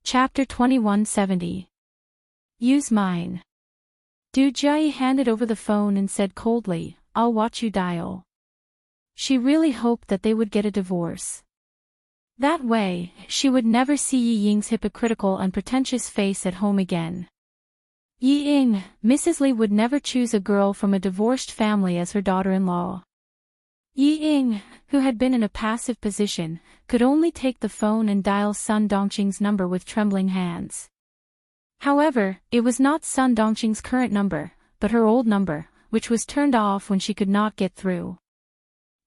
Chapter 2170. Use mine. Du Jai handed over the phone and said coldly, "I'll watch you dial." She really hoped that they would get a divorce. That way, she would never see Yi Ying's hypocritical and pretentious face at home again. Yi Ying, Mrs. Li would never choose a girl from a divorced family as her daughter-in-law. Yi Ying, who had been in a passive position, could only take the phone and dial Sun Dongqing's number with trembling hands. However, it was not Sun Dongqing's current number, but her old number, which was turned off when she could not get through.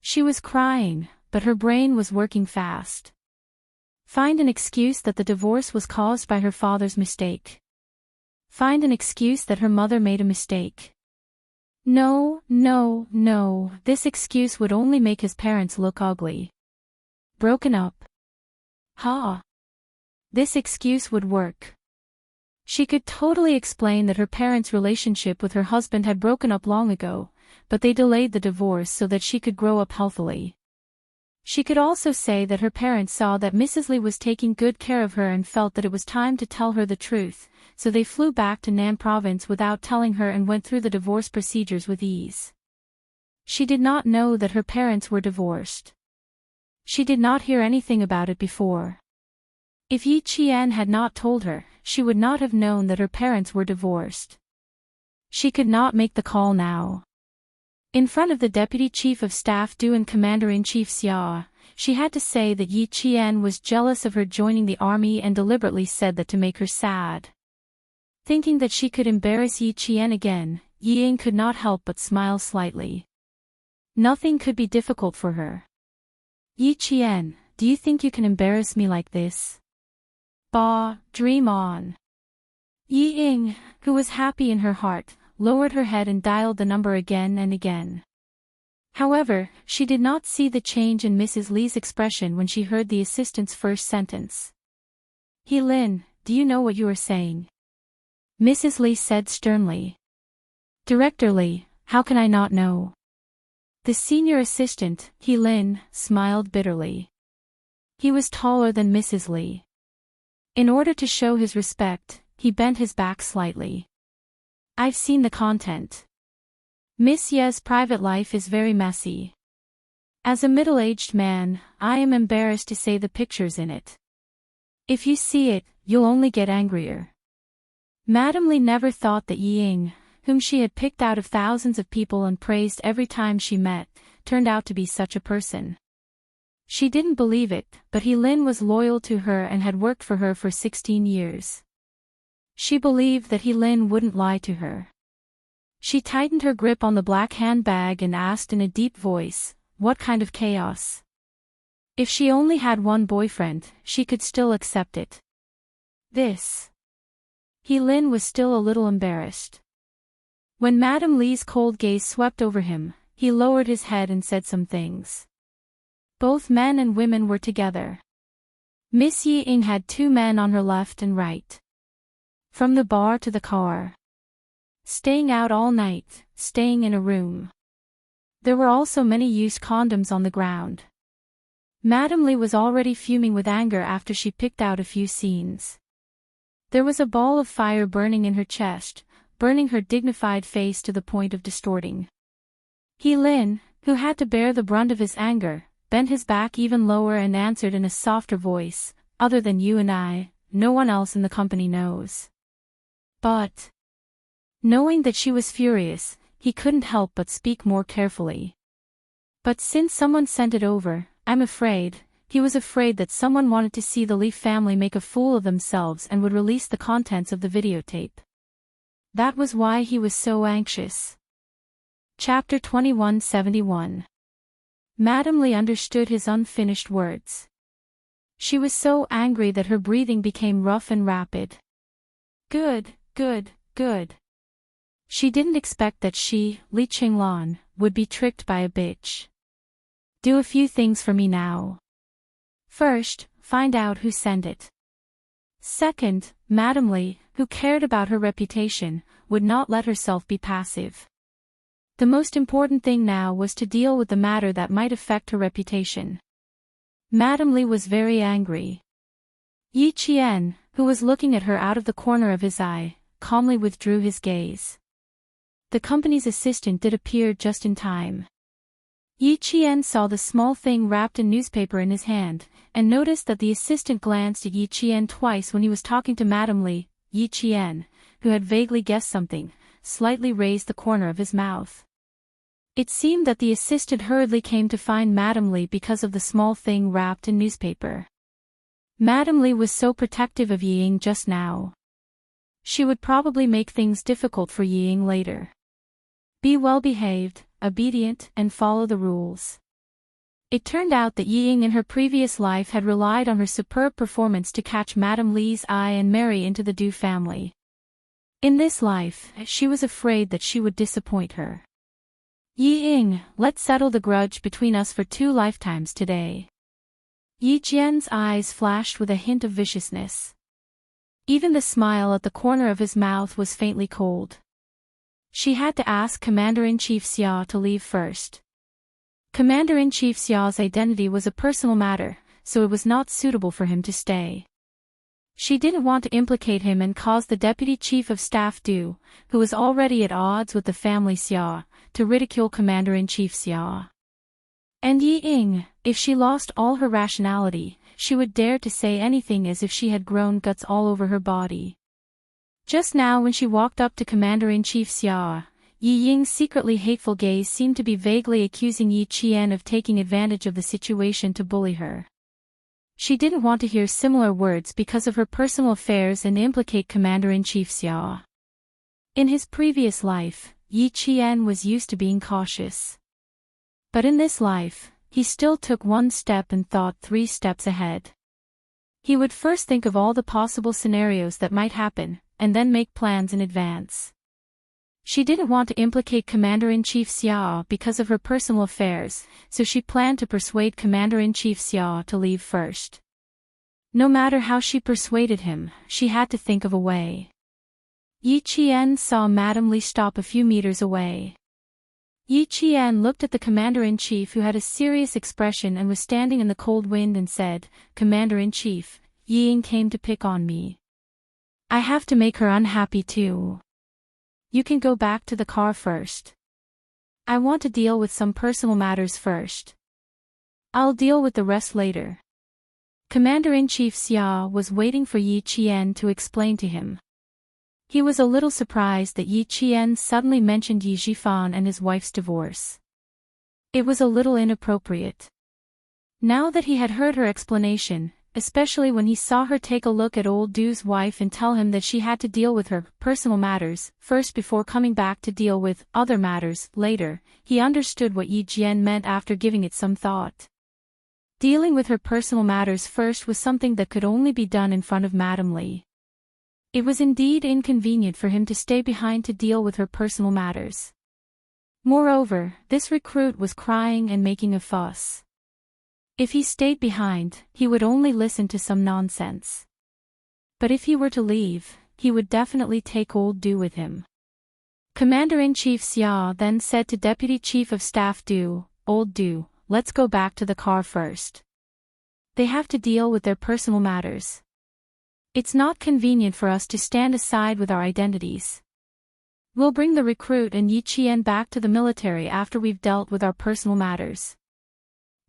She was crying, but her brain was working fast. Find an excuse that the divorce was caused by her father's mistake. Find an excuse that her mother made a mistake. No, this excuse would only make his parents look ugly. Broken up. This excuse would work. She could totally explain that her parents' relationship with her husband had broken up long ago, but they delayed the divorce so that she could grow up healthily. She could also say that her parents saw that Mrs. Li was taking good care of her and felt that it was time to tell her the truth, so they flew back to Nan province without telling her and went through the divorce procedures with ease. She did not know that her parents were divorced. She did not hear anything about it before. If Yi Qian had not told her, she would not have known that her parents were divorced. She could not make the call now. In front of the Deputy Chief of Staff Du and Commander-in-Chief Xia, she had to say that Yi Qian was jealous of her joining the army and deliberately said that to make her sad. Thinking that she could embarrass Yi Qian again, Yi Ying could not help but smile slightly. Nothing could be difficult for her. Yi Qian, do you think you can embarrass me like this? Dream on. Yi Ying, who was happy in her heart, lowered her head and dialed the number again and again. However, she did not see the change in Mrs. Li's expression when she heard the assistant's first sentence. "He Lin, do you know what you are saying?" Mrs. Li said sternly. "Director Li, how can I not know?" The senior assistant, He Lin, smiled bitterly. He was taller than Mrs. Li. In order to show his respect, he bent his back slightly. "I've seen the content. Miss Ye's private life is very messy. As a middle-aged man, I am embarrassed to say the pictures in it. If you see it, you'll only get angrier." Madame Li never thought that Yi Ying, whom she had picked out of thousands of people and praised every time she met, turned out to be such a person. She didn't believe it, but He Lin was loyal to her and had worked for her for 16 years. She believed that He Lin wouldn't lie to her. She tightened her grip on the black handbag and asked in a deep voice, "What kind of chaos?" If she only had one boyfriend, she could still accept it. This. He Lin was still a little embarrassed. When Madame Li's cold gaze swept over him, he lowered his head and said some things. Both men and women were together. Miss Yi Ying had two men on her left and right. From the bar to the car. Staying out all night, staying in a room. There were also many used condoms on the ground. Madame Li was already fuming with anger after she picked out a few scenes. There was a ball of fire burning in her chest, burning her dignified face to the point of distorting. He Lin, who had to bear the brunt of his anger, bent his back even lower and answered in a softer voice, "Other than you and I, no one else in the company knows." But, knowing that she was furious, he couldn't help but speak more carefully. "But since someone sent it over, I'm afraid," he was afraid that someone wanted to see the Li family make a fool of themselves and would release the contents of the videotape. That was why he was so anxious. Chapter 2171. Madame Li understood his unfinished words. She was so angry that her breathing became rough and rapid. Good. She didn't expect that she, Li Qinglan, would be tricked by a bitch. "Do a few things for me now. First, find out who sent it. Second, Madame Li, who cared about her reputation, would not let herself be passive. The most important thing now was to deal with the matter that might affect her reputation." Madame Li was very angry. Yi Qian, who was looking at her out of the corner of his eye, calmly withdrew his gaze. The company's assistant did appear just in time. Yi Qian saw the small thing wrapped in newspaper in his hand, and noticed that the assistant glanced at Yi Qian twice when he was talking to Madame Li. Yi Qian, who had vaguely guessed something, slightly raised the corner of his mouth. It seemed that the assistant hurriedly came to find Madame Li because of the small thing wrapped in newspaper. Madame Li was so protective of Yi Ying just now. She would probably make things difficult for Yi Ying later. Be well behaved, obedient, and follow the rules. It turned out that Yi Ying in her previous life had relied on her superb performance to catch Madame Li's eye and marry into the Du family. In this life, she was afraid that she would disappoint her. Yi Ying, let's settle the grudge between us for 2 lifetimes today. Yi Qian's eyes flashed with a hint of viciousness. Even the smile at the corner of his mouth was faintly cold. She had to ask Commander-in-Chief Xia to leave first. Commander-in-Chief Xia's identity was a personal matter, so it was not suitable for him to stay. She didn't want to implicate him and cause the Deputy Chief of Staff Du, who was already at odds with the family Xia, to ridicule Commander-in-Chief Xia. And Yi Ying, if she lost all her rationality, she would dare to say anything as if she had grown guts all over her body. Just now when she walked up to Commander-in-Chief Xia, Yi Ying's secretly hateful gaze seemed to be vaguely accusing Yi Qian of taking advantage of the situation to bully her. She didn't want to hear similar words because of her personal affairs and implicate Commander-in-Chief Xia. In his previous life, Yi Qian was used to being cautious. But in this life, he still took 1 step and thought 3 steps ahead. He would first think of all the possible scenarios that might happen, and then make plans in advance. She didn't want to implicate Commander-in-Chief Xia because of her personal affairs, so she planned to persuade Commander-in-Chief Xia to leave first. No matter how she persuaded him, she had to think of a way. Yi Qian saw Madame Li stop a few meters away. Yi Qian looked at the Commander-in-Chief, who had a serious expression and was standing in the cold wind, and said, "Commander-in-Chief, Yi Ying came to pick on me. I have to make her unhappy too. You can go back to the car first. I want to deal with some personal matters first. I'll deal with the rest later." Commander-in-Chief Xia was waiting for Yi Qian to explain to him. He was a little surprised that Yi Qian suddenly mentioned Yi Zhifan and his wife's divorce. It was a little inappropriate. Now that he had heard her explanation, especially when he saw her take a look at old Du's wife and tell him that she had to deal with her personal matters first before coming back to deal with other matters later, he understood what Yi Qian meant after giving it some thought. Dealing with her personal matters first was something that could only be done in front of Madame Li. It was indeed inconvenient for him to stay behind to deal with her personal matters. Moreover, this recruit was crying and making a fuss. If he stayed behind, he would only listen to some nonsense. But if he were to leave, he would definitely take old Du with him. Commander-in-Chief Xia then said to Deputy Chief of Staff Du, "Old Du, let's go back to the car first. They have to deal with their personal matters. It's not convenient for us to stand aside with our identities. We'll bring the recruit and Yi Qian back to the military after we've dealt with our personal matters."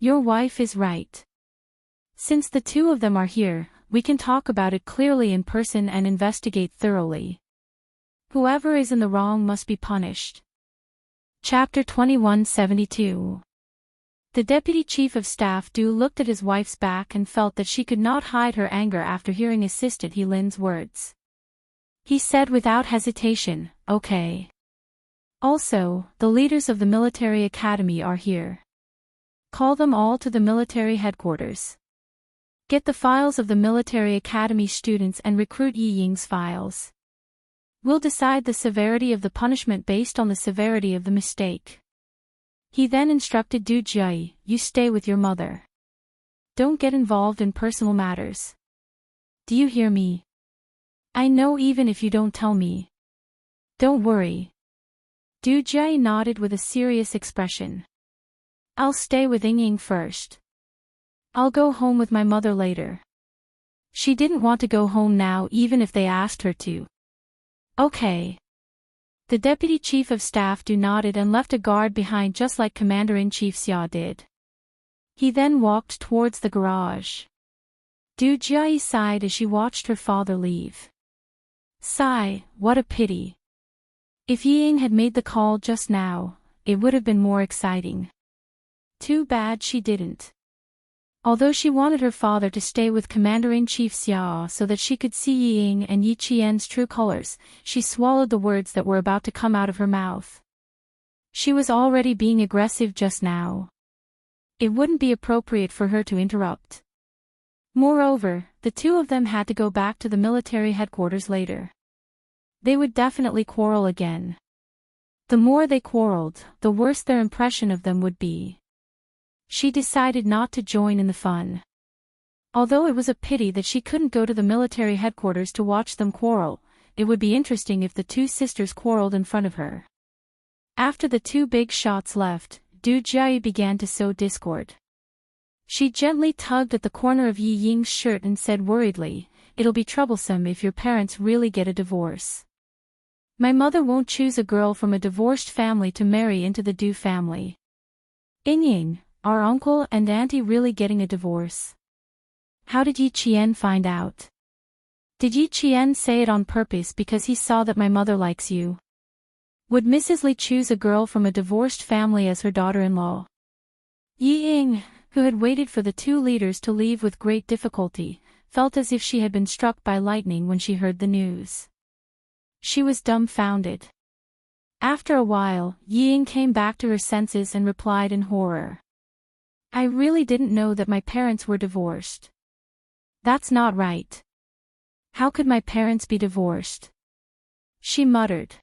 Your wife is right. Since the 2 of them are here, we can talk about it clearly in person and investigate thoroughly. Whoever is in the wrong must be punished. Chapter 2172. The Deputy Chief of Staff Du looked at his wife's back and felt that she could not hide her anger after hearing Assistant He Lin's words. He said without hesitation, "Okay. Also, the leaders of the military academy are here. Call them all to the military headquarters. Get the files of the military academy students and recruit Yi Ying's files. We'll decide the severity of the punishment based on the severity of the mistake." He then instructed Du Jie, "You stay with your mother. Don't get involved in personal matters. Do you hear me? I know even if you don't tell me. Don't worry." Du Jie nodded with a serious expression. "I'll stay with Ying Ying first. I'll go home with my mother later." She didn't want to go home now even if they asked her to. Okay. The deputy chief of staff nodded and left a guard behind just like Commander-in-Chief Xia did. He then walked towards the garage. Du Jiayi sighed as she watched her father leave. Sigh, what a pity. If Ying had made the call just now, it would have been more exciting. Too bad she didn't. Although she wanted her father to stay with Commander-in-Chief Xia so that she could see Ying and Yi Qian's true colors, she swallowed the words that were about to come out of her mouth. She was already being aggressive just now. It wouldn't be appropriate for her to interrupt. Moreover, the two of them had to go back to the military headquarters later. They would definitely quarrel again. The more they quarreled, the worse their impression of them would be. She decided not to join in the fun. Although it was a pity that she couldn't go to the military headquarters to watch them quarrel, it would be interesting if the two sisters quarreled in front of her. After the two big shots left, Du Jiayi began to sow discord. She gently tugged at the corner of Yi Ying's shirt and said worriedly, "It'll be troublesome if your parents really get a divorce. My mother won't choose a girl from a divorced family to marry into the Du family. Ying, are uncle and auntie really getting a divorce? How did Yi Qian find out? Did Yi Qian say it on purpose because he saw that my mother likes you? Would Mrs. Li choose a girl from a divorced family as her daughter-in-law?" Ying, who had waited for the two leaders to leave with great difficulty, felt as if she had been struck by lightning when she heard the news. She was dumbfounded. After a while, Ying came back to her senses and replied in horror. "I really didn't know that my parents were divorced. That's not right. How could my parents be divorced?" she muttered.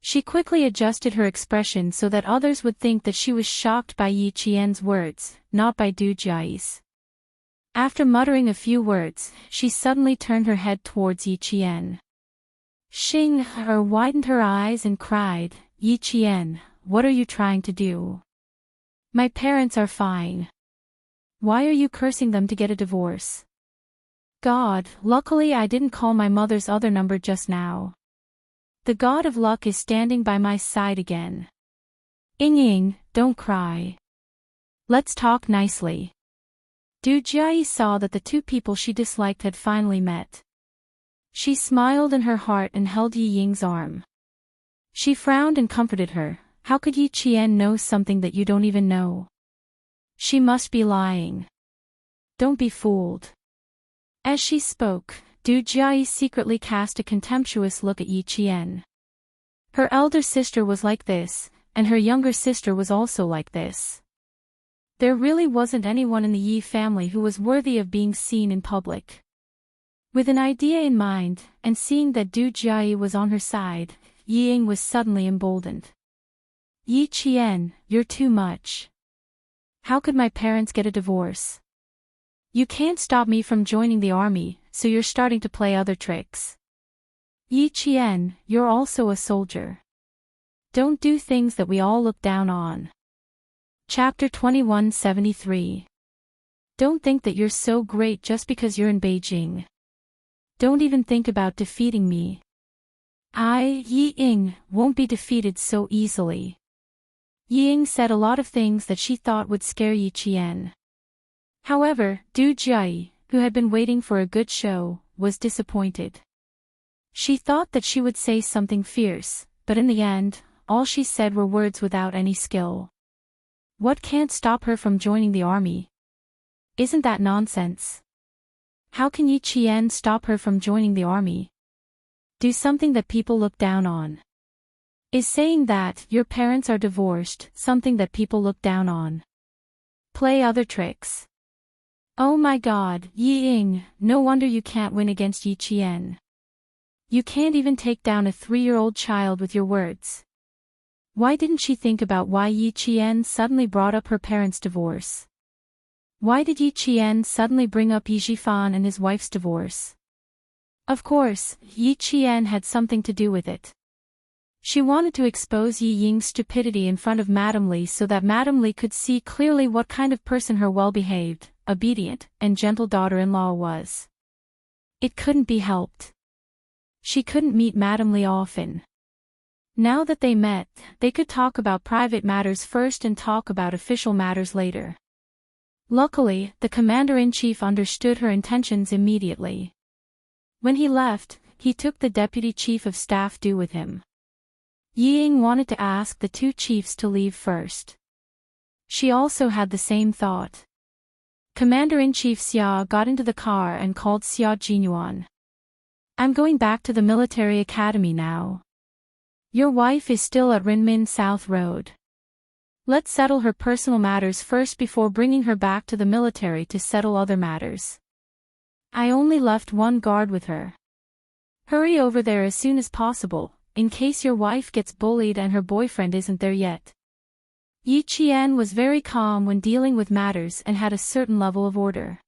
She quickly adjusted her expression so that others would think that she was shocked by Yi Qian's words, not by Du Jiayi's. After muttering a few words, she suddenly turned her head towards Yi Qian. Xing widened her eyes and cried, "Yi Qian, what are you trying to do? My parents are fine. Why are you cursing them to get a divorce? God, luckily I didn't call my mother's other number just now. The god of luck is standing by my side again. Ying, don't cry. Let's talk nicely." Du Jiayi saw that the two people she disliked had finally met. She smiled in her heart and held Yi Ying's arm. She frowned and comforted her. "How could Yi Qian know something that you don't even know? She must be lying. Don't be fooled." As she spoke, Du Jiayi secretly cast a contemptuous look at Yi Qian. Her elder sister was like this, and her younger sister was also like this. There really wasn't anyone in the Yi family who was worthy of being seen in public. With an idea in mind, and seeing that Du Jiayi was on her side, Ying was suddenly emboldened. "Yi Qian, you're too much. How could my parents get a divorce? You can't stop me from joining the army, so you're starting to play other tricks. Yi Qian, you're also a soldier. Don't do things that we all look down on." Chapter 2173. Don't think that you're so great just because you're in Beijing. Don't even think about defeating me. Ying, won't be defeated so easily. Ying said a lot of things that she thought would scare Yi Qian. However, Du Jiayi, who had been waiting for a good show, was disappointed. She thought that she would say something fierce, but in the end, all she said were words without any skill. What can't stop her from joining the army? Isn't that nonsense? How can Yi Qian stop her from joining the army? Do something that people look down on. Is saying that your parents are divorced something that people look down on? Play other tricks. Oh my god, Ying, no wonder you can't win against Yi Qian. You can't even take down a 3-year-old child with your words. Why didn't she think about why Yi Qian suddenly brought up her parents' divorce? Why did Yi Qian suddenly bring up Yi Zhifan and his wife's divorce? Of course, Yi Qian had something to do with it. She wanted to expose Yi Ying's stupidity in front of Madame Li so that Madame Li could see clearly what kind of person her well-behaved, obedient, and gentle daughter-in-law was. It couldn't be helped. She couldn't meet Madame Lee often. Now that they met, they could talk about private matters first and talk about official matters later. Luckily, the commander-in-chief understood her intentions immediately. When he left, he took the deputy chief of staff Du with him. Ying wanted to ask the two chiefs to leave first. She also had the same thought. Commander-in-Chief Xia got into the car and called Xia Jinyuan. I'm going back to the military academy now. Your wife is still at Renmin South Road. Let's settle her personal matters first before bringing her back to the military to settle other matters. I only left one guard with her. Hurry over there as soon as possible, in case your wife gets bullied and her boyfriend isn't there yet. Yi Qian was very calm when dealing with matters and had a certain level of order.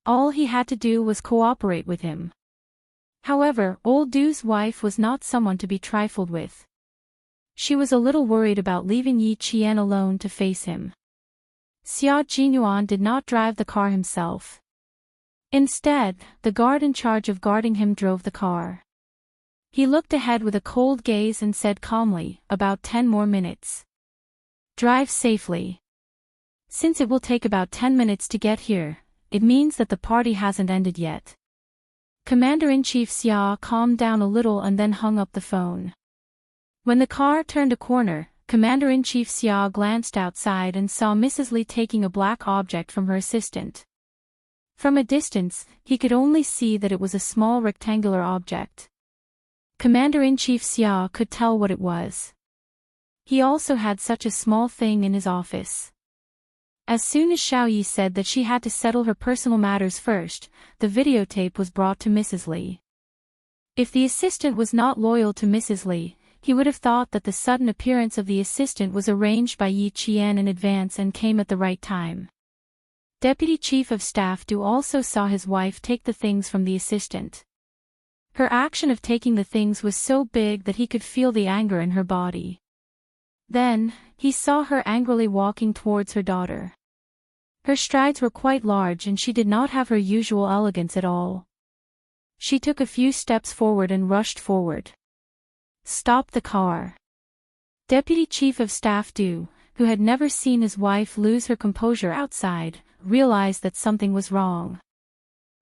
All he had to do was cooperate with him. However, old Du's wife was not someone to be trifled with. She was a little worried about leaving Yi Qian alone to face him. Xia Jinyuan did not drive the car himself. Instead, the guard in charge of guarding him drove the car. He looked ahead with a cold gaze and said calmly, about 10 more minutes. Drive safely. Since it will take about 10 minutes to get here, it means that the party hasn't ended yet. Commander-in-Chief Xia calmed down a little and then hung up the phone. When the car turned a corner, Commander-in-Chief Xia glanced outside and saw Mrs. Li taking a black object from her assistant. From a distance, he could only see that it was a small rectangular object. Commander-in-Chief Xia could tell what it was. He also had such a small thing in his office. As soon as Xiao Yi said that she had to settle her personal matters first, the videotape was brought to Mrs. Li. If the assistant was not loyal to Mrs. Li, he would have thought that the sudden appearance of the assistant was arranged by Yi Qian in advance and came at the right time. Deputy Chief of Staff Du also saw his wife take the things from the assistant. Her action of taking the things was so big that he could feel the anger in her body. Then, he saw her angrily walking towards her daughter. Her strides were quite large and she did not have her usual elegance at all. She took a few steps forward and rushed forward. Stop the car. Deputy Chief of Staff Du, who had never seen his wife lose her composure outside, realized that something was wrong.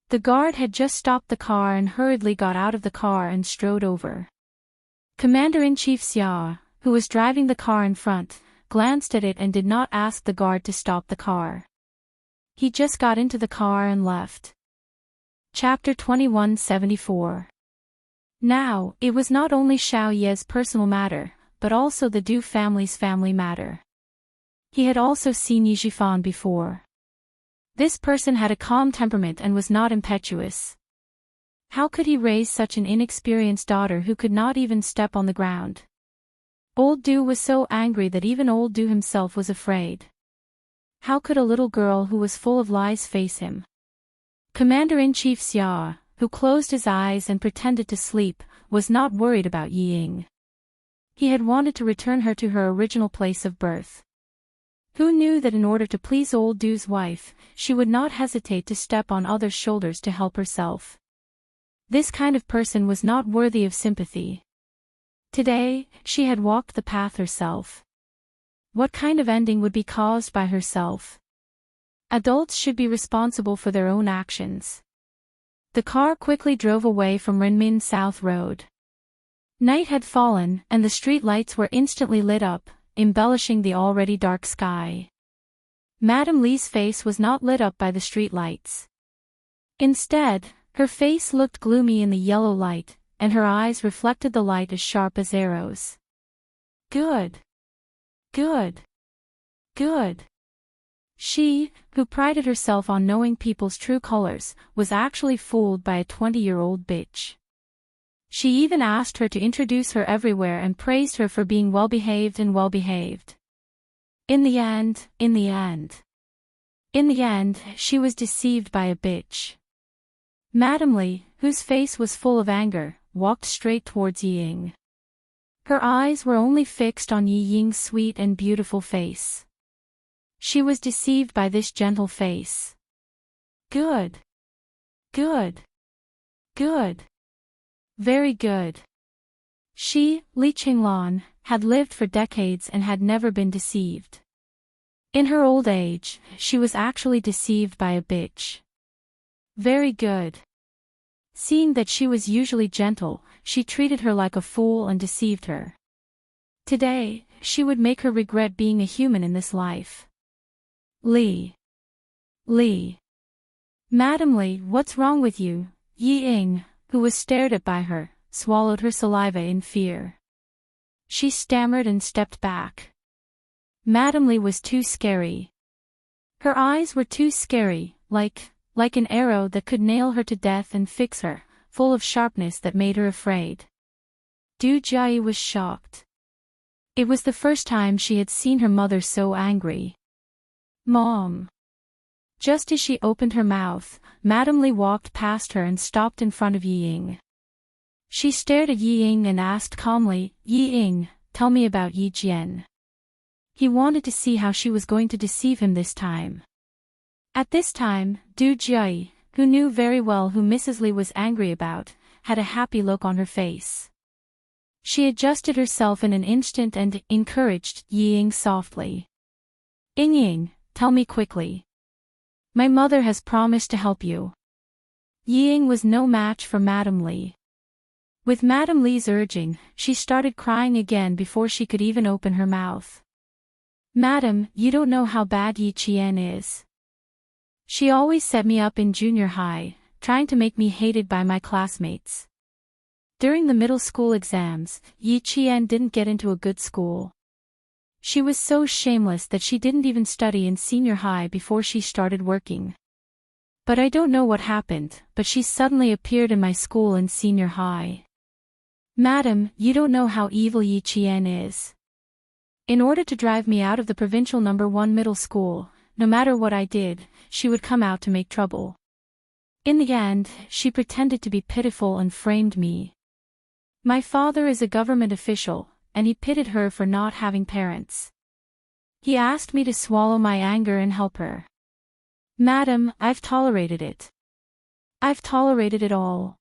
The guard had just stopped the car and hurriedly got out of the car and strode over. Commander-in-Chief Xia, who was driving the car in front, glanced at it and did not ask the guard to stop the car. He just got into the car and left. Chapter 2174. Now, it was not only Xiao Ye's personal matter, but also the Du family's family matter. He had also seen Yi Zhifan before. This person had a calm temperament and was not impetuous. How could he raise such an inexperienced daughter who could not even step on the ground? Old Du was so angry that even old Du himself was afraid. How could a little girl who was full of lies face him? Commander-in-Chief Xia, who closed his eyes and pretended to sleep, was not worried about Ying. He had wanted to return her to her original place of birth. Who knew that in order to please old Du's wife, she would not hesitate to step on others' shoulders to help herself? This kind of person was not worthy of sympathy. Today, she had walked the path herself. What kind of ending would be caused by herself? Adults should be responsible for their own actions. The car quickly drove away from Renmin South Road. Night had fallen, and the street lights were instantly lit up, embellishing the already dark sky. Madame Li's face was not lit up by the street lights. Instead, her face looked gloomy in the yellow light, and her eyes reflected the light as sharp as arrows. Good. Good. Good. She, who prided herself on knowing people's true colors, was actually fooled by a 20-year-old bitch. She even asked her to introduce her everywhere and praised her for being well-behaved and well-behaved. In the end, she was deceived by a bitch. Madame Li, whose face was full of anger, walked straight towards Ying. Her eyes were only fixed on Yi Ying's sweet and beautiful face. She was deceived by this gentle face. Good. Good. Good. Very good. She, Li Qinglan, had lived for decades and had never been deceived. In her old age, she was actually deceived by a bitch. Very good. Seeing that she was usually gentle, she treated her like a fool and deceived her. Today, she would make her regret being a human in this life. Li. Madam Li, what's wrong with you? Yi Ying, who was stared at by her, swallowed her saliva in fear. She stammered and stepped back. Madam Li was too scary. Her eyes were too scary, like an arrow that could nail her to death and fix her, full of sharpness that made her afraid. Du Jiayi was shocked. It was the first time she had seen her mother so angry. Mom. Just as she opened her mouth, Madam Li walked past her and stopped in front of Yi Ying. She stared at Yi Ying and asked calmly, Yi Ying, tell me about Yi Jian. He wanted to see how she was going to deceive him this time. At this time, Du Jiayi, who knew very well who Mrs. Li was angry about, had a happy look on her face. She adjusted herself in an instant and encouraged Yi Ying softly. Ying, tell me quickly. My mother has promised to help you. Yi Ying was no match for Madam Li. With Madam Li's urging, she started crying again before she could even open her mouth. Madam, you don't know how bad Yi Qian is. She always set me up in junior high, trying to make me hated by my classmates. During the middle school exams, Yi Qian didn't get into a good school. She was so shameless that she didn't even study in senior high before she started working. But I don't know what happened, but she suddenly appeared in my school in senior high. Madam, you don't know how evil Yi Qian is. In order to drive me out of the provincial No. 1 middle school, no matter what I did, she would come out to make trouble. In the end, she pretended to be pitiful and framed me. My father is a government official, and he pitied her for not having parents. He asked me to swallow my anger and help her. Madam, I've tolerated it. I've tolerated it all.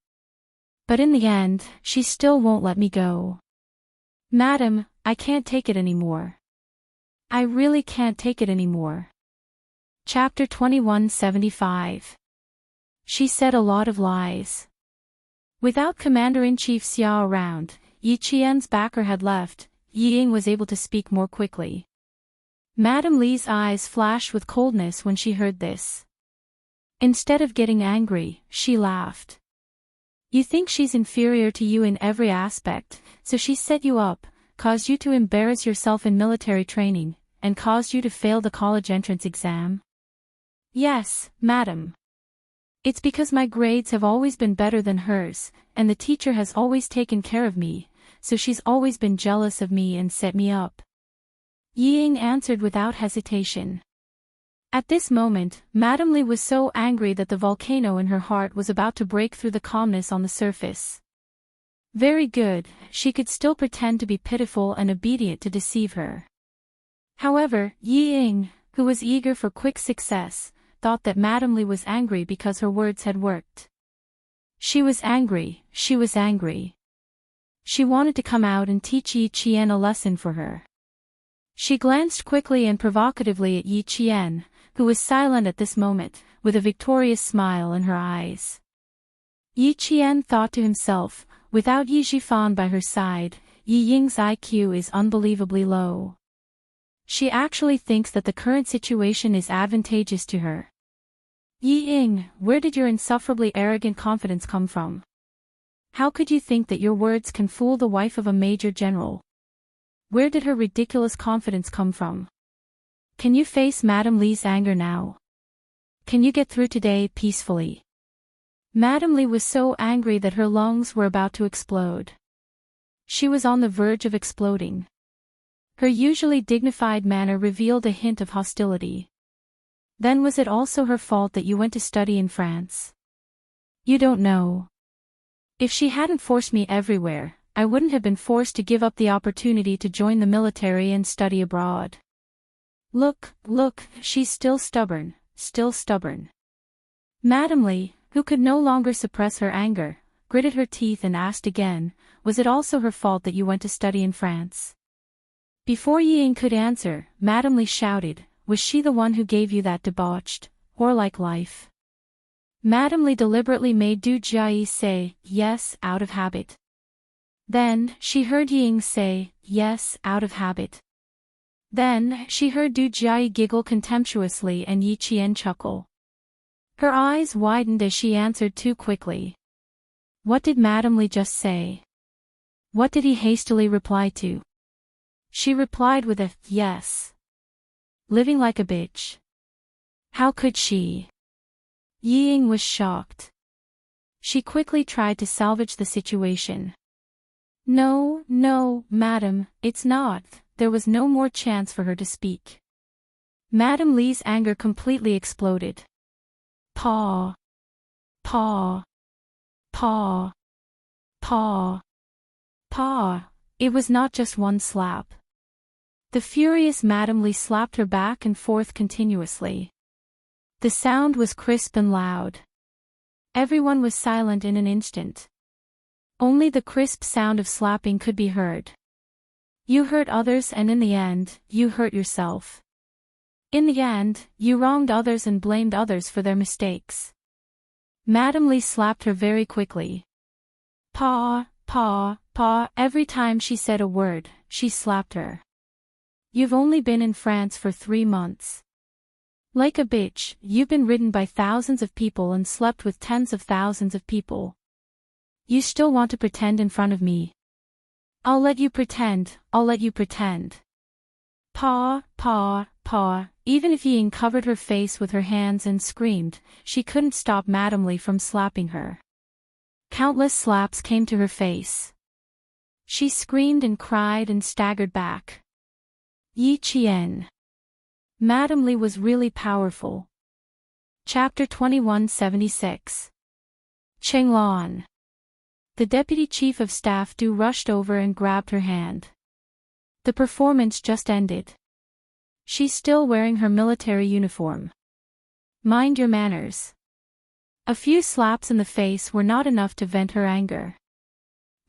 But in the end, she still won't let me go. Madam, I can't take it anymore. I really can't take it anymore. Chapter 2175. She said a lot of lies. Without Commander-in-Chief Xiao around, Yi Qian's backer had left. Yi Ying was able to speak more quickly. Madam Li's eyes flashed with coldness when she heard this. Instead of getting angry, she laughed. You think she's inferior to you in every aspect, so she set you up, caused you to embarrass yourself in military training, and caused you to fail the college entrance exam? Yes, madam. It's because my grades have always been better than hers, and the teacher has always taken care of me, so she's always been jealous of me and set me up. Yi Ying answered without hesitation. At this moment, Madam Li was so angry that the volcano in her heart was about to break through the calmness on the surface. Very good, she could still pretend to be pitiful and obedient to deceive her. However, Yi Ying, who was eager for quick success, thought that Madam Li was angry because her words had worked. She was angry, she was angry. She wanted to come out and teach Yi Qian a lesson for her. She glanced quickly and provocatively at Yi Qian, who was silent at this moment, with a victorious smile in her eyes. Yi Qian thought to himself, without Yi Zhifan by her side, Yi Ying's IQ is unbelievably low. She actually thinks that the current situation is advantageous to her. Yi Ying, where did your insufferably arrogant confidence come from? How could you think that your words can fool the wife of a major general? Where did her ridiculous confidence come from? Can you face Madam Li's anger now? Can you get through today peacefully? Madam Li was so angry that her lungs were about to explode. She was on the verge of exploding. Her usually dignified manner revealed a hint of hostility. Then was it also her fault that you went to study in France? You don't know. If she hadn't forced me everywhere, I wouldn't have been forced to give up the opportunity to join the military and study abroad. Look, she's still stubborn, still stubborn. Madam Li, who could no longer suppress her anger, gritted her teeth and asked again, was it also her fault that you went to study in France? Before Ying could answer, Madame Li shouted, was she the one who gave you that debauched, whore-like life? Madame Li deliberately made Du Jiayi say, yes, out of habit. Then, she heard Ying say, yes, out of habit. Then, she heard Du Jiayi giggle contemptuously and Yi Qian chuckle. Her eyes widened as she answered too quickly. What did Madame Li just say? What did he hastily reply to? She replied with a, yes. Living like a bitch. How could she? Ying was shocked. She quickly tried to salvage the situation. No, no, madam, it's not. There was no more chance for her to speak. Madame Li's anger completely exploded. Paw. Paw. Paw. Paw. Paw. It was not just one slap. The furious Madame Li slapped her back and forth continuously. The sound was crisp and loud. Everyone was silent in an instant. Only the crisp sound of slapping could be heard. You hurt others and in the end, you hurt yourself. In the end, you wronged others and blamed others for their mistakes. Madame Li slapped her very quickly. Paw, paw, paw. Every time she said a word, she slapped her. You've only been in France for 3 months. Like a bitch, you've been ridden by thousands of people and slept with tens of thousands of people. You still want to pretend in front of me? I'll let you pretend, I'll let you pretend. Paw, paw, paw. Even if Ying covered her face with her hands and screamed, she couldn't stop Madame Li from slapping her. Countless slaps came to her face. She screamed and cried and staggered back. Yi Qian. Madame Li was really powerful. Chapter 2176. Chenglan. The deputy chief of staff Du rushed over and grabbed her hand. The performance just ended. She's still wearing her military uniform. Mind your manners. A few slaps in the face were not enough to vent her anger.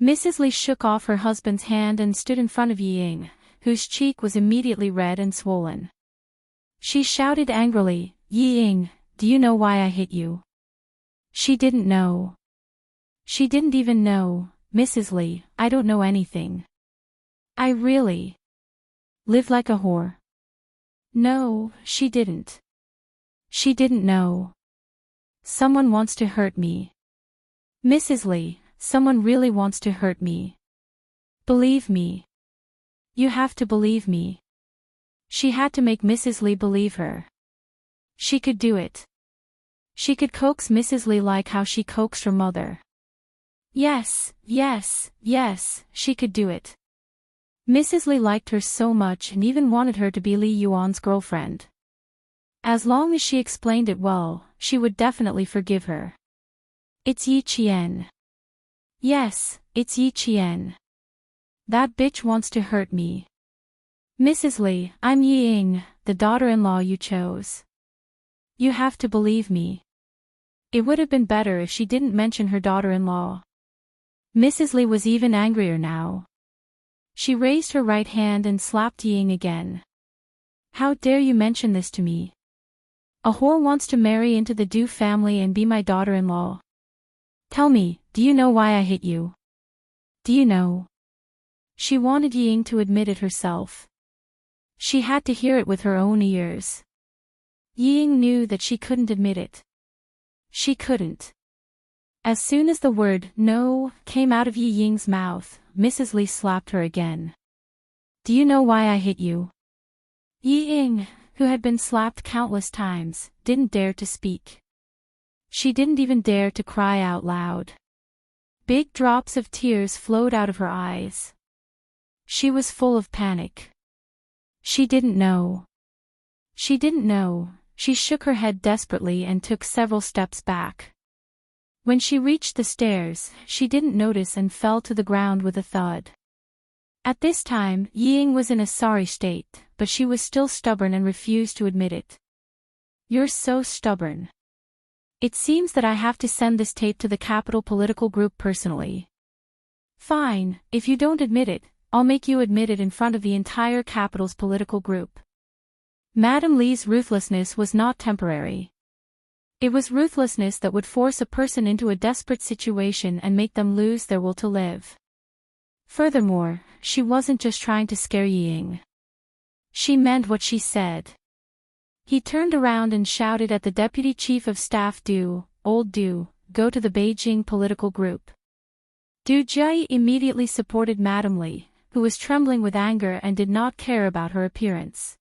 Mrs. Li shook off her husband's hand and stood in front of Ying, whose cheek was immediately red and swollen. She shouted angrily, Ying, do you know why I hit you? She didn't know. She didn't even know, Mrs. Li, I don't know anything. I really live like a whore. No, she didn't. She didn't know. Someone wants to hurt me. Mrs. Li, someone really wants to hurt me. Believe me. You have to believe me. She had to make Mrs. Li believe her. She could do it. She could coax Mrs. Li like how she coaxed her mother. Yes, yes, yes, she could do it. Mrs. Li liked her so much and even wanted her to be Li Yuan's girlfriend. As long as she explained it well, she would definitely forgive her. It's Yi Qian. Yes, it's Yi Qian. That bitch wants to hurt me. Mrs. Li, I'm Ying, the daughter-in-law you chose. You have to believe me. It would have been better if she didn't mention her daughter-in-law. Mrs. Li was even angrier now. She raised her right hand and slapped Ying again. How dare you mention this to me? A whore wants to marry into the Du family and be my daughter-in-law. Tell me, do you know why I hit you? Do you know? She wanted Ying to admit it herself. She had to hear it with her own ears. Ying knew that she couldn't admit it. She couldn't. As soon as the word, no, came out of Yi Ying's mouth, Mrs. Li slapped her again. Do you know why I hit you? Yi Ying, who had been slapped countless times, didn't dare to speak. She didn't even dare to cry out loud. Big drops of tears flowed out of her eyes. She was full of panic. She didn't know. She didn't know. She shook her head desperately and took several steps back. When she reached the stairs, she didn't notice and fell to the ground with a thud. At this time, Ying was in a sorry state, but she was still stubborn and refused to admit it. You're so stubborn. It seems that I have to send this tape to the Capital political group personally. Fine, if you don't admit it, I'll make you admit it in front of the entire Capital's political group. Madam Lee's ruthlessness was not temporary. It was ruthlessness that would force a person into a desperate situation and make them lose their will to live. Furthermore, she wasn't just trying to scare Ying. She meant what she said. He turned around and shouted at the Deputy Chief of Staff Du, "Old Du, go to the Beijing political group." Du Jie immediately supported Madam Li, who was trembling with anger and did not care about her appearance.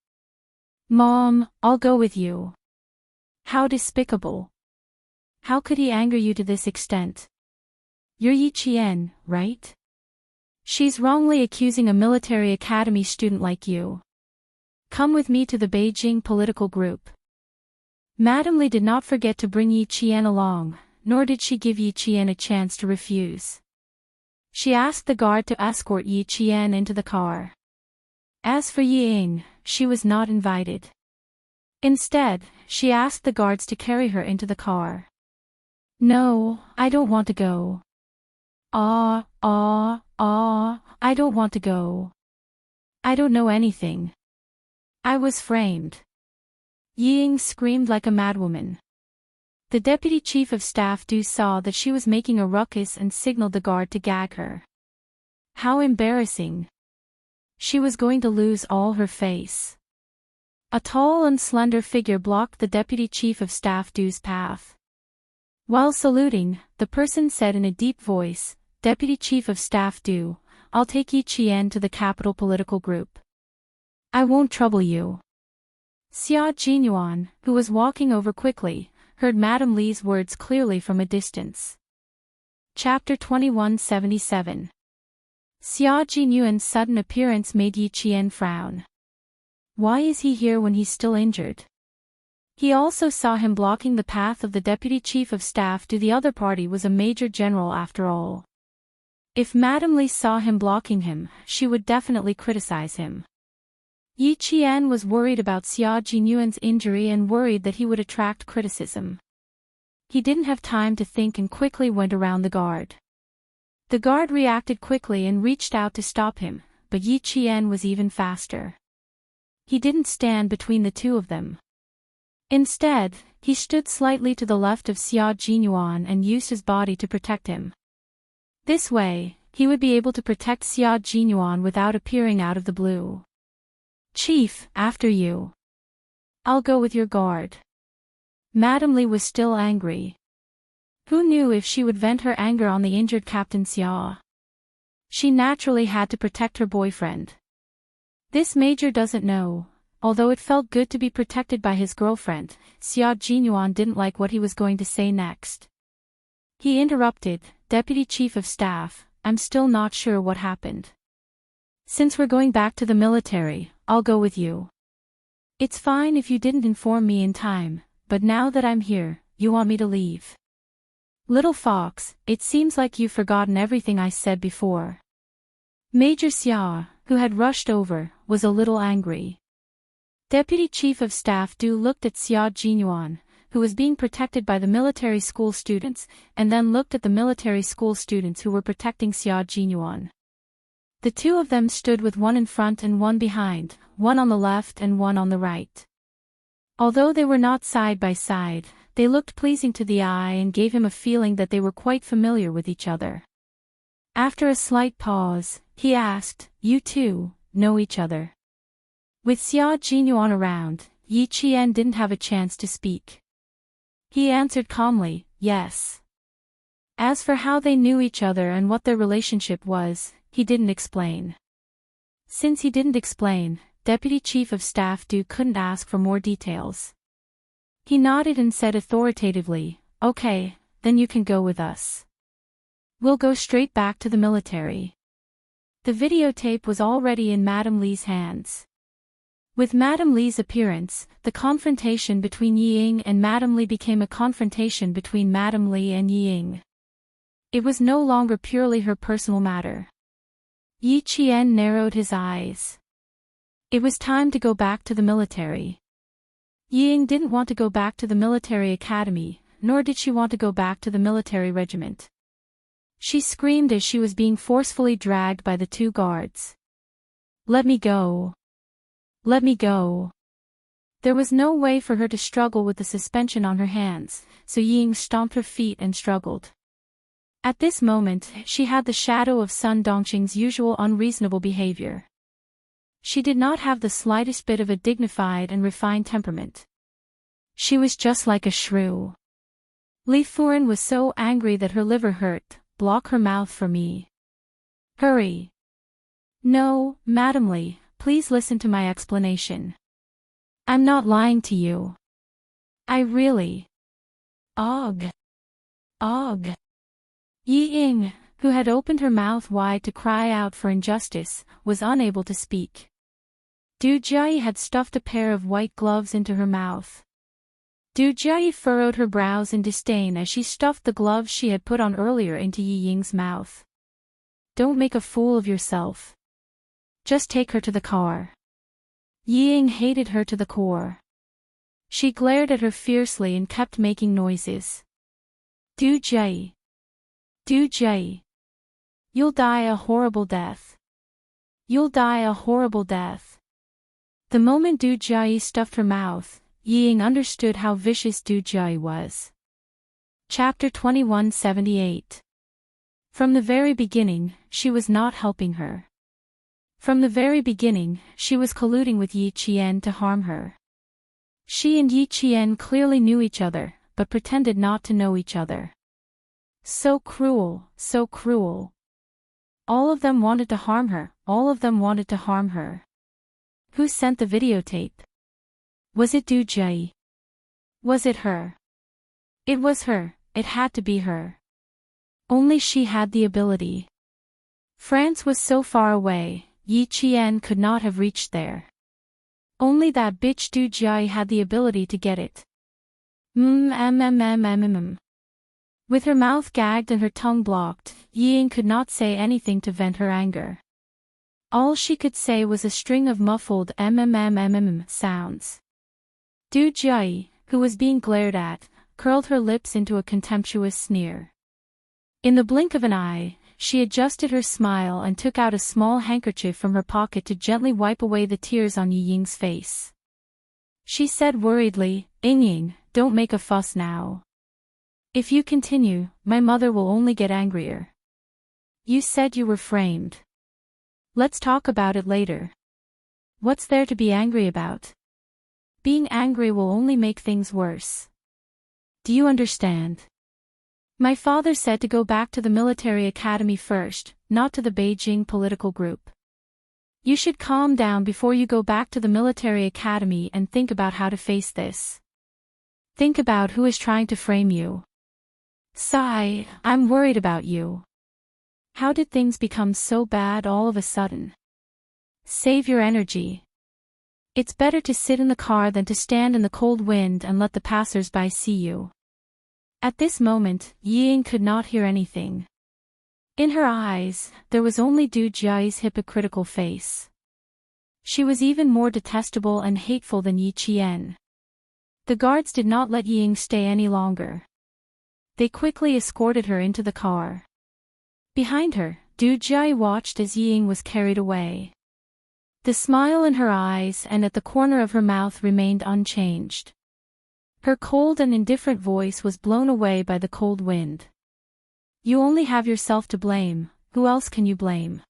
"Mom, I'll go with you." How despicable. How could he anger you to this extent? You're Yi Qian, right? She's wrongly accusing a military academy student like you. Come with me to the Beijing political group. Madam Li did not forget to bring Yi Qian along, nor did she give Yi Qian a chance to refuse. She asked the guard to escort Yi Qian into the car. As for Ying, she was not invited. Instead, she asked the guards to carry her into the car. "No, I don't want to go. I don't want to go. I don't know anything. I was framed." Ying screamed like a madwoman. The Deputy Chief of Staff Du saw that she was making a ruckus and signaled the guard to gag her. How embarrassing. She was going to lose all her face. A tall and slender figure blocked the Deputy Chief of Staff Du's path. While saluting, the person said in a deep voice, "Deputy Chief of Staff Du, I'll take Yi Qian to the Capital political group. I won't trouble you." Xia Jinyuan, who was walking over quickly, heard Madam Li's words clearly from a distance. Chapter 2177. Xia Jinyuan's sudden appearance made Yi Qian frown. Why is he here when he's still injured? He also saw him blocking the path of the Deputy Chief of Staff Du. The other party was a major general after all. If Madam Li saw him blocking him, she would definitely criticize him. Yi Qian was worried about Xia Jinyuan's injury and worried that he would attract criticism. He didn't have time to think and quickly went around the guard. The guard reacted quickly and reached out to stop him, but Yi Qian was even faster. He didn't stand between the two of them. Instead, he stood slightly to the left of Xia Jinyuan and used his body to protect him. This way, he would be able to protect Xia Jinyuan without appearing out of the blue. "Chief, after you. I'll go with your guard." Madam Li was still angry. Who knew if she would vent her anger on the injured Captain Xia? She naturally had to protect her boyfriend. This major doesn't know. Although it felt good to be protected by his girlfriend, Xia Jinyuan didn't like what he was going to say next. He interrupted, "Deputy Chief of Staff, I'm still not sure what happened. Since we're going back to the military, I'll go with you. It's fine if you didn't inform me in time, but now that I'm here, you want me to leave. Little fox, it seems like you've forgotten everything I said before." Major Xia, who had rushed over, was a little angry. Deputy Chief of Staff Du looked at Xia Jinyuan, who was being protected by the military school students, and then looked at the military school students who were protecting Xia Jinyuan. The two of them stood with one in front and one behind, one on the left and one on the right. Although they were not side by side, they looked pleasing to the eye and gave him a feeling that they were quite familiar with each other. After a slight pause, he asked, "You two know each other?" With Xia Jinyuan around, Yi Qian didn't have a chance to speak. He answered calmly, "Yes." As for how they knew each other and what their relationship was, he didn't explain. Since he didn't explain, Deputy Chief of Staff Du couldn't ask for more details. He nodded and said authoritatively, "Okay, then you can go with us. We'll go straight back to the military." The videotape was already in Madam Li's hands. With Madam Li's appearance, the confrontation between Ying and Madam Li became a confrontation between Madam Li and Ying. It was no longer purely her personal matter. Yi Qian narrowed his eyes. It was time to go back to the military. Ying didn't want to go back to the military academy, nor did she want to go back to the military regiment. She screamed as she was being forcefully dragged by the two guards. "Let me go. Let me go." There was no way for her to struggle with the suspension on her hands, so Ying stomped her feet and struggled. At this moment, she had the shadow of Sun Dongqing's usual unreasonable behavior. She did not have the slightest bit of a dignified and refined temperament. She was just like a shrew. Li Furan was so angry that her liver hurt. "Block her mouth for me. Hurry." "No, Madam Li, please listen to my explanation. I'm not lying to you. I really..." Og. Og. Yi Ying, who had opened her mouth wide to cry out for injustice, was unable to speak. Du Jie had stuffed a pair of white gloves into her mouth. Du Jie furrowed her brows in disdain as she stuffed the gloves she had put on earlier into Yi Ying's mouth. "Don't make a fool of yourself. Just take her to the car." Yi Ying hated her to the core. She glared at her fiercely and kept making noises. Du Jie. Du Jie. You'll die a horrible death. You'll die a horrible death. The moment Du Jie stuffed her mouth, Yi Ying understood how vicious Du Jie was. Chapter 2178. From the very beginning, she was not helping her. From the very beginning, she was colluding with Yi Qian to harm her. She and Yi Qian clearly knew each other, but pretended not to know each other. So cruel, so cruel. All of them wanted to harm her, all of them wanted to harm her. Who sent the videotape? Was it Du Jie? Was it her? It was her, it had to be her. Only she had the ability. France was so far away, Yi Qian could not have reached there. Only that bitch Du Jie had the ability to get it. With her mouth gagged and her tongue blocked, Yi Ying could not say anything to vent her anger. All she could say was a string of muffled sounds. Du Jie, who was being glared at, curled her lips into a contemptuous sneer. In the blink of an eye, she adjusted her smile and took out a small handkerchief from her pocket to gently wipe away the tears on Yi Ying's face. She said worriedly, "Ying, don't make a fuss now. If you continue, my mother will only get angrier. You said you were framed. Let's talk about it later. What's there to be angry about? Being angry will only make things worse. Do you understand? My father said to go back to the military academy first, not to the Beijing political group. You should calm down before you go back to the military academy and think about how to face this. Think about who is trying to frame you. Sigh, I'm worried about you. How did things become so bad all of a sudden? Save your energy. It's better to sit in the car than to stand in the cold wind and let the passers-by see you." At this moment, Yi Ying could not hear anything. In her eyes, there was only Du Jie's hypocritical face. She was even more detestable and hateful than Yi Qian. The guards did not let Yi Ying stay any longer. They quickly escorted her into the car. Behind her, Du Jie watched as Yi Ying was carried away. The smile in her eyes and at the corner of her mouth remained unchanged. Her cold and indifferent voice was blown away by the cold wind. You only have yourself to blame, who else can you blame?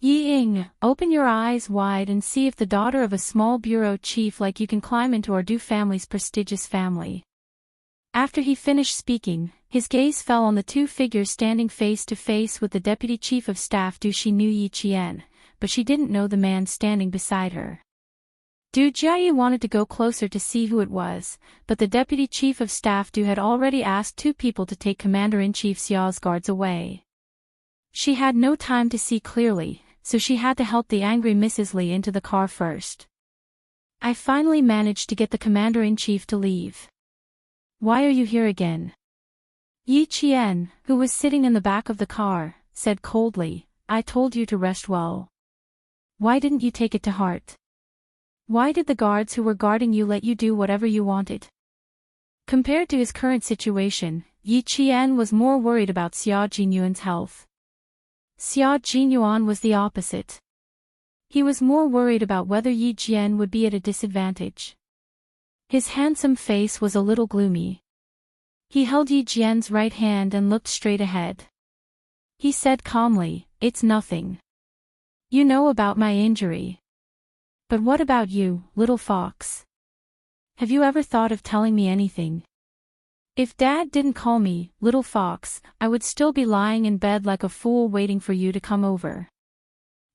Yi Ying, open your eyes wide and see if the daughter of a small bureau chief like you can climb into our Du family's prestigious family. After he finished speaking, his gaze fell on the two figures standing face to face with the deputy chief of staff Du. She knew Yi Qian, but she didn't know the man standing beside her. Du Jie wanted to go closer to see who it was, but the deputy chief of staff Du had already asked two people to take Commander-in-Chief Xiao's guards away. She had no time to see clearly, so she had to help the angry Mrs. Li into the car first. I finally managed to get the Commander-in-Chief to leave. Why are you here again? Yi Qian, who was sitting in the back of the car, said coldly, I told you to rest well. Why didn't you take it to heart? Why did the guards who were guarding you let you do whatever you wanted? Compared to his current situation, Yi Qian was more worried about Xia Jinyuan's health. Xia Jinyuan was the opposite. He was more worried about whether Yi Jian would be at a disadvantage. His handsome face was a little gloomy. He held Yi Jian's right hand and looked straight ahead. He said calmly, "It's nothing. You know about my injury. But what about you, little fox? Have you ever thought of telling me anything? If Dad didn't call me, little fox, I would still be lying in bed like a fool waiting for you to come over.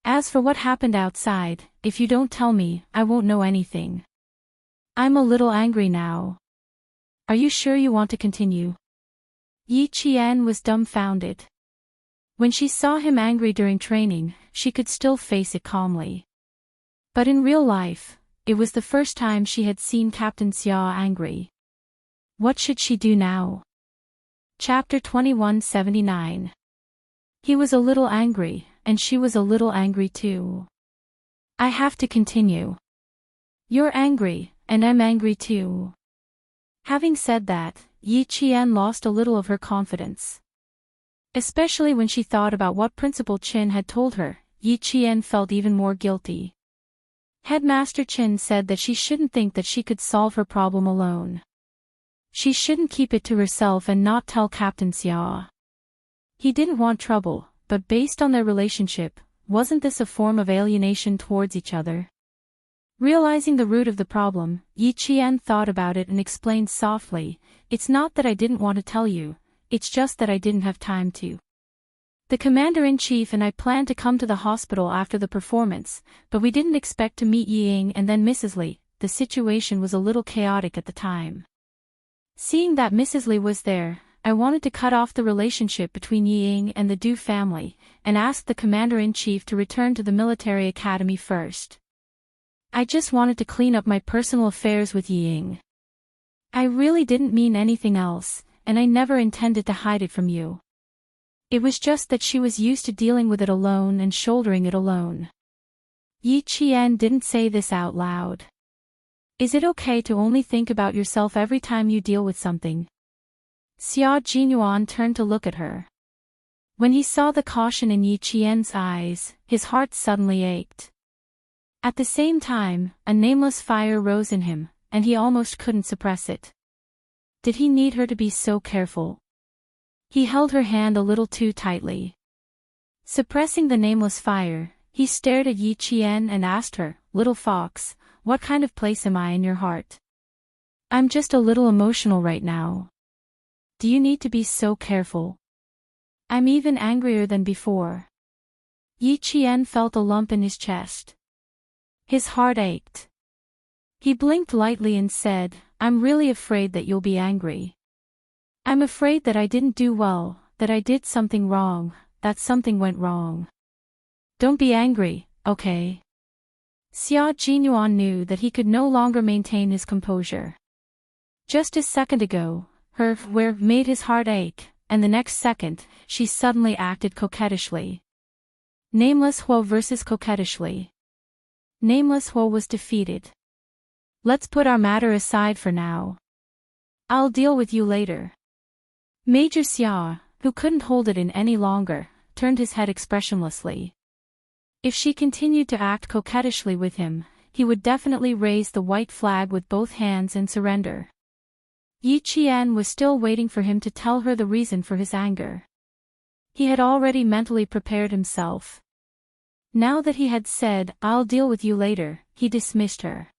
As for what happened outside, if you don't tell me, I won't know anything. I'm a little angry now. Are you sure you want to continue?" Yi Qian was dumbfounded. When she saw him angry during training, she could still face it calmly. But in real life, it was the first time she had seen Captain Xia angry. What should she do now? Chapter 2179. He was a little angry, and she was a little angry too. I have to continue. You're angry, and I'm angry too. Having said that, Yi Qian lost a little of her confidence. Especially when she thought about what Principal Qin had told her, Yi Qian felt even more guilty. Headmaster Qin said that she shouldn't think that she could solve her problem alone. She shouldn't keep it to herself and not tell Captain Xia. He didn't want trouble, but based on their relationship, wasn't this a form of alienation towards each other? Realizing the root of the problem, Yi Qian thought about it and explained softly, "It's not that I didn't want to tell you, it's just that I didn't have time to. The Commander-in-Chief and I planned to come to the hospital after the performance, but we didn't expect to meet Yi Ying and then Mrs. Li. The situation was a little chaotic at the time. Seeing that Mrs. Li was there, I wanted to cut off the relationship between Yi Ying and the Du family, and asked the Commander-in-Chief to return to the military academy first. I just wanted to clean up my personal affairs with Yi Ying. I really didn't mean anything else, and I never intended to hide it from you. It was just that she was used to dealing with it alone and shouldering it alone." Yi Qian didn't say this out loud. Is it okay to only think about yourself every time you deal with something? Xia Jinyuan turned to look at her. When he saw the caution in Yi Qian's eyes, his heart suddenly ached. At the same time, a nameless fire rose in him, and he almost couldn't suppress it. Did he need her to be so careful? He held her hand a little too tightly. Suppressing the nameless fire, he stared at Yi Qian and asked her, "Little fox, what kind of place am I in your heart? I'm just a little emotional right now. Do you need to be so careful? I'm even angrier than before." Yi Qian felt a lump in his chest. His heart ached. He blinked lightly and said, "I'm really afraid that you'll be angry. I'm afraid that I didn't do well, that I did something wrong, that something went wrong. Don't be angry, okay?" Xia Jinyuan knew that he could no longer maintain his composure. Just a second ago, her "where" made his heart ache, and the next second, she suddenly acted coquettishly. Nameless Huo versus coquettishly. Nameless Huo was defeated. Let's put our matter aside for now. I'll deal with you later. Major Xia, who couldn't hold it in any longer, turned his head expressionlessly. If she continued to act coquettishly with him, he would definitely raise the white flag with both hands and surrender. Yi Qian was still waiting for him to tell her the reason for his anger. He had already mentally prepared himself. Now that he had said, "I'll deal with you later," he dismissed her.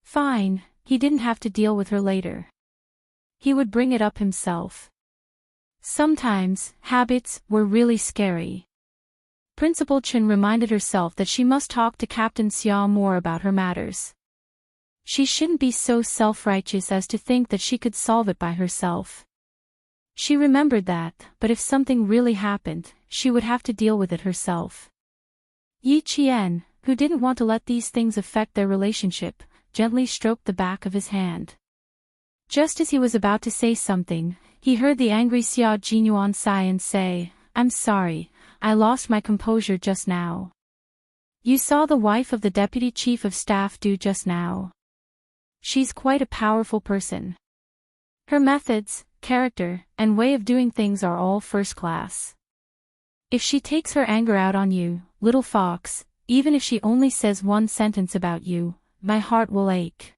Fine, he didn't have to deal with her later. He would bring it up himself. Sometimes, habits were really scary. Principal Qin reminded herself that she must talk to Captain Xia more about her matters. She shouldn't be so self-righteous as to think that she could solve it by herself. She remembered that, but if something really happened, she would have to deal with it herself. Yi Qian, who didn't want to let these things affect their relationship, gently stroked the back of his hand. Just as he was about to say something, he heard the angry Xia Jinyuan sigh and say, "I'm sorry, I lost my composure just now. You saw the wife of the Deputy Chief of Staff do just now. She's quite a powerful person. Her methods, character, and way of doing things are all first class. If she takes her anger out on you, little fox, even if she only says one sentence about you, my heart will ache.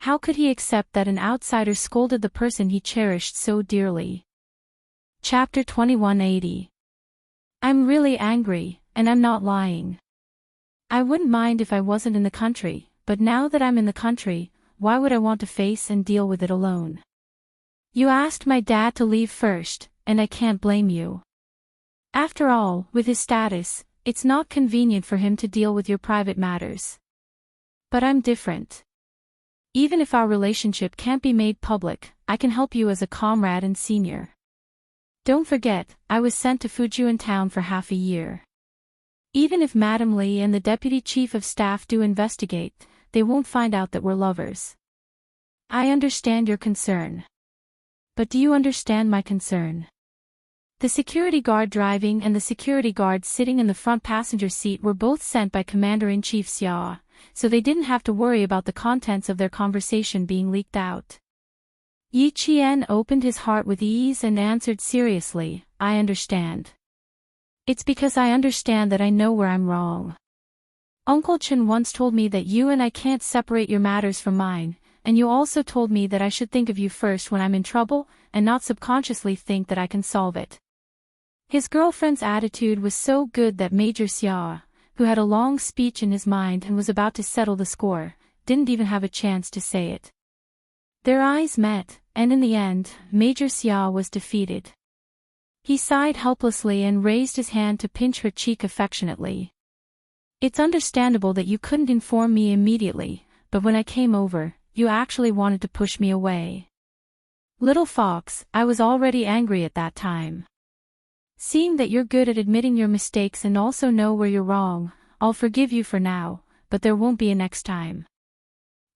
How could he accept that an outsider scolded the person he cherished so dearly? Chapter 2180. I'm really angry, and I'm not lying. I wouldn't mind if I wasn't in the country, but now that I'm in the country, why would I want to face and deal with it alone? You asked my dad to leave first, and I can't blame you. After all, with his status, it's not convenient for him to deal with your private matters. But I'm different. Even if our relationship can't be made public, I can help you as a comrade and senior. Don't forget, I was sent to Fujian town for half a year. Even if Madam Lee and the Deputy Chief of Staff do investigate, they won't find out that we're lovers. I understand your concern. But do you understand my concern? The security guard driving and the security guard sitting in the front passenger seat were both sent by Commander-in-Chief Xia, so they didn't have to worry about the contents of their conversation being leaked out. Yi Qian opened his heart with ease and answered seriously, I understand. It's because I understand that I know where I'm wrong. Uncle Chen once told me that you and I can't separate your matters from mine, and you also told me that I should think of you first when I'm in trouble, and not subconsciously think that I can solve it. His girlfriend's attitude was so good that Major Xia, who had a long speech in his mind and was about to settle the score, didn't even have a chance to say it. Their eyes met, and in the end, Major Xia was defeated. He sighed helplessly and raised his hand to pinch her cheek affectionately. It's understandable that you couldn't inform me immediately, but when I came over, you actually wanted to push me away. Little fox, I was already angry at that time. Seeing that you're good at admitting your mistakes and also know where you're wrong, I'll forgive you for now, but there won't be a next time.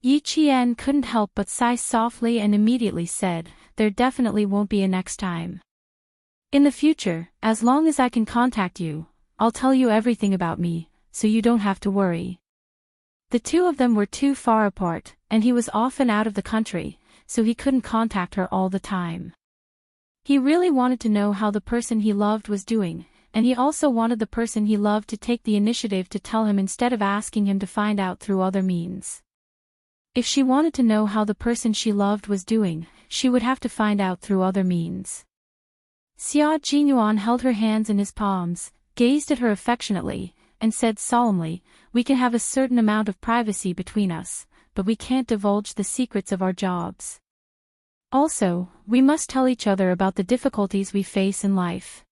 Yi Qian couldn't help but sigh softly and immediately said, there definitely won't be a next time. In the future, as long as I can contact you, I'll tell you everything about me, so you don't have to worry. The two of them were too far apart, and he was often out of the country, so he couldn't contact her all the time. He really wanted to know how the person he loved was doing, and he also wanted the person he loved to take the initiative to tell him instead of asking him to find out through other means. If she wanted to know how the person she loved was doing, she would have to find out through other means. Xia Jinyuan held her hands in his palms, gazed at her affectionately, and said solemnly, we can have a certain amount of privacy between us, but we can't divulge the secrets of our jobs. Also, we must tell each other about the difficulties we face in life.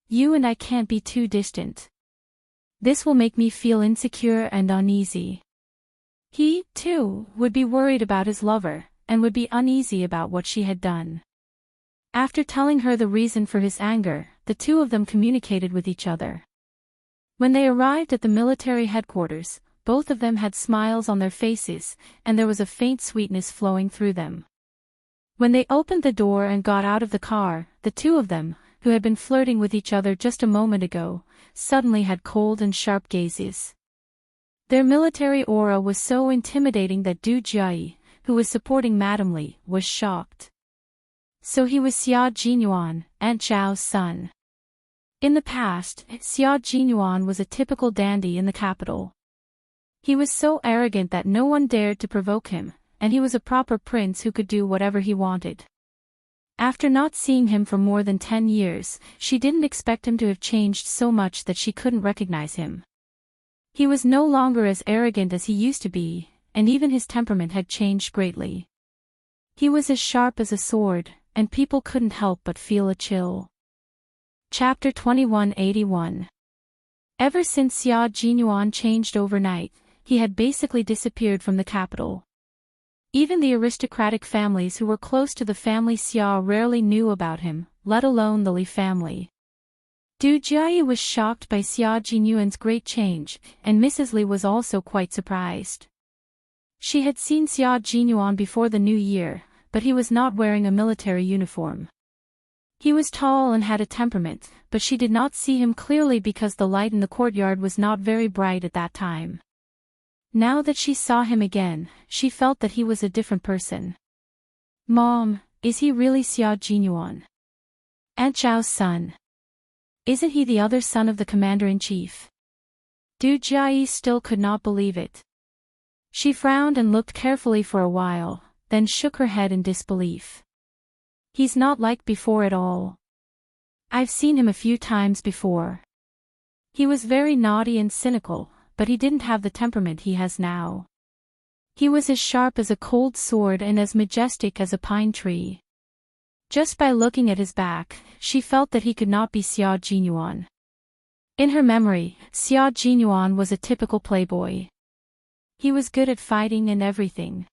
You and I can't be too distant. This will make me feel insecure and uneasy. He, too, would be worried about his lover, and would be uneasy about what she had done. After telling her the reason for his anger, the two of them communicated with each other. When they arrived at the military headquarters, both of them had smiles on their faces, and there was a faint sweetness flowing through them. When they opened the door and got out of the car, the two of them, who had been flirting with each other just a moment ago, suddenly had cold and sharp gazes. Their military aura was so intimidating that Du Jiayi, who was supporting Madam Li, was shocked. So he was Xia Jinyuan, Aunt Zhao's son. In the past, Xia Jinyuan was a typical dandy in the capital. He was so arrogant that no one dared to provoke him, and he was a proper prince who could do whatever he wanted. After not seeing him for more than 10 years, she didn't expect him to have changed so much that she couldn't recognize him. He was no longer as arrogant as he used to be, and even his temperament had changed greatly. He was as sharp as a sword, and people couldn't help but feel a chill. Chapter 2181. Ever since Xia Jinyuan changed overnight, he had basically disappeared from the capital. Even the aristocratic families who were close to the family Xia rarely knew about him, let alone the Li family. Du Jiayi was shocked by Xia Jinyuan's great change, and Mrs. Li was also quite surprised. She had seen Xia Jinyuan before the new year, but he was not wearing a military uniform. He was tall and had a temperament, but she did not see him clearly because the light in the courtyard was not very bright at that time. Now that she saw him again, she felt that he was a different person. Mom, is he really Xia Jinyuan? Aunt Zhao's son. Isn't he the other son of the commander-in-chief? Du Jiayi still could not believe it. She frowned and looked carefully for a while, then shook her head in disbelief. He's not like before at all. I've seen him a few times before. He was very naughty and cynical, but he didn't have the temperament he has now. He was as sharp as a cold sword and as majestic as a pine tree. Just by looking at his back, she felt that he could not be Xia Jinyuan. In her memory, Xia Jinyuan was a typical playboy. He was good at fighting and everything.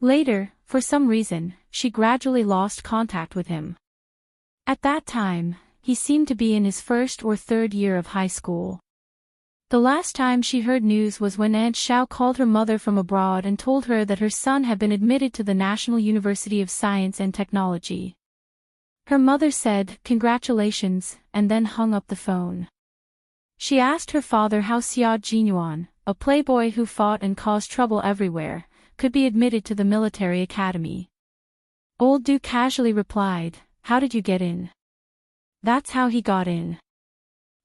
Later, for some reason, she gradually lost contact with him. At that time, he seemed to be in his first or third year of high school. The last time she heard news was when Aunt Xiao called her mother from abroad and told her that her son had been admitted to the National University of Science and Technology. Her mother said, "Congratulations," and then hung up the phone. She asked her father how Xia Jinyuan, a playboy who fought and caused trouble everywhere, could be admitted to the military academy. Old Du casually replied, "How did you get in?" That's how he got in.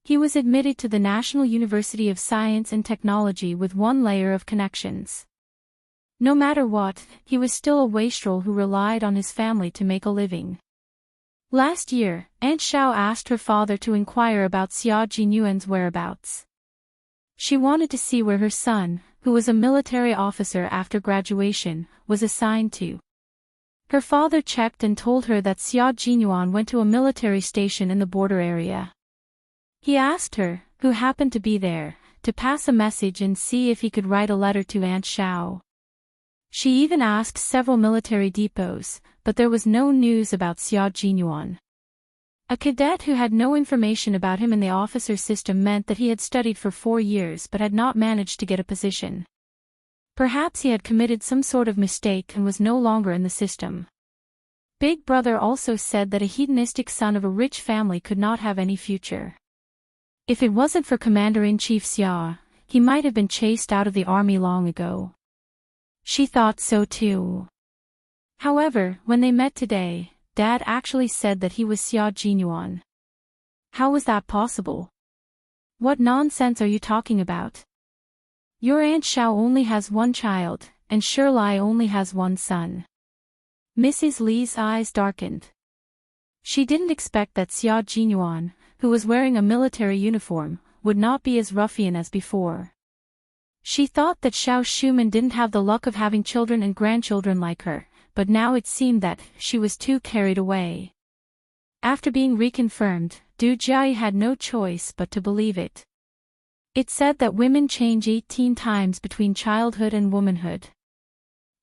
He was admitted to the National University of Science and Technology with one layer of connections. No matter what, he was still a wastrel who relied on his family to make a living. Last year, Aunt Xiao asked her father to inquire about Xia Jinyuan's whereabouts. She wanted to see where her son, who was a military officer after graduation, was assigned to. Her father checked and told her that Xia Jinyuan went to a military station in the border area. He asked her, who happened to be there, to pass a message and see if he could write a letter to Aunt Xiao. She even asked several military depots, but there was no news about Xia Jinyuan. A cadet who had no information about him in the officer system meant that he had studied for 4 years but had not managed to get a position. Perhaps he had committed some sort of mistake and was no longer in the system. Big Brother also said that a hedonistic son of a rich family could not have any future. If it wasn't for Commander-in-Chief Xia, he might have been chased out of the army long ago. She thought so too. However, when they met today, Dad actually said that he was Xia Jinyuan. How was that possible? What nonsense are you talking about? Your Aunt Xiao only has one child, and Shirlai only has one son. Mrs. Li's eyes darkened. She didn't expect that Xia Jinyuan, who was wearing a military uniform, would not be as ruffian as before. She thought that Xiao Shuman didn't have the luck of having children and grandchildren like her, but now it seemed that she was too carried away. After being reconfirmed, Du Jiayi had no choice but to believe it. It said that women change 18 times between childhood and womanhood.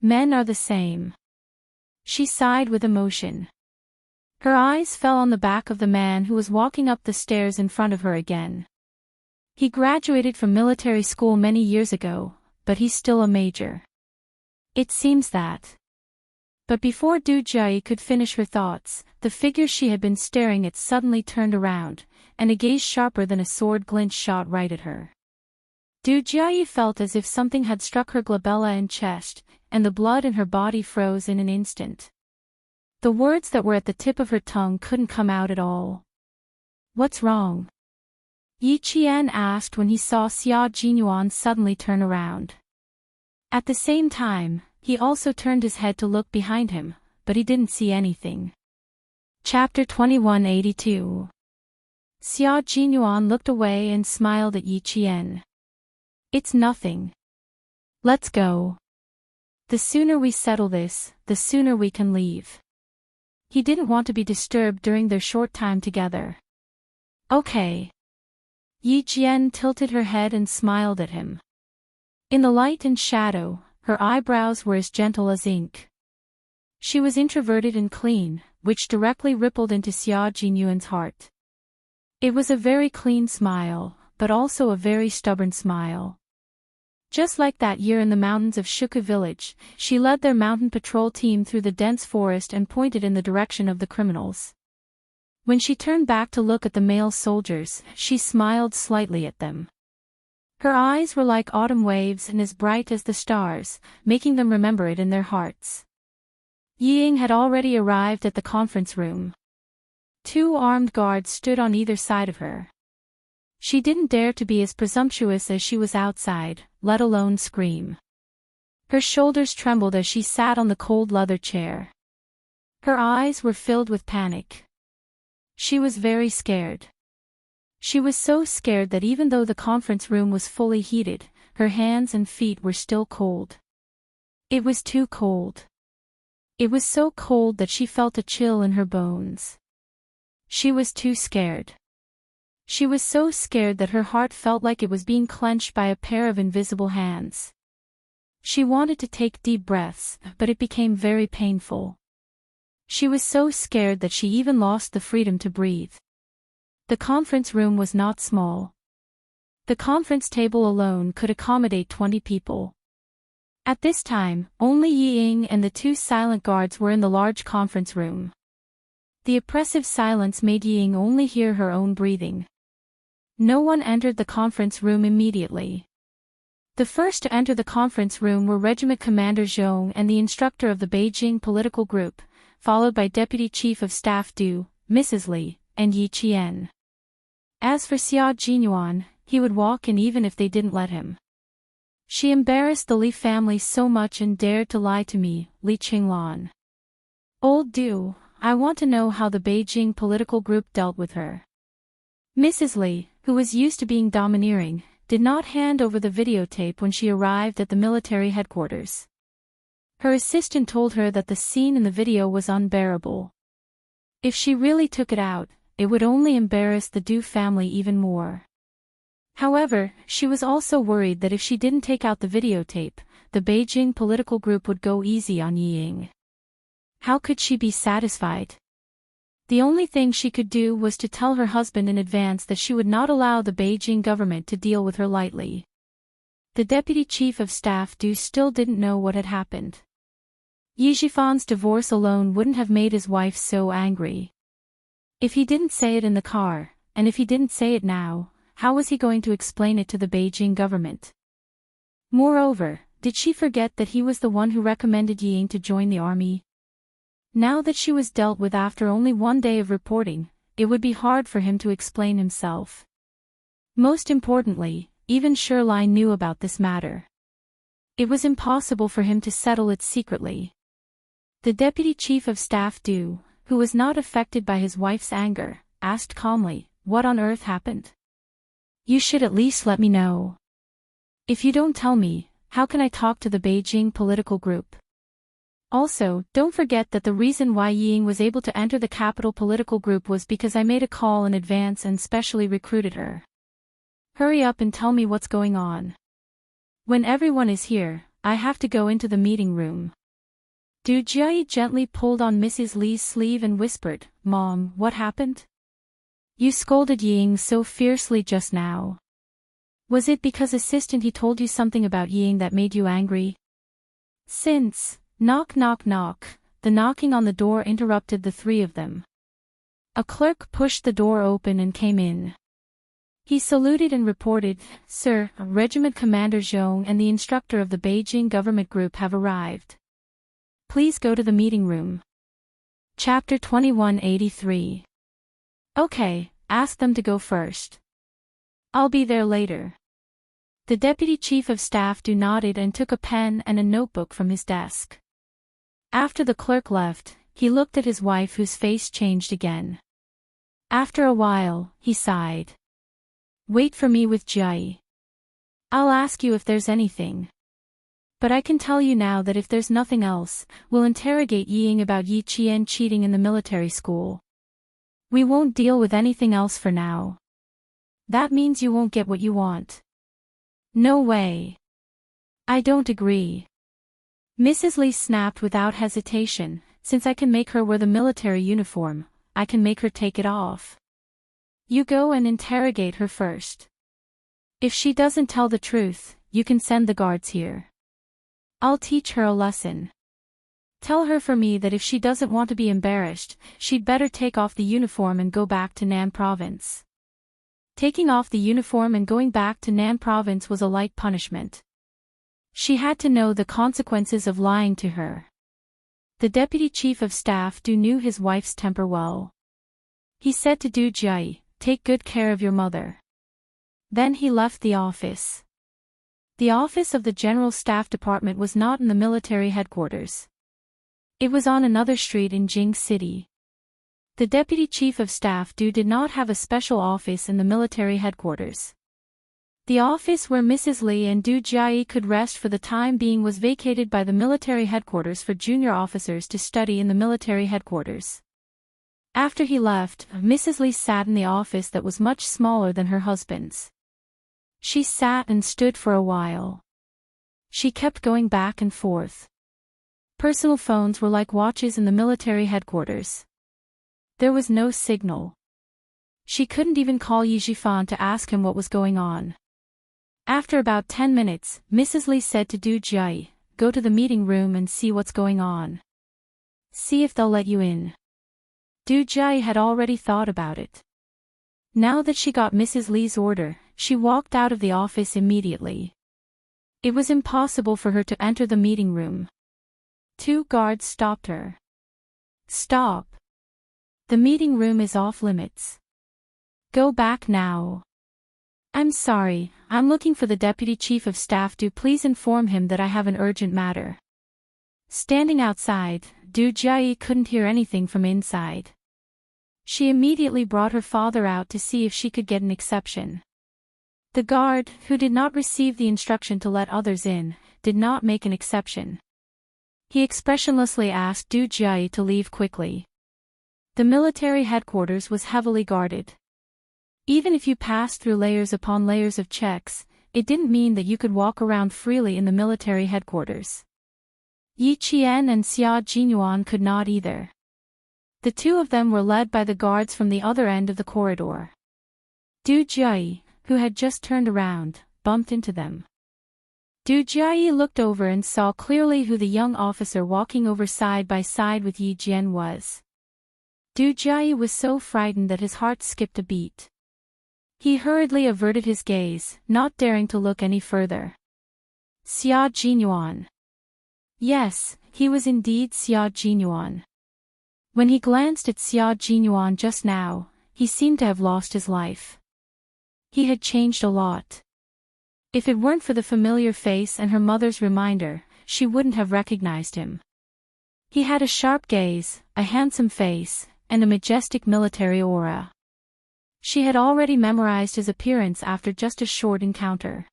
Men are the same. She sighed with emotion. Her eyes fell on the back of the man who was walking up the stairs in front of her again. He graduated from military school many years ago, but he's still a major. It seems that. But before Du Jiayi could finish her thoughts, the figure she had been staring at suddenly turned around, and a gaze sharper than a sword glint shot right at her. Du Jiayi felt as if something had struck her glabella and chest, and the blood in her body froze in an instant. The words that were at the tip of her tongue couldn't come out at all. "What's wrong?" Yi Qian asked when he saw Xia Jinyuan suddenly turn around. At the same time, he also turned his head to look behind him, but he didn't see anything. Chapter 2182. Xia Jinyuan looked away and smiled at Yi Qian. "It's nothing. Let's go. The sooner we settle this, the sooner we can leave." He didn't want to be disturbed during their short time together. "Okay." Yi Jian tilted her head and smiled at him. In the light and shadow, her eyebrows were as gentle as ink. She was introverted and clean, which directly rippled into Xia Jinyuan's heart. It was a very clean smile, but also a very stubborn smile. Just like that year in the mountains of Shuka village, she led their mountain patrol team through the dense forest and pointed in the direction of the criminals. When she turned back to look at the male soldiers, she smiled slightly at them. Her eyes were like autumn waves and as bright as the stars, making them remember it in their hearts. Ying had already arrived at the conference room. 2 armed guards stood on either side of her. She didn't dare to be as presumptuous as she was outside, let alone scream. Her shoulders trembled as she sat on the cold leather chair. Her eyes were filled with panic. She was very scared. She was so scared that even though the conference room was fully heated, her hands and feet were still cold. It was too cold. It was so cold that she felt a chill in her bones. She was too scared. She was so scared that her heart felt like it was being clenched by a pair of invisible hands. She wanted to take deep breaths, but it became very painful. She was so scared that she even lost the freedom to breathe. The conference room was not small. The conference table alone could accommodate 20 people. At this time, only Ying and the 2 silent guards were in the large conference room. The oppressive silence made Ying only hear her own breathing. No one entered the conference room immediately. The first to enter the conference room were Regiment Commander Zhong and the instructor of the Beijing political group, followed by Deputy Chief of Staff Du, Mrs. Li, and Yi Qian. As for Xia Jinyuan, he would walk in even if they didn't let him. She embarrassed the Li family so much and dared to lie to me, Li Qinglan. Old Du, I want to know how the Beijing political group dealt with her. Mrs. Li, who was used to being domineering, did not hand over the videotape when she arrived at the military headquarters. Her assistant told her that the scene in the video was unbearable. If she really took it out, it would only embarrass the Du family even more. However, she was also worried that if she didn't take out the videotape, the Beijing political group would go easy on Ying. How could she be satisfied? The only thing she could do was to tell her husband in advance that she would not allow the Beijing government to deal with her lightly. The Deputy Chief of Staff Du still didn't know what had happened. Yi Jifan's divorce alone wouldn't have made his wife so angry. If he didn't say it in the car, and if he didn't say it now, how was he going to explain it to the Beijing government? Moreover, did she forget that he was the one who recommended Ying to join the army? Now that she was dealt with after only 1 day of reporting, it would be hard for him to explain himself. Most importantly, even Shirlai knew about this matter. It was impossible for him to settle it secretly. The Deputy Chief of Staff Du, who was not affected by his wife's anger, asked calmly, "What on earth happened? You should at least let me know. If you don't tell me, how can I talk to the Beijing political group? Also, don't forget that the reason why Ying was able to enter the capital political group was because I made a call in advance and specially recruited her. Hurry up and tell me what's going on. When everyone is here, I have to go into the meeting room." Du Jie gently pulled on Mrs. Li's sleeve and whispered, "Mom, what happened? You scolded Ying so fiercely just now. Was it because assistant he told you something about Ying that made you angry?" Since, knock knock knock, the knocking on the door interrupted the 3 of them. A clerk pushed the door open and came in. He saluted and reported, "Sir, Regiment Commander Zhong and the instructor of the Beijing government group have arrived. Please go to the meeting room." Chapter 2183. "Okay, ask them to go first. I'll be there later." The Deputy Chief of Staff Du nodded and took a pen and a notebook from his desk. After the clerk left, he looked at his wife whose face changed again. After a while, he sighed. "Wait for me with Jai. I'll ask you if there's anything. But I can tell you now that if there's nothing else, we'll interrogate Ying about Yi Qian cheating in the military school. We won't deal with anything else for now. That means you won't get what you want." "No way. I don't agree." Mrs. Li snapped without hesitation, "Since I can make her wear the military uniform, I can make her take it off. You go and interrogate her first. If she doesn't tell the truth, you can send the guards here. I'll teach her a lesson. Tell her for me that if she doesn't want to be embarrassed, she'd better take off the uniform and go back to Nan Province." Taking off the uniform and going back to Nan Province was a light punishment. She had to know the consequences of lying to her. The deputy chief of staff knew his wife's temper well. He said to Du Jie, "Take good care of your mother." Then he left the office. The office of the General Staff Department was not in the military headquarters. It was on another street in Jing City. The deputy chief of staff did not have a special office in the military headquarters. The office where Mrs. Li and Du Jie could rest for the time being was vacated by the military headquarters for junior officers to study in the military headquarters. After he left, Mrs. Li sat in the office that was much smaller than her husband's. She sat and stood for a while. She kept going back and forth. Personal phones were like watches in the military headquarters. There was no signal. She couldn't even call Yi Jifan to ask him what was going on. After about 10 minutes, Mrs. Li said to Du Jie, "Go to the meeting room and see what's going on. See if they'll let you in." Du Jie had already thought about it. Now that she got Mrs. Li's order, she walked out of the office immediately. It was impossible for her to enter the meeting room. 2 guards stopped her. "Stop. The meeting room is off limits. Go back now." "I'm sorry, I'm looking for the deputy chief of staff. Do please inform him that I have an urgent matter." Standing outside, Du Jie couldn't hear anything from inside. She immediately brought her father out to see if she could get an exception. The guard, who did not receive the instruction to let others in, did not make an exception. He expressionlessly asked Du Jie to leave quickly. The military headquarters was heavily guarded. Even if you passed through layers upon layers of checks, it didn't mean that you could walk around freely in the military headquarters. Yi Qian and Xia Jinyuan could not either. The two of them were led by the guards from the other end of the corridor. Du Jie, who had just turned around, bumped into them. Du Jie looked over and saw clearly who the young officer walking over side by side with Yi Jian was. Du Jie was so frightened that his heart skipped a beat. He hurriedly averted his gaze, not daring to look any further. Xia Jinyuan. Yes, he was indeed Xia Jinyuan. When he glanced at Xia Jinyuan just now, he seemed to have lost his life. He had changed a lot. If it weren't for the familiar face and her mother's reminder, she wouldn't have recognized him. He had a sharp gaze, a handsome face, and a majestic military aura. She had already memorized his appearance after just a short encounter.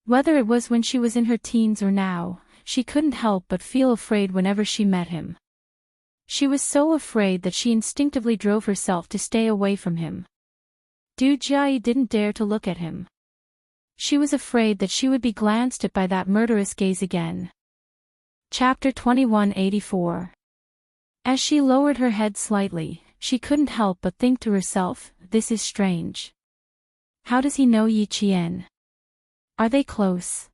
Whether it was when she was in her teens or now, she couldn't help but feel afraid whenever she met him. She was so afraid that she instinctively drove herself to stay away from him. Du Jie didn't dare to look at him. She was afraid that she would be glanced at by that murderous gaze again. Chapter 2184. As she lowered her head slightly, she couldn't help but think to herself, "This is strange. How does he know Yi Qian? Are they close?"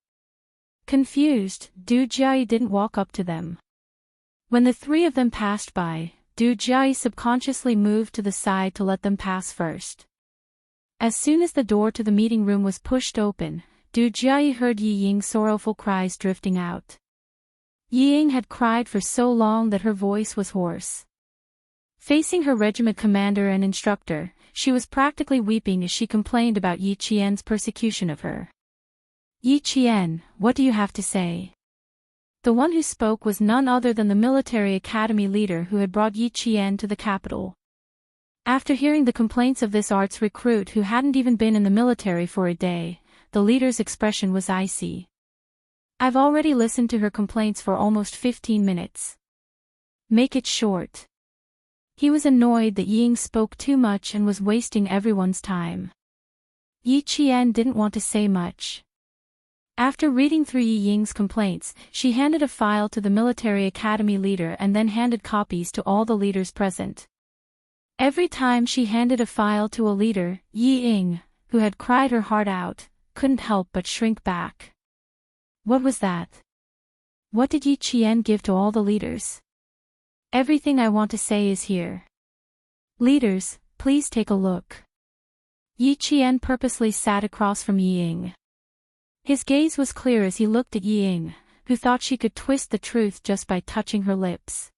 Confused, Du Jie didn't walk up to them. When the three of them passed by, Du Jie subconsciously moved to the side to let them pass first. As soon as the door to the meeting room was pushed open, Du Jie heard Yi Ying's sorrowful cries drifting out. Yi Ying had cried for so long that her voice was hoarse. Facing her regiment commander and instructor, she was practically weeping as she complained about Yi Qian's persecution of her. "Yi Qian, what do you have to say?" The one who spoke was none other than the military academy leader who had brought Yi Qian to the capital. After hearing the complaints of this arts recruit who hadn't even been in the military for a day, the leader's expression was icy. "I've already listened to her complaints for almost 15 minutes. Make it short." He was annoyed that Ying spoke too much and was wasting everyone's time. Yi Qian didn't want to say much. After reading through Yi Ying's complaints, she handed a file to the military academy leader and then handed copies to all the leaders present. Every time she handed a file to a leader, Yi Ying, who had cried her heart out, couldn't help but shrink back. What was that? What did Yi Qian give to all the leaders? Everything I want to say is here. Leaders, please take a look. Yi Qian purposely sat across from Yi Ying. His gaze was clear as he looked at Yi Ying, who thought she could twist the truth just by touching her lips.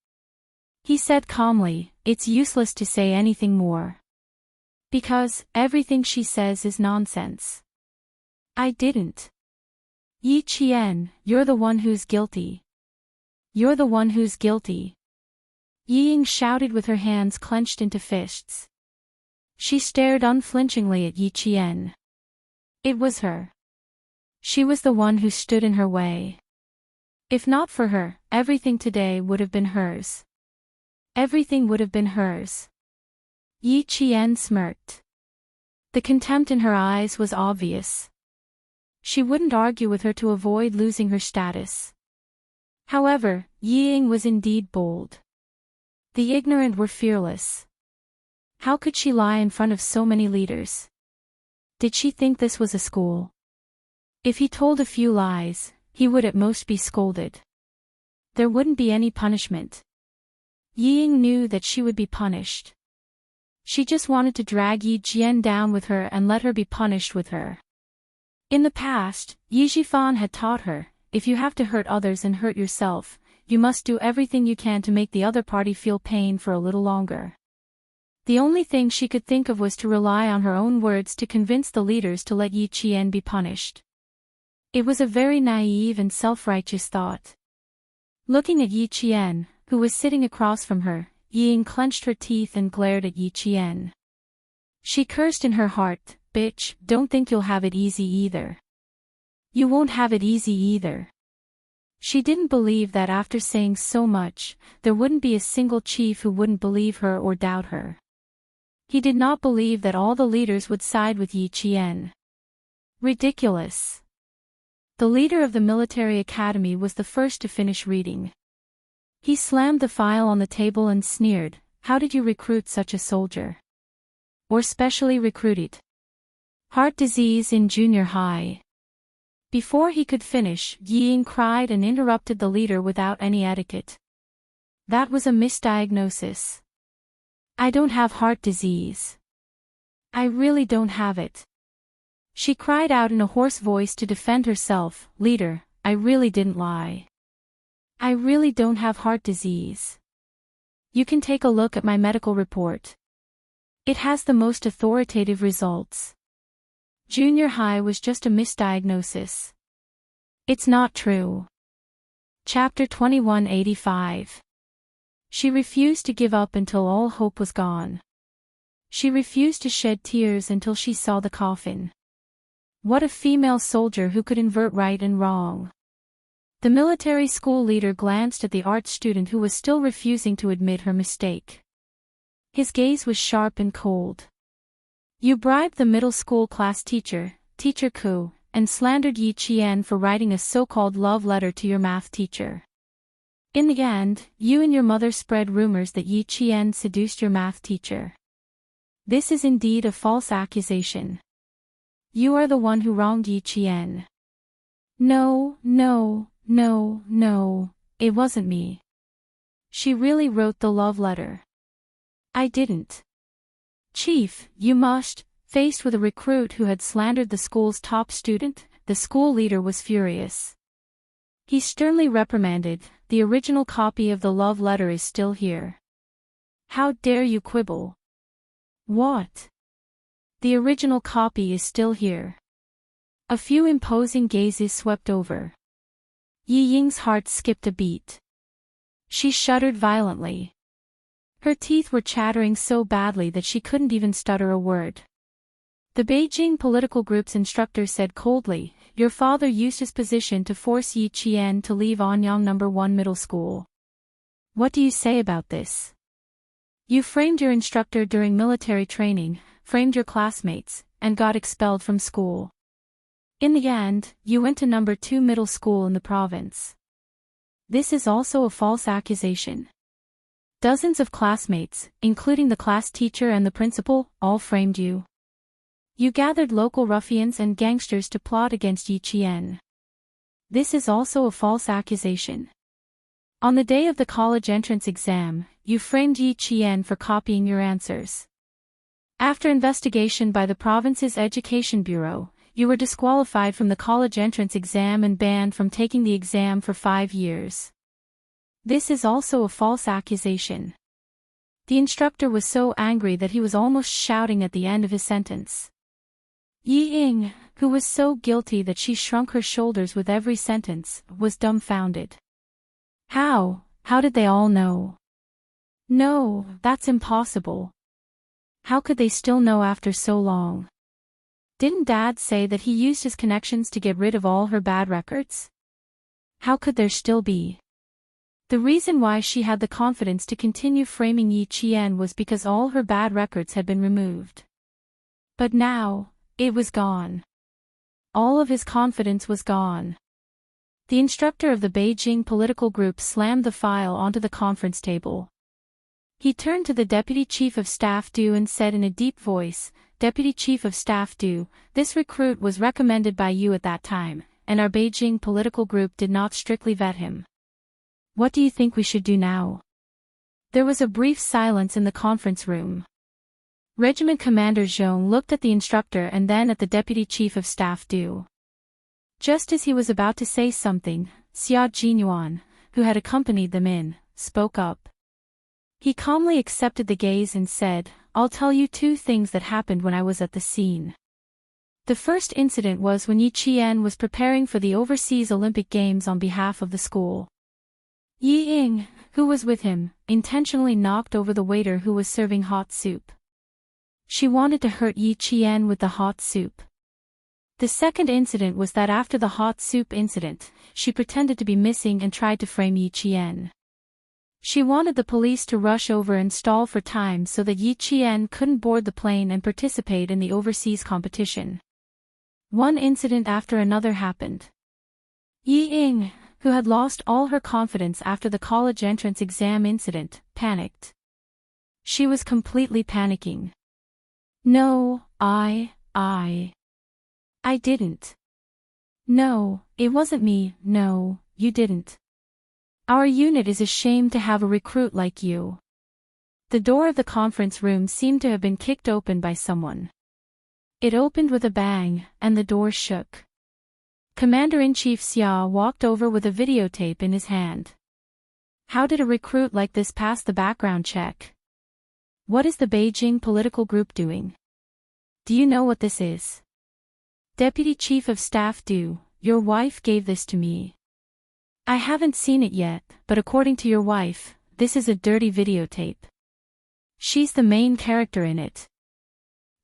He said calmly, "It's useless to say anything more. Because, everything she says is nonsense." "I didn't." "Yi Qian, you're the one who's guilty. You're the one who's guilty." Yi Ying shouted with her hands clenched into fists. She stared unflinchingly at Yi Qian. It was her. She was the one who stood in her way. If not for her, everything today would have been hers. Everything would have been hers. Yi Qian smirked. The contempt in her eyes was obvious. She wouldn't argue with her to avoid losing her status. However, Yi Ying was indeed bold. The ignorant were fearless. How could she lie in front of so many leaders? Did she think this was a school? If he told a few lies, he would at most be scolded. There wouldn't be any punishment. Yi Ying knew that she would be punished. She just wanted to drag Yi Jian down with her and let her be punished with her. In the past, Yi Jifan had taught her, if you have to hurt others and hurt yourself, you must do everything you can to make the other party feel pain for a little longer. The only thing she could think of was to rely on her own words to convince the leaders to let Yi Qian be punished. It was a very naive and self-righteous thought. Looking at Yi Qian, who was sitting across from her, Yi Ying clenched her teeth and glared at Yi Qian. She cursed in her heart, "Bitch, don't think you'll have it easy either. You won't have it easy either." She didn't believe that after saying so much, there wouldn't be a single chief who wouldn't believe her or doubt her. He did not believe that all the leaders would side with Yi Qian. Ridiculous. The leader of the military academy was the first to finish reading. He slammed the file on the table and sneered, "How did you recruit such a soldier? Or specially recruited? Heart disease in junior high." Before he could finish, Yi Ying cried and interrupted the leader without any etiquette. "That was a misdiagnosis. I don't have heart disease. I really don't have it." She cried out in a hoarse voice to defend herself, "Leader, I really didn't lie. I really don't have heart disease. You can take a look at my medical report. It has the most authoritative results. Junior high was just a misdiagnosis. It's not true." Chapter 2185. She refused to give up until all hope was gone. She refused to shed tears until she saw the coffin. What a female soldier who could invert right and wrong. The military school leader glanced at the art student who was still refusing to admit her mistake. His gaze was sharp and cold. "You bribed the middle school class teacher, Teacher Ku, and slandered Yi Qian for writing a so-called love letter to your math teacher. In the end, you and your mother spread rumors that Yi Qian seduced your math teacher. This is indeed a false accusation. You are the one who wronged Yi Qian." "No, no, no, no, it wasn't me. She really wrote the love letter. I didn't." "Chief, you must." Faced with a recruit who had slandered the school's top student, the school leader was furious. He sternly reprimanded, "The original copy of the love letter is still here. How dare you quibble?" "What? The original copy is still here." A few imposing gazes swept over. Yi Ying's heart skipped a beat. She shuddered violently. Her teeth were chattering so badly that she couldn't even stutter a word. The Beijing political group's instructor said coldly, "Your father used his position to force Yi Qian to leave Anyang No. 1 Middle School. What do you say about this? You framed your instructor during military training, framed your classmates, and got expelled from school. In the end, you went to No. 2 Middle School in the province. This is also a false accusation. Dozens of classmates, including the class teacher and the principal, all framed you. You gathered local ruffians and gangsters to plot against Yi Qian. This is also a false accusation. On the day of the college entrance exam, you framed Yi Qian for copying your answers. After investigation by the province's education bureau, you were disqualified from the college entrance exam and banned from taking the exam for 5 years. This is also a false accusation. The instructor was so angry that he was almost shouting at the end of his sentence. Yi-Ying, who was so guilty that she shrunk her shoulders with every sentence, was dumbfounded. How did they all know? No, that's impossible. How could they still know after so long? Didn't Dad say that he used his connections to get rid of all her bad records? How could there still be? The reason why she had the confidence to continue framing Yi Qian was because all her bad records had been removed. But now, it was gone. All of his confidence was gone. The instructor of the Beijing political group slammed the file onto the conference table. He turned to the Deputy Chief of Staff Du and said in a deep voice, "Deputy Chief of Staff Du, this recruit was recommended by you at that time, and our Beijing political group did not strictly vet him. What do you think we should do now?" There was a brief silence in the conference room. Regiment Commander Zhong looked at the instructor and then at the Deputy Chief of Staff Du. Just as he was about to say something, Xia Jinyuan, who had accompanied them in, spoke up. He calmly accepted the gaze and said, "I'll tell you 2 things that happened when I was at the scene. The first incident was when Yi Qian was preparing for the Overseas Olympic Games on behalf of the school. Yi-Ying, who was with him, intentionally knocked over the waiter who was serving hot soup. She wanted to hurt Yi Qian with the hot soup. The second incident was that after the hot soup incident, she pretended to be missing and tried to frame Yi Qian. She wanted the police to rush over and stall for time so that Yi Qian couldn't board the plane and participate in the overseas competition. One incident after another happened. Yi-Ying, who had lost all her confidence after the college entrance exam incident, panicked. She was completely panicking. "No, I didn't. No, it wasn't me. No, you didn't. Our unit is ashamed to have a recruit like you." The door of the conference room seemed to have been kicked open by someone. It opened with a bang, and the door shook. Commander-in-Chief Xia walked over with a videotape in his hand. How did a recruit like this pass the background check? What is the Beijing political group doing? Do you know what this is? Deputy Chief of Staff Du, your wife gave this to me. I haven't seen it yet, but according to your wife, this is a dirty videotape. She's the main character in it.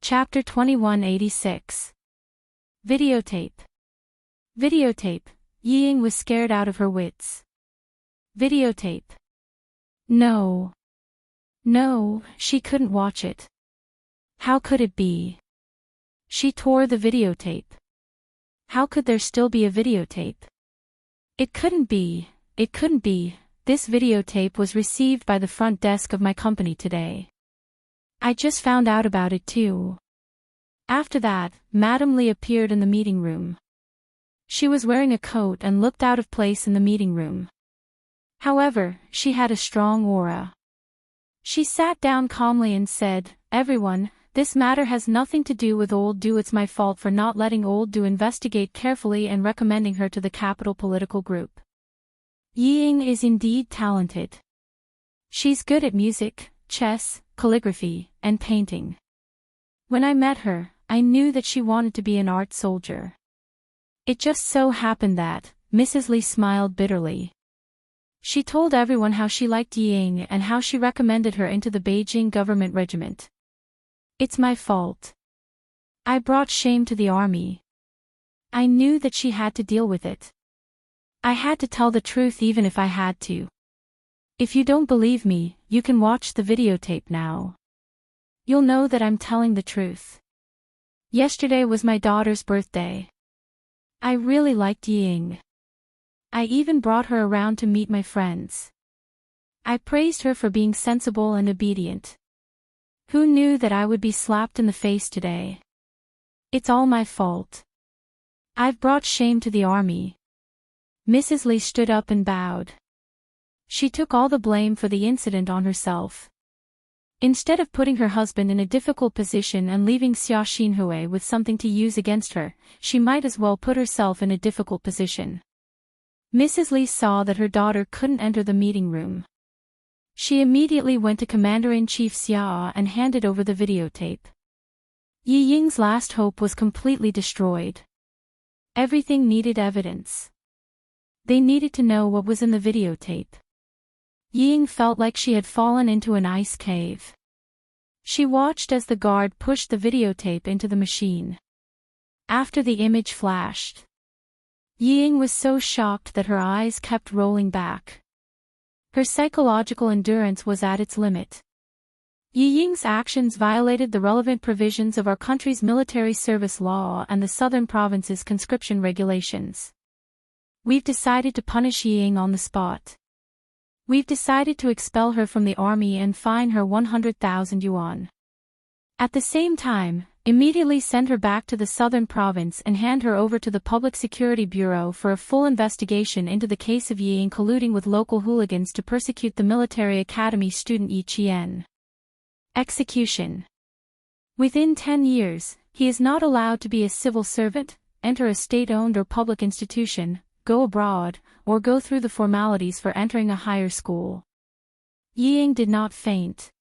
Chapter 2186. Videotape. Videotape. Yi-Ying was scared out of her wits. Videotape. No. No, she couldn't watch it. How could it be? She tore the videotape. How could there still be a videotape? It couldn't be. This videotape was received by the front desk of my company today. I just found out about it too. After that, Madame Li appeared in the meeting room. She was wearing a coat and looked out of place in the meeting room. However, she had a strong aura. She sat down calmly and said, "Everyone, this matter has nothing to do with Old Du. It's my fault for not letting Old Du investigate carefully and recommending her to the capital political group. Yi-Ying is indeed talented. She's good at music, chess, calligraphy, and painting. When I met her, I knew that she wanted to be an art soldier. It just so happened that," Mrs. Li smiled bitterly. She told everyone how she liked Yi-Ying and how she recommended her into the Beijing government regiment. It's my fault. I brought shame to the army. I knew that she had to deal with it. I had to tell the truth even if I had to. If you don't believe me, you can watch the videotape now. You'll know that I'm telling the truth. Yesterday was my daughter's birthday. I really liked Yi-Ying. I even brought her around to meet my friends. I praised her for being sensible and obedient. Who knew that I would be slapped in the face today? It's all my fault. I've brought shame to the army." Mrs. Li stood up and bowed. She took all the blame for the incident on herself. Instead of putting her husband in a difficult position and leaving Xia Xinhui with something to use against her, she might as well put herself in a difficult position. Mrs. Li saw that her daughter couldn't enter the meeting room. She immediately went to Commander-in-Chief Xia and handed over the videotape. Yi Ying's last hope was completely destroyed. Everything needed evidence. They needed to know what was in the videotape. Yi Ying felt like she had fallen into an ice cave. She watched as the guard pushed the videotape into the machine. After the image flashed, Yi Ying was so shocked that her eyes kept rolling back. Her psychological endurance was at its limit. Yi Ying's actions violated the relevant provisions of our country's military service law and the Southern Province's conscription regulations. We've decided to punish Yi Ying on the spot. We've decided to expel her from the army and fine her 100,000 yuan. At the same time, immediately send her back to the Southern Province and hand her over to the Public Security Bureau for a full investigation into the case of Yi Ying colluding with local hooligans to persecute the military academy student Yi Qian. Execution. Within 10 years, he is not allowed to be a civil servant, enter a state-owned or public institution, go abroad, or go through the formalities for entering a higher school. Yi Ying did not faint.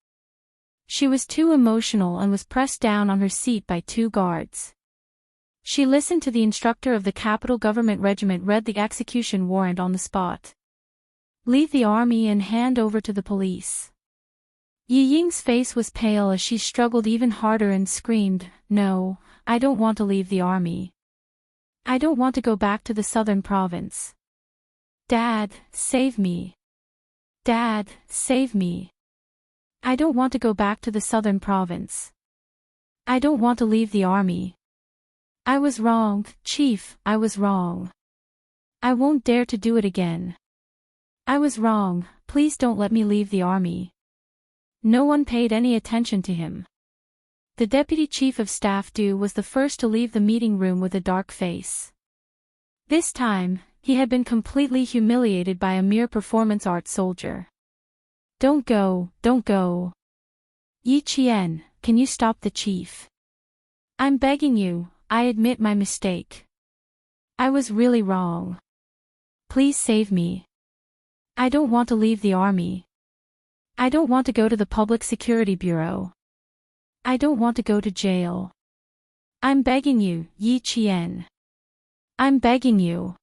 She was too emotional and was pressed down on her seat by 2 guards. She listened to the instructor of the Capital Government Regiment read the execution warrant on the spot. Leave the army and hand over to the police. Yi Ying's face was pale as she struggled even harder and screamed, "No, I don't want to leave the army. I don't want to go back to the Southern Province. Dad, save me. Dad, save me. I don't want to go back to the Southern Province. I don't want to leave the army. I was wrong, Chief, I was wrong. I won't dare to do it again. I was wrong, please don't let me leave the army." No one paid any attention to him. The Deputy Chief of Staff Du was the first to leave the meeting room with a dark face. This time, he had been completely humiliated by a mere performance art soldier. Don't go, don't go. Yi Qian, can you stop the chief? I'm begging you, I admit my mistake. I was really wrong. Please save me. I don't want to leave the army. I don't want to go to the Public Security Bureau. I don't want to go to jail. I'm begging you, Yi Qian. I'm begging you.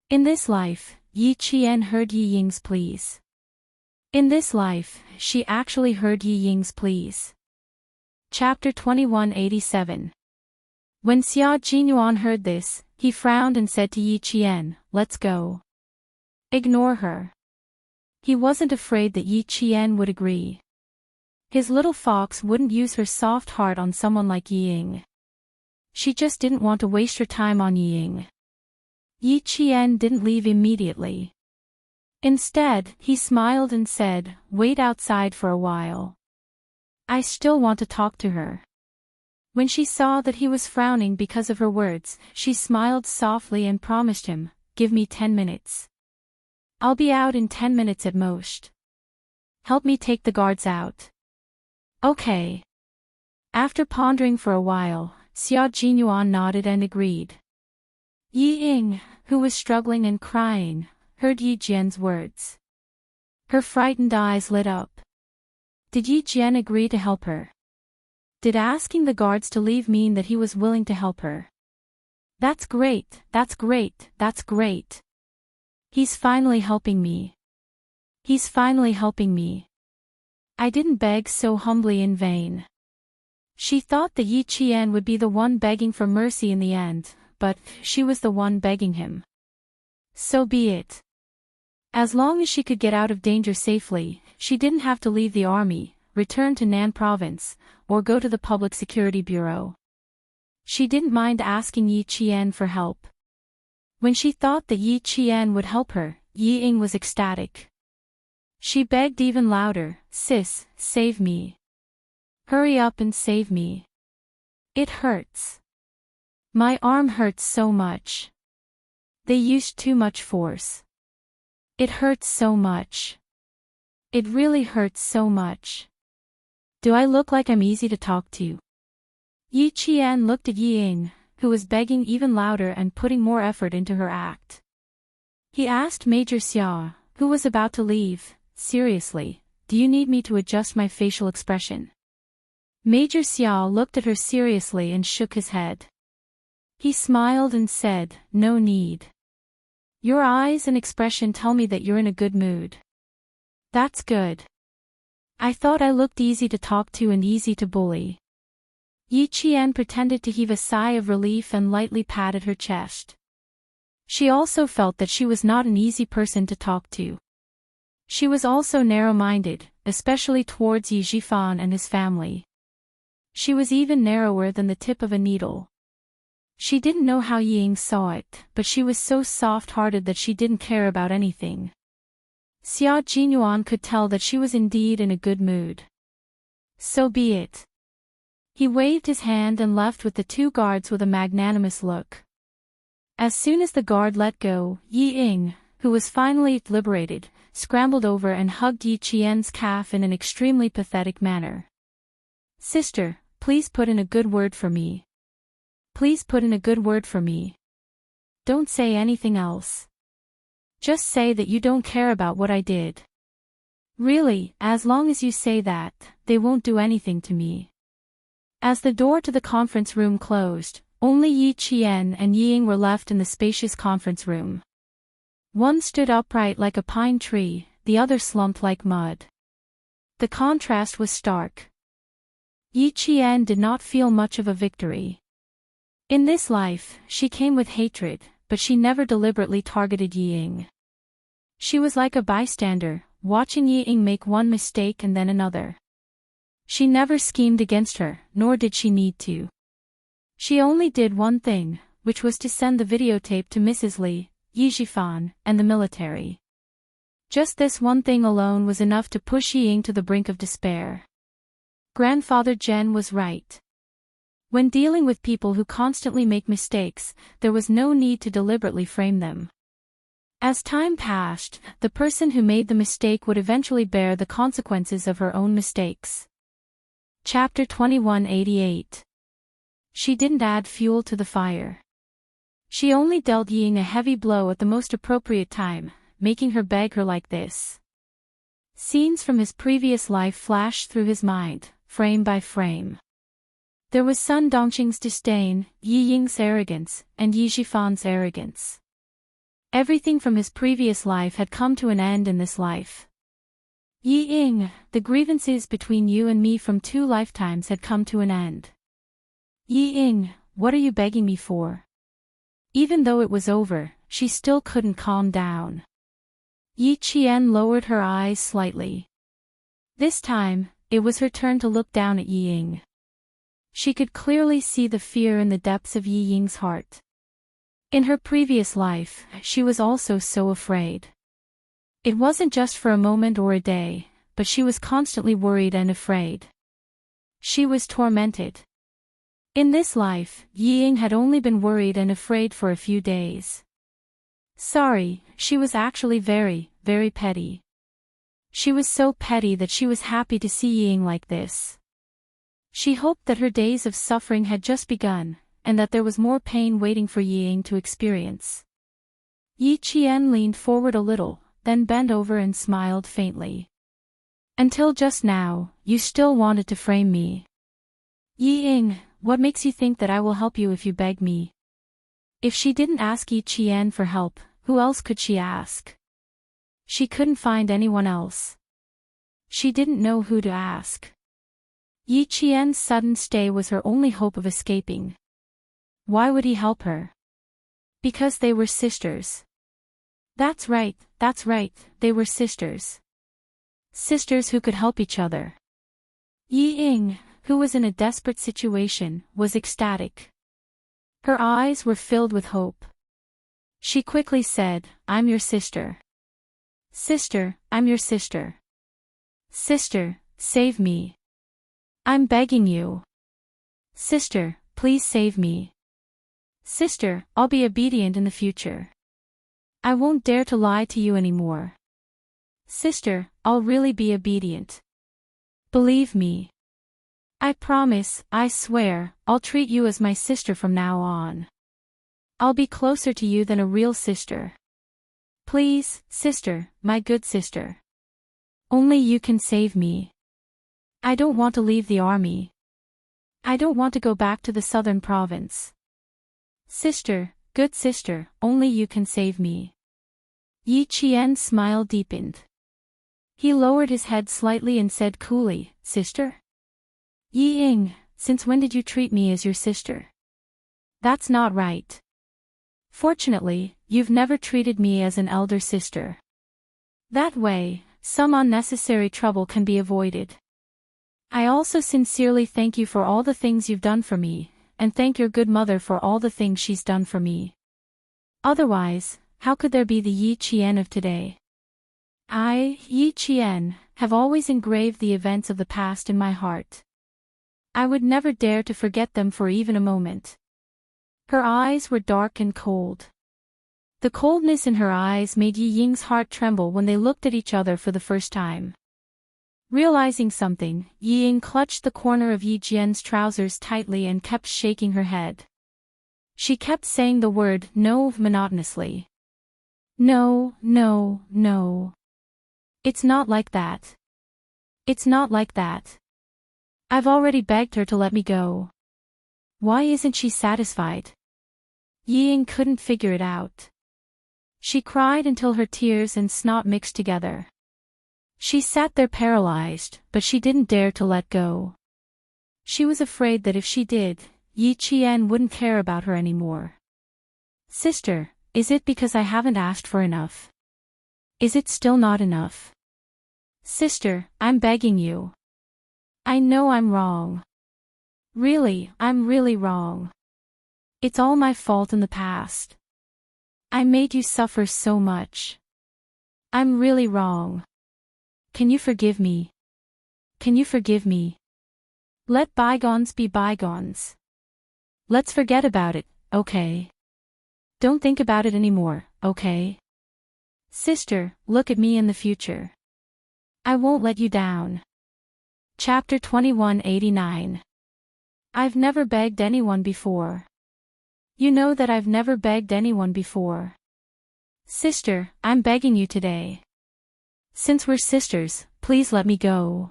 In this life, Yi Qian heard Yi Ying's pleas. In this life, she actually heard Yi Ying's pleas. Chapter 2187. When Xia Jinyuan heard this, he frowned and said to Yi Qian, "Let's go. Ignore her." He wasn't afraid that Yi Qian would agree. His little fox wouldn't use her soft heart on someone like Yi Ying. She just didn't want to waste her time on Yi Ying. Yi Qian didn't leave immediately. Instead, he smiled and said, "Wait outside for a while. I still want to talk to her." When she saw that he was frowning because of her words, she smiled softly and promised him, "Give me 10 minutes. I'll be out in 10 minutes at most. Help me take the guards out." Okay. After pondering for a while, Xia Jinyuan nodded and agreed. Yi Ying, who was struggling and crying, heard Yi Jian's words. Her frightened eyes lit up. Did Yi Jian agree to help her? Did asking the guards to leave mean that he was willing to help her? That's great, that's great, that's great. He's finally helping me. He's finally helping me. I didn't beg so humbly in vain. She thought that Yi Qian would be the one begging for mercy in the end, but she was the one begging him. So be it. As long as she could get out of danger safely, she didn't have to leave the army, return to Nan Province, or go to the Public Security Bureau. She didn't mind asking Yi Qian for help. When she thought that Yi Qian would help her, Yi Ying was ecstatic. She begged even louder, "Sis, save me. Hurry up and save me. It hurts. My arm hurts so much. They used too much force. It hurts so much. It really hurts so much." Do I look like I'm easy to talk to? Yi Qian looked at Yi Ying, who was begging even louder and putting more effort into her act. He asked Major Xia, who was about to leave, seriously, do you need me to adjust my facial expression? Major Xia looked at her seriously and shook his head. He smiled and said, no need. Your eyes and expression tell me that you're in a good mood. That's good. I thought I looked easy to talk to and easy to bully. Yi Qian pretended to heave a sigh of relief and lightly patted her chest. She also felt that she was not an easy person to talk to. She was also narrow-minded, especially towards Yi Zhifan and his family. She was even narrower than the tip of a needle. She didn't know how Yi Ying saw it, but she was so soft-hearted that she didn't care about anything. Xia Jinyuan could tell that she was indeed in a good mood. So be it. He waved his hand and left with the two guards with a magnanimous look. As soon as the guard let go, Yi Ying, who was finally liberated, scrambled over and hugged Yi Qian's calf in an extremely pathetic manner. Sister, please put in a good word for me. Please put in a good word for me. Don't say anything else. Just say that you don't care about what I did. Really, as long as you say that, they won't do anything to me. As the door to the conference room closed, only Yi Qian and Yi Ying were left in the spacious conference room. One stood upright like a pine tree, the other slumped like mud. The contrast was stark. Yi Qian did not feel much of a victory. In this life, she came with hatred, but she never deliberately targeted Yi Ying. She was like a bystander, watching Yi Ying make one mistake and then another. She never schemed against her, nor did she need to. She only did one thing, which was to send the videotape to Mrs. Li, Yi Zhifan, and the military. Just this one thing alone was enough to push Yi Ying to the brink of despair. Grandfather Zhen was right. When dealing with people who constantly make mistakes, there was no need to deliberately frame them. As time passed, the person who made the mistake would eventually bear the consequences of her own mistakes. Chapter 2188. She didn't add fuel to the fire. She only dealt Yi Ying a heavy blow at the most appropriate time, making her beg her like this. Scenes from his previous life flashed through his mind, frame by frame. There was Sun Dongqing's disdain, Yi Ying's arrogance, and Yi Zhifan's arrogance. Everything from his previous life had come to an end in this life. Yi Ying, the grievances between you and me from 2 lifetimes had come to an end. Yi Ying, what are you begging me for? Even though it was over, she still couldn't calm down. Yi Qian lowered her eyes slightly. This time, it was her turn to look down at Yi Ying. She could clearly see the fear in the depths of Yi Ying's heart. In her previous life, she was also so afraid. It wasn't just for a moment or a day, but she was constantly worried and afraid. She was tormented. In this life, Yi Ying had only been worried and afraid for a few days. Sorry, she was actually very, very petty. She was so petty that she was happy to see Yi Ying like this. She hoped that her days of suffering had just begun, and that there was more pain waiting for Yi Ying to experience. Yi Qian leaned forward a little, then bent over and smiled faintly. Until just now, you still wanted to frame me. Yi Ying, what makes you think that I will help you if you beg me? If she didn't ask Yi Qian for help, who else could she ask? She couldn't find anyone else. She didn't know who to ask. Yi Qian's sudden stay was her only hope of escaping. Why would he help her? Because they were sisters. That's right, they were sisters. Sisters who could help each other. Yi Ying, who was in a desperate situation, was ecstatic. Her eyes were filled with hope. She quickly said, I'm your sister. Sister, I'm your sister. Sister, save me. I'm begging you. Sister, please save me. Sister, I'll be obedient in the future. I won't dare to lie to you anymore. Sister, I'll really be obedient. Believe me. I promise, I swear, I'll treat you as my sister from now on. I'll be closer to you than a real sister. Please, sister, my good sister. Only you can save me. I don't want to leave the army. I don't want to go back to the southern province. Sister, good sister, only you can save me. Yi Qian's smile deepened. He lowered his head slightly and said coolly, Sister? Yi Ying, since when did you treat me as your sister? That's not right. Fortunately, you've never treated me as an elder sister. That way, some unnecessary trouble can be avoided. I also sincerely thank you for all the things you've done for me, and thank your good mother for all the things she's done for me. Otherwise, how could there be the Yi Qian of today? I, Yi Qian, have always engraved the events of the past in my heart. I would never dare to forget them for even a moment. Her eyes were dark and cold. The coldness in her eyes made Yi Ying's heart tremble when they looked at each other for the first time. Realizing something, Yi Ying clutched the corner of Yi Jian's trousers tightly and kept shaking her head. She kept saying the word no monotonously. No, no, no. It's not like that. It's not like that. I've already begged her to let me go. Why isn't she satisfied? Yi Ying couldn't figure it out. She cried until her tears and snot mixed together. She sat there paralyzed, but she didn't dare to let go. She was afraid that if she did, Yi Qian wouldn't care about her anymore. Sister, is it because I haven't asked for enough? Is it still not enough? Sister, I'm begging you. I know I'm wrong. Really, I'm really wrong. It's all my fault in the past. I made you suffer so much. I'm really wrong. Can you forgive me? Can you forgive me? Let bygones be bygones. Let's forget about it, okay? Don't think about it anymore, okay? Sister, look at me in the future. I won't let you down. Chapter 2189. I've never begged anyone before. You know that I've never begged anyone before. Sister, I'm begging you today. Since we're sisters, please let me go.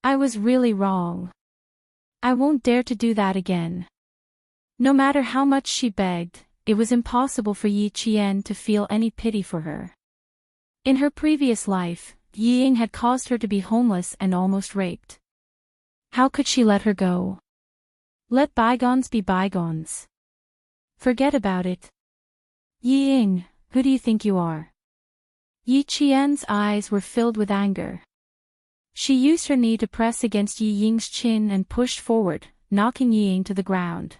I was really wrong. I won't dare to do that again. No matter how much she begged, it was impossible for Yi Qian to feel any pity for her. In her previous life, Yi Ying had caused her to be homeless and almost raped. How could she let her go? Let bygones be bygones. Forget about it. Yi Ying, who do you think you are? Yi Qian's eyes were filled with anger. She used her knee to press against Yi Ying's chin and pushed forward, knocking Yi Ying to the ground.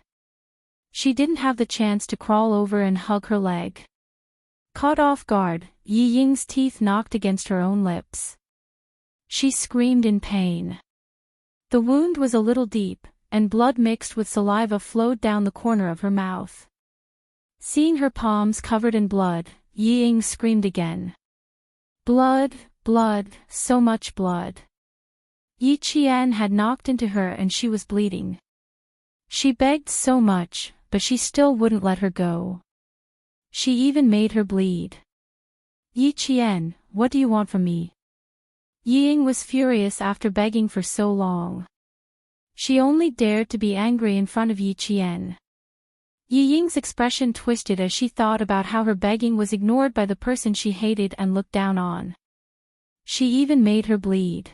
She didn't have the chance to crawl over and hug her leg. Caught off guard, Yi Ying's teeth knocked against her own lips. She screamed in pain. The wound was a little deep, and blood mixed with saliva flowed down the corner of her mouth. Seeing her palms covered in blood, Yi Ying screamed again. Blood, blood, so much blood. Yi Qian had knocked into her and she was bleeding. She begged so much, but she still wouldn't let her go. She even made her bleed. Yi Qian, what do you want from me? Yi Ying was furious after begging for so long. She only dared to be angry in front of Yi Qian. Yi Ying's expression twisted as she thought about how her begging was ignored by the person she hated and looked down on. She even made her bleed.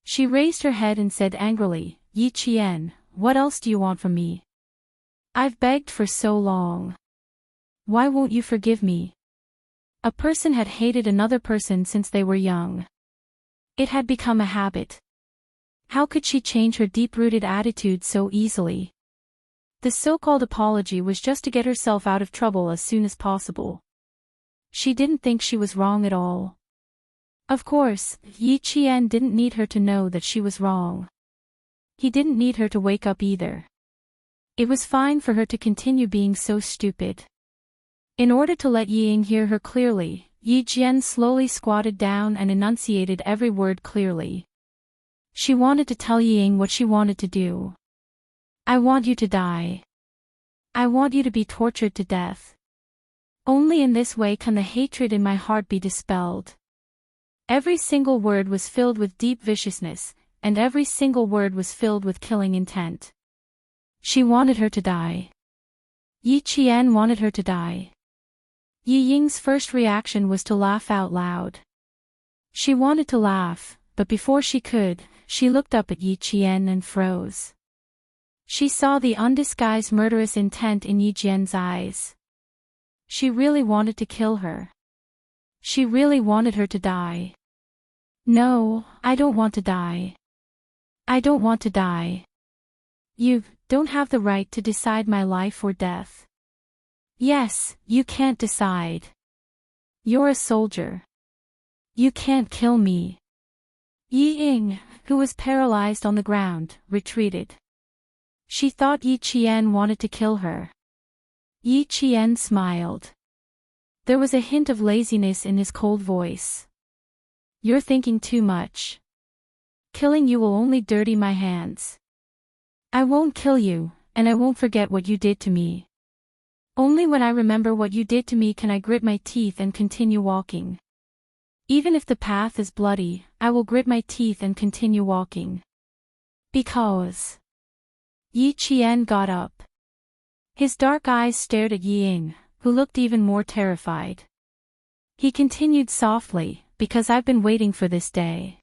She raised her head and said angrily, Yi Qian, what else do you want from me? I've begged for so long. Why won't you forgive me? A person had hated another person since they were young. It had become a habit. How could she change her deep-rooted attitude so easily? The so-called apology was just to get herself out of trouble as soon as possible. She didn't think she was wrong at all. Of course, Yi Qian didn't need her to know that she was wrong. He didn't need her to wake up either. It was fine for her to continue being so stupid. In order to let Yi Ying hear her clearly, Yi Jian slowly squatted down and enunciated every word clearly. She wanted to tell Ying what she wanted to do. I want you to die. I want you to be tortured to death. Only in this way can the hatred in my heart be dispelled. Every single word was filled with deep viciousness, and every single word was filled with killing intent. She wanted her to die. Yi Qian wanted her to die. Yi Ying's first reaction was to laugh out loud. She wanted to laugh, but before she could, she looked up at Yi Qian and froze. She saw the undisguised murderous intent in Yi Qian's eyes. She really wanted to kill her. She really wanted her to die. No, I don't want to die. I don't want to die. You don't have the right to decide my life or death. Yes, you can't decide. You're a soldier. You can't kill me. Yi Ying, who was paralyzed on the ground, retreated. She thought Yi Qian wanted to kill her. Yi Qian smiled. There was a hint of laziness in his cold voice. You're thinking too much. Killing you will only dirty my hands. I won't kill you, and I won't forget what you did to me. Only when I remember what you did to me can I grit my teeth and continue walking. Even if the path is bloody, I will grit my teeth and continue walking. Because... Yi Qian got up. His dark eyes stared at Yi Ying, who looked even more terrified. He continued softly, because I've been waiting for this day.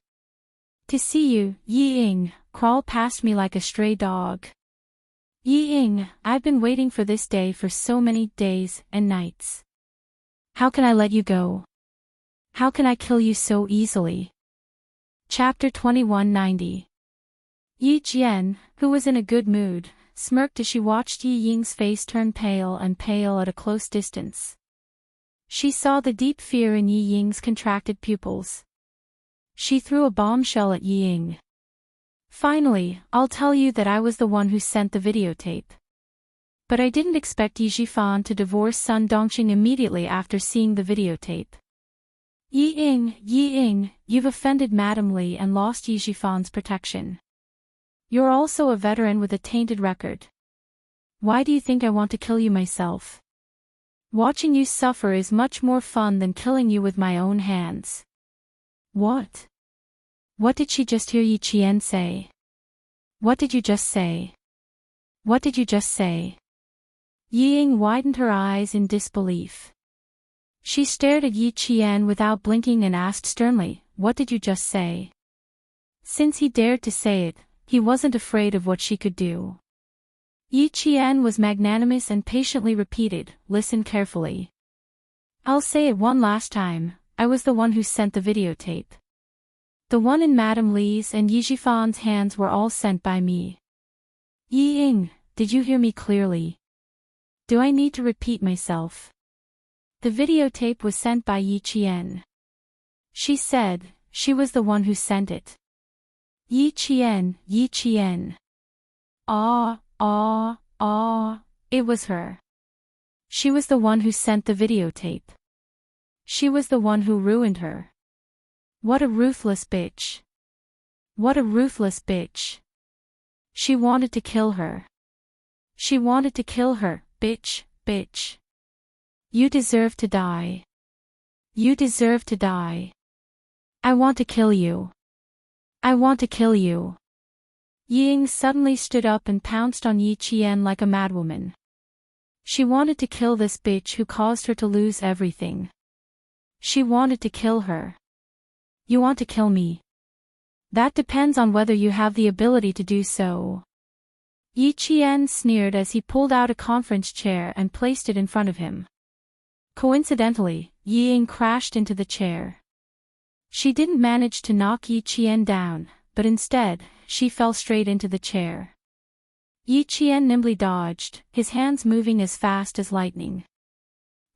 To see you, Yi Ying, crawl past me like a stray dog. Yi Ying, I've been waiting for this day for so many days and nights. How can I let you go? How can I kill you so easily? Chapter 2190. Yi Qian, who was in a good mood, smirked as she watched Yi Ying's face turn pale and pale at a close distance. She saw the deep fear in Yi Ying's contracted pupils. She threw a bombshell at Yi Ying. Finally, I'll tell you that I was the one who sent the videotape. But I didn't expect Yi Zhifan to divorce Sun Dongqing immediately after seeing the videotape. Yi Ying, you've offended Madame Li and lost Yi Zhifan's protection. You're also a veteran with a tainted record. Why do you think I want to kill you myself? Watching you suffer is much more fun than killing you with my own hands. What? What did she just hear Yi Qian say? What did you just say? What did you just say? Yi Ying widened her eyes in disbelief. She stared at Yi Qian without blinking and asked sternly, what did you just say? Since he dared to say it, he wasn't afraid of what she could do. Yi Qian was magnanimous and patiently repeated, listen carefully. I'll say it one last time, I was the one who sent the videotape. The one in Madame Li's and Yi Zhifan's hands were all sent by me. Yi Ying, did you hear me clearly? Do I need to repeat myself? The videotape was sent by Yi Qian. She said, she was the one who sent it. Yi Qian. It was her. She was the one who sent the videotape. She was the one who ruined her. What a ruthless bitch. What a ruthless bitch. She wanted to kill her. She wanted to kill her, bitch. You deserve to die. You deserve to die. I want to kill you. I want to kill you. Yi Ying suddenly stood up and pounced on Yi Qian like a madwoman. She wanted to kill this bitch who caused her to lose everything. She wanted to kill her. You want to kill me? That depends on whether you have the ability to do so. Yi Qian sneered as he pulled out a conference chair and placed it in front of him. Coincidentally, Yi Ying crashed into the chair. She didn't manage to knock Yi Qian down, but instead, she fell straight into the chair. Yi Qian nimbly dodged, his hands moving as fast as lightning.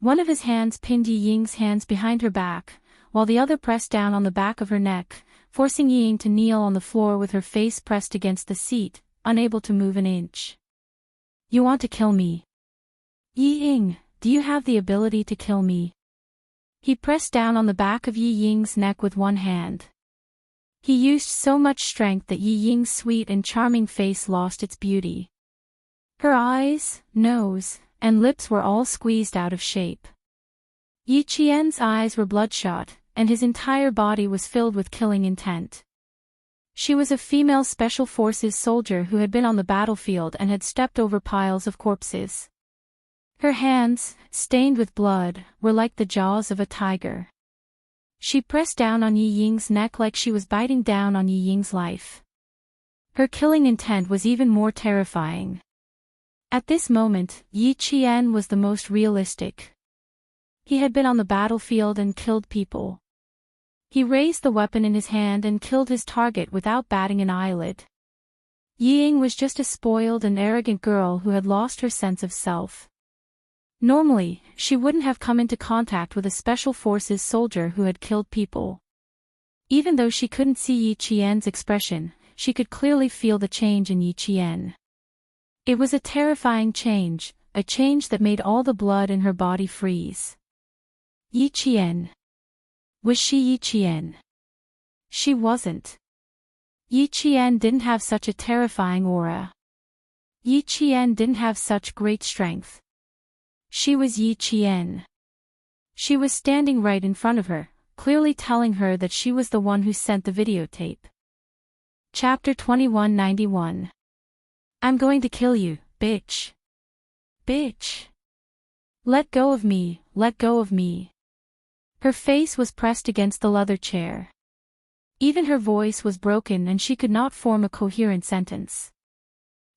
One of his hands pinned Yi Ying's hands behind her back, while the other pressed down on the back of her neck, forcing Yi Ying to kneel on the floor with her face pressed against the seat, unable to move an inch. You want to kill me? Yi Ying, do you have the ability to kill me? He pressed down on the back of Yi Ying's neck with one hand. He used so much strength that Yi Ying's sweet and charming face lost its beauty. Her eyes, nose, and lips were all squeezed out of shape. Yi Qian's eyes were bloodshot, and his entire body was filled with killing intent. She was a female Special Forces soldier who had been on the battlefield and had stepped over piles of corpses. Her hands, stained with blood, were like the jaws of a tiger. She pressed down on Yi Ying's neck like she was biting down on Yi Ying's life. Her killing intent was even more terrifying. At this moment, Yi Qian was the most realistic. He had been on the battlefield and killed people. He raised the weapon in his hand and killed his target without batting an eyelid. Yi Ying was just a spoiled and arrogant girl who had lost her sense of self. Normally, she wouldn't have come into contact with a Special Forces soldier who had killed people. Even though she couldn't see Yi Qian's expression, she could clearly feel the change in Yi Qian. It was a terrifying change, a change that made all the blood in her body freeze. Yi Qian. Was she Yi Qian? She wasn't. Yi Qian didn't have such a terrifying aura. Yi Qian didn't have such great strength. She was Yi Qian. She was standing right in front of her, clearly telling her that she was the one who sent the videotape. Chapter 2191. I'm going to kill you, bitch. Bitch. Let go of me, let go of me. Her face was pressed against the leather chair. Even her voice was broken and she could not form a coherent sentence.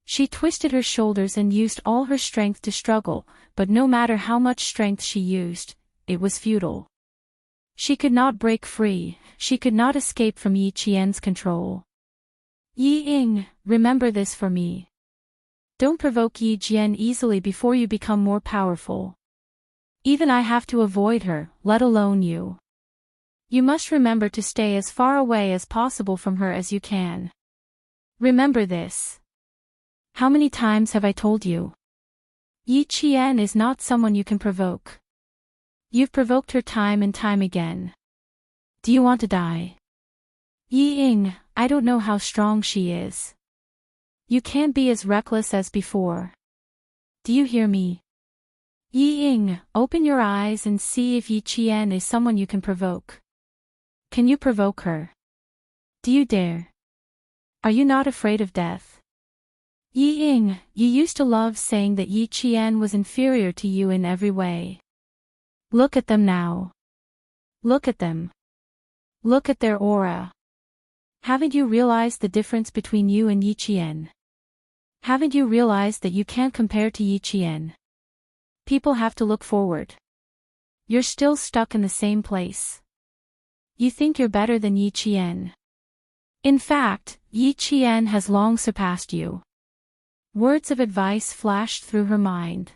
She twisted her shoulders and used all her strength to struggle, but no matter how much strength she used, it was futile. She could not break free, she could not escape from Yi Qian's control. Yi Ying, remember this for me. Don't provoke Yi Qian easily before you become more powerful. Even I have to avoid her, let alone you. You must remember to stay as far away as possible from her as you can. Remember this. How many times have I told you? Yi Qian is not someone you can provoke. You've provoked her time and time again. Do you want to die? Yi Ying, I don't know how strong she is. You can't be as reckless as before. Do you hear me? Yi Ying, open your eyes and see if Yi Qian is someone you can provoke. Can you provoke her? Do you dare? Are you not afraid of death? Yi Ying, you used to love saying that Yi Qian was inferior to you in every way. Look at them now. Look at them. Look at their aura. Haven't you realized the difference between you and Yi Qian? Haven't you realized that you can't compare to Yi Qian? People have to look forward. You're still stuck in the same place. You think you're better than Yi Qian. In fact, Yi Qian has long surpassed you. Words of advice flashed through her mind.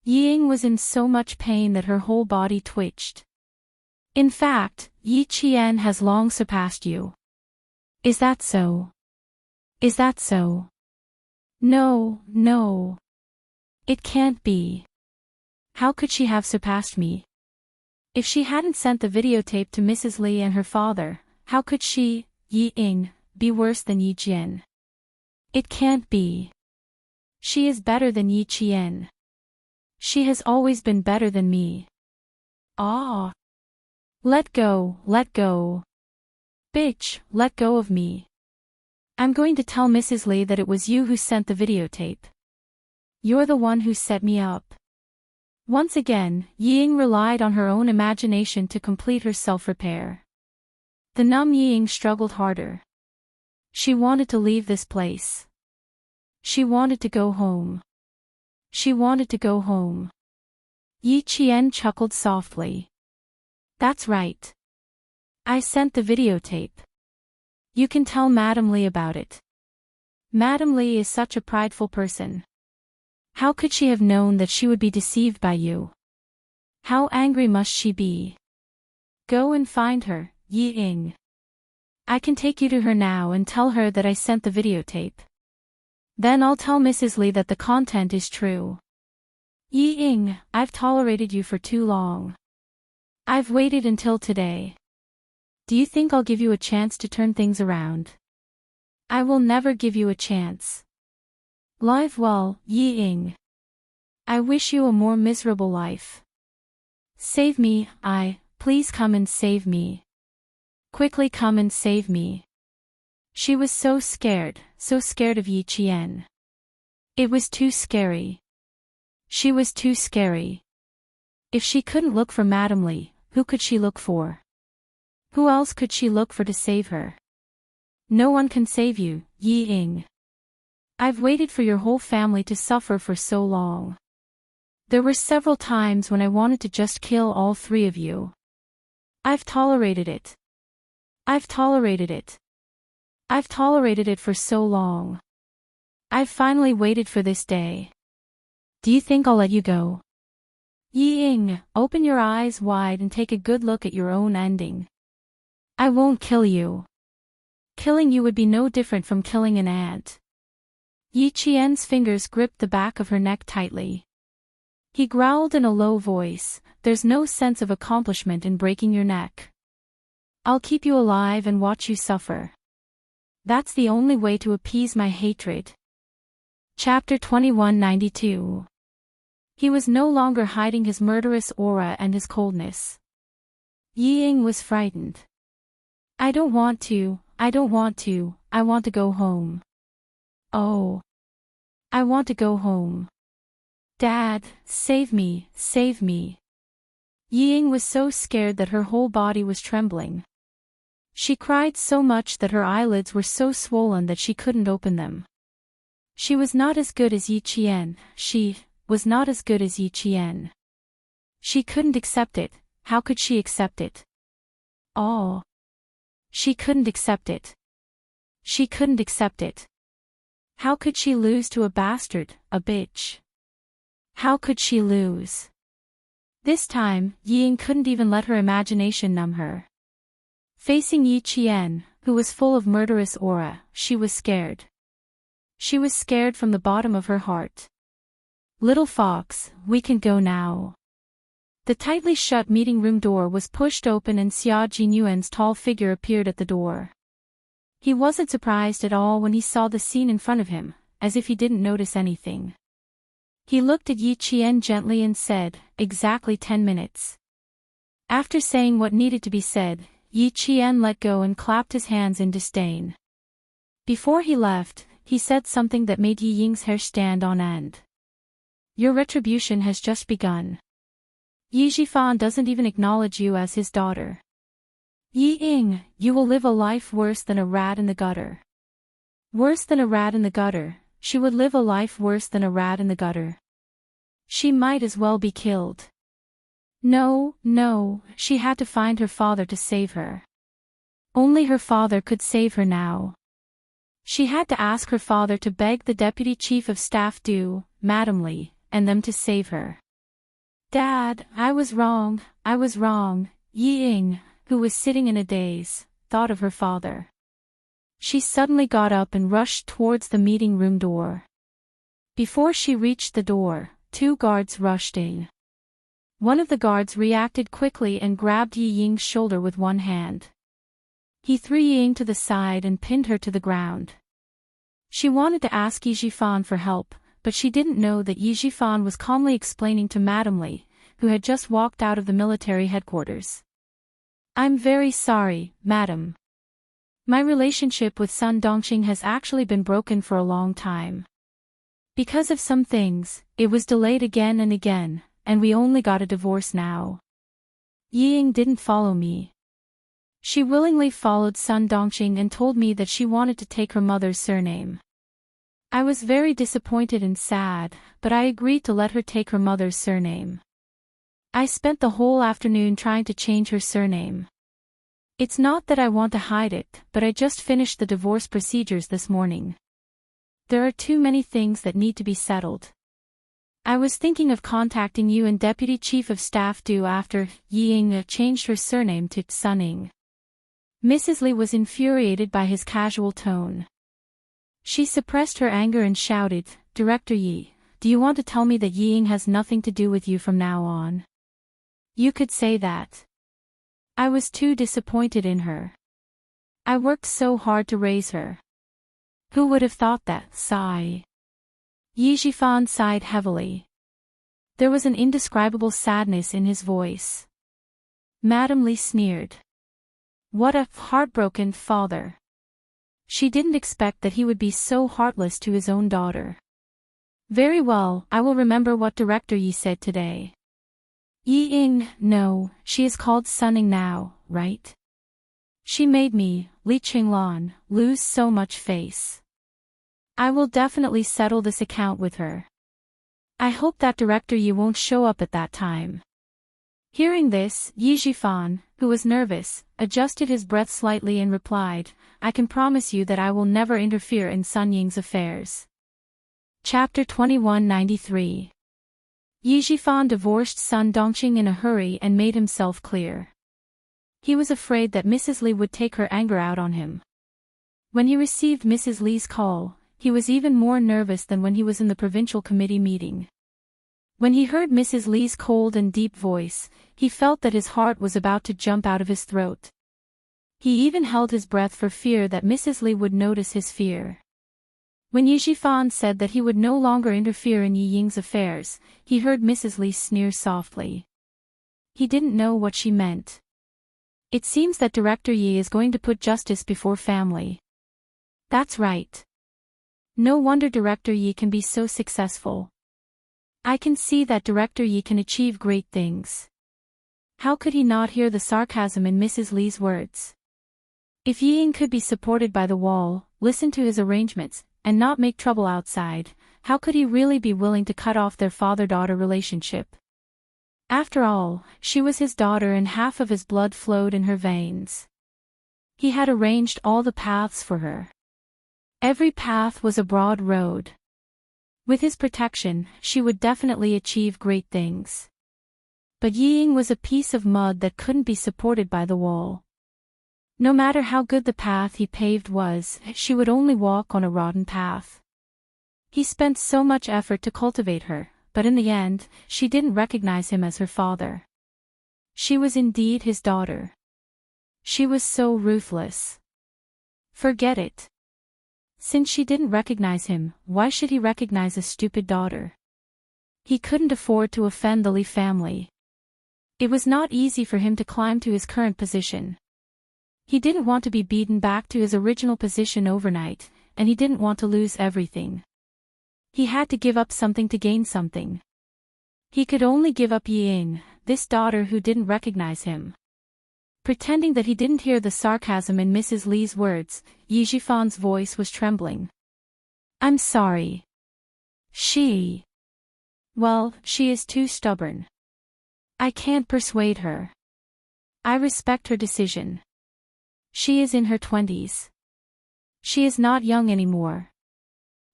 Yi Ying was in so much pain that her whole body twitched. In fact, Yi Qian has long surpassed you. Is that so? Is that so? No, no. It can't be. How could she have surpassed me? If she hadn't sent the videotape to Mrs. Li and her father, how could she, Yi Ying, be worse than Yi Jian? It can't be. She is better than Yi Qian. She has always been better than me. Ah. Let go, let go. Bitch, let go of me. I'm going to tell Mrs. Li that it was you who sent the videotape. You're the one who set me up. Once again, Yi Ying relied on her own imagination to complete her self-repair. The numb Yi Ying struggled harder. She wanted to leave this place. She wanted to go home. She wanted to go home. Yi Qian chuckled softly. That's right. I sent the videotape. You can tell Madame Li about it. Madame Li is such a prideful person. How could she have known that she would be deceived by you? How angry must she be? Go and find her, Yi Ying. I can take you to her now and tell her that I sent the videotape. Then I'll tell Mrs. Li that the content is true. Yi Ying, I've tolerated you for too long. I've waited until today. Do you think I'll give you a chance to turn things around? I will never give you a chance. Live well, Yi Ying. I wish you a more miserable life. Save me, please come and save me. Quickly come and save me. She was so scared of Yi Qian. It was too scary. She was too scary. If she couldn't look for Madame Li, who could she look for? Who else could she look for to save her? No one can save you, Yi Ying. I've waited for your whole family to suffer for so long. There were several times when I wanted to just kill all three of you. I've tolerated it. I've tolerated it. I've tolerated it for so long. I've finally waited for this day. Do you think I'll let you go? Yi Ying, open your eyes wide and take a good look at your own ending. I won't kill you. Killing you would be no different from killing an ant. Yi Qian's fingers gripped the back of her neck tightly. He growled in a low voice, there's no sense of accomplishment in breaking your neck. I'll keep you alive and watch you suffer. That's the only way to appease my hatred. Chapter 2192. He was no longer hiding his murderous aura and his coldness. Yi Ying was frightened. I don't want to, I want to go home. Oh. I want to go home. Dad, save me, save me. Yi Ying was so scared that her whole body was trembling. She cried so much that her eyelids were so swollen that she couldn't open them. She was not as good as Yi Qian, she was not as good as Yi Qian. She couldn't accept it, how could she accept it? Oh. She couldn't accept it. She couldn't accept it. How could she lose to a bastard, a bitch? How could she lose? This time, Yi Ying couldn't even let her imagination numb her. Facing Yi Qian, who was full of murderous aura, she was scared. She was scared from the bottom of her heart. Little fox, we can go now. The tightly shut meeting room door was pushed open and Xia Jinyuan's tall figure appeared at the door. He wasn't surprised at all when he saw the scene in front of him, as if he didn't notice anything. He looked at Yi Qian gently and said, exactly 10 minutes. After saying what needed to be said, Yi Qian let go and clapped his hands in disdain. Before he left, he said something that made Yi Ying's hair stand on end. Your retribution has just begun. Yi Zhifan doesn't even acknowledge you as his daughter. Yi Ying, you will live a life worse than a rat in the gutter. Worse than a rat in the gutter, she would live a life worse than a rat in the gutter. She might as well be killed. No, she had to find her father to save her. Only her father could save her now. She had to ask her father to beg the Deputy Chief of Staff Du, Madame Li, and them to save her. Dad, I was wrong, Yi Ying, who was sitting in a daze, thought of her father. She suddenly got up and rushed towards the meeting room door. Before she reached the door, 2 guards rushed in. One of the guards reacted quickly and grabbed Yi Ying's shoulder with one hand. He threw Yi Ying to the side and pinned her to the ground. She wanted to ask Yi Zhifan for help, but she didn't know that Yi Zhifan was calmly explaining to Madame Li, who had just walked out of the military headquarters. I'm very sorry, madam. My relationship with Sun Dongxing has actually been broken for a long time. Because of some things, it was delayed again and again, and we only got a divorce now. Yi Ying didn't follow me. She willingly followed Sun Dongxing and told me that she wanted to take her mother's surname. I was very disappointed and sad, but I agreed to let her take her mother's surname. I spent the whole afternoon trying to change her surname. It's not that I want to hide it, but I just finished the divorce procedures this morning. There are too many things that need to be settled. I was thinking of contacting you and Deputy Chief of Staff Du after Yi Ying changed her surname to Suning. Mrs. Li was infuriated by his casual tone. She suppressed her anger and shouted, Director Yi, do you want to tell me that Yi Ying has nothing to do with you from now on? You could say that. I was too disappointed in her. I worked so hard to raise her. Who would have thought that? Sigh. Yi Jifan sighed heavily. There was an indescribable sadness in his voice. Madame Li sneered. What a heartbroken father. She didn't expect that he would be so heartless to his own daughter. Very well, I will remember what Director Yi said today. Yi Ying, no, she is called Sunning now, right? She made me, Li Qinglan, lose so much face. I will definitely settle this account with her. I hope that Director Yi won't show up at that time. Hearing this, Yi Jifan, who was nervous, adjusted his breath slightly and replied, I can promise you that I will never interfere in Sun Ying's affairs. Chapter 2193. Yi Jifan divorced Sun Dongqing in a hurry and made himself clear. He was afraid that Mrs. Li would take her anger out on him. When he received Mrs. Li's call, he was even more nervous than when he was in the provincial committee meeting. When he heard Mrs. Li's cold and deep voice, he felt that his heart was about to jump out of his throat. He even held his breath for fear that Mrs. Li would notice his fear. When Yi Jifan said that he would no longer interfere in Yi Ying's affairs, he heard Mrs. Li sneer softly. He didn't know what she meant. It seems that Director Yi is going to put justice before family. That's right. No wonder Director Yi can be so successful. I can see that Director Yi can achieve great things. How could he not hear the sarcasm in Mrs. Li's words? If Yi Ying could be supported by the wall, listen to his arrangements, and not make trouble outside, how could he really be willing to cut off their father-daughter relationship? After all, she was his daughter and half of his blood flowed in her veins. He had arranged all the paths for her. Every path was a broad road. With his protection, she would definitely achieve great things. But Yi Ying was a piece of mud that couldn't be supported by the wall. No matter how good the path he paved was, she would only walk on a rotten path. He spent so much effort to cultivate her, but in the end, she didn't recognize him as her father. She was indeed his daughter. She was so ruthless. Forget it. Since she didn't recognize him, why should he recognize a stupid daughter? He couldn't afford to offend the Li family. It was not easy for him to climb to his current position. He didn't want to be beaten back to his original position overnight, and he didn't want to lose everything. He had to give up something to gain something. He could only give up Yi Ying, this daughter who didn't recognize him. Pretending that he didn't hear the sarcasm in Mrs. Li's words, Yi Jifan's voice was trembling. I'm sorry. Well, she is too stubborn. I can't persuade her. I respect her decision. She is in her 20s. She is not young anymore.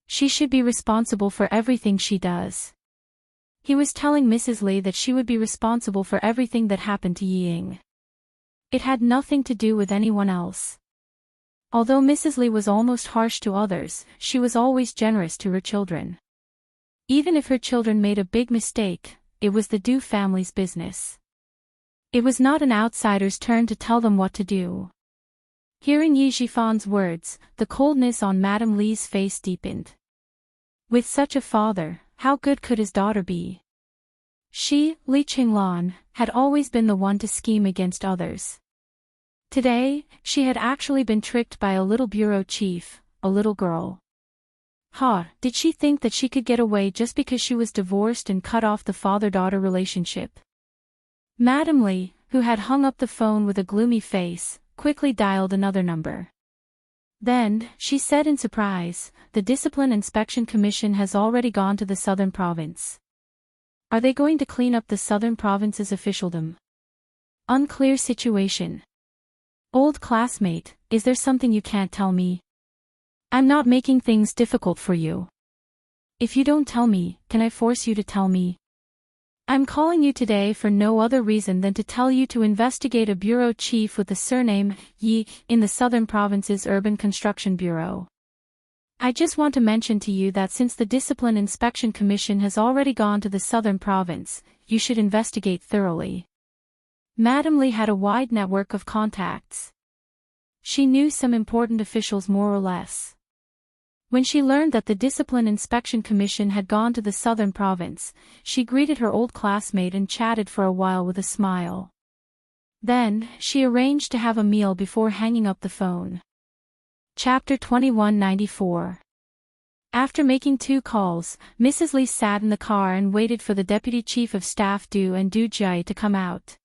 She should be responsible for everything she does. He was telling Mrs. Li that she would be responsible for everything that happened to Yi Ying. It had nothing to do with anyone else. Although Mrs. Li was almost harsh to others, she was always generous to her children. Even if her children made a big mistake, it was the Du family's business. It was not an outsider's turn to tell them what to do. Hearing Yi Jifan's words, the coldness on Madame Li's face deepened. With such a father, how good could his daughter be? She, Li Qinglan, had always been the one to scheme against others. Today, she had actually been tricked by a little bureau chief, a little girl. Did she think that she could get away just because she was divorced and cut off the father-daughter relationship? Madame Li, who had hung up the phone with a gloomy face, quickly dialed another number. Then, she said in surprise, the Discipline Inspection Commission has already gone to the southern province. Are they going to clean up the southern province's officialdom? Unclear situation. Old classmate, is there something you can't tell me? I'm not making things difficult for you. If you don't tell me, can I force you to tell me? I'm calling you today for no other reason than to tell you to investigate a bureau chief with the surname Yi in the Southern Province's Urban Construction Bureau. I just want to mention to you that since the Discipline Inspection Commission has already gone to the Southern Province, you should investigate thoroughly. Madame Lee had a wide network of contacts. She knew some important officials more or less. When she learned that the Discipline Inspection Commission had gone to the southern province, she greeted her old classmate and chatted for a while with a smile. Then, she arranged to have a meal before hanging up the phone. Chapter 2194. After making 2 calls, Mrs. Lee sat in the car and waited for the Deputy Chief of Staff Du and Du Jai to come out.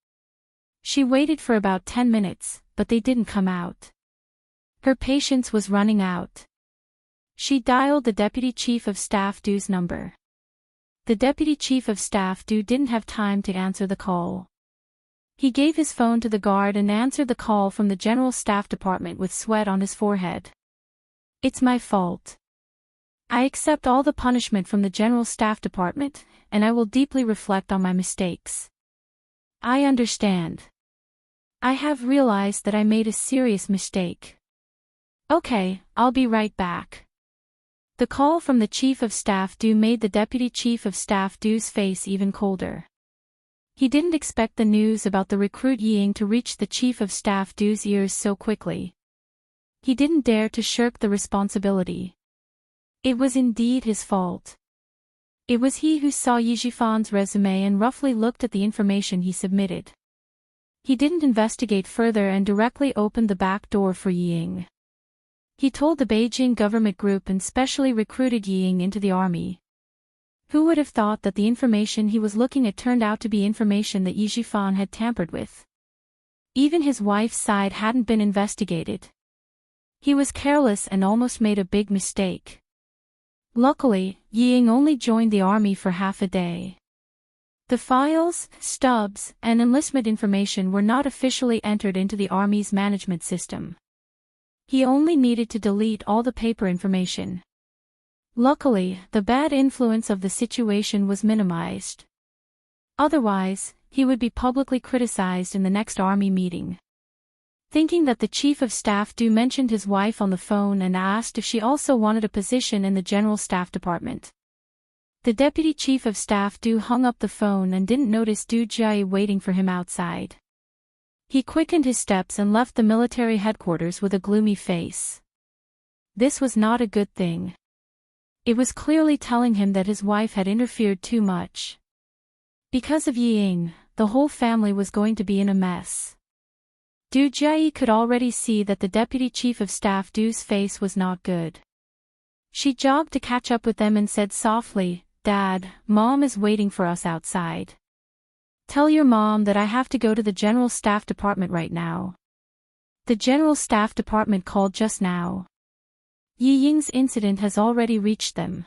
She waited for about 10 minutes, but they didn't come out. Her patience was running out. She dialed the Deputy Chief of Staff Du's number. The Deputy Chief of Staff Du didn't have time to answer the call. He gave his phone to the guard and answered the call from the General Staff Department with sweat on his forehead. "It's my fault. I accept all the punishment from the General Staff Department, and I will deeply reflect on my mistakes. I understand. I have realized that I made a serious mistake. Okay, I'll be right back." The call from the Chief of Staff Du made the Deputy Chief of Staff Du's face even colder. He didn't expect the news about the recruit Ying to reach the Chief of Staff Du's ears so quickly. He didn't dare to shirk the responsibility. It was indeed his fault. It was he who saw Yi Jifan's resume and roughly looked at the information he submitted. He didn't investigate further and directly opened the back door for Ying. He told the Beijing government group and specially recruited Ying into the army. Who would have thought that the information he was looking at turned out to be information that Yi Jifan had tampered with? Even his wife's side hadn't been investigated. He was careless and almost made a big mistake. Luckily, Ying only joined the army for half a day. The files, stubs, and enlistment information were not officially entered into the Army's management system. He only needed to delete all the paper information. Luckily, the bad influence of the situation was minimized. Otherwise, he would be publicly criticized in the next Army meeting. Thinking that the Chief of Staff Du mentioned his wife on the phone and asked if she also wanted a position in the General Staff Department. The Deputy Chief of Staff Du hung up the phone and didn't notice Du Jai waiting for him outside. He quickened his steps and left the military headquarters with a gloomy face. This was not a good thing. It was clearly telling him that his wife had interfered too much. Because of Ying, the whole family was going to be in a mess. Du Jai could already see that the Deputy Chief of Staff Du's face was not good. She jogged to catch up with them and said softly, "Dad, Mom is waiting for us outside. Tell your mom that I have to go to the General Staff Department right now. The General Staff Department called just now. Yi Ying's incident has already reached them."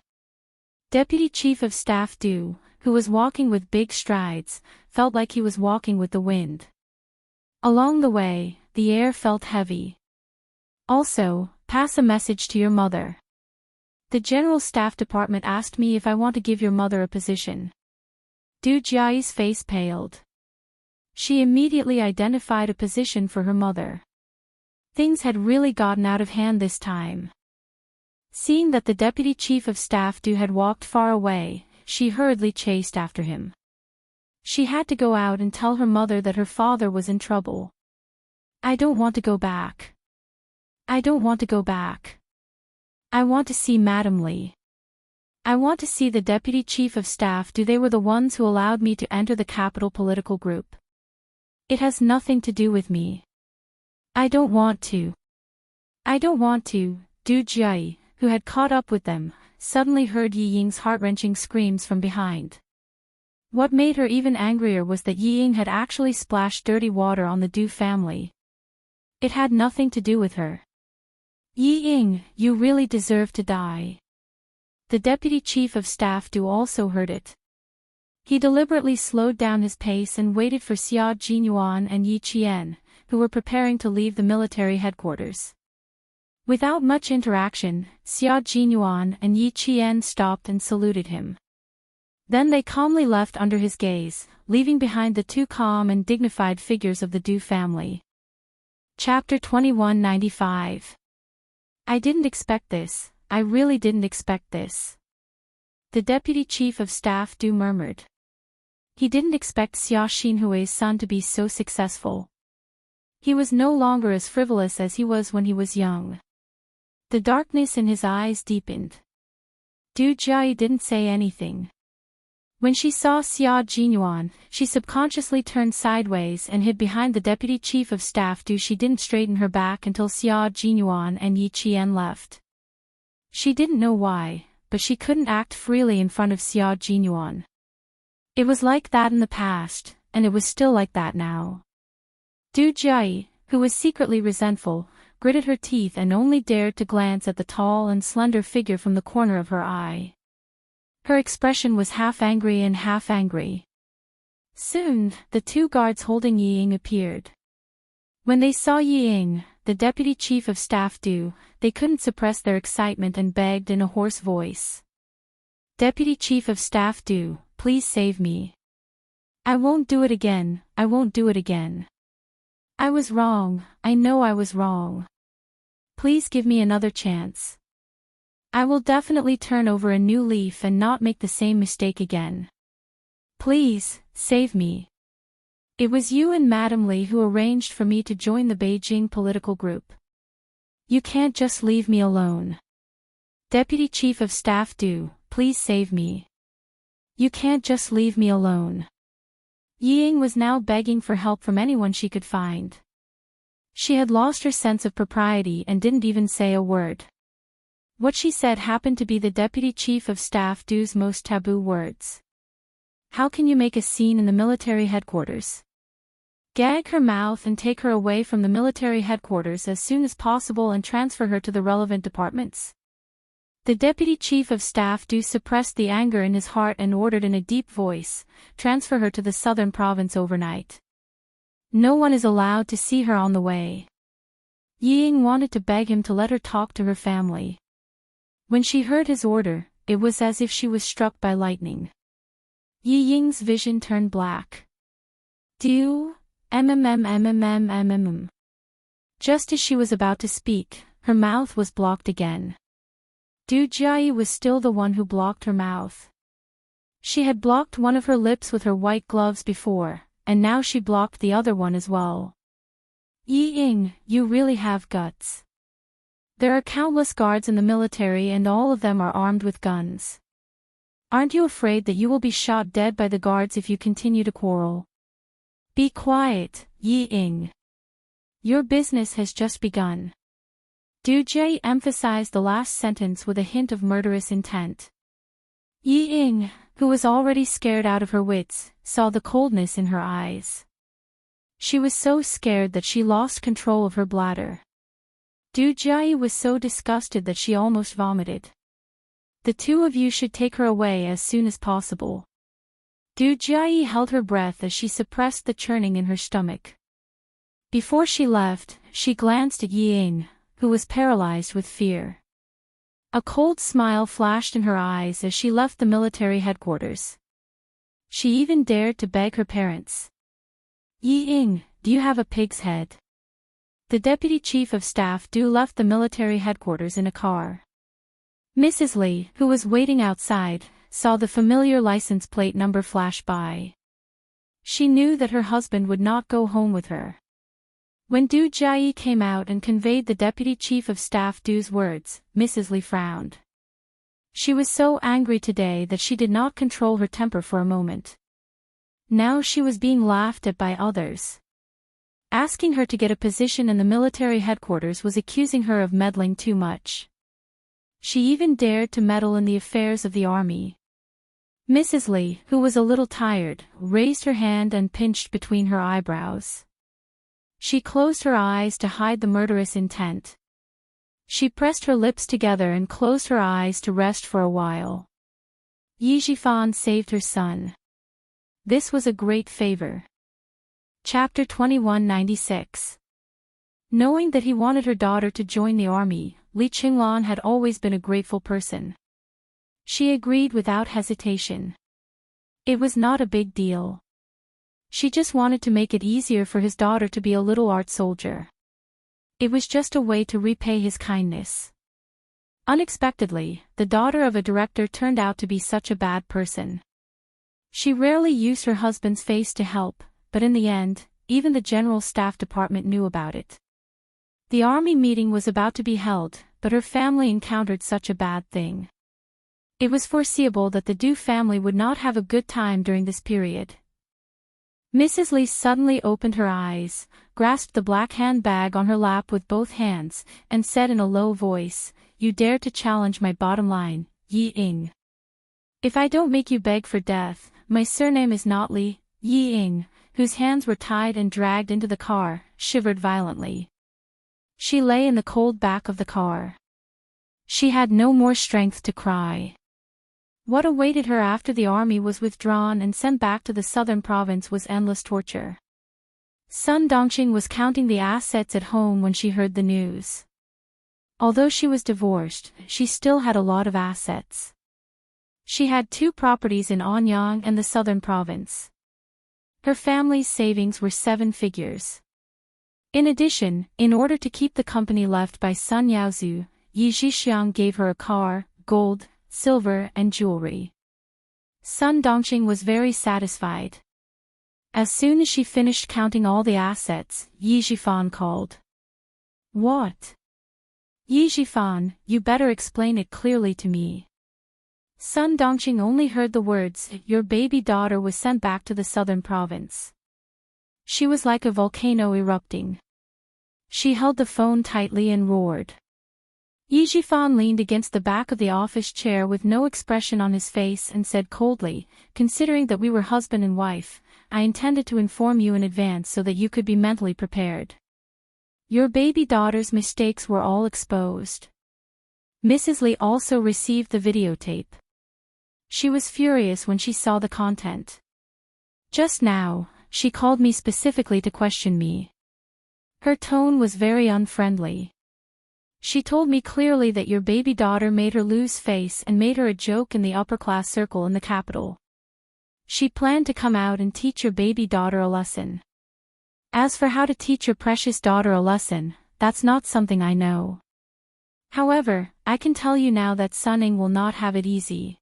Deputy Chief of Staff Du, who was walking with big strides, felt like he was walking with the wind. Along the way, the air felt heavy. "Also, pass a message to your mother. The General Staff Department asked me if I want to give your mother a position." Du Jiai's face paled. She immediately identified a position for her mother. Things had really gotten out of hand this time. Seeing that the Deputy Chief of Staff Du had walked far away, she hurriedly chased after him. She had to go out and tell her mother that her father was in trouble. "I don't want to go back. I don't want to go back. I want to see Madame Lee. I want to see the Deputy Chief of Staff Du. They were the ones who allowed me to enter the capital political group. It has nothing to do with me. I don't want to. I don't want to." Du Jai, who had caught up with them, suddenly heard Yi Ying's heart-wrenching screams from behind. What made her even angrier was that Yi Ying had actually splashed dirty water on the Du family. It had nothing to do with her. "Yi Ying, you really deserve to die." The Deputy Chief of Staff Du also heard it. He deliberately slowed down his pace and waited for Xia Jinyuan and Yi Qian, who were preparing to leave the military headquarters. Without much interaction, Xia Jinyuan and Yi Qian stopped and saluted him. Then they calmly left under his gaze, leaving behind the 2 calm and dignified figures of the Du family. Chapter 2195. "I didn't expect this, I really didn't expect this." The Deputy Chief of Staff Du murmured. He didn't expect Xia Xinhui's son to be so successful. He was no longer as frivolous as he was when he was young. The darkness in his eyes deepened. Du Jiayi didn't say anything. When she saw Xia Jinyuan, she subconsciously turned sideways and hid behind the deputy chief of staff. She didn't straighten her back until Xia Jinyuan and Yi Qian left. She didn't know why, but she couldn't act freely in front of Xia Jinyuan. It was like that in the past, and it was still like that now. Du Jiayi, who was secretly resentful, gritted her teeth and only dared to glance at the tall and slender figure from the corner of her eye. Her expression was half angry and half angry. Soon, the two guards holding Yi Ying appeared. When they saw Yi Ying, the deputy chief of staff, they couldn't suppress their excitement and begged in a hoarse voice. Deputy chief of staff, please save me. I won't do it again, I won't do it again. I was wrong, I know I was wrong. Please give me another chance. I will definitely turn over a new leaf and not make the same mistake again. Please, save me. It was you and Madam Li who arranged for me to join the Beijing political group. You can't just leave me alone. Deputy Chief of Staff, please save me. You can't just leave me alone. Yi Ying was now begging for help from anyone she could find. She had lost her sense of propriety and didn't even say a word. What she said happened to be the Deputy Chief of Staff Du's most taboo words. How can you make a scene in the military headquarters? Gag her mouth and take her away from the military headquarters as soon as possible and transfer her to the relevant departments. The Deputy Chief of Staff Du suppressed the anger in his heart and ordered in a deep voice, transfer her to the southern province overnight. No one is allowed to see her on the way. Yi Ying wanted to beg him to let her talk to her family. When she heard his order, it was as if she was struck by lightning. Yi Ying's vision turned black. Mm. Just as she was about to speak, her mouth was blocked again. Du Jiayi was still the one who blocked her mouth. She had blocked one of her lips with her white gloves before, and now she blocked the other one as well. Yi Ying, you really have guts. There are countless guards in the military and all of them are armed with guns. Aren't you afraid that you will be shot dead by the guards if you continue to quarrel? Be quiet, Yi Ying. Your business has just begun. Du Jiayi emphasized the last sentence with a hint of murderous intent. Yi Ying, who was already scared out of her wits, saw the coldness in her eyes. She was so scared that she lost control of her bladder. Du Jiayi was so disgusted that she almost vomited. The two of you should take her away as soon as possible. Du Jiayi held her breath as she suppressed the churning in her stomach. Before she left, she glanced at Yi Ying, who was paralyzed with fear. A cold smile flashed in her eyes as she left the military headquarters. She even dared to beg her parents. Yi Ying, do you have a pig's head? The Deputy Chief of Staff left the military headquarters in a car. Mrs. Li, who was waiting outside, saw the familiar license plate number flash by. She knew that her husband would not go home with her. When Du Jiayi came out and conveyed the Deputy Chief of Staff Du's words, Mrs. Li frowned. She was so angry today that she did not control her temper for a moment. Now she was being laughed at by others. Asking her to get a position in the military headquarters was accusing her of meddling too much. She even dared to meddle in the affairs of the army. Mrs. Li, who was a little tired, raised her hand and pinched between her eyebrows. She closed her eyes to hide the murderous intent. She pressed her lips together and closed her eyes to rest for a while. Yi Jifan saved her son. This was a great favor. Chapter 2196. Knowing that he wanted her daughter to join the army, Li Qinglan had always been a grateful person. She agreed without hesitation. It was not a big deal. She just wanted to make it easier for his daughter to be a little art soldier. It was just a way to repay his kindness. Unexpectedly, the daughter of a director turned out to be such a bad person. She rarely used her husband's face to help, but in the end, even the General Staff Department knew about it. The army meeting was about to be held, but her family encountered such a bad thing. It was foreseeable that the Du family would not have a good time during this period. Mrs. Lee suddenly opened her eyes, grasped the black handbag on her lap with both hands, and said in a low voice, "You dare to challenge my bottom line, Yi Ing. If I don't make you beg for death, my surname is not Lee." Yi Ing, whose hands were tied and dragged into the car, shivered violently. She lay in the cold back of the car. She had no more strength to cry. What awaited her after the army was withdrawn and sent back to the southern province was endless torture. Sun Dongqing was counting the assets at home when she heard the news. Although she was divorced, she still had a lot of assets. She had 2 properties in Anyang and the southern province. Her family's savings were 7 figures. In addition, in order to keep the company left by Sun Yaozu, Yi Zhixiang gave her a car, gold, silver and jewelry. Sun Dongqing was very satisfied. As soon as she finished counting all the assets, Yi Zhifan called. "What?" "Yi Zhifan, you better explain it clearly to me." Sun Dongqing only heard the words, "Your baby daughter was sent back to the southern province." She was like a volcano erupting. She held the phone tightly and roared. Yi Zhifan leaned against the back of the office chair with no expression on his face and said coldly, "Considering that we were husband and wife, I intended to inform you in advance so that you could be mentally prepared. Your baby daughter's mistakes were all exposed." Mrs. Lee also received the videotape. She was furious when she saw the content. "Just now, she called me specifically to question me. Her tone was very unfriendly. She told me clearly that your baby daughter made her lose face and made her a joke in the upper-class circle in the capital. She planned to come out and teach your baby daughter a lesson. As for how to teach your precious daughter a lesson, that's not something I know. However, I can tell you now that Sunning will not have it easy."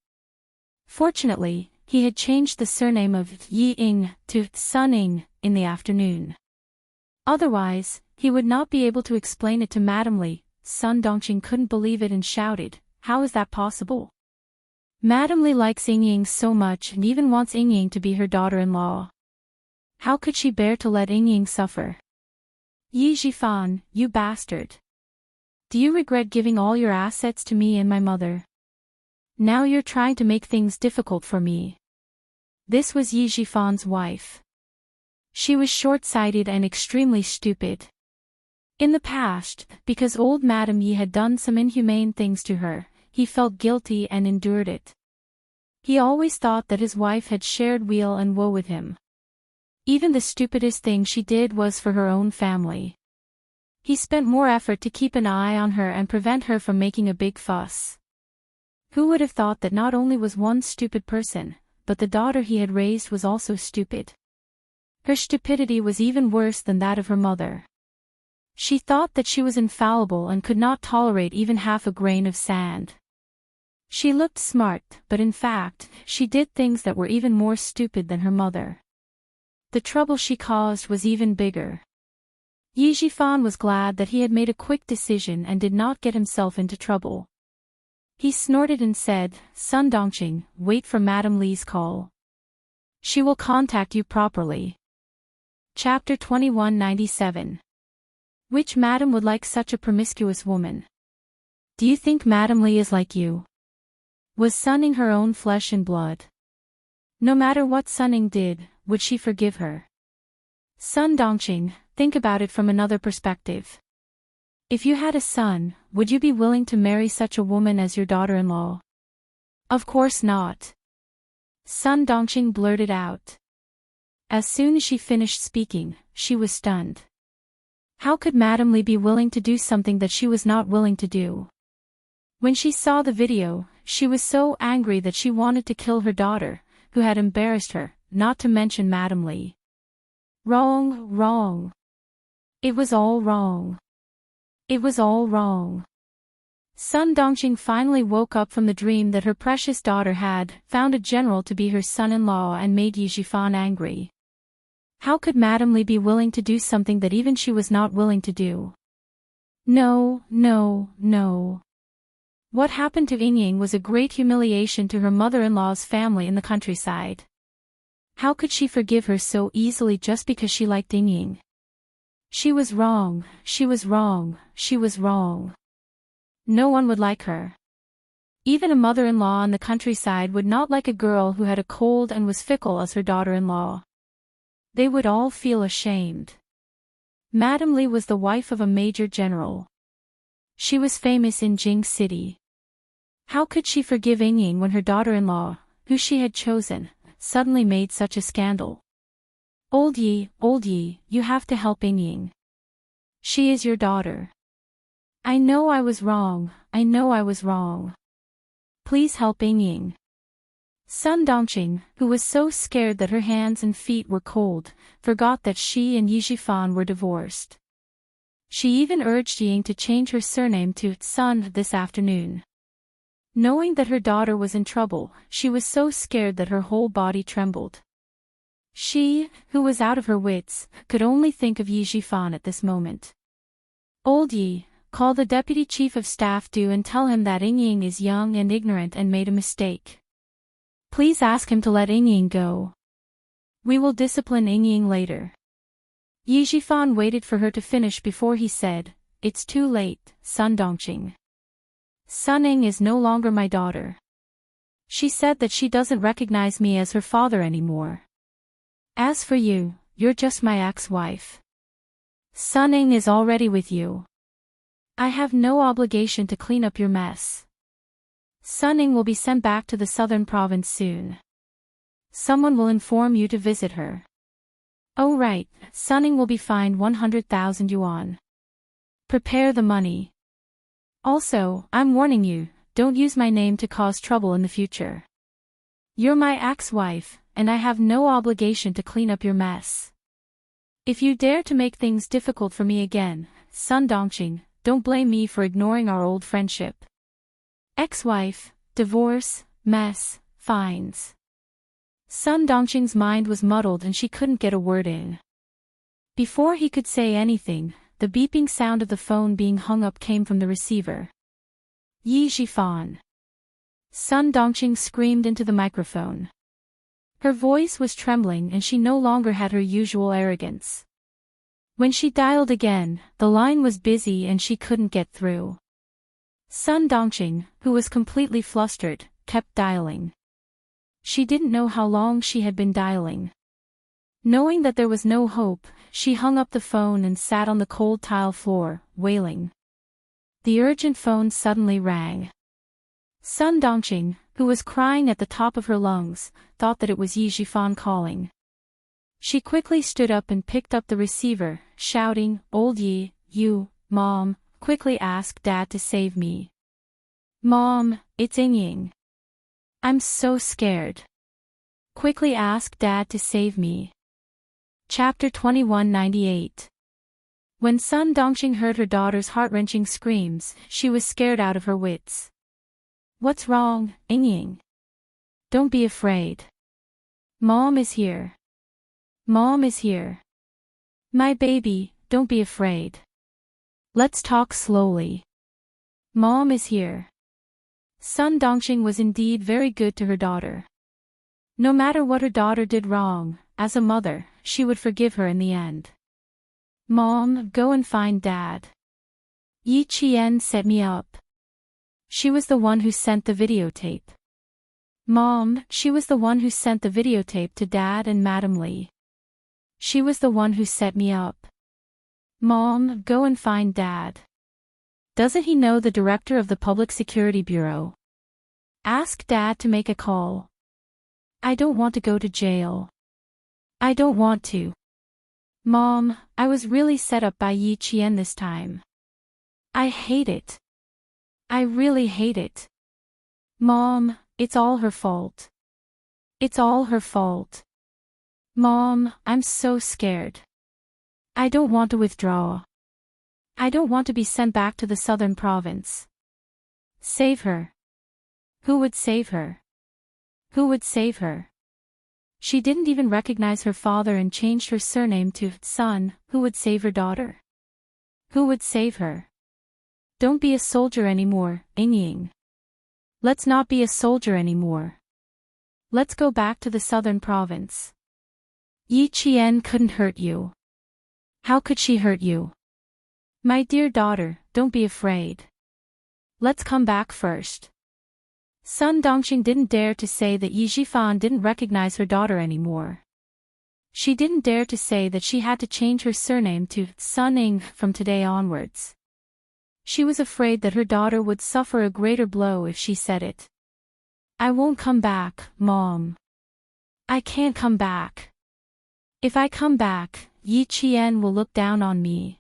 Fortunately, he had changed the surname of Yi Ing to Sunning in the afternoon. Otherwise, he would not be able to explain it to Madame Lee. Sun Dongqing couldn't believe it and shouted, "How is that possible? Madame Lee likes Ying so much and even wants Ying to be her daughter-in-law. How could she bear to let Ying suffer? Yi Zhifan, you bastard. Do you regret giving all your assets to me and my mother? Now you're trying to make things difficult for me." This was Yi Zhifan's wife. She was short-sighted and extremely stupid. In the past, because old Madame Yi had done some inhumane things to her, he felt guilty and endured it. He always thought that his wife had shared weal and woe with him. Even the stupidest thing she did was for her own family. He spent more effort to keep an eye on her and prevent her from making a big fuss. Who would have thought that not only was one stupid person, but the daughter he had raised was also stupid? Her stupidity was even worse than that of her mother. She thought that she was infallible and could not tolerate even half a grain of sand. She looked smart, but in fact, she did things that were even more stupid than her mother. The trouble she caused was even bigger. Yi Zhifan was glad that he had made a quick decision and did not get himself into trouble. He snorted and said, "Sun Dongqing, wait for Madame Lee's call. She will contact you properly." Chapter 2197. Which madam would like such a promiscuous woman? Do you think Madame Lee is like you? Was Sunning her own flesh and blood? No matter what Sunning did, would she forgive her? Sun Dongqing, think about it from another perspective. If you had a son, would you be willing to marry such a woman as your daughter-in-law? Of course not. Sun Dongqing blurted out. As soon as she finished speaking, she was stunned. How could Madame Lee be willing to do something that she was not willing to do? When she saw the video, she was so angry that she wanted to kill her daughter, who had embarrassed her, not to mention Madame Lee. Wrong, wrong. It was all wrong. It was all wrong. Sun Dongqing finally woke up from the dream that her precious daughter had found a general to be her son-in-law and made Yi Zhifan angry. How could Madame Li be willing to do something that even she was not willing to do? No, no, no. What happened to Ying was a great humiliation to her mother-in-law's family in the countryside. How could she forgive her so easily just because she liked Ying? She was wrong, she was wrong, she was wrong. No one would like her. Even a mother-in-law in the countryside would not like a girl who had a cold and was fickle as her daughter-in-law. They would all feel ashamed. Madame Li was the wife of a major general. She was famous in Jing City. How could she forgive Ying when her daughter-in-law, who she had chosen, suddenly made such a scandal? Old Yi, you have to help Ying. She is your daughter. I know I was wrong, I know I was wrong. Please help Ying. Sun Dongqing, who was so scared that her hands and feet were cold, forgot that she and Yi Zhifan were divorced. She even urged Ying to change her surname to Sun this afternoon. Knowing that her daughter was in trouble, she was so scared that her whole body trembled. She, who was out of her wits, could only think of Yi Zhifan at this moment. Old Yi, call the deputy chief of staff and tell him that Ying is young and ignorant and made a mistake. Please ask him to let Ying go. We will discipline Ying later. Yi Zhifan waited for her to finish before he said, It's too late, Sun Dongqing. Sun Ying is no longer my daughter. She said that she doesn't recognize me as her father anymore. As for you, you're just my ex-wife. Sun Ying is already with you. I have no obligation to clean up your mess. Sun Ying will be sent back to the southern province soon. Someone will inform you to visit her. Oh right, Sun Ying will be fined 100,000 yuan. Prepare the money. Also, I'm warning you, don't use my name to cause trouble in the future. You're my ex-wife, and I have no obligation to clean up your mess. If you dare to make things difficult for me again, Sun Dongqing, don't blame me for ignoring our old friendship. Ex-wife, divorce, mess, fines. Sun Dongqing's mind was muddled and she couldn't get a word in. Before he could say anything, the beeping sound of the phone being hung up came from the receiver. Yi Zhifan. Sun Dongqing screamed into the microphone. Her voice was trembling and she no longer had her usual arrogance. When she dialed again, the line was busy and she couldn't get through. Sun Dongqing, who was completely flustered, kept dialing. She didn't know how long she had been dialing. Knowing that there was no hope, she hung up the phone and sat on the cold tile floor, wailing. The urgent phone suddenly rang. Sun Dongqing, who was crying at the top of her lungs, thought that it was Yi Zhifan calling. She quickly stood up and picked up the receiver, shouting, Old Yi, you, Mom, quickly ask Dad to save me. Mom, it's Ying. I'm so scared. Quickly ask Dad to save me. Chapter 2198. When Sun Dongqing heard her daughter's heart-wrenching screams, she was scared out of her wits. What's wrong, Ying? Don't be afraid. Mom is here. Mom is here. My baby, don't be afraid. Let's talk slowly. Mom is here. Sun Dongqing was indeed very good to her daughter. No matter what her daughter did wrong, as a mother, she would forgive her in the end. Mom, go and find Dad. Yi Qian set me up. She was the one who sent the videotape. Mom, she was the one who sent the videotape to Dad and Madame Li. She was the one who set me up. Mom, go and find Dad. Doesn't he know the director of the Public Security Bureau? Ask Dad to make a call. I don't want to go to jail. I don't want to. Mom, I was really set up by Yi Qian this time. I hate it. I really hate it. Mom, it's all her fault. It's all her fault. Mom, I'm so scared. I don't want to withdraw. I don't want to be sent back to the southern province. Save her. Who would save her? Who would save her? She didn't even recognize her father and changed her surname to Son. Who would save her daughter? Who would save her? Don't be a soldier anymore, Ying. Let's not be a soldier anymore. Let's go back to the southern province. Yi Qian couldn't hurt you. How could she hurt you? My dear daughter, don't be afraid. Let's come back first. Sun Dongxing didn't dare to say that Yi Jifan didn't recognize her daughter anymore. She didn't dare to say that she had to change her surname to Sun Ying from today onwards. She was afraid that her daughter would suffer a greater blow if she said it. I won't come back, Mom. I can't come back. If I come back, Yi Qian will look down on me.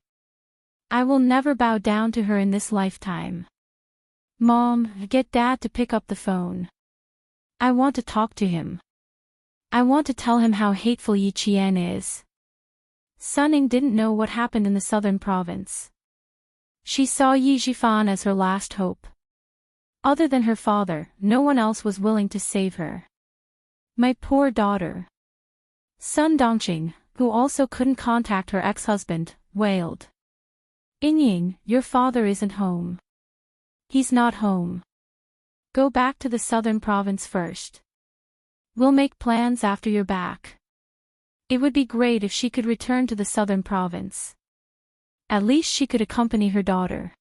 I will never bow down to her in this lifetime. Mom, get Dad to pick up the phone. I want to talk to him. I want to tell him how hateful Yi Qian is. Sun Ying didn't know what happened in the southern province. She saw Yi Jifan as her last hope. Other than her father, no one else was willing to save her. My poor daughter. Sun Dongxing, who also couldn't contact her ex-husband, wailed. Ying, your father isn't home. He's not home. Go back to the southern province first. We'll make plans after you're back. It would be great if she could return to the southern province. At least she could accompany her daughter.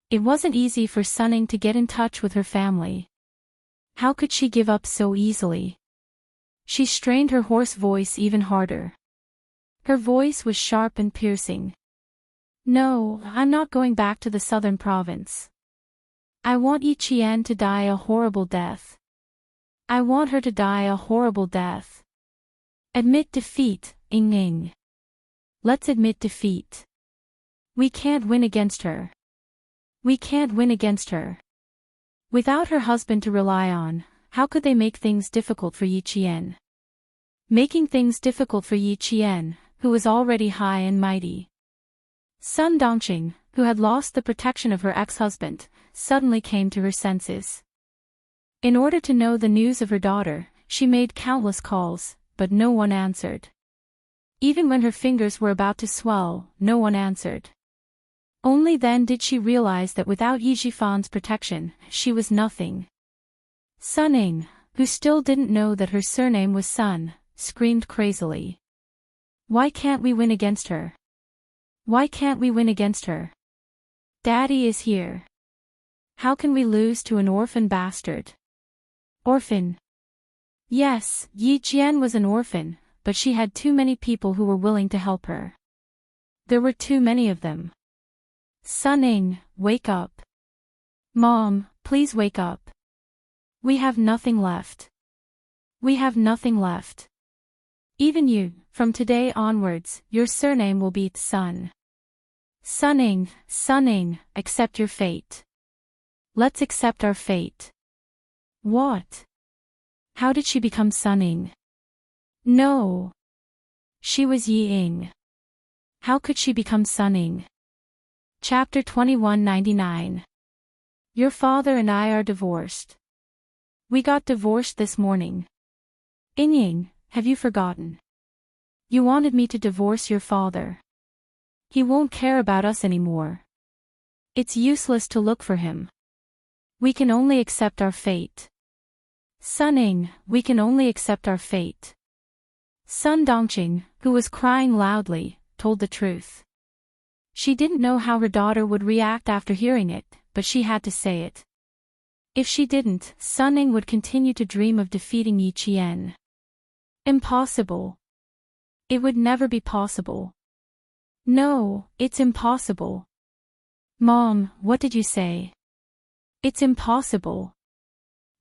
It wasn't easy for Sun Ying to get in touch with her family. How could she give up so easily? She strained her hoarse voice even harder. Her voice was sharp and piercing. No, I'm not going back to the southern province. I want Yi Qian to die a horrible death. I want her to die a horrible death. Admit defeat, Ying. Let's admit defeat. We can't win against her. We can't win against her. Without her husband to rely on, how could they make things difficult for Yi Qian? Making things difficult for Yi Qian, who was already high and mighty. Sun Dongxing, who had lost the protection of her ex-husband, suddenly came to her senses. In order to know the news of her daughter, she made countless calls, but no one answered. Even when her fingers were about to swell, no one answered. Only then did she realize that without Yi Jifan's protection, she was nothing. Sun Ying, who still didn't know that her surname was Sun, screamed crazily. Why can't we win against her? Why can't we win against her? Daddy is here. How can we lose to an orphan bastard? Orphan? Yes, Yi Qian was an orphan, but she had too many people who were willing to help her. There were too many of them. Sun Ying, wake up. Mom, please wake up. We have nothing left. We have nothing left. Even you, from today onwards, your surname will be Sun. Sun Ying, accept your fate. Let's accept our fate. What? How did she become Sun Ying? No. She was Yi Ying. How could she become Sun Ying? Chapter 2199. Your father and I are divorced. We got divorced this morning. Ying, have you forgotten? You wanted me to divorce your father. He won't care about us anymore. It's useless to look for him. We can only accept our fate. Sun Ying, we can only accept our fate. Sun Dongxing, who was crying loudly, told the truth. She didn't know how her daughter would react after hearing it, but she had to say it. If she didn't, Sun Ying would continue to dream of defeating Yi Qian. Impossible. It would never be possible. No, it's impossible. Mom, what did you say? It's impossible.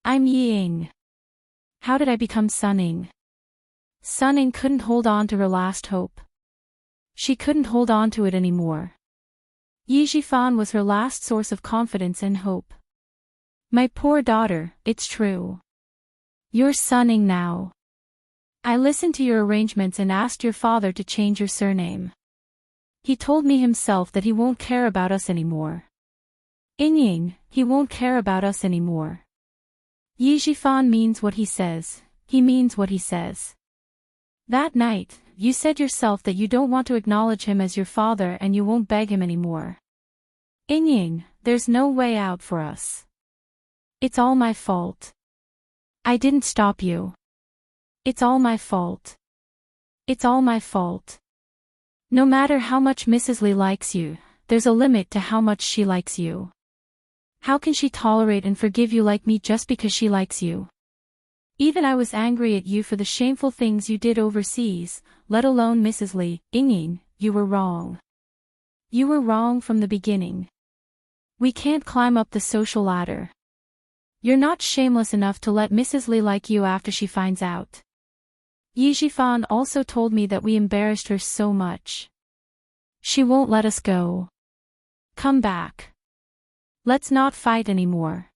I'm Yi Ying. How did I become Sun Ying? Sun Ying couldn't hold on to her last hope. She couldn't hold on to it anymore. Yi Jifan was her last source of confidence and hope. My poor daughter, it's true. You're Sun Ying now. I listened to your arrangements and asked your father to change your surname. He told me himself that he won't care about us anymore. Inying, he won't care about us anymore. Yijifan means what he says, he means what he says. That night, you said yourself that you don't want to acknowledge him as your father and you won't beg him anymore. Inying, there's no way out for us. It's all my fault. I didn't stop you. It's all my fault. It's all my fault. No matter how much Mrs. Lee likes you, there's a limit to how much she likes you. How can she tolerate and forgive you like me just because she likes you? Even I was angry at you for the shameful things you did overseas, let alone Mrs. Lee. Inying, you were wrong. You were wrong from the beginning. We can't climb up the social ladder. You're not shameless enough to let Mrs. Lee like you after she finds out. Yijifan also told me that we embarrassed her so much. She won't let us go. Come back. Let's not fight anymore.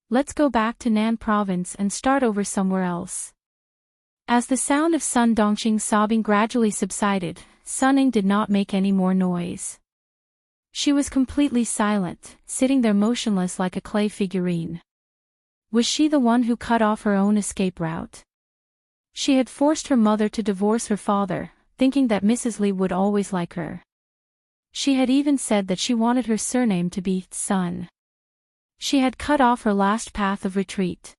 Let's go back to Nan province and start over somewhere else. As the sound of Sun Dongxing's sobbing gradually subsided, Suning did not make any more noise. She was completely silent, sitting there motionless like a clay figurine. Was she the one who cut off her own escape route? She had forced her mother to divorce her father, thinking that Mrs. Lee would always like her. She had even said that she wanted her surname to be Sun. She had cut off her last path of retreat.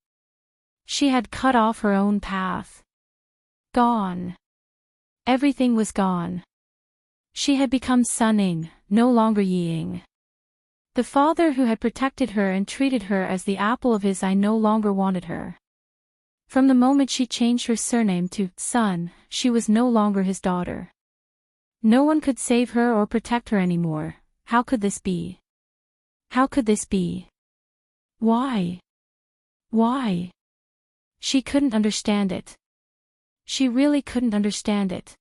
She had cut off her own path. Gone. Everything was gone. She had become Suning, no longer Yiying. The father who had protected her and treated her as the apple of his eye no longer wanted her. From the moment she changed her surname to Sun, she was no longer his daughter. No one could save her or protect her anymore. How could this be? How could this be? Why? Why? She couldn't understand it. She really couldn't understand it.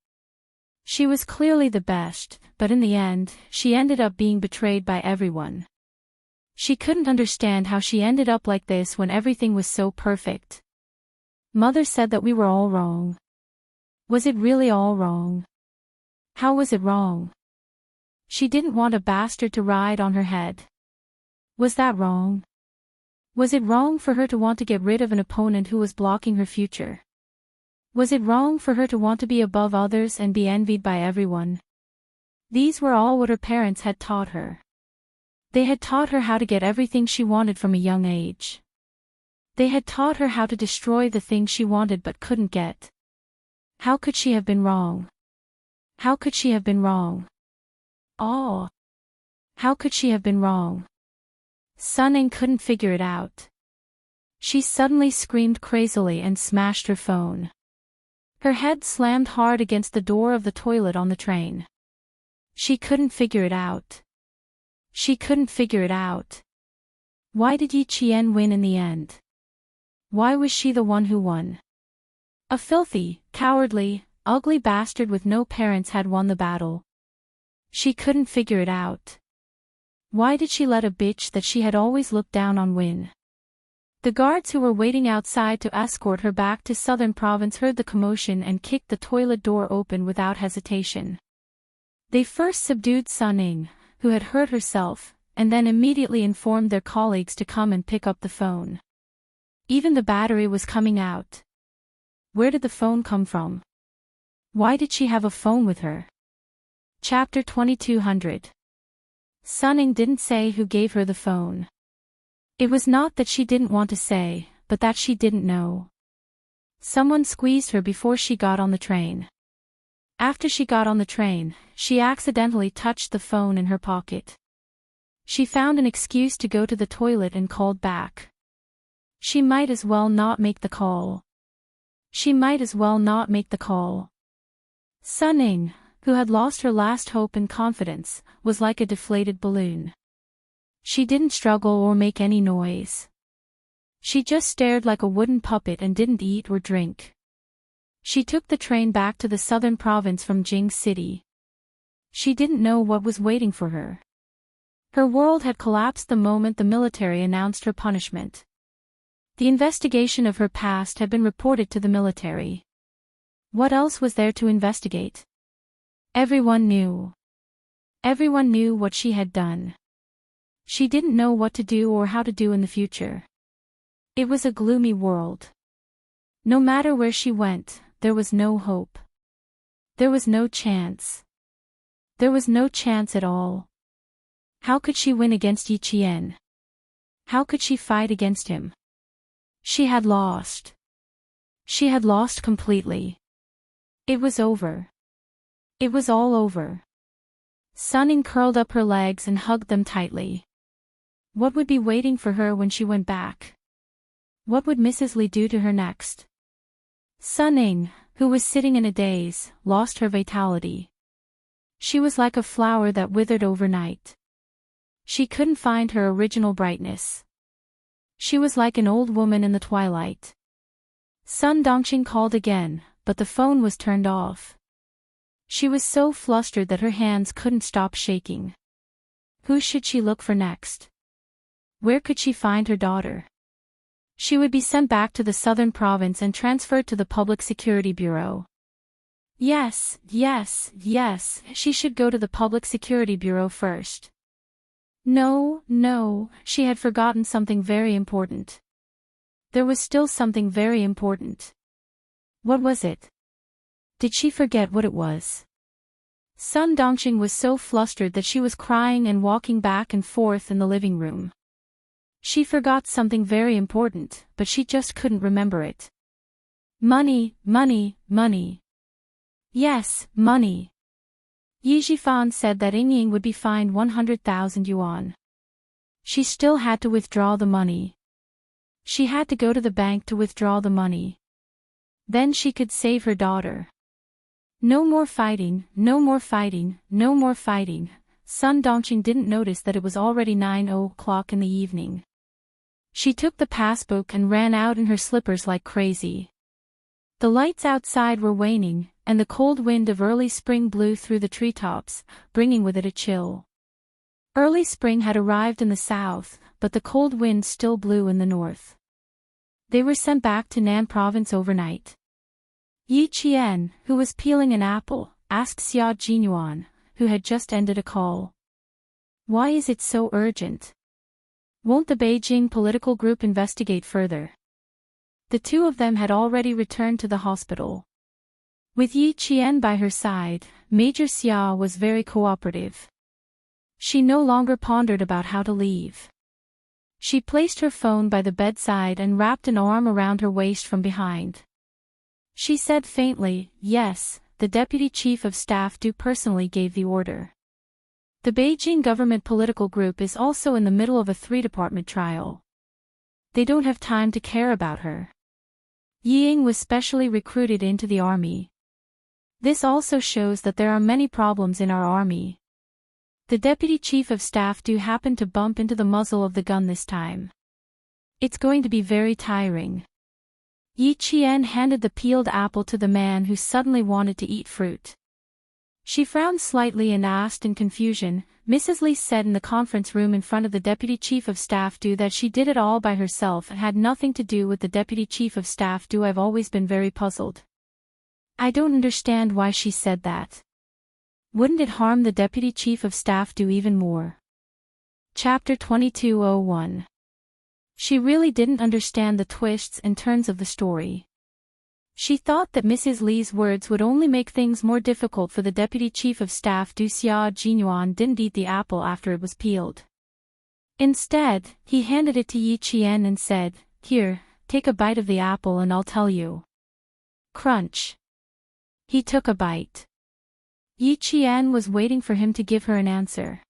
She was clearly the best, but in the end, she ended up being betrayed by everyone. She couldn't understand how she ended up like this when everything was so perfect. Mother said that we were all wrong. Was it really all wrong? How was it wrong? She didn't want a bastard to ride on her head. Was that wrong? Was it wrong for her to want to get rid of an opponent who was blocking her future? Was it wrong for her to want to be above others and be envied by everyone? These were all what her parents had taught her. They had taught her how to get everything she wanted from a young age. They had taught her how to destroy the things she wanted but couldn't get. How could she have been wrong? How could she have been wrong? Oh! How could she have been wrong? Suning couldn't figure it out. She suddenly screamed crazily and smashed her phone. Her head slammed hard against the door of the toilet on the train. She couldn't figure it out. She couldn't figure it out. Why did Yi Qian win in the end? Why was she the one who won? A filthy, cowardly, ugly bastard with no parents had won the battle. She couldn't figure it out. Why did she let a bitch that she had always looked down on win? The guards who were waiting outside to escort her back to Southern Province heard the commotion and kicked the toilet door open without hesitation. They first subdued Suning, who had hurt herself, and then immediately informed their colleagues to come and pick up the phone. Even the battery was coming out. Where did the phone come from? Why did she have a phone with her? Chapter 2200. Suning didn't say who gave her the phone. It was not that she didn't want to say, but that she didn't know. Someone squeezed her before she got on the train. After she got on the train, she accidentally touched the phone in her pocket. She found an excuse to go to the toilet and called back. She might as well not make the call. She might as well not make the call. Suning, who had lost her last hope and confidence, was like a deflated balloon. She didn't struggle or make any noise. She just stared like a wooden puppet and didn't eat or drink. She took the train back to the southern province from Jing City. She didn't know what was waiting for her. Her world had collapsed the moment the military announced her punishment. The investigation of her past had been reported to the military. What else was there to investigate? Everyone knew. Everyone knew what she had done. She didn't know what to do or how to do in the future. It was a gloomy world. No matter where she went, there was no hope. There was no chance. There was no chance at all. How could she win against Yi Qian? How could she fight against him? She had lost. She had lost completely. It was over. It was all over. Sunning curled up her legs and hugged them tightly. What would be waiting for her when she went back? What would Mrs. Li do to her next? Sunning, who was sitting in a daze, lost her vitality. She was like a flower that withered overnight. She couldn't find her original brightness. She was like an old woman in the twilight. Sun Dongqing called again, but the phone was turned off. She was so flustered that her hands couldn't stop shaking. Who should she look for next? Where could she find her daughter? She would be sent back to the southern province and transferred to the Public Security Bureau. Yes, she should go to the Public Security Bureau first. No, she had forgotten something very important. There was still something very important. What was it? Did she forget what it was? Sun Dongqing was so flustered that she was crying and walking back and forth in the living room. She forgot something very important, but she just couldn't remember it. Money. Yes, money. Yi Zhifan said that Ying would be fined 100,000 yuan. She still had to withdraw the money. She had to go to the bank to withdraw the money. Then she could save her daughter. No more fighting. Sun Dongqing didn't notice that it was already 9 o'clock in the evening. She took the passbook and ran out in her slippers like crazy. The lights outside were waning, and the cold wind of early spring blew through the treetops, bringing with it a chill. Early spring had arrived in the south, but the cold wind still blew in the north. They were sent back to Nan province overnight. Yi Qian, who was peeling an apple, asked Xia Jinyuan, who had just ended a call. Why is it so urgent? Won't the Beijing political group investigate further? The two of them had already returned to the hospital. With Yi Qian by her side, Major Xia was very cooperative. She no longer pondered about how to leave. She placed her phone by the bedside and wrapped an arm around her waist from behind. She said faintly, "Yes, the Deputy Chief of Staff do personally gave the order." The Beijing government political group is also in the middle of a 3-department trial. They don't have time to care about her. Ying was specially recruited into the army. This also shows that there are many problems in our army. The Deputy Chief of Staff do happen to bump into the muzzle of the gun this time. It's going to be very tiring. Yi Qian handed the peeled apple to the man who suddenly wanted to eat fruit. She frowned slightly and asked in confusion. Mrs. Li said in the conference room in front of the Deputy Chief of Staff do that she did it all by herself and had nothing to do with the Deputy Chief of Staff do. I've always been very puzzled. I don't understand why she said that. Wouldn't it harm the Deputy Chief of Staff do even more? Chapter 2201. She really didn't understand the twists and turns of the story. She thought that Mrs. Li's words would only make things more difficult for the Deputy Chief of Staff. Xia Jinyuan didn't eat the apple after it was peeled. Instead, he handed it to Yi Qian and said, "Here, take a bite of the apple and I'll tell you." Crunch. He took a bite. Yi Qian was waiting for him to give her an answer.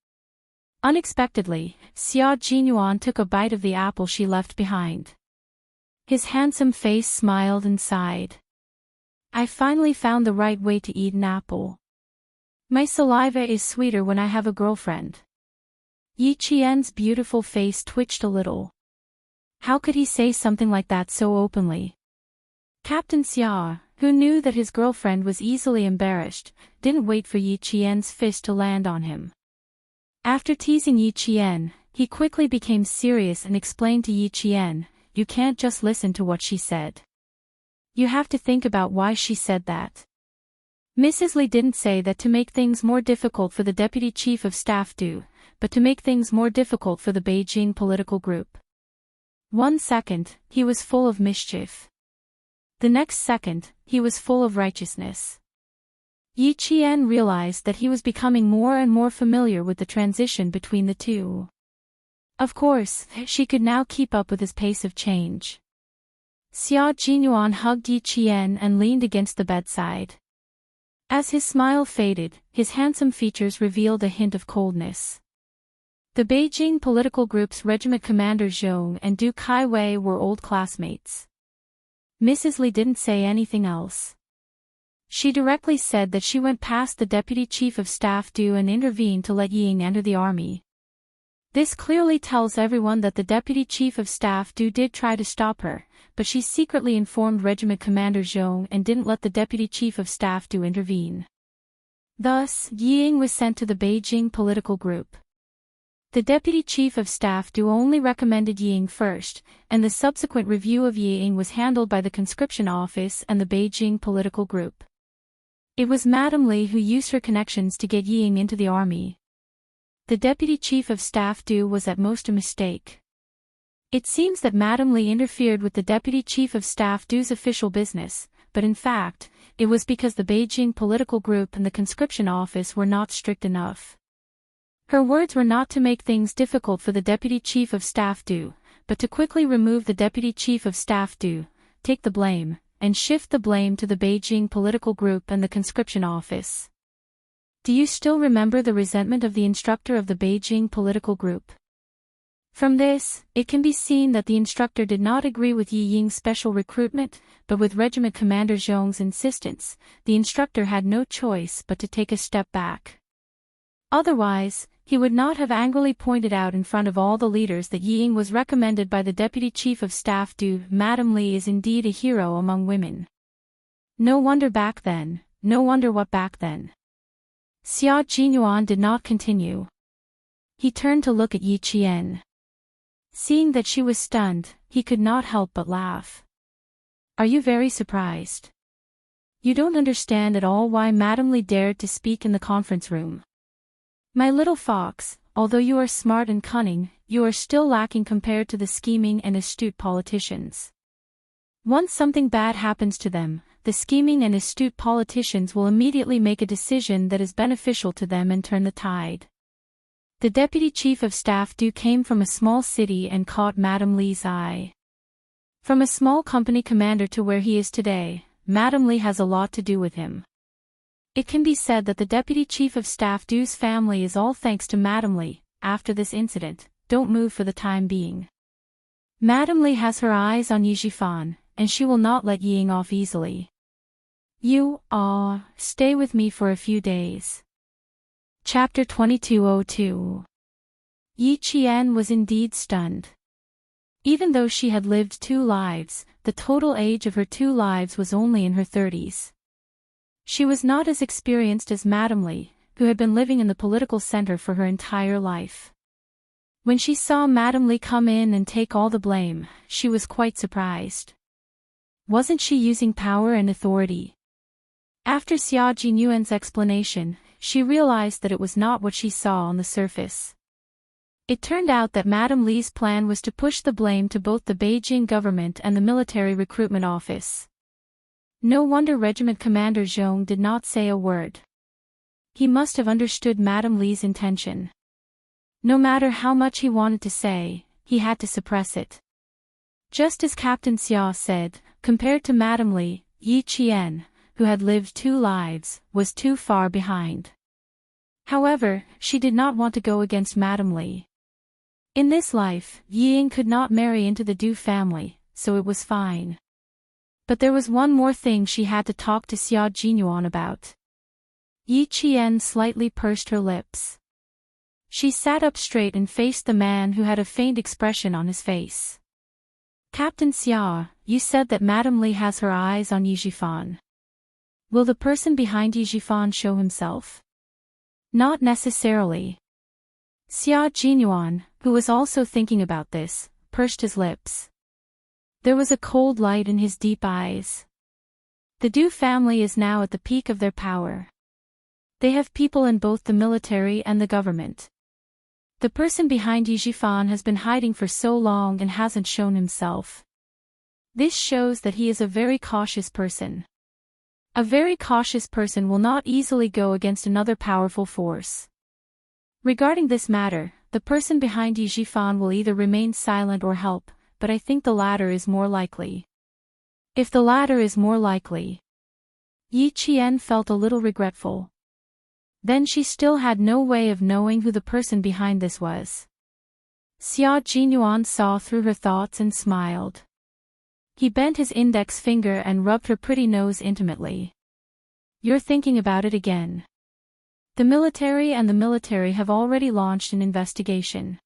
Unexpectedly, Xia Jinyuan took a bite of the apple she left behind. His handsome face smiled and sighed. I finally found the right way to eat an apple. My saliva is sweeter when I have a girlfriend. Yi Qian's beautiful face twitched a little. How could he say something like that so openly? Captain Xia, who knew that his girlfriend was easily embarrassed, didn't wait for Yi Qian's fist to land on him. After teasing Yi Qian, he quickly became serious and explained to Yi Qian, "You can't just listen to what she said. You have to think about why she said that." Mrs. Li didn't say that to make things more difficult for the Deputy Chief of Staff do, but to make things more difficult for the Beijing political group. 1 second, he was full of mischief. The next second, he was full of righteousness. Yi Qian realized that he was becoming more and more familiar with the transition between the two. Of course, she could now keep up with his pace of change. Xia Jinyuan hugged Yi Qian and leaned against the bedside. As his smile faded, his handsome features revealed a hint of coldness. The Beijing political group's regiment commander Zhong and Du Kaiwei were old classmates. Mrs. Li didn't say anything else. She directly said that she went past the deputy chief of staff Du and intervened to let Ying enter the army. This clearly tells everyone that the deputy chief of staff Du did try to stop her, but she secretly informed regiment commander Zhong and didn't let the deputy chief of staff Du intervene. Thus, Ying was sent to the Beijing political group. The deputy chief of staff Du only recommended Ying first, and the subsequent review of Ying was handled by the conscription office and the Beijing political group. It was Madame Li who used her connections to get Ying into the army. The deputy chief of staff Du was at most a mistake. It seems that Madame Li interfered with the deputy chief of staff Du's official business, but in fact, it was because the Beijing political group and the conscription office were not strict enough. Her words were not to make things difficult for the deputy chief of staff Du, but to quickly remove the deputy chief of staff Du, take the blame, and shift the blame to the Beijing political group and the conscription office. Do you still remember the resentment of the instructor of the Beijing political group? From this, it can be seen that the instructor did not agree with Yi Ying's special recruitment, but with Regiment Commander Zhong's insistence, the instructor had no choice but to take a step back. Otherwise, he would not have angrily pointed out in front of all the leaders that Yi Ying was recommended by the deputy chief of staff Du. Madame Li is indeed a hero among women. No wonder back then, no wonder what back then. Xia Jinyuan did not continue. He turned to look at Yi Qian. Seeing that she was stunned, he could not help but laugh. Are you very surprised? You don't understand at all why Madame Li dared to speak in the conference room. My little fox, although you are smart and cunning, you are still lacking compared to the scheming and astute politicians. Once something bad happens to them, the scheming and astute politicians will immediately make a decision that is beneficial to them and turn the tide. The deputy chief of staff Du came from a small city and caught Madame Li's eye. From a small company commander to where he is today, Madame Li has a lot to do with him. It can be said that the deputy chief of staff Du's family is all thanks to Madame Li. After this incident, don't move for the time being. Madame Li has her eyes on Yi Zhifan, and she will not let Ying off easily. You, stay with me for a few days. Chapter 2202. Yi Qian was indeed stunned. Even though she had lived 2 lives, the total age of her 2 lives was only in her 30s. She was not as experienced as Madame Li, who had been living in the political center for her entire life. When she saw Madame Li come in and take all the blame, she was quite surprised. Wasn't she using power and authority? After Xia Jinyuan's explanation, she realized that it was not what she saw on the surface. It turned out that Madame Li's plan was to push the blame to both the Beijing government and the military recruitment office. No wonder Regiment Commander Zhong did not say a word. He must have understood Madame Li's intention. No matter how much he wanted to say, he had to suppress it. Just as Captain Xia said, compared to Madame Li, Yi Qian, who had lived 2 lives, was too far behind. However, she did not want to go against Madame Li. In this life, Ying could not marry into the Du family, so it was fine. But there was one more thing she had to talk to Xia Jinyuan about. Yi Qian slightly pursed her lips. She sat up straight and faced the man who had a faint expression on his face. Captain Xia, you said that Madame Li has her eyes on Yi Zhifan. Will the person behind Yi Zhifan show himself? Not necessarily. Xia Jinyuan, who was also thinking about this, pursed his lips. There was a cold light in his deep eyes. The Du family is now at the peak of their power. They have people in both the military and the government. The person behind Yijifan has been hiding for so long and hasn't shown himself. This shows that he is a very cautious person. A very cautious person will not easily go against another powerful force. Regarding this matter, the person behind Yijifan will either remain silent or help, but I think the latter is more likely. If the latter is more likely. Yi Qian felt a little regretful. Then she still had no way of knowing who the person behind this was. Xia Jinyuan saw through her thoughts and smiled. He bent his index finger and rubbed her pretty nose intimately. You're thinking about it again. The military have already launched an investigation.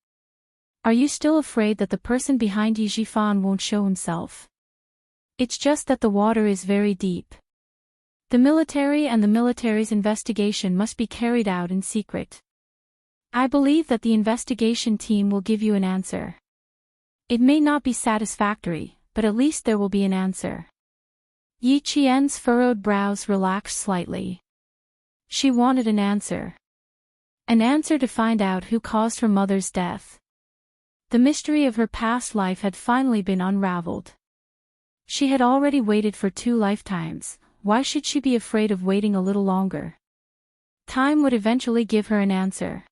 Are you still afraid that the person behind Yijifan won't show himself? It's just that the water is very deep. The military's investigation must be carried out in secret. I believe that the investigation team will give you an answer. It may not be satisfactory, but at least there will be an answer. Yi Qian's furrowed brows relaxed slightly. She wanted an answer. An answer to find out who caused her mother's death. The mystery of her past life had finally been unraveled. She had already waited for 2 lifetimes. Why should she be afraid of waiting a little longer? Time would eventually give her an answer.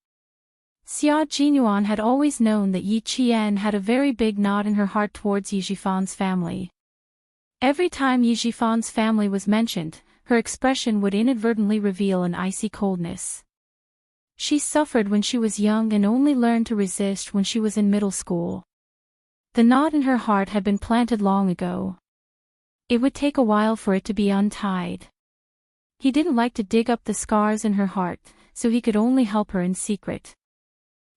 Xia Jinyuan had always known that Yi Qian had a very big knot in her heart towards Yijifan's family. Every time Yijifan's family was mentioned, her expression would inadvertently reveal an icy coldness. She suffered when she was young and only learned to resist when she was in middle school. The knot in her heart had been planted long ago. It would take a while for it to be untied. He didn't like to dig up the scars in her heart, so he could only help her in secret.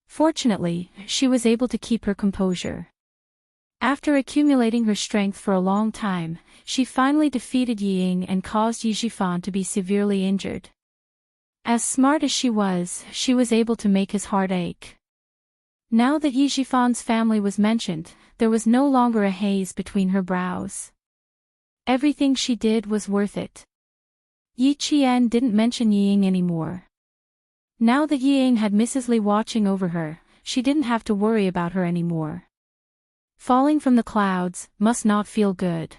Fortunately, she was able to keep her composure. After accumulating her strength for a long time, she finally defeated Yi Ying and caused Yijifan to be severely injured. As smart as she was able to make his heart ache. Now that Yijifan's family was mentioned, there was no longer a haze between her brows. Everything she did was worth it. Yi Qian didn't mention Yi Ying anymore. Now that Yi Ying had Mrs. Li watching over her, she didn't have to worry about her anymore. Falling from the clouds must not feel good.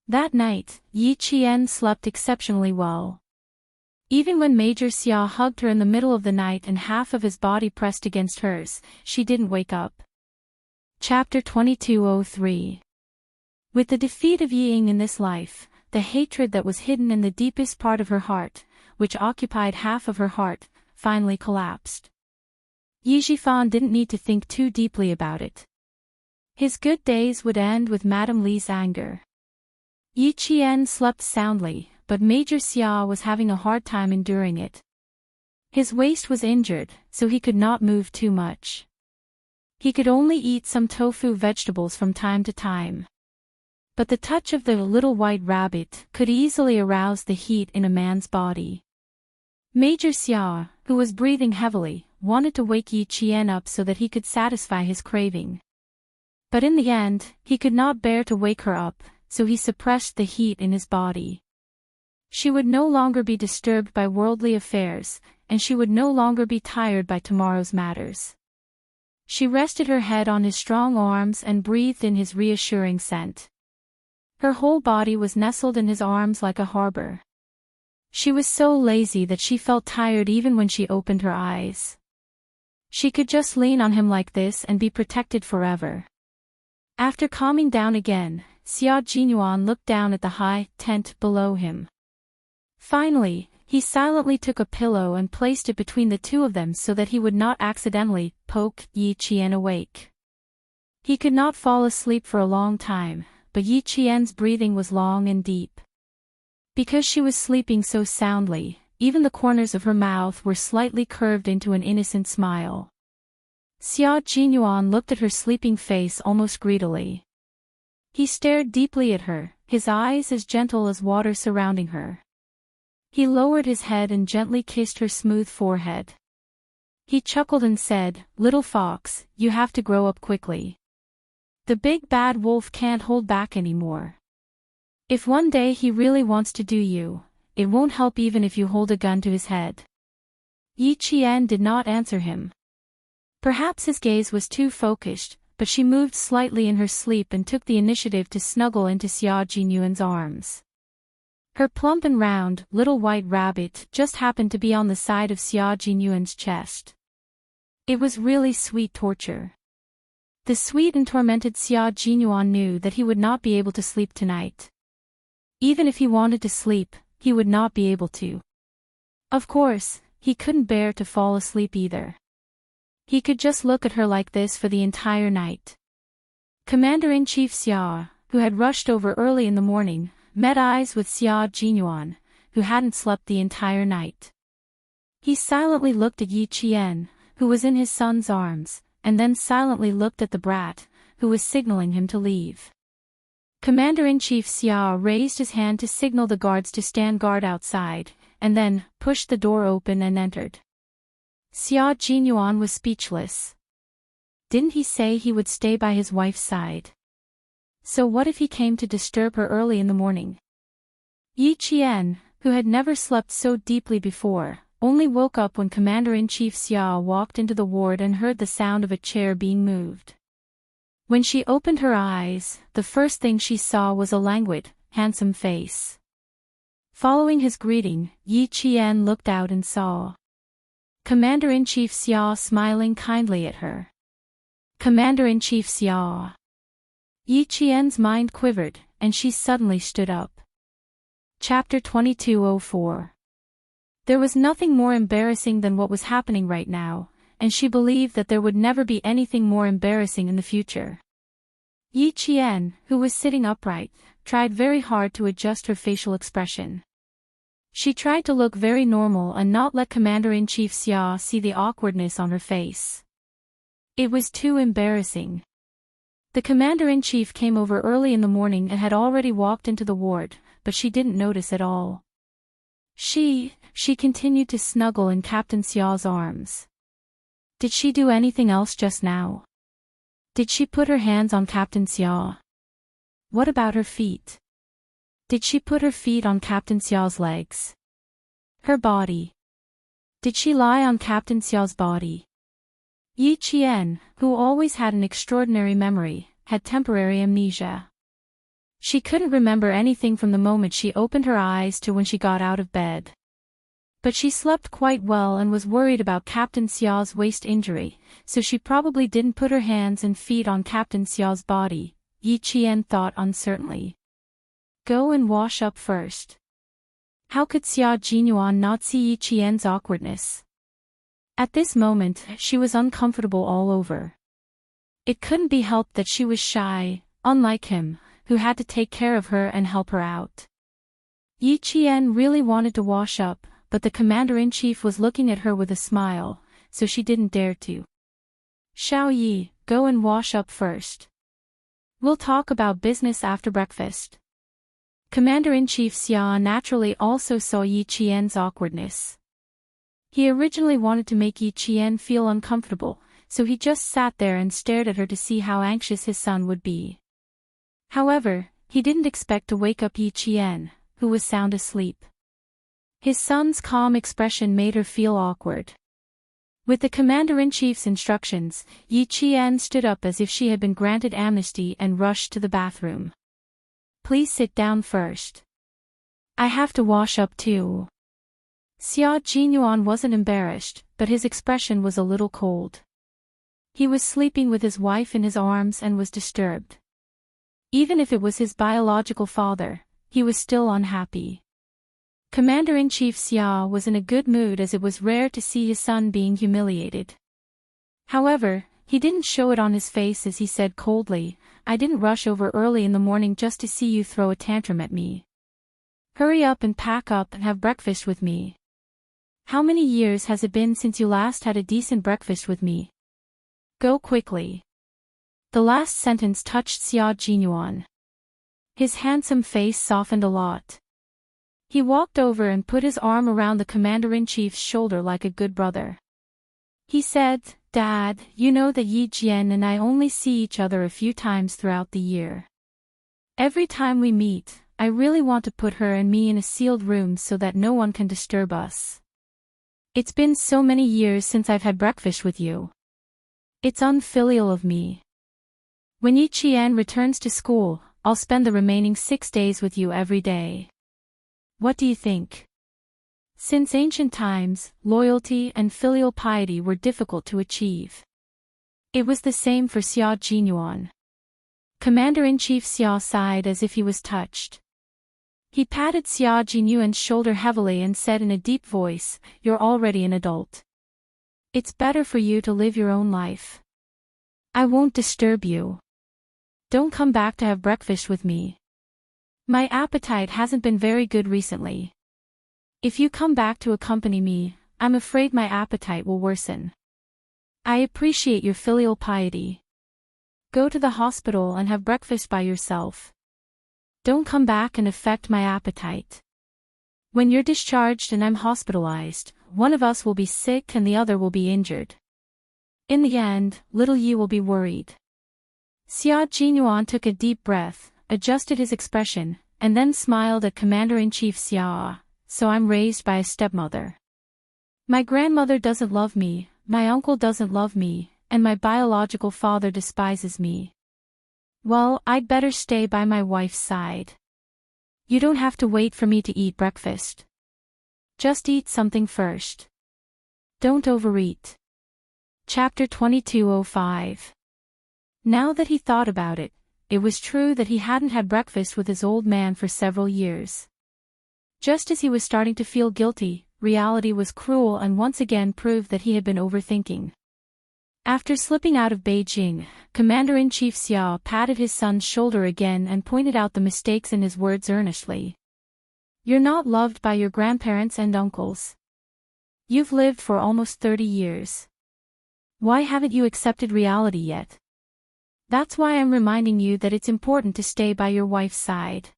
That night, Yi Qian slept exceptionally well. Even when Major Xia hugged her in the middle of the night and half of his body pressed against hers, she didn't wake up. Chapter 2203. With the defeat of Yi Ying in this life, the hatred that was hidden in the deepest part of her heart, which occupied half of her heart, finally collapsed. Yijifan didn't need to think too deeply about it. His good days would end with Madame Li's anger. Yi Qian slept soundly, but Major Xia was having a hard time enduring it. His waist was injured, so he could not move too much. He could only eat some tofu vegetables from time to time. But the touch of the little white rabbit could easily arouse the heat in a man's body. Major Xia, who was breathing heavily, wanted to wake Yi Qian up so that he could satisfy his craving. But in the end, he could not bear to wake her up, so he suppressed the heat in his body. She would no longer be disturbed by worldly affairs, and she would no longer be tired by tomorrow's matters. She rested her head on his strong arms and breathed in his reassuring scent. Her whole body was nestled in his arms like a harbor. She was so lazy that she felt tired even when she opened her eyes. She could just lean on him like this and be protected forever. After calming down again, Xia Jinyuan looked down at the high tent below him. Finally, he silently took a pillow and placed it between the two of them so that he would not accidentally poke Yi Qian awake. He could not fall asleep for a long time, but Yi Qian's breathing was long and deep. Because she was sleeping so soundly, even the corners of her mouth were slightly curved into an innocent smile. Xia Jinyuan looked at her sleeping face almost greedily. He stared deeply at her, his eyes as gentle as water surrounding her. He lowered his head and gently kissed her smooth forehead. He chuckled and said, "Little fox, you have to grow up quickly. The big bad wolf can't hold back anymore. If one day he really wants to do you, it won't help even if you hold a gun to his head." Yi Qian did not answer him. Perhaps his gaze was too focused, but she moved slightly in her sleep and took the initiative to snuggle into Xia Jinyuan's arms. Her plump and round, little white rabbit just happened to be on the side of Xia Jinyuan's chest. It was really sweet torture. The sweet and tormented Xia Jinyuan knew that he would not be able to sleep tonight. Even if he wanted to sleep, he would not be able to. Of course, he couldn't bear to fall asleep either. He could just look at her like this for the entire night. Commander-in-Chief Xia, who had rushed over early in the morning, met eyes with Xia Jinyuan, who hadn't slept the entire night. He silently looked at Yi Qian, who was in his son's arms, and then silently looked at the brat, who was signaling him to leave. Commander-in-Chief Xia raised his hand to signal the guards to stand guard outside, and then pushed the door open and entered. Xia Jinyuan was speechless. Didn't he say he would stay by his wife's side? So what if he came to disturb her early in the morning? Yi Qian, who had never slept so deeply before, only woke up when Commander-in-Chief Xia walked into the ward and heard the sound of a chair being moved. When she opened her eyes, the first thing she saw was a languid, handsome face. Following his greeting, Yi Qian looked out and saw Commander-in-Chief Xia smiling kindly at her. Commander-in-Chief Xia. Yi Qian's mind quivered, and she suddenly stood up. Chapter 2204. There was nothing more embarrassing than what was happening right now, and she believed that there would never be anything more embarrassing in the future. Yi Qian, who was sitting upright, tried very hard to adjust her facial expression. She tried to look very normal and not let Commander-in-Chief Xia see the awkwardness on her face. It was too embarrassing. The Commander-in-Chief came over early in the morning and had already walked into the ward, but she didn't notice at all. She continued to snuggle in Captain Xia's arms. Did she do anything else just now? Did she put her hands on Captain Xia? What about her feet? Did she put her feet on Captain Xia's legs? Her body. Did she lie on Captain Xia's body? Yi Qian, who always had an extraordinary memory, had temporary amnesia. She couldn't remember anything from the moment she opened her eyes to when she got out of bed. But she slept quite well and was worried about Captain Xia's waist injury, so she probably didn't put her hands and feet on Captain Xia's body, Yi Qian thought uncertainly. Go and wash up first. How could Xia Jinyuan not see Yi Qian's awkwardness? At this moment, she was uncomfortable all over. It couldn't be helped that she was shy, unlike him, who had to take care of her and help her out. Yi Qian really wanted to wash up, but the Commander-in-Chief was looking at her with a smile, so she didn't dare to. Xiao Yi, go and wash up first. We'll talk about business after breakfast. Commander-in-Chief Xia naturally also saw Yi Qian's awkwardness. He originally wanted to make Yi Qian feel uncomfortable, so he just sat there and stared at her to see how anxious his son would be. However, he didn't expect to wake up Yi Qian, who was sound asleep. His son's calm expression made her feel awkward. With the Commander-in-Chief's instructions, Yi Qian stood up as if she had been granted amnesty and rushed to the bathroom. Please sit down first. I have to wash up too. Xia Jinyuan wasn't embarrassed, but his expression was a little cold. He was sleeping with his wife in his arms and was disturbed. Even if it was his biological father, he was still unhappy. Commander-in-Chief Xia was in a good mood as it was rare to see his son being humiliated. However, he didn't show it on his face as he said coldly, I didn't rush over early in the morning just to see you throw a tantrum at me. Hurry up and pack up and have breakfast with me. How many years has it been since you last had a decent breakfast with me? Go quickly. The last sentence touched Xia Jinyuan. His handsome face softened a lot. He walked over and put his arm around the Commander-in-Chief's shoulder like a good brother. He said, Dad, you know that Yi Jian and I only see each other a few times throughout the year. Every time we meet, I really want to put her and me in a sealed room so that no one can disturb us. It's been so many years since I've had breakfast with you. It's unfilial of me. When Yi Qian returns to school, I'll spend the remaining 6 days with you every day. What do you think? Since ancient times, loyalty and filial piety were difficult to achieve. It was the same for Xia Jinyuan. Commander-in-Chief Xia sighed as if he was touched. He patted Xia Jinyuan's shoulder heavily and said in a deep voice, "You're already an adult. It's better for you to live your own life. I won't disturb you. Don't come back to have breakfast with me. My appetite hasn't been very good recently. If you come back to accompany me, I'm afraid my appetite will worsen. I appreciate your filial piety. Go to the hospital and have breakfast by yourself. Don't come back and affect my appetite. When you're discharged and I'm hospitalized, one of us will be sick and the other will be injured. In the end, little Yi will be worried." Xia Jinyuan took a deep breath, adjusted his expression, and then smiled at Commander-in-Chief Xia. "So I'm raised by a stepmother. My grandmother doesn't love me, my uncle doesn't love me, and my biological father despises me. Well, I'd better stay by my wife's side. You don't have to wait for me to eat breakfast. Just eat something first. Don't overeat." Chapter 2205. Now that he thought about it, it was true that he hadn't had breakfast with his old man for several years. Just as he was starting to feel guilty, reality was cruel and once again proved that he had been overthinking. After slipping out of Beijing, Commander-in-Chief Xia patted his son's shoulder again and pointed out the mistakes in his words earnestly. "You're not loved by your grandparents and uncles. You've lived for almost 30 years. Why haven't you accepted reality yet? That's why I'm reminding you that it's important to stay by your wife's side.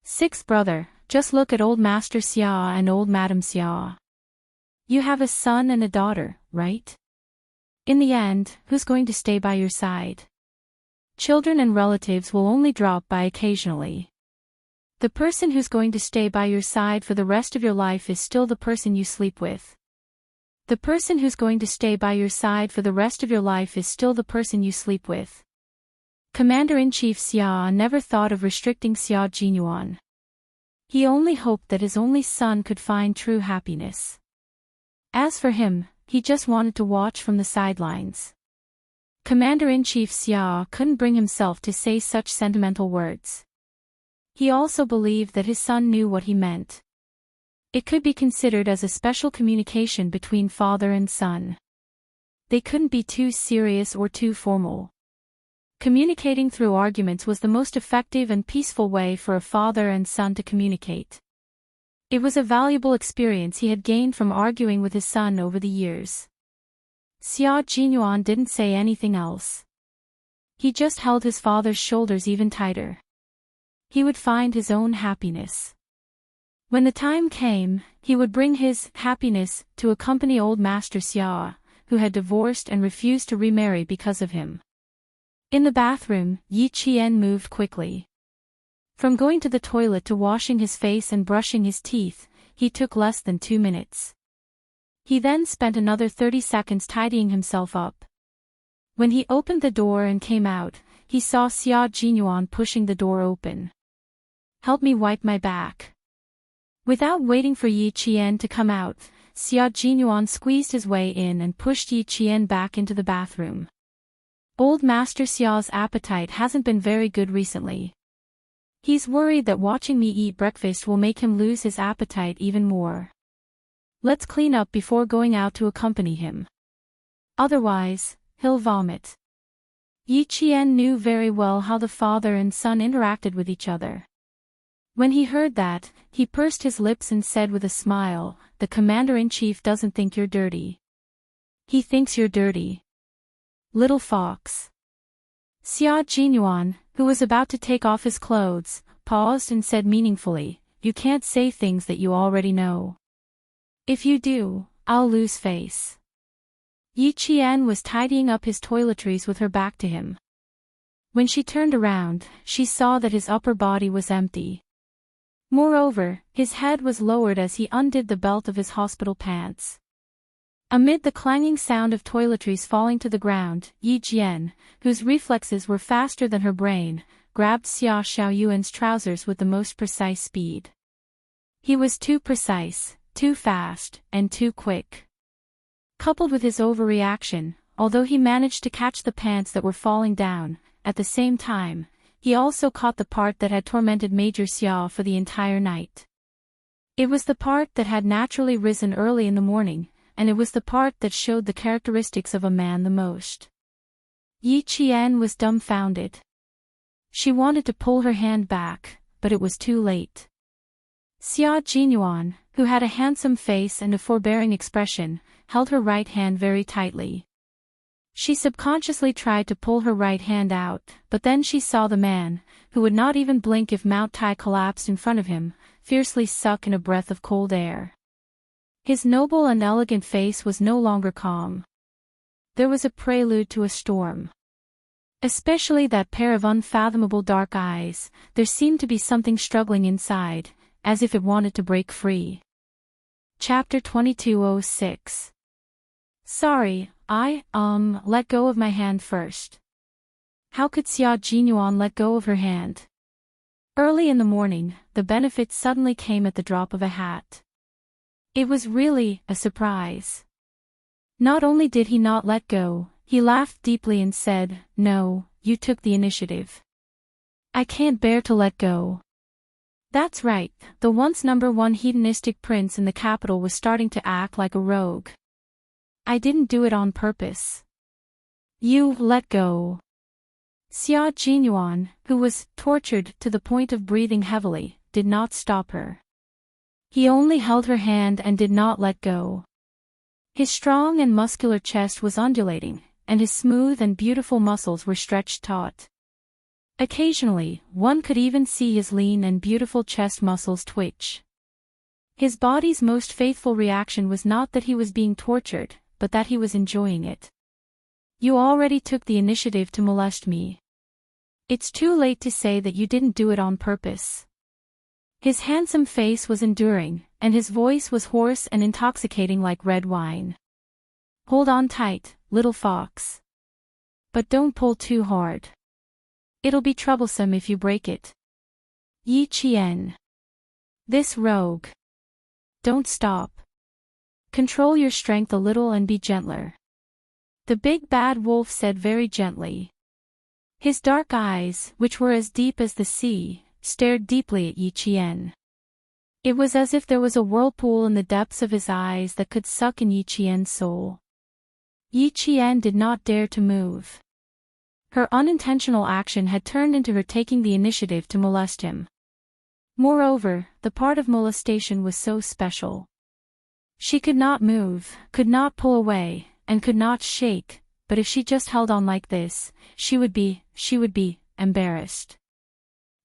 Sixth brother, just look at old Master Xia and old Madam Xia. You have a son and a daughter, right? In the end, who's going to stay by your side? Children and relatives will only drop by occasionally. The person who's going to stay by your side for the rest of your life is still the person you sleep with. The person who's going to stay by your side for the rest of your life is still the person you sleep with." Commander-in-Chief Xia never thought of restricting Xia Jinyuan. He only hoped that his only son could find true happiness. As for him, he just wanted to watch from the sidelines. Commander-in-Chief Xia couldn't bring himself to say such sentimental words. He also believed that his son knew what he meant. It could be considered as a special communication between father and son. They couldn't be too serious or too formal. Communicating through arguments was the most effective and peaceful way for a father and son to communicate. It was a valuable experience he had gained from arguing with his son over the years. Xia Jinyuan didn't say anything else. He just held his father's shoulders even tighter. He would find his own happiness. When the time came, he would bring his happiness to accompany old Master Xia, who had divorced and refused to remarry because of him. In the bathroom, Yi Qian moved quickly. From going to the toilet to washing his face and brushing his teeth, he took less than 2 minutes. He then spent another 30 seconds tidying himself up. When he opened the door and came out, he saw Xia Jinyuan pushing the door open. "Help me wipe my back." Without waiting for Yi Qian to come out, Xia Jinyuan squeezed his way in and pushed Yi Qian back into the bathroom. Old Master Xia's appetite hasn't been very good recently. He's worried that watching me eat breakfast will make him lose his appetite even more. Let's clean up before going out to accompany him. Otherwise, he'll vomit. Yi Qian knew very well how the father and son interacted with each other. When he heard that, he pursed his lips and said with a smile, "The commander-in-chief doesn't think you're dirty. He thinks you're dirty. Little fox." Xia Jinyuan, who was about to take off his clothes, paused and said meaningfully, "You can't say things that you already know. If you do, I'll lose face." Yi Qian was tidying up his toiletries with her back to him. When she turned around, she saw that his upper body was empty. Moreover, his head was lowered as he undid the belt of his hospital pants. Amid the clanging sound of toiletries falling to the ground, Yi Jian, whose reflexes were faster than her brain, grabbed Xia Xiaoyuan's trousers with the most precise speed. He was too precise, too fast, and too quick. Coupled with his overreaction, although he managed to catch the pants that were falling down, at the same time, he also caught the part that had tormented Major Xia for the entire night. It was the part that had naturally risen early in the morning, and it was the part that showed the characteristics of a man the most. Yi Qian was dumbfounded. She wanted to pull her hand back, but it was too late. Xia Jinyuan, who had a handsome face and a forbearing expression, held her right hand very tightly. She subconsciously tried to pull her right hand out, but then she saw the man, who would not even blink if Mount Tai collapsed in front of him, fiercely suck in a breath of cold air. His noble and elegant face was no longer calm. There was a prelude to a storm. Especially that pair of unfathomable dark eyes, there seemed to be something struggling inside, as if it wanted to break free. Chapter 2206. Sorry, let go of my hand first. How could Xia Jinyuan let go of her hand? Early in the morning, the benefit suddenly came at the drop of a hat. It was really a surprise. Not only did he not let go, he laughed deeply and said, "No, you took the initiative. I can't bear to let go." That's right, the once #1 hedonistic prince in the capital was starting to act like a rogue. I didn't do it on purpose. You let go. Xia Jinyuan, who was tortured to the point of breathing heavily, did not stop her. He only held her hand and did not let go. His strong and muscular chest was undulating, and his smooth and beautiful muscles were stretched taut. Occasionally, one could even see his lean and beautiful chest muscles twitch. His body's most faithful reaction was not that he was being tortured, but that he was enjoying it. You already took the initiative to molest me. It's too late to say that you didn't do it on purpose. His handsome face was enduring, and his voice was hoarse and intoxicating like red wine. Hold on tight, little fox. But don't pull too hard. It'll be troublesome if you break it. Yi Qian. This rogue. Don't stop. Control your strength a little and be gentler. The big bad wolf said very gently. His dark eyes, which were as deep as the sea, stared deeply at Yi Qian. It was as if there was a whirlpool in the depths of his eyes that could suck in Yi Qian's soul. Yi Qian did not dare to move. Her unintentional action had turned into her taking the initiative to molest him. Moreover, the part of molestation was so special. She could not move, could not pull away, and could not shake, but if she just held on like this, she would be embarrassed.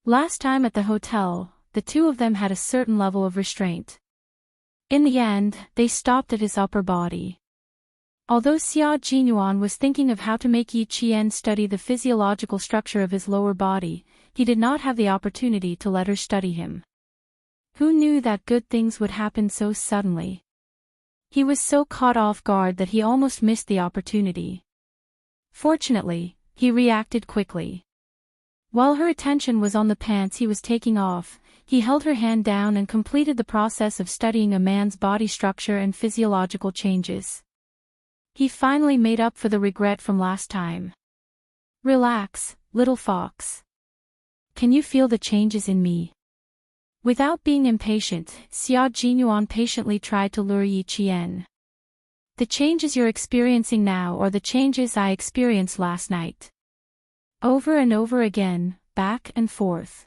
Last time at the hotel, the two of them had a certain level of restraint. In the end, they stopped at his upper body. Although Xia Jinyuan was thinking of how to make Yi Qian study the physiological structure of his lower body, he did not have the opportunity to let her study him. Who knew that good things would happen so suddenly? He was so caught off guard that he almost missed the opportunity. Fortunately, he reacted quickly. While her attention was on the pants he was taking off, he held her hand down and completed the process of studying a man's body structure and physiological changes. He finally made up for the regret from last time. Relax, little fox. Can you feel the changes in me? Without being impatient, Xia Jinyuan patiently tried to lure Yi Qian. The changes you're experiencing now are the changes I experienced last night. Over and over again, back and forth.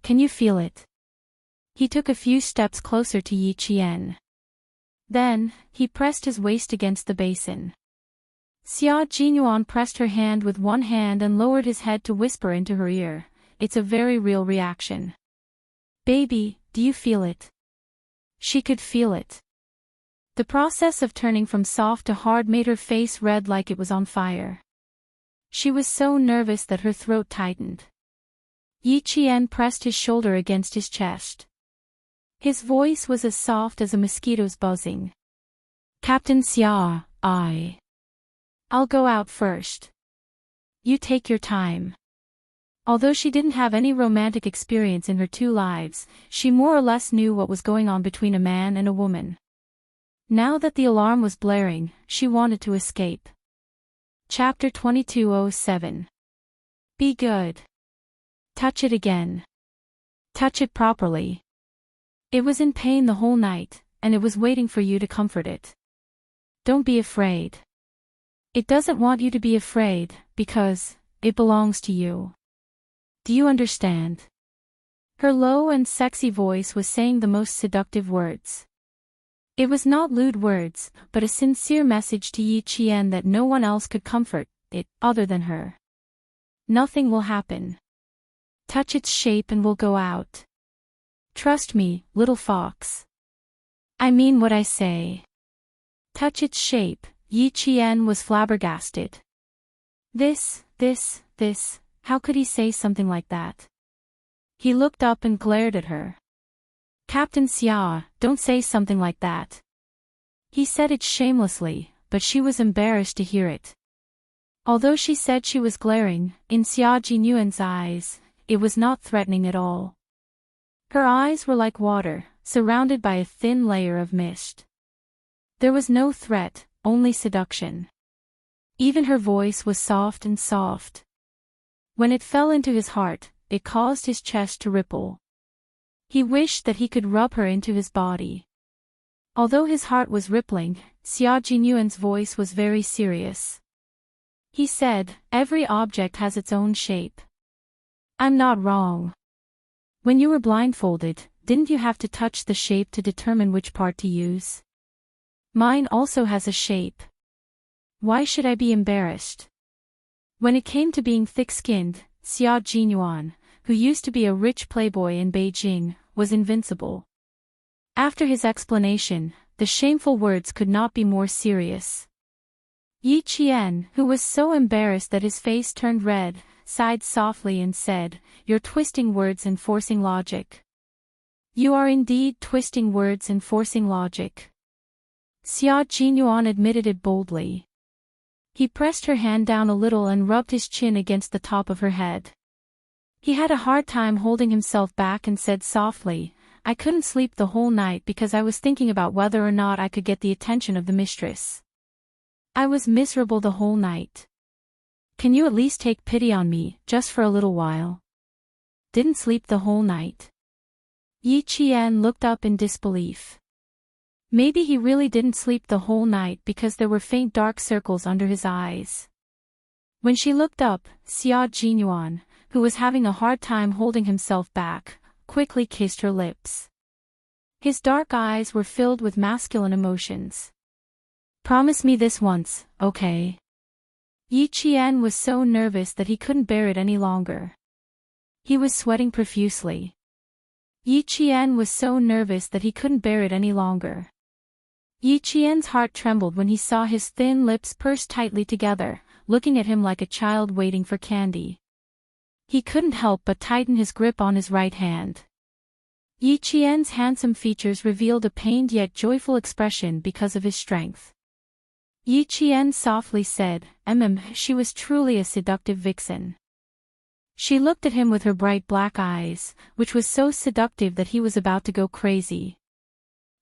Can you feel it? He took a few steps closer to Yi Qian. Then, he pressed his waist against the basin. Xia Jinyuan pressed her hand with one hand and lowered his head to whisper into her ear, "It's a very real reaction. Baby, do you feel it?" She could feel it. The process of turning from soft to hard made her face red like it was on fire. She was so nervous that her throat tightened. Yi Qian pressed his shoulder against his chest. His voice was as soft as a mosquito's buzzing. Captain Xia, I'll go out first. You take your time. Although she didn't have any romantic experience in her 2 lives, she more or less knew what was going on between a man and a woman. Now that the alarm was blaring, she wanted to escape. Chapter 2207. Be good. Touch it again. Touch it properly. It was in pain the whole night, and it was waiting for you to comfort it. Don't be afraid. It doesn't want you to be afraid, because it belongs to you. Do you understand? Her low and sexy voice was saying the most seductive words. It was not lewd words, but a sincere message to Yi Qian that no one else could comfort it, other than her. Nothing will happen. Touch its shape and we'll go out. Trust me, little fox. I mean what I say. Touch its shape. Yi Qian was flabbergasted. This, how could he say something like that? He looked up and glared at her. Captain Xia, don't say something like that. He said it shamelessly, but she was embarrassed to hear it. Although she said she was glaring, in Xia Jinyuan's eyes, it was not threatening at all. Her eyes were like water, surrounded by a thin layer of mist. There was no threat, only seduction. Even her voice was soft and soft. When it fell into his heart, it caused his chest to ripple. He wished that he could rub her into his body. Although his heart was rippling, Xia Jinyuan's voice was very serious. He said, every object has its own shape. I'm not wrong. When you were blindfolded, didn't you have to touch the shape to determine which part to use? Mine also has a shape. Why should I be embarrassed? When it came to being thick-skinned, Xia Jinyuan, who used to be a rich playboy in Beijing, was invincible. After his explanation, the shameful words could not be more serious. Yi Qian, who was so embarrassed that his face turned red, sighed softly and said, "You're twisting words and forcing logic." You are indeed twisting words and forcing logic. Xia Jinyuan admitted it boldly. He pressed her hand down a little and rubbed his chin against the top of her head. He had a hard time holding himself back and said softly, I couldn't sleep the whole night because I was thinking about whether or not I could get the attention of the mistress. I was miserable the whole night. Can you at least take pity on me, just for a little while? Didn't sleep the whole night. Yi Qian looked up in disbelief. Maybe he really didn't sleep the whole night because there were faint dark circles under his eyes. When she looked up, Xia Jinyuan, who was having a hard time holding himself back, quickly kissed her lips. His dark eyes were filled with masculine emotions. Promise me this once, okay? Yi Qian was so nervous that he couldn't bear it any longer. He was sweating profusely. Yi Qian was so nervous that he couldn't bear it any longer. Yi Qian's heart trembled when he saw his thin lips pursed tightly together, looking at him like a child waiting for candy. He couldn't help but tighten his grip on his right hand. Yi Qian's handsome features revealed a pained yet joyful expression because of his strength. Yi Qian softly said, she was truly a seductive vixen. She looked at him with her bright black eyes, which was so seductive that he was about to go crazy.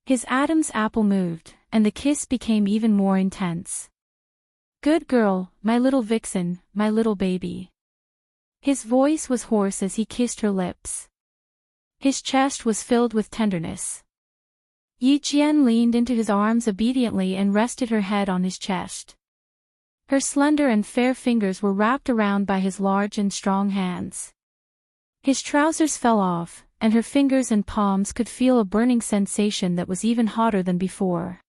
His Adam's apple moved, and the kiss became even more intense. Good girl, my little vixen, my little baby. His voice was hoarse as he kissed her lips. His chest was filled with tenderness. Yi Qian leaned into his arms obediently and rested her head on his chest. Her slender and fair fingers were wrapped around by his large and strong hands. His trousers fell off, and her fingers and palms could feel a burning sensation that was even hotter than before.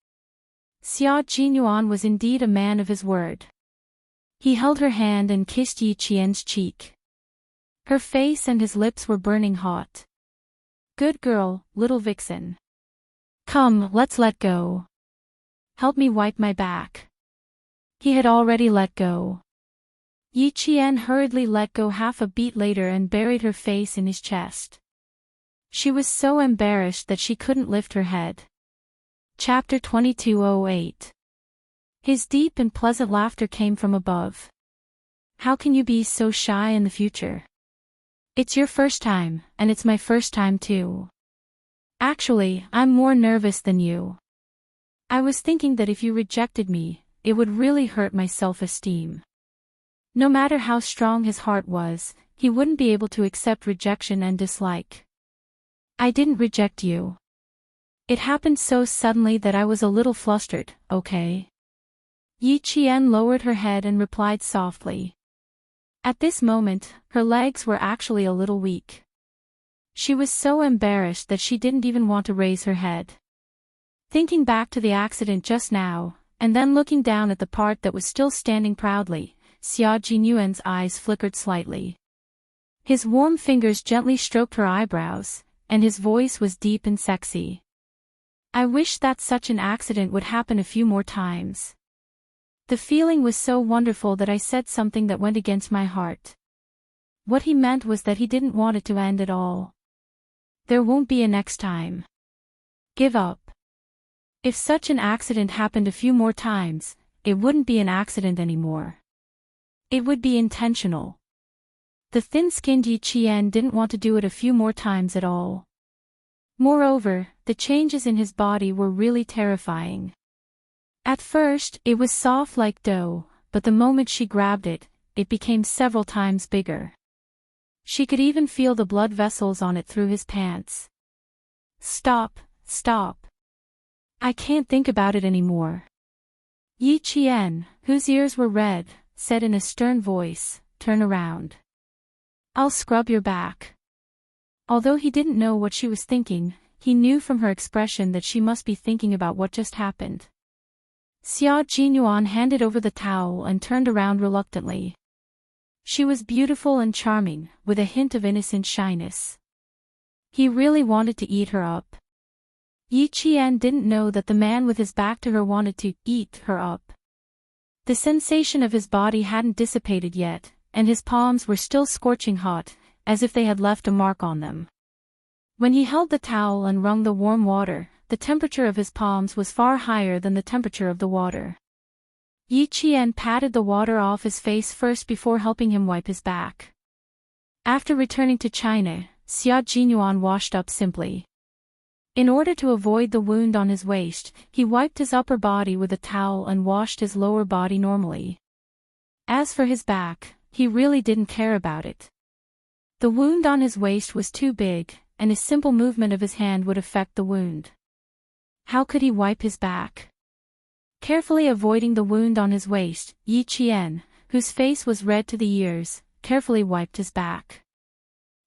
Xia Jinyuan was indeed a man of his word. He held her hand and kissed Yi Qian's cheek. Her face and his lips were burning hot. Good girl, little vixen. Come, let's let go. Help me wipe my back. He had already let go. Yi Qian hurriedly let go half a beat later and buried her face in his chest. She was so embarrassed that she couldn't lift her head. Chapter 2208. His deep and pleasant laughter came from above. How can you be so shy in the future? It's your first time, and it's my first time too. Actually, I'm more nervous than you. I was thinking that if you rejected me, it would really hurt my self-esteem. No matter how strong his heart was, he wouldn't be able to accept rejection and dislike. I didn't reject you. It happened so suddenly that I was a little flustered, okay? Yi Qian lowered her head and replied softly. At this moment, her legs were actually a little weak. She was so embarrassed that she didn't even want to raise her head. Thinking back to the accident just now, and then looking down at the part that was still standing proudly, Xia Jinyuan's eyes flickered slightly. His warm fingers gently stroked her eyebrows, and his voice was deep and sexy. I wish that such an accident would happen a few more times. The feeling was so wonderful that I said something that went against my heart. What he meant was that he didn't want it to end at all. There won't be a next time. Give up. If such an accident happened a few more times, it wouldn't be an accident anymore. It would be intentional. The thin-skinned Yi Qian didn't want to do it a few more times at all. Moreover, the changes in his body were really terrifying. At first, it was soft like dough, but the moment she grabbed it, it became several times bigger. She could even feel the blood vessels on it through his pants. Stop, stop. I can't think about it anymore. Yi Qian, whose ears were red, said in a stern voice, turn around. I'll scrub your back. Although he didn't know what she was thinking, he knew from her expression that she must be thinking about what just happened. Xia Jinyuan handed over the towel and turned around reluctantly. She was beautiful and charming, with a hint of innocent shyness. He really wanted to eat her up. Yi Qian didn't know that the man with his back to her wanted to eat her up. The sensation of his body hadn't dissipated yet, and his palms were still scorching hot, as if they had left a mark on them. When he held the towel and wrung the warm water, the temperature of his palms was far higher than the temperature of the water. Yi Qian patted the water off his face first before helping him wipe his back. After returning to China, Xia Jinyuan washed up simply. In order to avoid the wound on his waist, he wiped his upper body with a towel and washed his lower body normally. As for his back, he really didn't care about it. The wound on his waist was too big, and a simple movement of his hand would affect the wound. How could he wipe his back? Carefully avoiding the wound on his waist, Yi Qian, whose face was red to the ears, carefully wiped his back.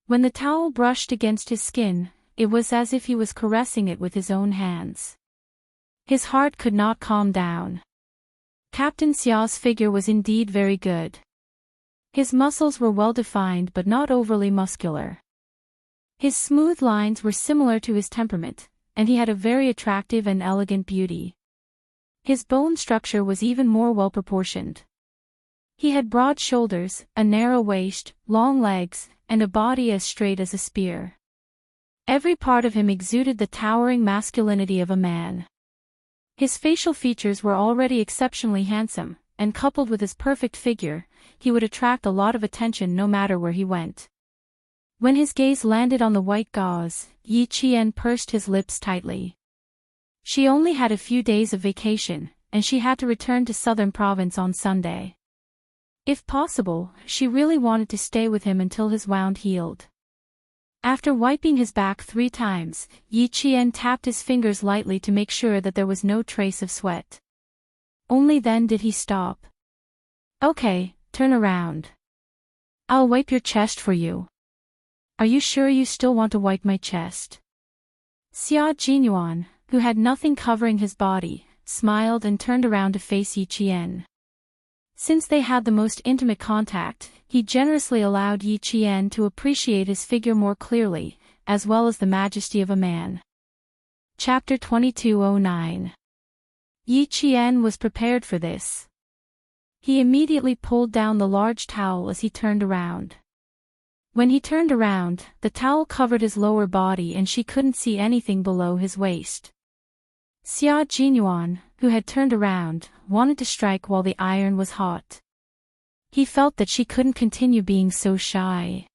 When the towel brushed against his skin, it was as if he was caressing it with his own hands. His heart could not calm down. Captain Xiao's figure was indeed very good. His muscles were well defined but not overly muscular. His smooth lines were similar to his temperament, and he had a very attractive and elegant beauty. His bone structure was even more well-proportioned. He had broad shoulders, a narrow waist, long legs, and a body as straight as a spear. Every part of him exuded the towering masculinity of a man. His facial features were already exceptionally handsome, and coupled with his perfect figure, he would attract a lot of attention no matter where he went. When his gaze landed on the white gauze, Yi Qian pursed his lips tightly. She only had a few days of vacation, and she had to return to Southern Province on Sunday. If possible, she really wanted to stay with him until his wound healed. After wiping his back 3 times, Yi Qian tapped his fingers lightly to make sure that there was no trace of sweat. Only then did he stop. Okay, turn around. I'll wipe your chest for you. Are you sure you still want to wipe my chest? Xia Jinyuan, who had nothing covering his body, smiled and turned around to face Yi Qian. Since they had the most intimate contact, he generously allowed Yi Qian to appreciate his figure more clearly, as well as the majesty of a man. Chapter 2209. Yi Qian was prepared for this. He immediately pulled down the large towel as he turned around. When he turned around, the towel covered his lower body and she couldn't see anything below his waist. Xia Jinyuan, who had turned around, wanted to strike while the iron was hot. He felt that she couldn't continue being so shy.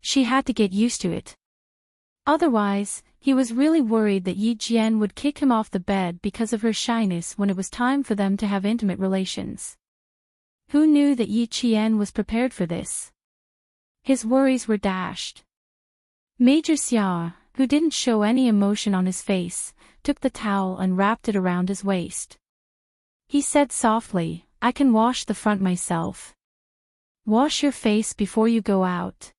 She had to get used to it. Otherwise, he was really worried that Yi Jian would kick him off the bed because of her shyness when it was time for them to have intimate relations. Who knew that Yi Jian was prepared for this? His worries were dashed. Major Xia, who didn't show any emotion on his face, took the towel and wrapped it around his waist. He said softly, "I can wash the front myself. Wash your face before you go out."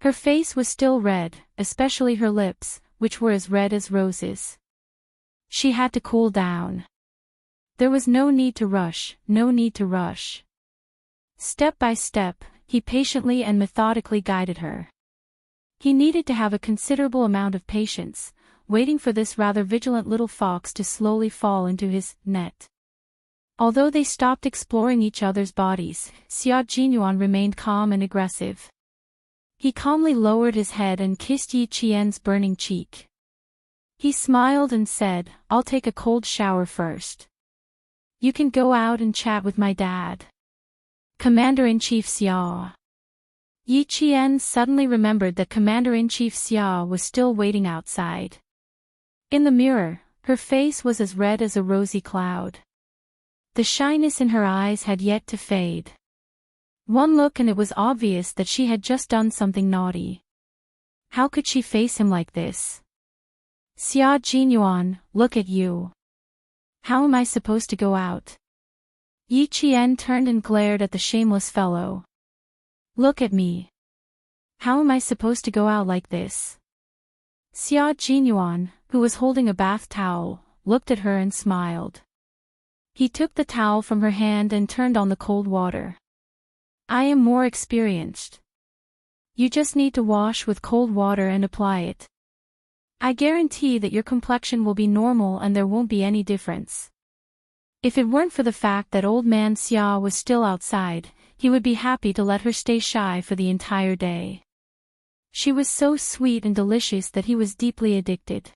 Her face was still red, especially her lips, which were as red as roses. She had to cool down. There was no need to rush, no need to rush. Step by step, he patiently and methodically guided her. He needed to have a considerable amount of patience, waiting for this rather vigilant little fox to slowly fall into his net. Although they stopped exploring each other's bodies, Xia Jinyuan remained calm and aggressive. He calmly lowered his head and kissed Yi Qian's burning cheek. He smiled and said, "I'll take a cold shower first. You can go out and chat with my dad." Commander-in-Chief Xia. Yi Qian suddenly remembered that Commander-in-Chief Xia was still waiting outside. In the mirror, her face was as red as a rosy cloud. The shyness in her eyes had yet to fade. One look and it was obvious that she had just done something naughty. How could she face him like this? "Xia Jinyuan, look at you. How am I supposed to go out?" Yi Qian turned and glared at the shameless fellow. "Look at me. How am I supposed to go out like this?" Xia Jinyuan, who was holding a bath towel, looked at her and smiled. He took the towel from her hand and turned on the cold water. "I am more experienced. You just need to wash with cold water and apply it. I guarantee that your complexion will be normal and there won't be any difference." If it weren't for the fact that old man Xia was still outside, he would be happy to let her stay shy for the entire day. She was so sweet and delicious that he was deeply addicted.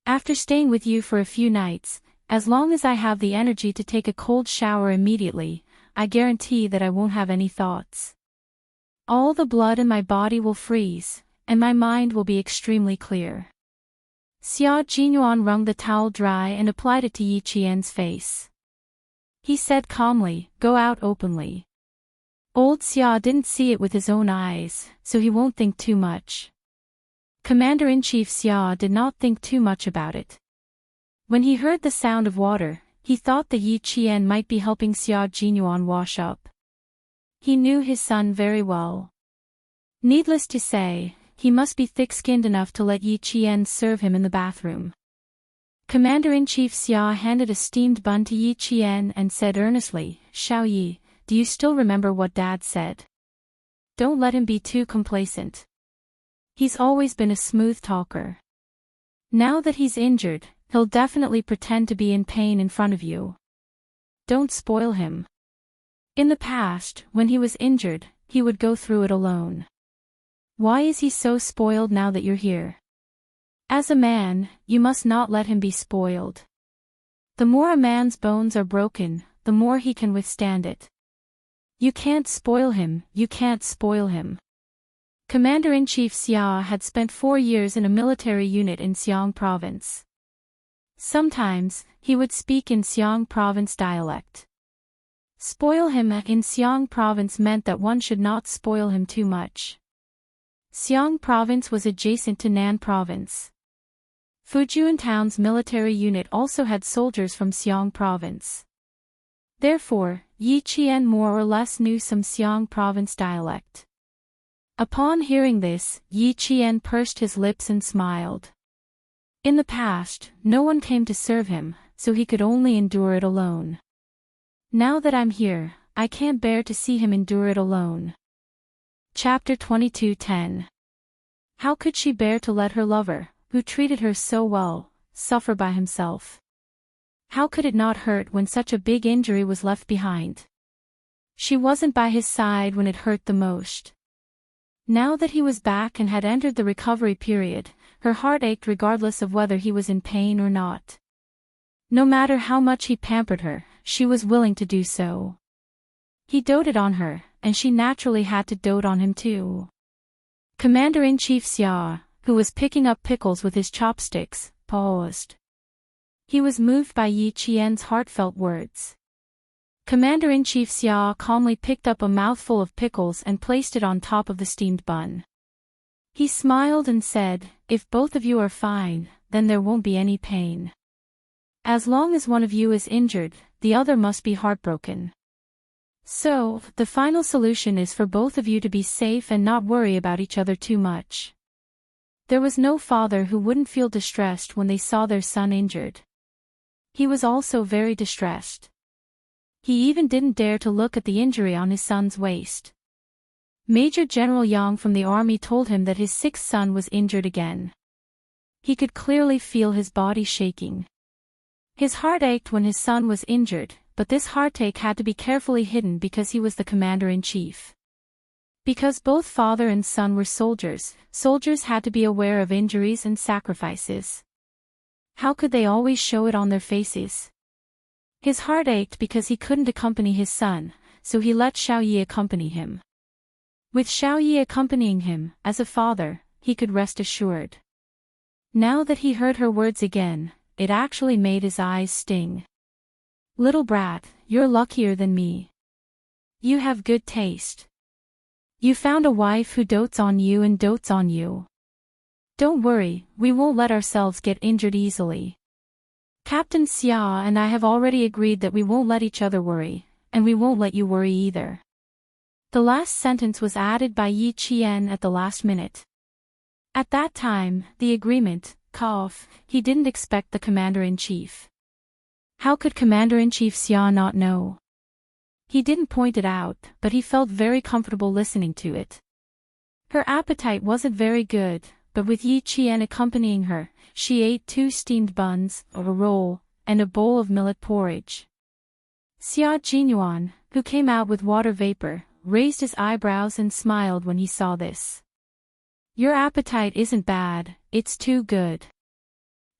"After staying with you for a few nights, as long as I have the energy to take a cold shower immediately, I guarantee that I won't have any thoughts. All the blood in my body will freeze, and my mind will be extremely clear." Xia Jinyuan wrung the towel dry and applied it to Yi Qian's face. He said calmly, "Go out openly. Old Xia didn't see it with his own eyes, so he won't think too much." Commander-in-Chief Xia did not think too much about it. When he heard the sound of water, he thought that Yi Qian might be helping Xia Jinyuan wash up. He knew his son very well. Needless to say, he must be thick-skinned enough to let Yi Qian serve him in the bathroom. Commander-in-Chief Xia handed a steamed bun to Yi Qian and said earnestly, "Xiao Yi, do you still remember what Dad said? Don't let him be too complacent. He's always been a smooth talker. Now that he's injured, he'll definitely pretend to be in pain in front of you. Don't spoil him. In the past, when he was injured, he would go through it alone. Why is he so spoiled now that you're here? As a man, you must not let him be spoiled. The more a man's bones are broken, the more he can withstand it. You can't spoil him, you can't spoil him." Commander-in-Chief Xia had spent 4 years in a military unit in Xiang Province. Sometimes, he would speak in Xiang Province dialect. Spoil him in Xiang Province meant that one should not spoil him too much. Xiang Province was adjacent to Nan Province. Fujian Town's military unit also had soldiers from Xiang Province. Therefore, Yi Qian more or less knew some Xiang Province dialect. Upon hearing this, Yi Qian pursed his lips and smiled. In the past, no one came to serve him, so he could only endure it alone. Now that I'm here, I can't bear to see him endure it alone. Chapter 22:10. How could she bear to let her lover, who treated her so well, suffer by himself? How could it not hurt when such a big injury was left behind? She wasn't by his side when it hurt the most. Now that he was back and had entered the recovery period, her heart ached regardless of whether he was in pain or not. No matter how much he pampered her, she was willing to do so. He doted on her, and she naturally had to dote on him too. Commander-in-Chief Xia, who was picking up pickles with his chopsticks, paused. He was moved by Yi Qian's heartfelt words. Commander-in-Chief Xia calmly picked up a mouthful of pickles and placed it on top of the steamed bun. He smiled and said, "If both of you are fine, then there won't be any pain. As long as one of you is injured, the other must be heartbroken. So, the final solution is for both of you to be safe and not worry about each other too much." There was no father who wouldn't feel distressed when they saw their son injured. He was also very distressed. He even didn't dare to look at the injury on his son's waist. Major General Yang from the army told him that his sixth son was injured again. He could clearly feel his body shaking. His heart ached when his son was injured, but this heartache had to be carefully hidden because he was the commander-in-chief. Because both father and son were soldiers, soldiers had to be aware of injuries and sacrifices. How could they always show it on their faces? His heart ached because he couldn't accompany his son, so he let Xiao Yi accompany him. With Xiao Yi accompanying him, as a father, he could rest assured. Now that he heard her words again, it actually made his eyes sting. "Little brat, you're luckier than me. You have good taste. You found a wife who dotes on you and dotes on you. Don't worry, we won't let ourselves get injured easily. Captain Xia and I have already agreed that we won't let each other worry, and we won't let you worry either." The last sentence was added by Yi Qian at the last minute. At that time, the agreement, he didn't expect the commander-in-chief. How could Commander-in-Chief Xia not know? He didn't point it out, but he felt very comfortable listening to it. Her appetite wasn't very good, but with Yi Qian accompanying her, she ate 2 steamed buns, a roll, and a bowl of millet porridge. Xia Jinyuan, who came out with water vapor, raised his eyebrows and smiled when he saw this. "Your appetite isn't bad, it's too good.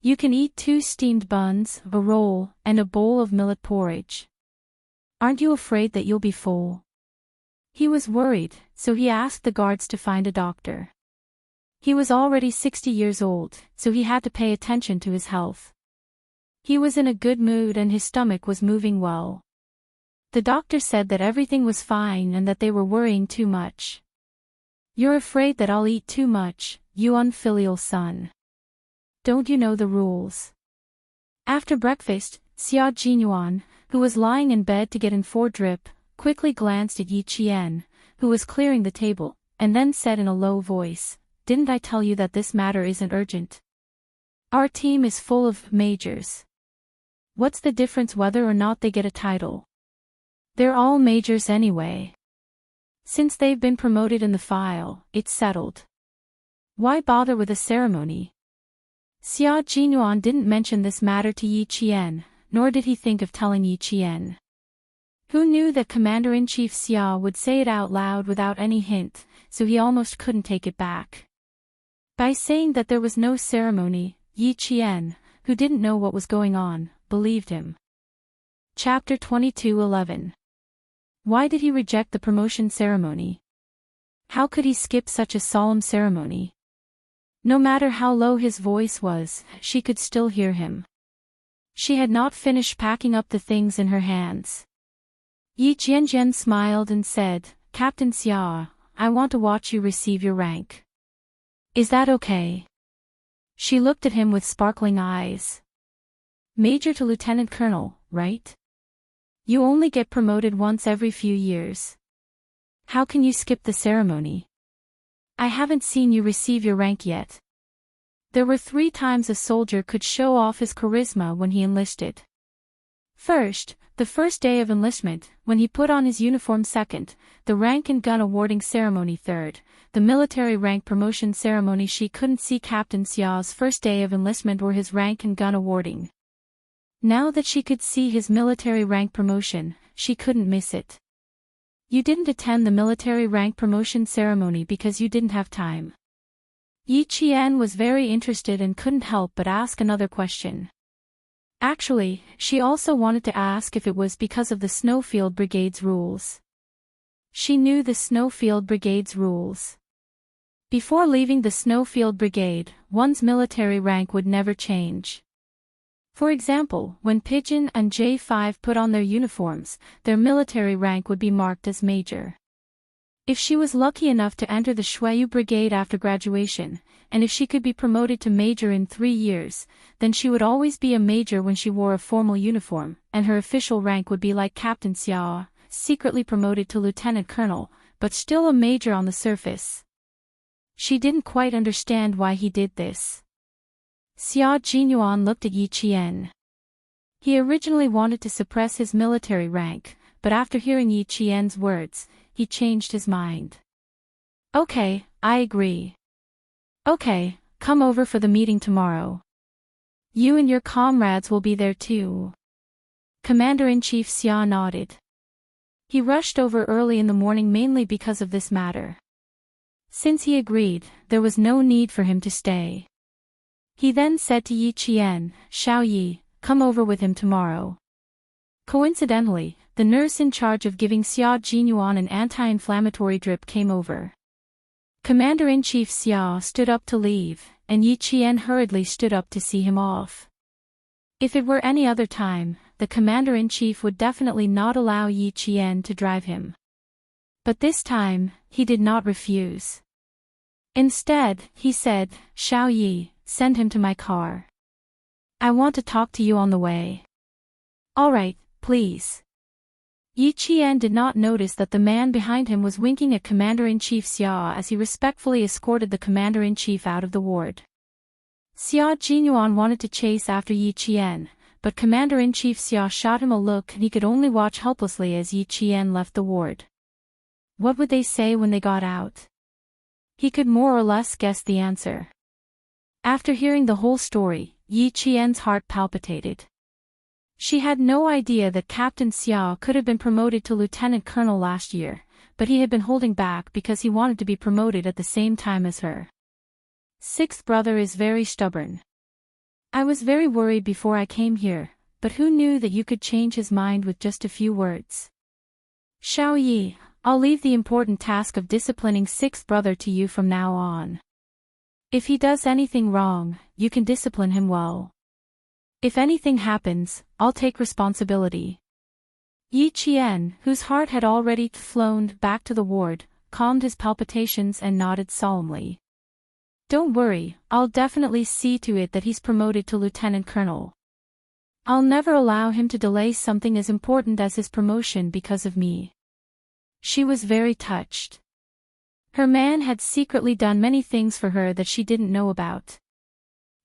You can eat 2 steamed buns, a roll, and a bowl of millet porridge. Aren't you afraid that you'll be full?" He was worried, so he asked the guards to find a doctor. He was already 60 years old, so he had to pay attention to his health. He was in a good mood and his stomach was moving well. The doctor said that everything was fine and that they were worrying too much. "You're afraid that I'll eat too much, you unfilial son. Don't you know the rules?" After breakfast, Xia Jinyuan, who was lying in bed to get in 4 drip, quickly glanced at Yi Qian, who was clearing the table, and then said in a low voice, "Didn't I tell you that this matter isn't urgent? Our team is full of majors. What's the difference whether or not they get a title? They're all majors anyway. Since they've been promoted in the file, it's settled. Why bother with a ceremony?" Xia Jinyuan didn't mention this matter to Yi Qian, nor did he think of telling Yi Qian. Who knew that Commander-in-Chief Xia would say it out loud without any hint, so he almost couldn't take it back. By saying that there was no ceremony, Yi Qian, who didn't know what was going on, believed him. Chapter 22:11. Why did he reject the promotion ceremony? How could he skip such a solemn ceremony? No matter how low his voice was, she could still hear him. She had not finished packing up the things in her hands. Yi Jianjian smiled and said, "Captain Xia, I want to watch you receive your rank. Is that okay?" She looked at him with sparkling eyes. "Major to lieutenant colonel, right? You only get promoted once every few years. How can you skip the ceremony? I haven't seen you receive your rank yet." There were 3 times a soldier could show off his charisma when he enlisted. First, the first day of enlistment, when he put on his uniform. Second, the rank and gun awarding ceremony. Third, the military rank promotion ceremony. She couldn't see Captain Xia's first day of enlistment or his rank and gun awarding. Now that she could see his military rank promotion, she couldn't miss it. "You didn't attend the military rank promotion ceremony because you didn't have time. Yi Qian was very interested and couldn't help but ask another question. Actually, she also wanted to ask if it was because of the Snowfield Brigade's rules. She knew the Snowfield Brigade's rules. Before leaving the Snowfield Brigade, one's military rank would never change. For example, when Pigeon and J5 put on their uniforms, their military rank would be marked as Major. If she was lucky enough to enter the Shuayu Brigade after graduation, and if she could be promoted to Major in 3 years, then she would always be a Major when she wore a formal uniform, and her official rank would be like Captain Xia, secretly promoted to Lieutenant Colonel, but still a Major on the surface. She didn't quite understand why he did this. Xia Jinyuan looked at Yi Qian. He originally wanted to suppress his military rank, but after hearing Yi Qian's words, he changed his mind. Okay, I agree. Okay, come over for the meeting tomorrow. You and your comrades will be there too. Commander-in-Chief Xia nodded. He rushed over early in the morning mainly because of this matter. Since he agreed, there was no need for him to stay. He then said to Yi Qian, Xiao Yi, come over with him tomorrow. Coincidentally, the nurse in charge of giving Xia Jinyuan an anti-inflammatory drip came over. Commander-in-Chief Xia stood up to leave, and Yi Qian hurriedly stood up to see him off. If it were any other time, the Commander-in-Chief would definitely not allow Yi Qian to drive him. But this time, he did not refuse. Instead, he said, Xiao Yi, send him to my car. I want to talk to you on the way. All right, please. Yi Qian did not notice that the man behind him was winking at Commander-in-Chief Xia as he respectfully escorted the Commander-in-Chief out of the ward. Xia Jinyuan wanted to chase after Yi Qian, but Commander-in-Chief Xia shot him a look and he could only watch helplessly as Yi Qian left the ward. What would they say when they got out? He could more or less guess the answer. After hearing the whole story, Yi Qian's heart palpitated. She had no idea that Captain Xia could have been promoted to Lieutenant Colonel last year, but he had been holding back because he wanted to be promoted at the same time as her. Sixth brother is very stubborn. I was very worried before I came here, but who knew that you could change his mind with just a few words? Xiao Yi, I'll leave the important task of disciplining sixth brother to you from now on. If he does anything wrong, you can discipline him well. If anything happens, I'll take responsibility. Yi Qian, whose heart had already flown back to the ward, calmed his palpitations and nodded solemnly. Don't worry, I'll definitely see to it that he's promoted to Lieutenant Colonel. I'll never allow him to delay something as important as his promotion because of me. She was very touched. Her man had secretly done many things for her that she didn't know about.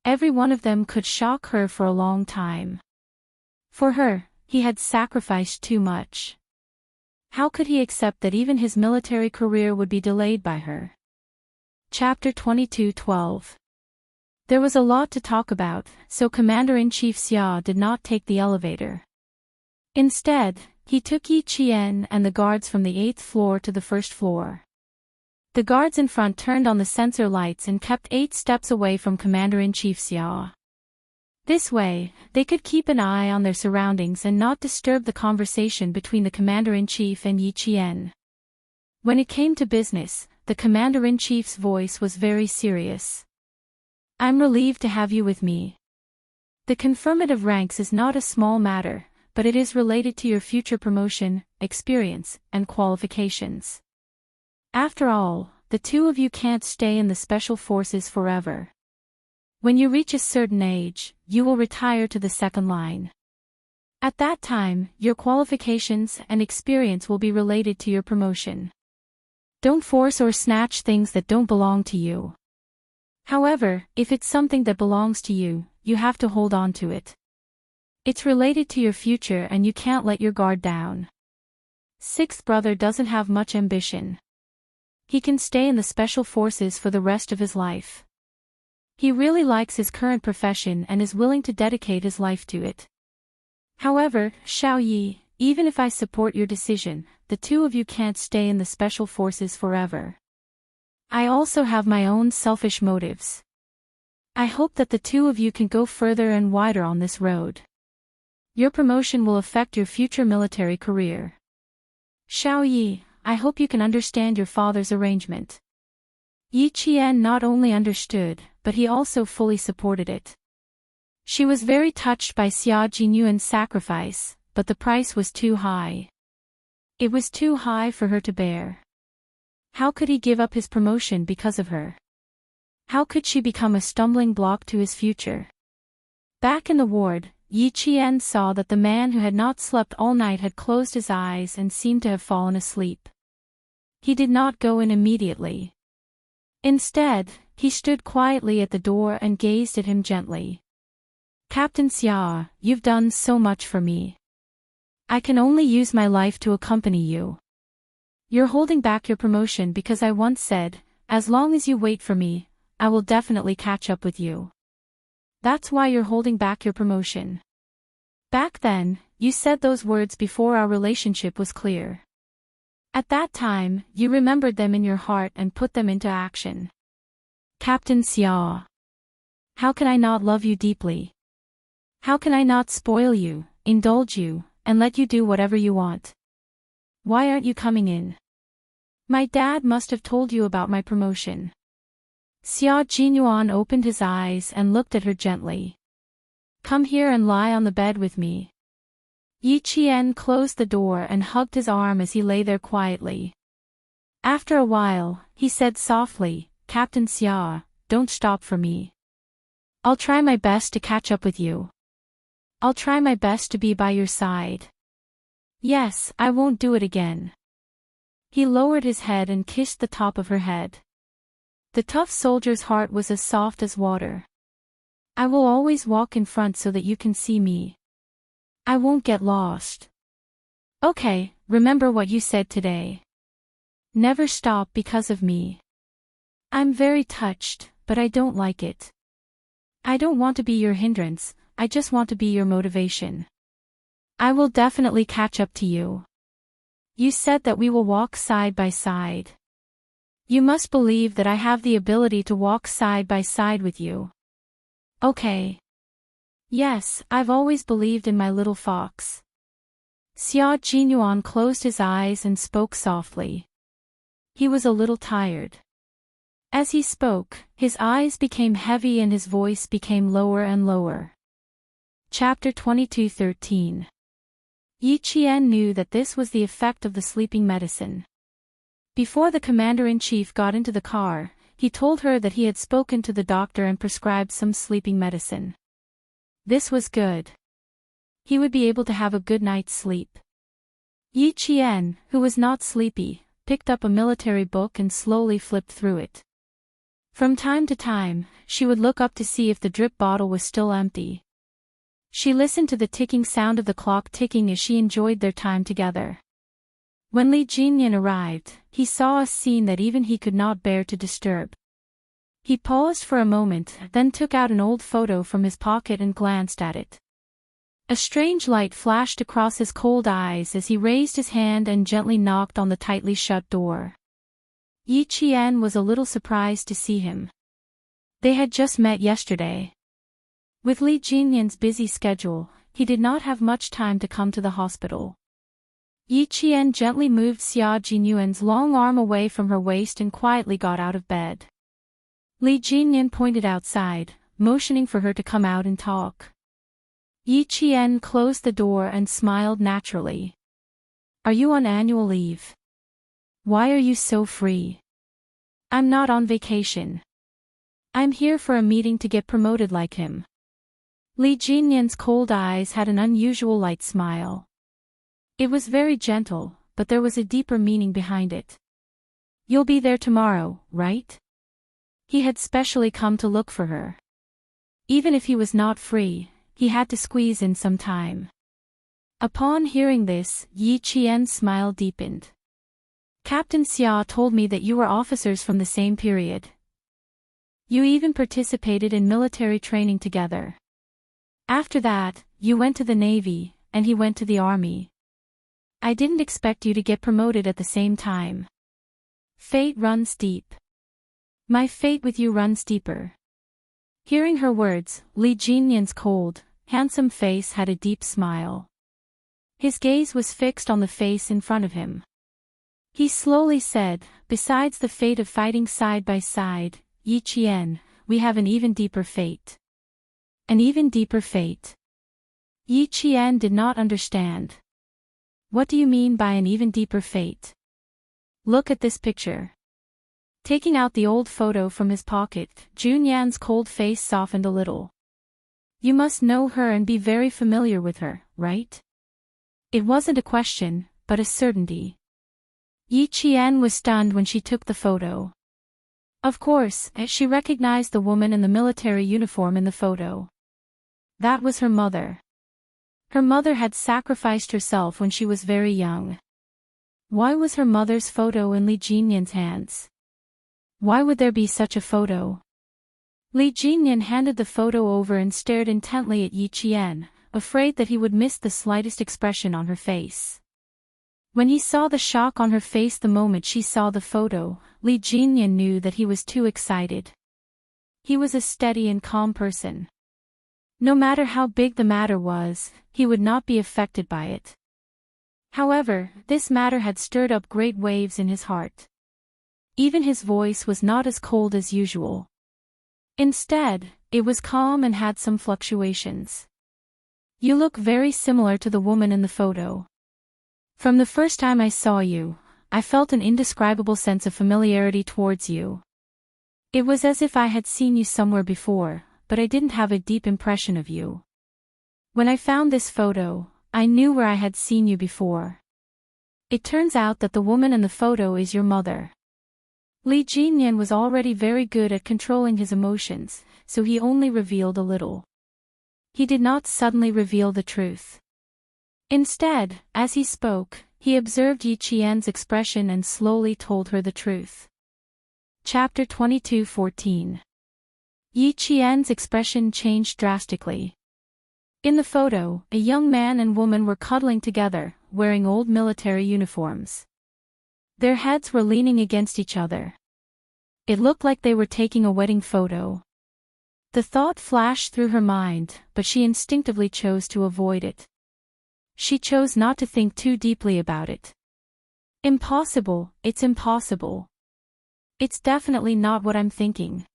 Every one of them could shock her for a long time. For her, he had sacrificed too much. How could he accept that even his military career would be delayed by her? Chapter 22:12. There was a lot to talk about, so Commander-in-Chief Xia did not take the elevator. Instead, he took Yi Qian and the guards from the 8th floor to the 1st floor. The guards in front turned on the sensor lights and kept 8 steps away from Commander-in-Chief Xia. This way, they could keep an eye on their surroundings and not disturb the conversation between the Commander-in-Chief and Yi Qian. When it came to business, the Commander-in-Chief's voice was very serious. I'm relieved to have you with me. The conferment of ranks is not a small matter, but it is related to your future promotion, experience, and qualifications. After all, the two of you can't stay in the special forces forever. When you reach a certain age, you will retire to the second line. At that time, your qualifications and experience will be related to your promotion. Don't force or snatch things that don't belong to you. However, if it's something that belongs to you, you have to hold on to it. It's related to your future and you can't let your guard down. Sixth brother doesn't have much ambition. He can stay in the special forces for the rest of his life. He really likes his current profession and is willing to dedicate his life to it. However, Xiao Yi, even if I support your decision, the two of you can't stay in the special forces forever. I also have my own selfish motives. I hope that the two of you can go further and wider on this road. Your promotion will affect your future military career. Xiao Yi, I hope you can understand your father's arrangement. Yi Qian not only understood, but he also fully supported it. She was very touched by Xia Jinyuan's sacrifice, but the price was too high. It was too high for her to bear. How could he give up his promotion because of her? How could she become a stumbling block to his future? Back in the ward, Yi Qian saw that the man who had not slept all night had closed his eyes and seemed to have fallen asleep. He did not go in immediately. Instead, he stood quietly at the door and gazed at him gently. Captain Xia, you've done so much for me. I can only use my life to accompany you. You're holding back your promotion because I once said, as long as you wait for me, I will definitely catch up with you. That's why you're holding back your promotion. Back then, you said those words before our relationship was clear. At that time, you remembered them in your heart and put them into action. Captain Xia. How can I not love you deeply? How can I not spoil you, indulge you, and let you do whatever you want? Why aren't you coming in? My dad must have told you about my promotion. Xia Jinyuan opened his eyes and looked at her gently. Come here and lie on the bed with me. Yi Qian closed the door and hugged his arm as he lay there quietly. After a while, he said softly, Captain Xia, don't stop for me. I'll try my best to catch up with you. I'll try my best to be by your side. Yes, I won't do it again. He lowered his head and kissed the top of her head. The tough soldier's heart was as soft as water. I will always walk in front so that you can see me. I won't get lost. Okay, remember what you said today. Never stop because of me. I'm very touched, but I don't like it. I don't want to be your hindrance, I just want to be your motivation. I will definitely catch up to you. You said that we will walk side by side. You must believe that I have the ability to walk side by side with you. Okay. Yes, I've always believed in my little fox. Xia Jinyuan closed his eyes and spoke softly. He was a little tired. As he spoke, his eyes became heavy and his voice became lower and lower. Chapter 22:13. Yi Qian knew that this was the effect of the sleeping medicine. Before the commander-in-chief got into the car, he told her that he had spoken to the doctor and prescribed some sleeping medicine. This was good. He would be able to have a good night's sleep. Yi Qian, who was not sleepy, picked up a military book and slowly flipped through it. From time to time, she would look up to see if the drip bottle was still empty. She listened to the ticking sound of the clock ticking as she enjoyed their time together. When Li Jinyan arrived, he saw a scene that even he could not bear to disturb. He paused for a moment, then took out an old photo from his pocket and glanced at it. A strange light flashed across his cold eyes as he raised his hand and gently knocked on the tightly shut door. Yi Qian was a little surprised to see him. They had just met yesterday. With Li Jinyan's busy schedule, he did not have much time to come to the hospital. Yi Qian gently moved Xia Jinyuan's long arm away from her waist and quietly got out of bed. Li Jinyan pointed outside, motioning for her to come out and talk. Yi Qian closed the door and smiled naturally. Are you on annual leave? Why are you so free? I'm not on vacation. I'm here for a meeting to get promoted like him. Li Jinyan's cold eyes had an unusual light smile. It was very gentle, but there was a deeper meaning behind it. You'll be there tomorrow, right? He had specially come to look for her. Even if he was not free, he had to squeeze in some time. Upon hearing this, Yi Qian's smile deepened. Captain Xia told me that you were officers from the same period. You even participated in military training together. After that, you went to the Navy, and he went to the Army. I didn't expect you to get promoted at the same time. Fate runs deep. My fate with you runs deeper. Hearing her words, Lee Jinyan's cold, handsome face had a deep smile. His gaze was fixed on the face in front of him. He slowly said, besides the fate of fighting side by side, Yi Qian, we have an even deeper fate. An even deeper fate. Yi Qian did not understand. What do you mean by an even deeper fate? Look at this picture. Taking out the old photo from his pocket, Junyan's cold face softened a little. You must know her and be very familiar with her, right? It wasn't a question, but a certainty. Yi Qian was stunned when she took the photo. Of course, she recognized the woman in the military uniform in the photo. That was her mother. Her mother had sacrificed herself when she was very young. Why was her mother's photo in Li Jinyan's hands? Why would there be such a photo? Li Jinyan handed the photo over and stared intently at Yi Qian, afraid that he would miss the slightest expression on her face. When he saw the shock on her face the moment she saw the photo, Li Jinyan knew that he was too excited. He was a steady and calm person. No matter how big the matter was, he would not be affected by it. However, this matter had stirred up great waves in his heart. Even his voice was not as cold as usual. Instead, it was calm and had some fluctuations. You look very similar to the woman in the photo. From the first time I saw you, I felt an indescribable sense of familiarity towards you. It was as if I had seen you somewhere before, but I didn't have a deep impression of you. When I found this photo, I knew where I had seen you before. It turns out that the woman in the photo is your mother. Li Jinyan was already very good at controlling his emotions, so he only revealed a little. He did not suddenly reveal the truth. Instead, as he spoke, he observed Yi Qian's expression and slowly told her the truth. Chapter 22:14. Yi Qian's expression changed drastically. In the photo, a young man and woman were cuddling together, wearing old military uniforms. Their heads were leaning against each other. It looked like they were taking a wedding photo. The thought flashed through her mind, but she instinctively chose to avoid it. She chose not to think too deeply about it. Impossible, it's impossible. It's definitely not what I'm thinking.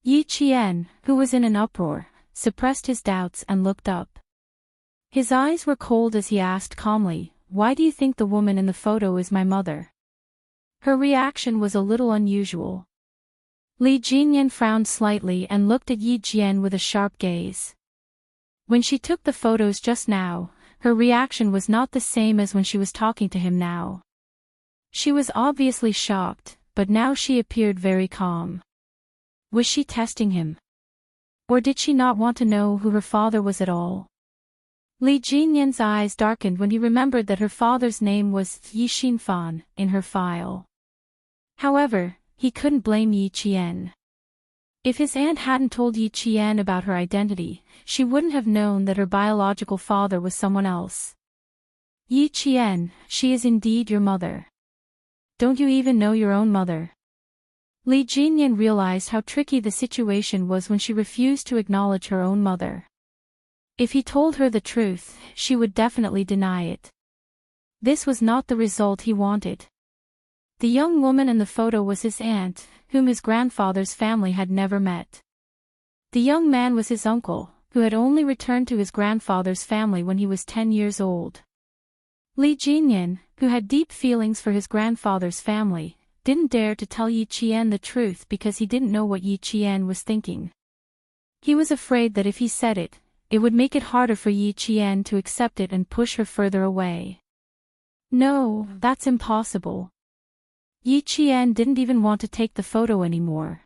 Yi Qian, who was in an uproar, suppressed his doubts and looked up. His eyes were cold as he asked calmly, "Why do you think the woman in the photo is my mother?" Her reaction was a little unusual. Li Jinyan frowned slightly and looked at Yi Qian with a sharp gaze. When she took the photos just now, her reaction was not the same as when she was talking to him now. She was obviously shocked, but now she appeared very calm. Was she testing him? Or did she not want to know who her father was at all? Li Jinyan's eyes darkened when he remembered that her father's name was Yi Xinfan in her file. However, he couldn't blame Yi Qian. If his aunt hadn't told Yi Qian about her identity, she wouldn't have known that her biological father was someone else. Yi Qian, she is indeed your mother. Don't you even know your own mother? Li Jinyan realized how tricky the situation was when she refused to acknowledge her own mother. If he told her the truth, she would definitely deny it. This was not the result he wanted. The young woman in the photo was his aunt, whom his grandfather's family had never met. The young man was his uncle, who had only returned to his grandfather's family when he was 10 years old. Li Jinyan, who had deep feelings for his grandfather's family, didn't dare to tell Yi Qian the truth because he didn't know what Yi Qian was thinking. He was afraid that if he said it, it would make it harder for Yi Qian to accept it and push her further away. No, that's impossible. Yi Qian didn't even want to take the photo anymore.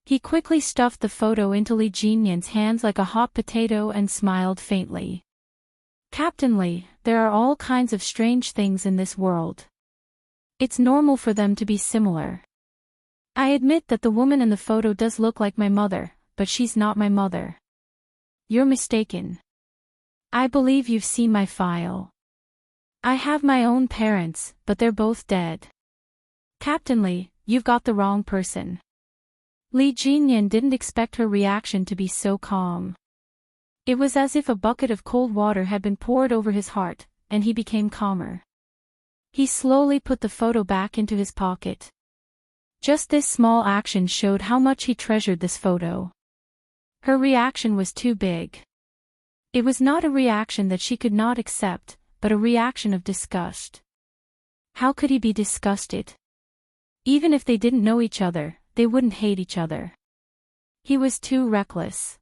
He quickly stuffed the photo into Li Jinyan's hands like a hot potato and smiled faintly. Captain Li, there are all kinds of strange things in this world. It's normal for them to be similar. I admit that the woman in the photo does look like my mother, but she's not my mother. You're mistaken. I believe you've seen my file. I have my own parents, but they're both dead. Captain Li, you've got the wrong person. Li Jinyan didn't expect her reaction to be so calm. It was as if a bucket of cold water had been poured over his heart, and he became calmer. He slowly put the photo back into his pocket. Just this small action showed how much he treasured this photo. Her reaction was too big. It was not a reaction that she could not accept, but a reaction of disgust. How could he be disgusted? Even if they didn't know each other, they wouldn't hate each other. He was too reckless.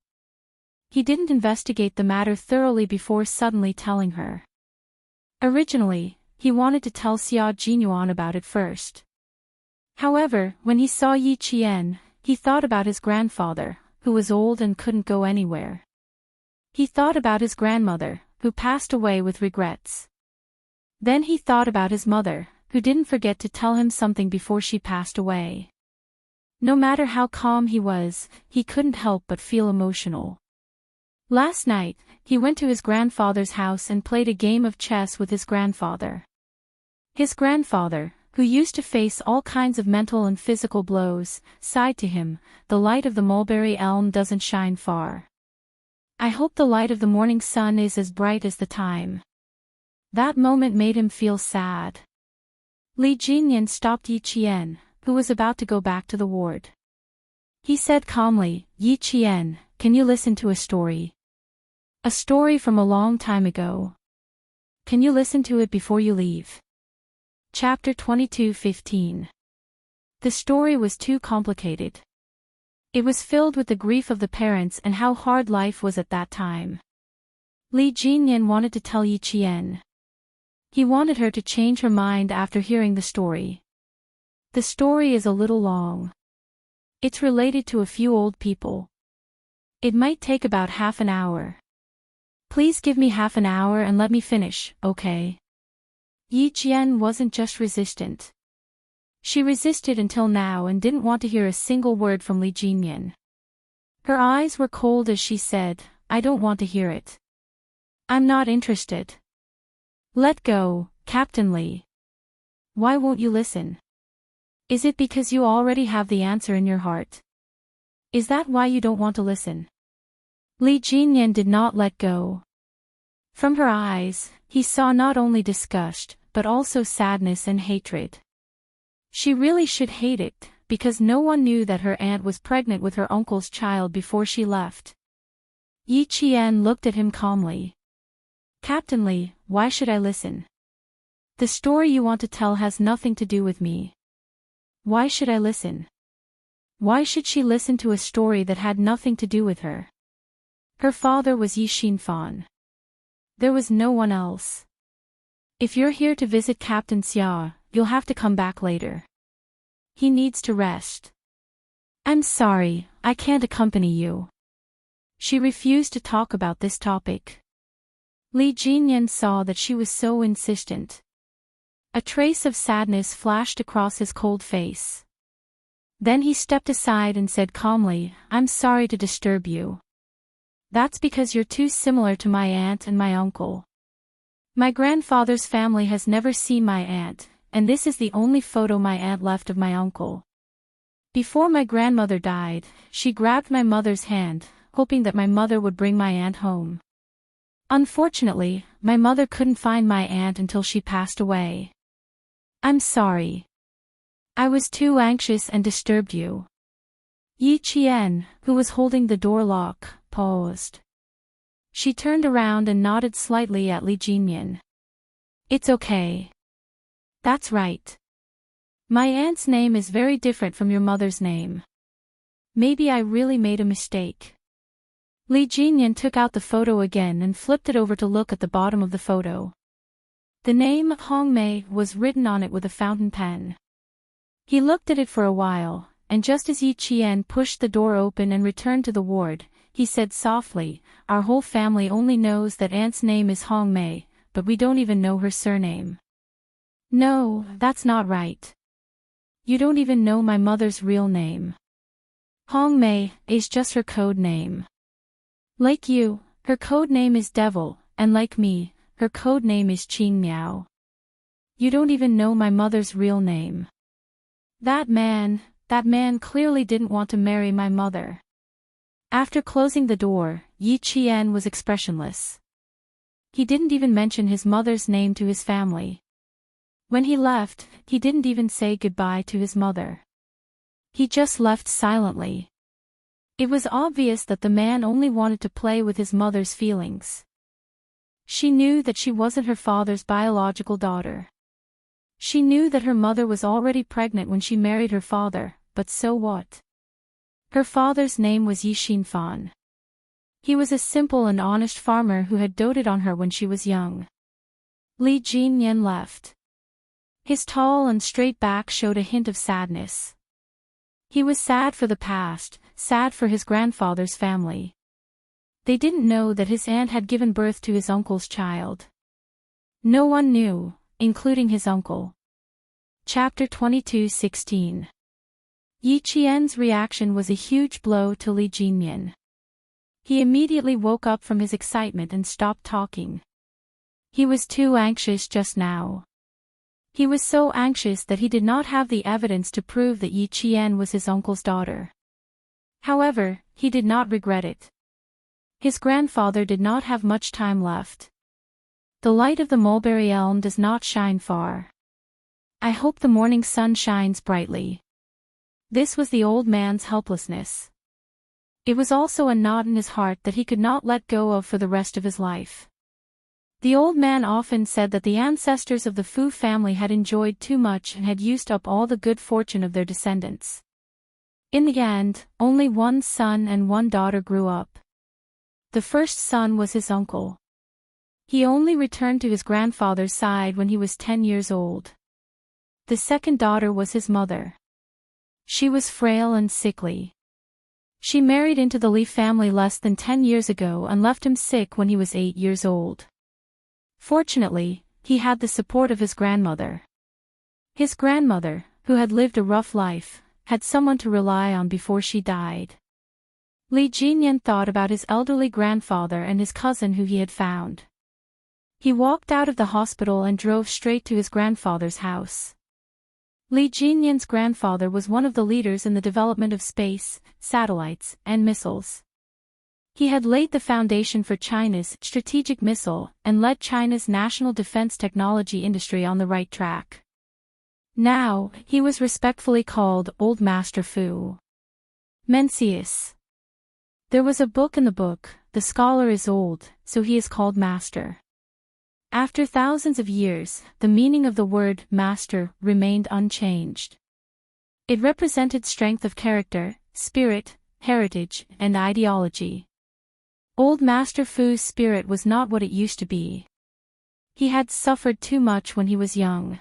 He didn't investigate the matter thoroughly before suddenly telling her. Originally, he wanted to tell Xia Jinyuan about it first. However, when he saw Yi Qian, he thought about his grandfather, who was old and couldn't go anywhere. He thought about his grandmother, who passed away with regrets. Then he thought about his mother, who didn't forget to tell him something before she passed away. No matter how calm he was, he couldn't help but feel emotional. Last night, he went to his grandfather's house and played a game of chess with his grandfather. His grandfather, who used to face all kinds of mental and physical blows, sighed to him, "The light of the mulberry elm doesn't shine far. I hope the light of the morning sun is as bright as the time." That moment made him feel sad. Li Jinyan stopped Yi Qian, who was about to go back to the ward. He said calmly, "Yi Qian, can you listen to a story? A story from a long time ago. Can you listen to it before you leave?" Chapter 22:15. The story was too complicated. It was filled with the grief of the parents and how hard life was at that time. Li Jinyan wanted to tell Yi Qian. He wanted her to change her mind after hearing the story. The story is a little long. It's related to a few old people. It might take about half an hour. Please give me half an hour and let me finish, okay? Yi Qian wasn't just resistant. She resisted until now and didn't want to hear a single word from Li Jinyan. Her eyes were cold as she said, "I don't want to hear it. I'm not interested. Let go, Captain Li. Why won't you listen? Is it because you already have the answer in your heart? Is that why you don't want to listen?" Li Jinyan did not let go. From her eyes, he saw not only disgust, but also sadness and hatred. She really should hate it, because no one knew that her aunt was pregnant with her uncle's child before she left. Yi Qian looked at him calmly. "Captain Li, why should I listen? The story you want to tell has nothing to do with me. Why should I listen? Why should she listen to a story that had nothing to do with her? Her father was Yi Xinfan. There was no one else. If you're here to visit Captain Xia, you'll have to come back later. He needs to rest. I'm sorry, I can't accompany you." She refused to talk about this topic. Li Jinyan saw that she was so insistent. A trace of sadness flashed across his cold face. Then he stepped aside and said calmly, "I'm sorry to disturb you. That's because you're too similar to my aunt and my uncle. My grandfather's family has never seen my aunt, and this is the only photo my aunt left of my uncle. Before my grandmother died, she grabbed my mother's hand, hoping that my mother would bring my aunt home. Unfortunately, my mother couldn't find my aunt until she passed away. I'm sorry. I was too anxious and disturbed you." Yi Qian, who was holding the door lock, paused. She turned around and nodded slightly at Li Jinyan. "It's okay. That's right. My aunt's name is very different from your mother's name. Maybe I really made a mistake." Li Jinyan took out the photo again and flipped it over to look at the bottom of the photo. The name Hong Mei was written on it with a fountain pen. He looked at it for a while, and just as Yi Qian pushed the door open and returned to the ward, he said softly, "Our whole family only knows that aunt's name is Hong Mei, but we don't even know her surname." "No, that's not right. You don't even know my mother's real name. Hong Mei is just her code name. Like you, her code name is Devil, and like me, her code name is Qing Miao. You don't even know my mother's real name." That man, that man clearly didn't want to marry my mother." After closing the door, Yi Qian was expressionless. He didn't even mention his mother's name to his family. When he left, he didn't even say goodbye to his mother. He just left silently. It was obvious that the man only wanted to play with his mother's feelings. She knew that she wasn't her father's biological daughter. She knew that her mother was already pregnant when she married her father, but so what? Her father's name was Yi Xinfan. He was a simple and honest farmer who had doted on her when she was young. Li Jinyan left. His tall and straight back showed a hint of sadness. He was sad for the past, sad for his grandfather's family. They didn't know that his aunt had given birth to his uncle's child. No one knew, including his uncle. Chapter 22:16. Yi Qian's reaction was a huge blow to Li Jinyan. He immediately woke up from his excitement and stopped talking. He was too anxious just now. He was so anxious that he did not have the evidence to prove that Yi Qian was his uncle's daughter. However, he did not regret it. His grandfather did not have much time left. The light of the mulberry elm does not shine far. I hope the morning sun shines brightly. This was the old man's helplessness. It was also a knot in his heart that he could not let go of for the rest of his life. The old man often said that the ancestors of the Fu family had enjoyed too much and had used up all the good fortune of their descendants. In the end, only one son and one daughter grew up. The first son was his uncle. He only returned to his grandfather's side when he was 10 years old. The second daughter was his mother. She was frail and sickly. She married into the Li family less than 10 years ago and left him sick when he was 8 years old. Fortunately, he had the support of his grandmother. His grandmother, who had lived a rough life, had someone to rely on before she died. Li Jinyan thought about his elderly grandfather and his cousin who he had found. He walked out of the hospital and drove straight to his grandfather's house. Li Jinyan's grandfather was one of the leaders in the development of space, satellites, and missiles. He had laid the foundation for China's strategic missile and led China's national defense technology industry on the right track. Now, he was respectfully called Old Master Fu. Mencius. There was a book in the book, "The scholar is old, so he is called master." After thousands of years, the meaning of the word master remained unchanged. It represented strength of character, spirit, heritage, and ideology. Old Master Fu's spirit was not what it used to be. He had suffered too much when he was young.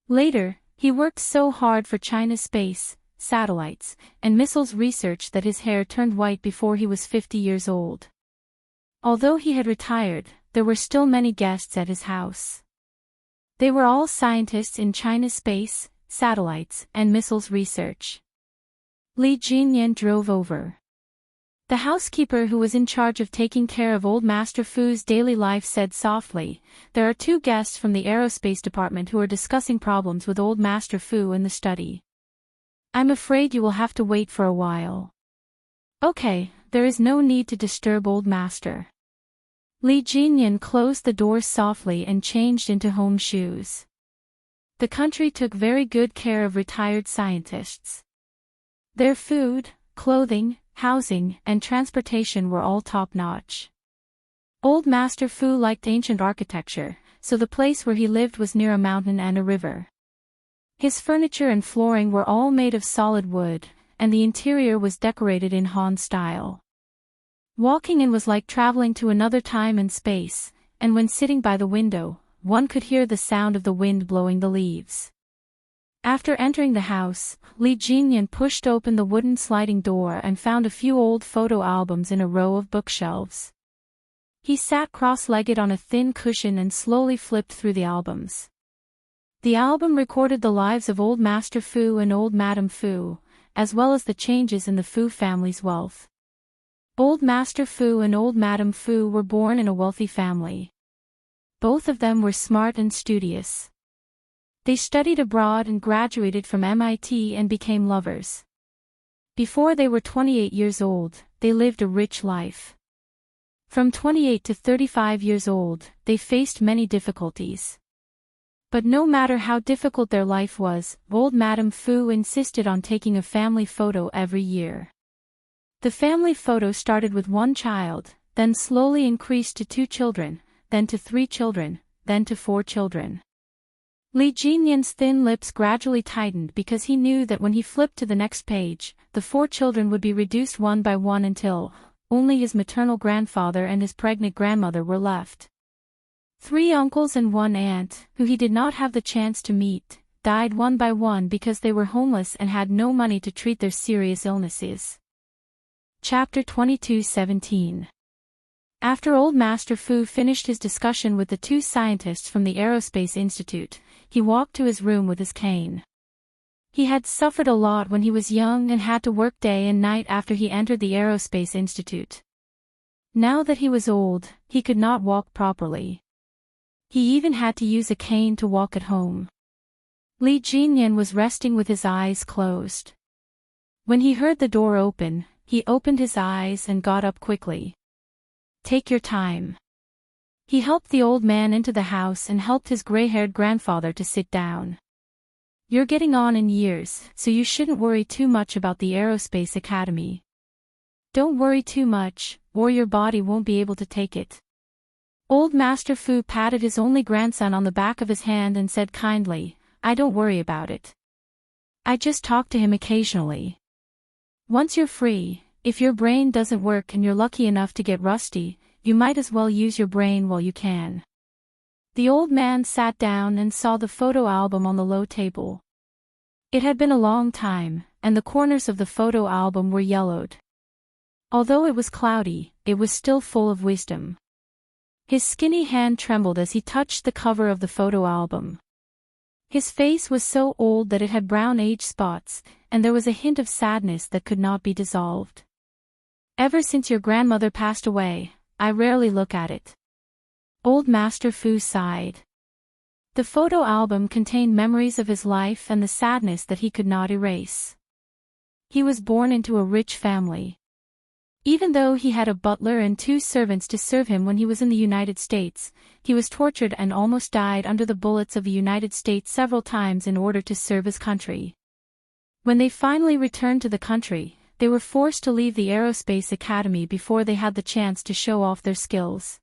Later, he worked so hard for China's space, satellites, and missiles research that his hair turned white before he was 50 years old. Although he had retired, there were still many guests at his house. They were all scientists in China's space, satellites, and missiles research. Li Jinyan drove over. The housekeeper who was in charge of taking care of Old Master Fu's daily life said softly, "There are 2 guests from the aerospace department who are discussing problems with Old Master Fu in the study. I'm afraid you will have to wait for a while." "Okay, there is no need to disturb Old Master." Li Jinyan closed the door softly and changed into home shoes. The country took very good care of retired scientists. Their food, clothing, housing, and transportation were all top-notch. Old Master Fu liked ancient architecture, so the place where he lived was near a mountain and a river. His furniture and flooring were all made of solid wood, and the interior was decorated in Han style. Walking in was like traveling to another time and space, and when sitting by the window, one could hear the sound of the wind blowing the leaves. After entering the house, Li Jinyan pushed open the wooden sliding door and found a few old photo albums in a row of bookshelves. He sat cross-legged on a thin cushion and slowly flipped through the albums. The album recorded the lives of Old Master Fu and Old Madam Fu, as well as the changes in the Fu family's wealth. Old Master Fu and Old Madam Fu were born in a wealthy family. Both of them were smart and studious. They studied abroad and graduated from MIT and became lovers. Before they were 28 years old, they lived a rich life. From 28 to 35 years old, they faced many difficulties. But no matter how difficult their life was, old Madame Fu insisted on taking a family photo every year. The family photo started with one child, then slowly increased to 2 children, then to 3 children, then to 4 children. Li Jinyan's thin lips gradually tightened because he knew that when he flipped to the next page, the 4 children would be reduced one by one until only his maternal grandfather and his pregnant grandmother were left. 3 uncles and 1 aunt, who he did not have the chance to meet, died one by one because they were homeless and had no money to treat their serious illnesses. Chapter 22:17. After Old Master Fu finished his discussion with the 2 scientists from the Aerospace Institute, he walked to his room with his cane. He had suffered a lot when he was young and had to work day and night after he entered the Aerospace Institute. Now that he was old, he could not walk properly. He even had to use a cane to walk at home. Li Jinyan was resting with his eyes closed. When he heard the door open, he opened his eyes and got up quickly. "Take your time." He helped the old man into the house and helped his gray-haired grandfather to sit down. "You're getting on in years, so you shouldn't worry too much about the Aerospace Academy. Don't worry too much, or your body won't be able to take it." Old Master Fu patted his only grandson on the back of his hand and said kindly, "I don't worry about it. I just talk to him occasionally. Once you're free, if your brain doesn't work and you're lucky enough to get rusty, you might as well use your brain while you can." The old man sat down and saw the photo album on the low table. It had been a long time, and the corners of the photo album were yellowed. Although it was cloudy, it was still full of wisdom. His skinny hand trembled as he touched the cover of the photo album. His face was so old that it had brown age spots, and there was a hint of sadness that could not be dissolved. "Ever since your grandmother passed away, I rarely look at it." Old Master Fu sighed. The photo album contained memories of his life and the sadness that he could not erase. He was born into a rich family. Even though he had a butler and 2 servants to serve him when he was in the United States, he was tortured and almost died under the bullets of the United States several times in order to serve his country. When they finally returned to the country, they were forced to leave the Aerospace Academy before they had the chance to show off their skills.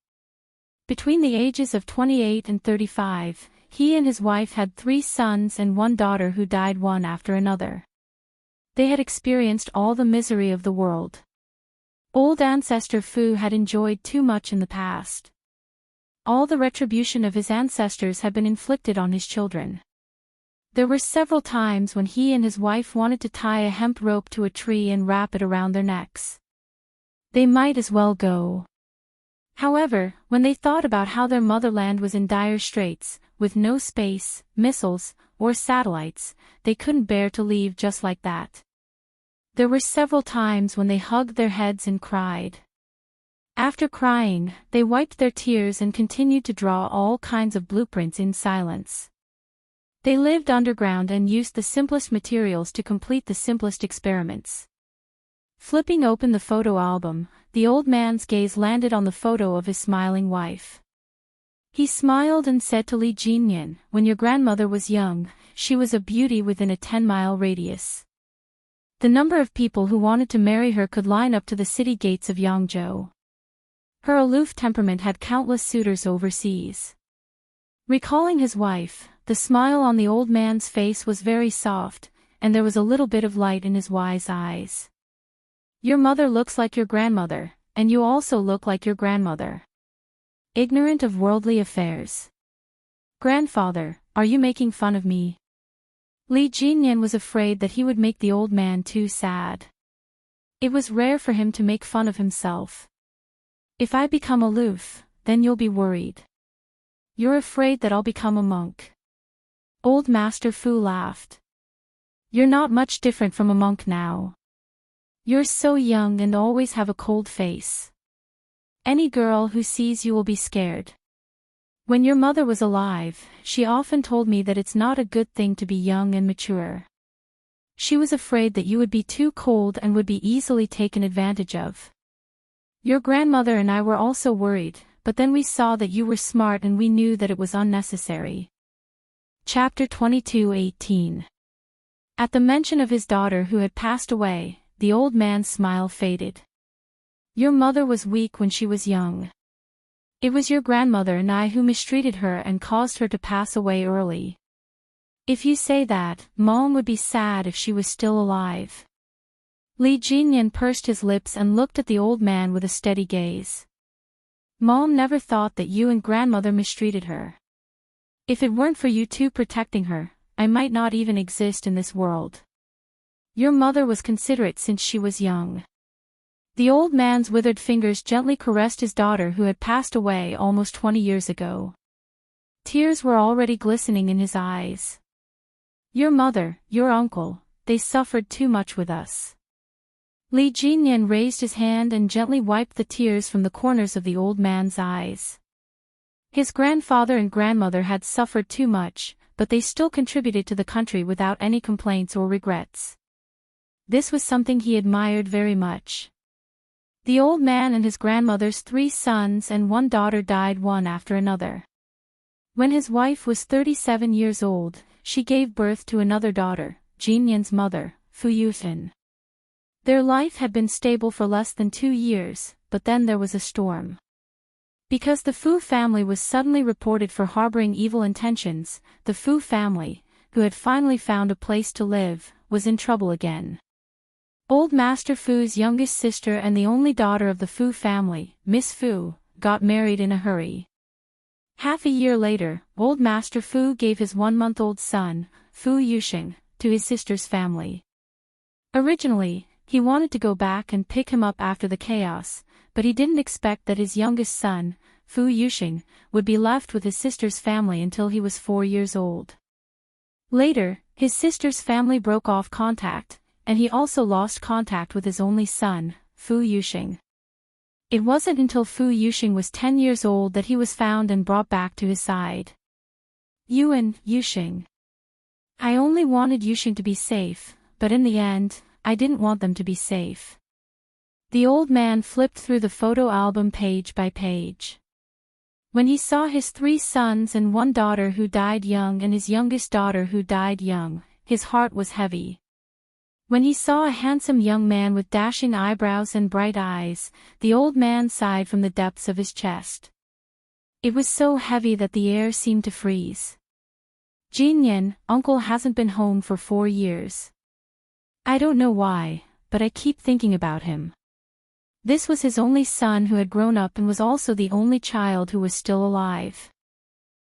Between the ages of 28 and 35, he and his wife had 3 sons and 1 daughter who died one after another. They had experienced all the misery of the world. Old Ancestor Fu had enjoyed too much in the past. All the retribution of his ancestors had been inflicted on his children. There were several times when he and his wife wanted to tie a hemp rope to a tree and wrap it around their necks. They might as well go. However, when they thought about how their motherland was in dire straits, with no space, missiles, or satellites, they couldn't bear to leave just like that. There were several times when they hugged their heads and cried. After crying, they wiped their tears and continued to draw all kinds of blueprints in silence. They lived underground and used the simplest materials to complete the simplest experiments. Flipping open the photo album, the old man's gaze landed on the photo of his smiling wife. He smiled and said to Li Jinyan, "When your grandmother was young, she was a beauty within a 10-mile radius. The number of people who wanted to marry her could line up to the city gates of Yangzhou. Her aloof temperament had countless suitors overseas." Recalling his wife, the smile on the old man's face was very soft, and there was a little bit of light in his wise eyes. "Your mother looks like your grandmother, and you also look like your grandmother. Ignorant of worldly affairs. Grandfather, are you making fun of me?" Li Jinyan was afraid that he would make the old man too sad. It was rare for him to make fun of himself. "If I become aloof, then you'll be worried. You're afraid that I'll become a monk." Old Master Fu laughed. "You're not much different from a monk now. You're so young and always have a cold face. Any girl who sees you will be scared. When your mother was alive, she often told me that it's not a good thing to be young and mature. She was afraid that you would be too cold and would be easily taken advantage of. Your grandmother and I were also worried, but then we saw that you were smart and we knew that it was unnecessary. Chapter 22:18. At the mention of his daughter who had passed away, the old man's smile faded. Your mother was weak when she was young. It was your grandmother and I who mistreated her and caused her to pass away early. If you say that, Mom would be sad if she was still alive. Li Jinyan pursed his lips and looked at the old man with a steady gaze. Mom never thought that you and grandmother mistreated her. If it weren't for you two protecting her, I might not even exist in this world. Your mother was considerate since she was young. The old man's withered fingers gently caressed his daughter who had passed away almost 20 years ago. Tears were already glistening in his eyes. Your mother, your uncle, they suffered too much with us. Li Jinyan raised his hand and gently wiped the tears from the corners of the old man's eyes. His grandfather and grandmother had suffered too much, but they still contributed to the country without any complaints or regrets. This was something he admired very much. The old man and his grandmother's 3 sons and 1 daughter died one after another. When his wife was 37 years old, she gave birth to another daughter, Jinyan's mother, Fu Yushin. Their life had been stable for less than 2 years, but then there was a storm. Because the Fu family was suddenly reported for harboring evil intentions, the Fu family, who had finally found a place to live, was in trouble again. Old Master Fu's youngest sister and the only daughter of the Fu family, Miss Fu, got married in a hurry. Half a year later, Old Master Fu gave his 1-month-old son, Fu Yusheng, to his sister's family. Originally, he wanted to go back and pick him up after the chaos, but he didn't expect that his youngest son, Fu Yusheng, would be left with his sister's family until he was 4 years old. Later, his sister's family broke off contact, and he also lost contact with his only son, Fu Yusheng. It wasn't until Fu Yusheng was 10 years old that he was found and brought back to his side. Yusheng. I only wanted Yusheng to be safe, but in the end, I didn't want them to be safe. The old man flipped through the photo album page by page. When he saw his 3 sons and 1 daughter who died young and his youngest daughter who died young, his heart was heavy. When he saw a handsome young man with dashing eyebrows and bright eyes, the old man sighed from the depths of his chest. It was so heavy that the air seemed to freeze. Jinyan, uncle hasn't been home for 4 years. I don't know why, but I keep thinking about him. This was his only son who had grown up and was also the only child who was still alive.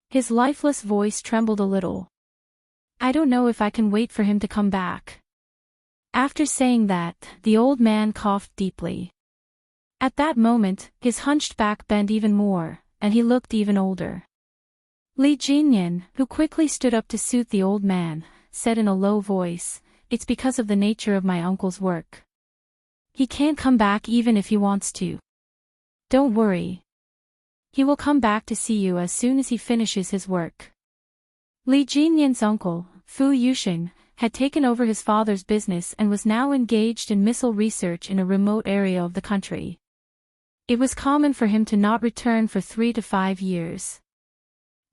His lifeless voice trembled a little. I don't know if I can wait for him to come back. After saying that, the old man coughed deeply. At that moment, his hunched back bent even more, and he looked even older. Li Jinyan, who quickly stood up to soothe the old man, said in a low voice, "It's because of the nature of my uncle's work. He can't come back even if he wants to. Don't worry. He will come back to see you as soon as he finishes his work." Li Jinyan's uncle, Fu Yusheng, had taken over his father's business and was now engaged in missile research in a remote area of the country. It was common for him to not return for 3 to 5 years.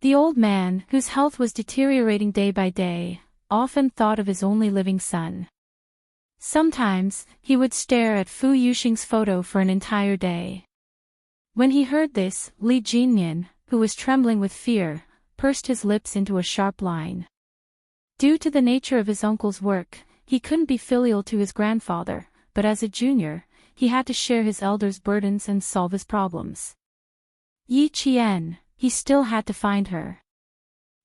The old man, whose health was deteriorating day by day, often thought of his only living son. Sometimes, he would stare at Fu Yusheng's photo for an entire day. When he heard this, Li Jinyan, who was trembling with fear, pursed his lips into a sharp line. Due to the nature of his uncle's work, he couldn't be filial to his grandfather, but as a junior, he had to share his elder's burdens and solve his problems. Yi Qian, he still had to find her.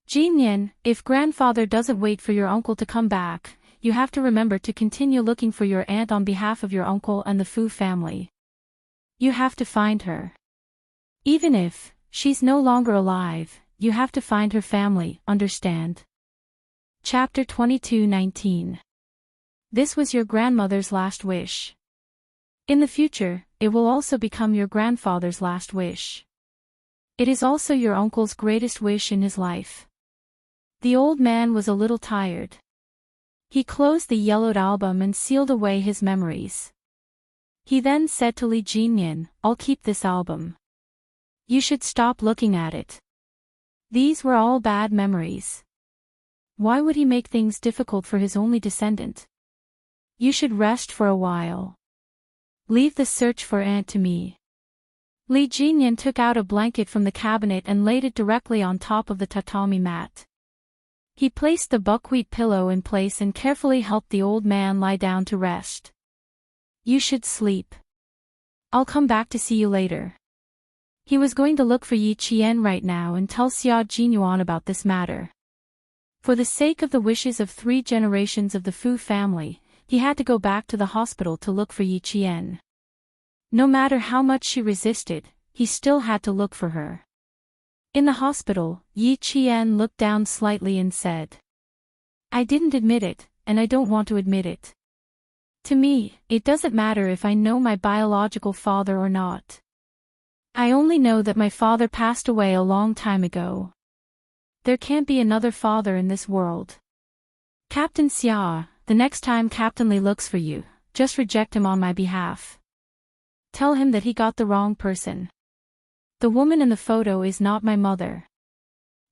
Jinyan, if grandfather doesn't wait for your uncle to come back, you have to remember to continue looking for your aunt on behalf of your uncle and the Fu family. You have to find her. Even if she's no longer alive, you have to find her family, understand? Chapter 22:19. This was your grandmother's last wish. In the future, it will also become your grandfather's last wish. It is also your uncle's greatest wish in his life. The old man was a little tired. He closed the yellowed album and sealed away his memories. He then said to Li Jinyan, "I'll keep this album. You should stop looking at it. These were all bad memories. Why would he make things difficult for his only descendant? You should rest for a while. Leave the search for Aunt to me." Li Jinyan took out a blanket from the cabinet and laid it directly on top of the tatami mat. He placed the buckwheat pillow in place and carefully helped the old man lie down to rest. "You should sleep. I'll come back to see you later." He was going to look for Yi Qian right now and tell Xia Jinyuan about this matter. For the sake of the wishes of 3 generations of the Fu family, he had to go back to the hospital to look for Yi Qian. No matter how much she resisted, he still had to look for her. In the hospital, Yi Qian looked down slightly and said, "I didn't admit it, and I don't want to admit it. To me, it doesn't matter if I know my biological father or not. I only know that my father passed away a long time ago. There can't be another father in this world. Captain Xia, the next time Captain Li looks for you, just reject him on my behalf. Tell him that he got the wrong person. The woman in the photo is not my mother."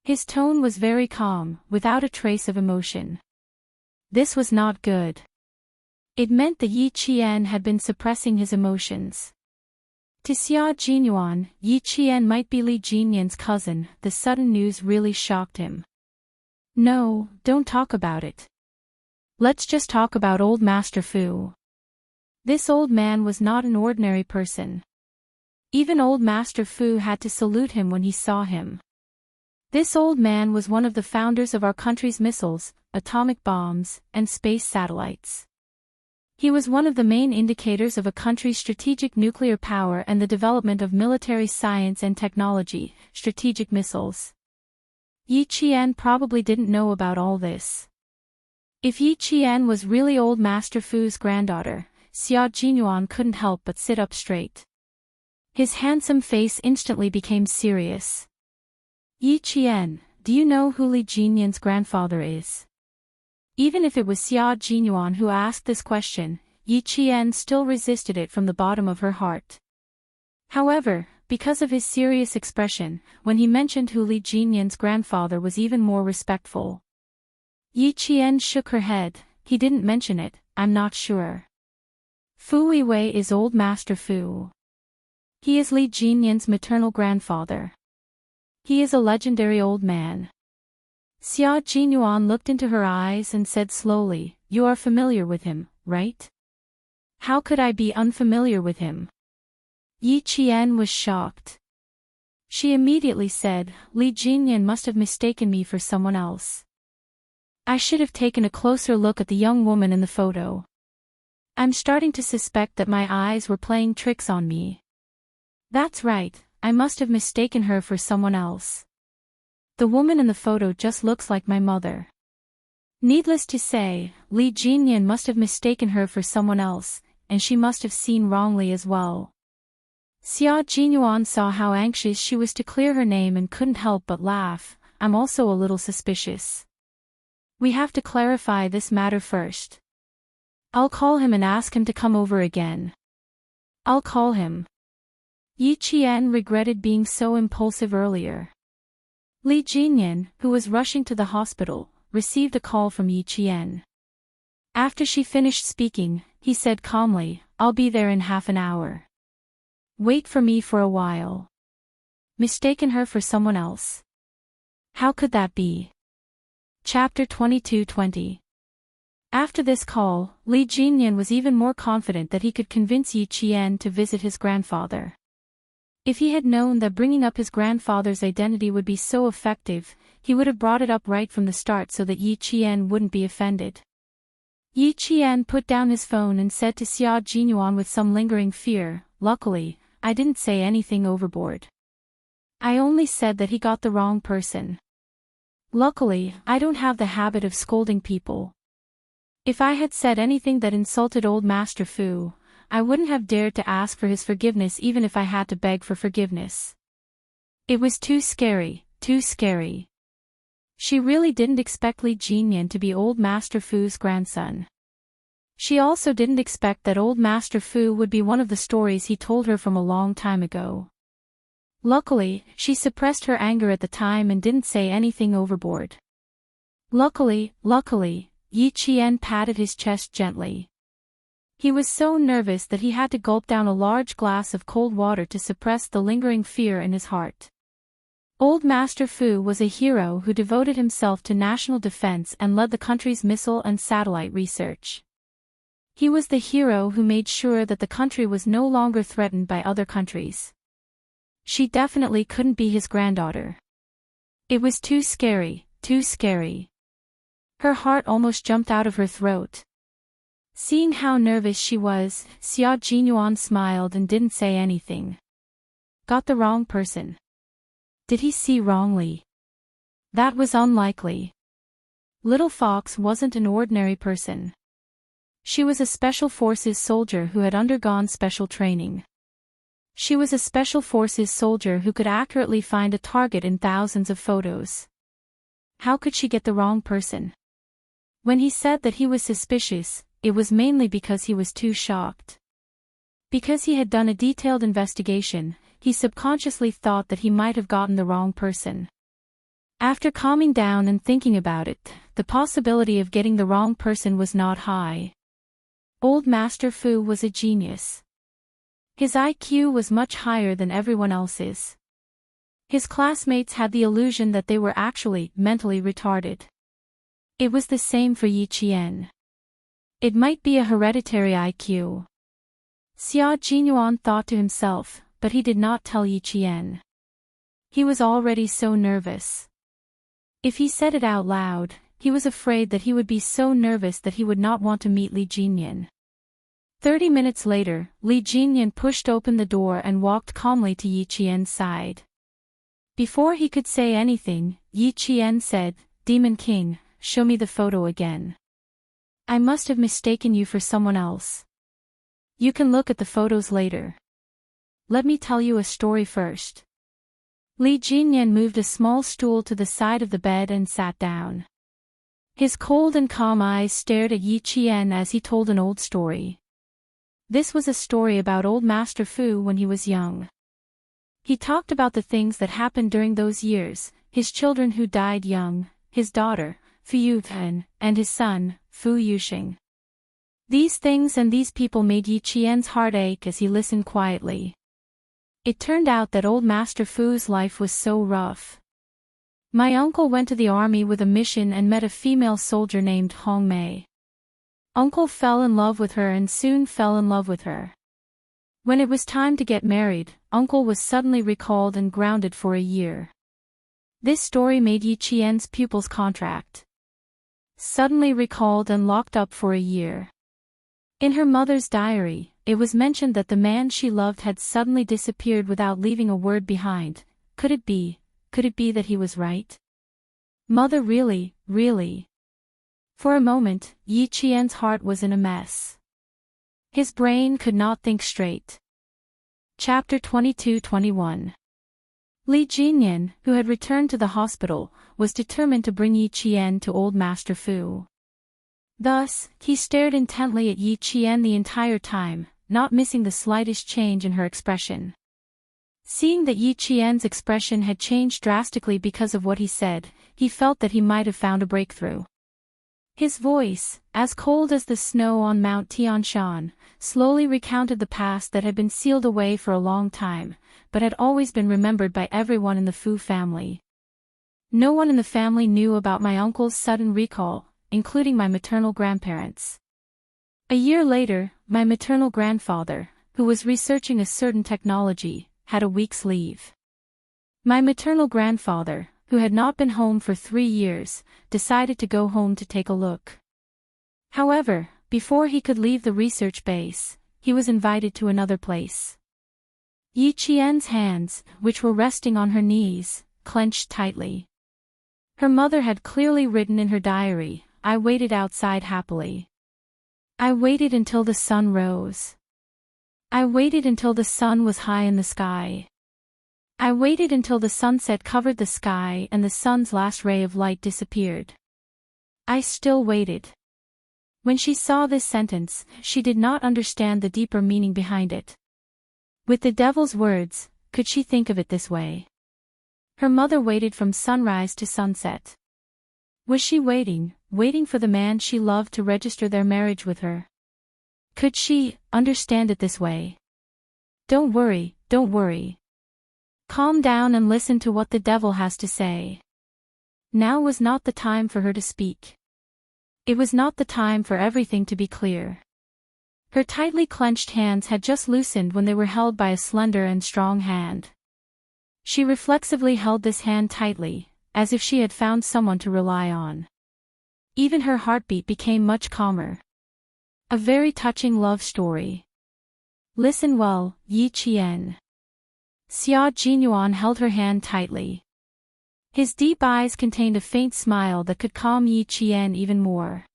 His tone was very calm, without a trace of emotion. This was not good. It meant that Yi Qian had been suppressing his emotions. To Xia Jinyuan, Yi Qian might be Li Jinyan's cousin. The sudden news really shocked him. "No, don't talk about it. Let's just talk about old Master Fu." This old man was not an ordinary person. Even old Master Fu had to salute him when he saw him. This old man was one of the founders of our country's missiles, atomic bombs, and space satellites. He was one of the main indicators of a country's strategic nuclear power and the development of military science and technology, strategic missiles. Yi Qian probably didn't know about all this. If Yi Qian was really old Master Fu's granddaughter, Xia Jinyuan couldn't help but sit up straight. His handsome face instantly became serious. "Yi Qian, do you know who Li Jinyan's grandfather is?" Even if it was Xia Jinyuan who asked this question, Yi Qian still resisted it from the bottom of her heart. However, because of his serious expression, when he mentioned who Li Jinyan's grandfather was even more respectful. Yi Qian shook her head. "He didn't mention it, I'm not sure." Fu Yiwei is old Master Fu. He is Li Jinyan's maternal grandfather. He is a legendary old man. Xia Jinyuan looked into her eyes and said slowly, "You are familiar with him, right?" "How could I be unfamiliar with him?" Yi Qian was shocked. She immediately said, "Li Jinyan must have mistaken me for someone else. I should have taken a closer look at the young woman in the photo. I'm starting to suspect that my eyes were playing tricks on me. That's right, I must have mistaken her for someone else. The woman in the photo just looks like my mother." Needless to say, Li Jinyan must have mistaken her for someone else, and she must have seen wrongly as well. Xia Jinyuan saw how anxious she was to clear her name and couldn't help but laugh. "I'm also a little suspicious. We have to clarify this matter first. I'll call him and ask him to come over again." "I'll call him." Yi Qian regretted being so impulsive earlier. Li Jinyan, who was rushing to the hospital, received a call from Yi Qian. After she finished speaking, he said calmly, "I'll be there in half an hour. Wait for me for a while." Mistaken her for someone else. How could that be? Chapter 22:20. After this call, Li Jinyan was even more confident that he could convince Yi Qian to visit his grandfather. If he had known that bringing up his grandfather's identity would be so effective, he would have brought it up right from the start so that Yi Qian wouldn't be offended. Yi Qian put down his phone and said to Xia Jinyuan with some lingering fear, "Luckily, I didn't say anything overboard. I only said that he got the wrong person. Luckily, I don't have the habit of scolding people. If I had said anything that insulted old Master Fu, I wouldn't have dared to ask for his forgiveness even if I had to beg for forgiveness." It was too scary, too scary. She really didn't expect Li Jinyan to be old Master Fu's grandson. She also didn't expect that old Master Fu would be one of the stories he told her from a long time ago. Luckily, she suppressed her anger at the time and didn't say anything overboard. Luckily, Yi Qian patted his chest gently. He was so nervous that he had to gulp down a large glass of cold water to suppress the lingering fear in his heart. Old Master Fu was a hero who devoted himself to national defense and led the country's missile and satellite research. He was the hero who made sure that the country was no longer threatened by other countries. She definitely couldn't be his granddaughter. It was too scary, too scary. Her heart almost jumped out of her throat. Seeing how nervous she was, Xia Jinyuan smiled and didn't say anything. Got the wrong person. Did he see wrongly? That was unlikely. Little Fox wasn't an ordinary person. She was a Special Forces soldier who had undergone special training. She was a Special Forces soldier who could accurately find a target in thousands of photos. How could she get the wrong person? When he said that he was suspicious, it was mainly because he was too shocked. Because he had done a detailed investigation, he subconsciously thought that he might have gotten the wrong person. After calming down and thinking about it, the possibility of getting the wrong person was not high. Old Master Fu was a genius. His IQ was much higher than everyone else's. His classmates had the illusion that they were actually mentally retarded. It was the same for Yi Qian. It might be a hereditary IQ. Xia Jinyuan thought to himself, but he did not tell Yi Qian. He was already so nervous. If he said it out loud, he was afraid that he would be so nervous that he would not want to meet Li Jinyan. 30 minutes later, Li Jinyan pushed open the door and walked calmly to Yi Qian's side. Before he could say anything, Yi Qian said, "Demon King, show me the photo again. I must have mistaken you for someone else. You can look at the photos later. Let me tell you a story first." Li Jinyan moved a small stool to the side of the bed and sat down. His cold and calm eyes stared at Yi Qian as he told an old story. This was a story about old Master Fu when he was young. He talked about the things that happened during those years, his children who died young, his daughter, Fu Yuhen, and his son, Fu Yuxing. These things and these people made Yi Qian's heart ache as he listened quietly. It turned out that old Master Fu's life was so rough. My uncle went to the army with a mission and met a female soldier named Hong Mei. Uncle fell in love with her and soon fell in love with her. When it was time to get married, Uncle was suddenly recalled and grounded for a year. This story made Yi Qian's pupil's contract. Suddenly recalled and locked up for a year. In her mother's diary, it was mentioned that the man she loved had suddenly disappeared without leaving a word behind. Could it be that he was right? Mother really? For a moment, Yi Qian's heart was in a mess. His brain could not think straight. Chapter 22-21. Li Jinyan, who had returned to the hospital, was determined to bring Yi Qian to old Master Fu. Thus, he stared intently at Yi Qian the entire time, not missing the slightest change in her expression. Seeing that Yi Qian's expression had changed drastically because of what he said, he felt that he might have found a breakthrough. His voice, as cold as the snow on Mount Tianshan, slowly recounted the past that had been sealed away for a long time, but had always been remembered by everyone in the Fu family. No one in the family knew about my uncle's sudden recall, including my maternal grandparents. A year later, my maternal grandfather, who was researching a certain technology, had a week's leave. My maternal grandfather, who had not been home for 3 years, decided to go home to take a look. However, before he could leave the research base, he was invited to another place. Yi Qian's hands, which were resting on her knees, clenched tightly. Her mother had clearly written in her diary, "I waited outside happily. I waited until the sun rose. I waited until the sun was high in the sky. I waited until the sunset covered the sky and the sun's last ray of light disappeared. I still waited. When she saw this sentence, she did not understand the deeper meaning behind it. With the devil's words, could she think of it this way? Her mother waited from sunrise to sunset. Was she waiting for the man she loved to register their marriage with her? Could she understand it this way? Don't worry. Calm down and listen to what the devil has to say. Now was not the time for her to speak. It was not the time for everything to be clear. Her tightly clenched hands had just loosened when they were held by a slender and strong hand. She reflexively held this hand tightly, as if she had found someone to rely on. Even her heartbeat became much calmer. A very touching love story. Listen well, Yi Qian. Xia Jinyuan held her hand tightly. His deep eyes contained a faint smile that could calm Yi Qian even more.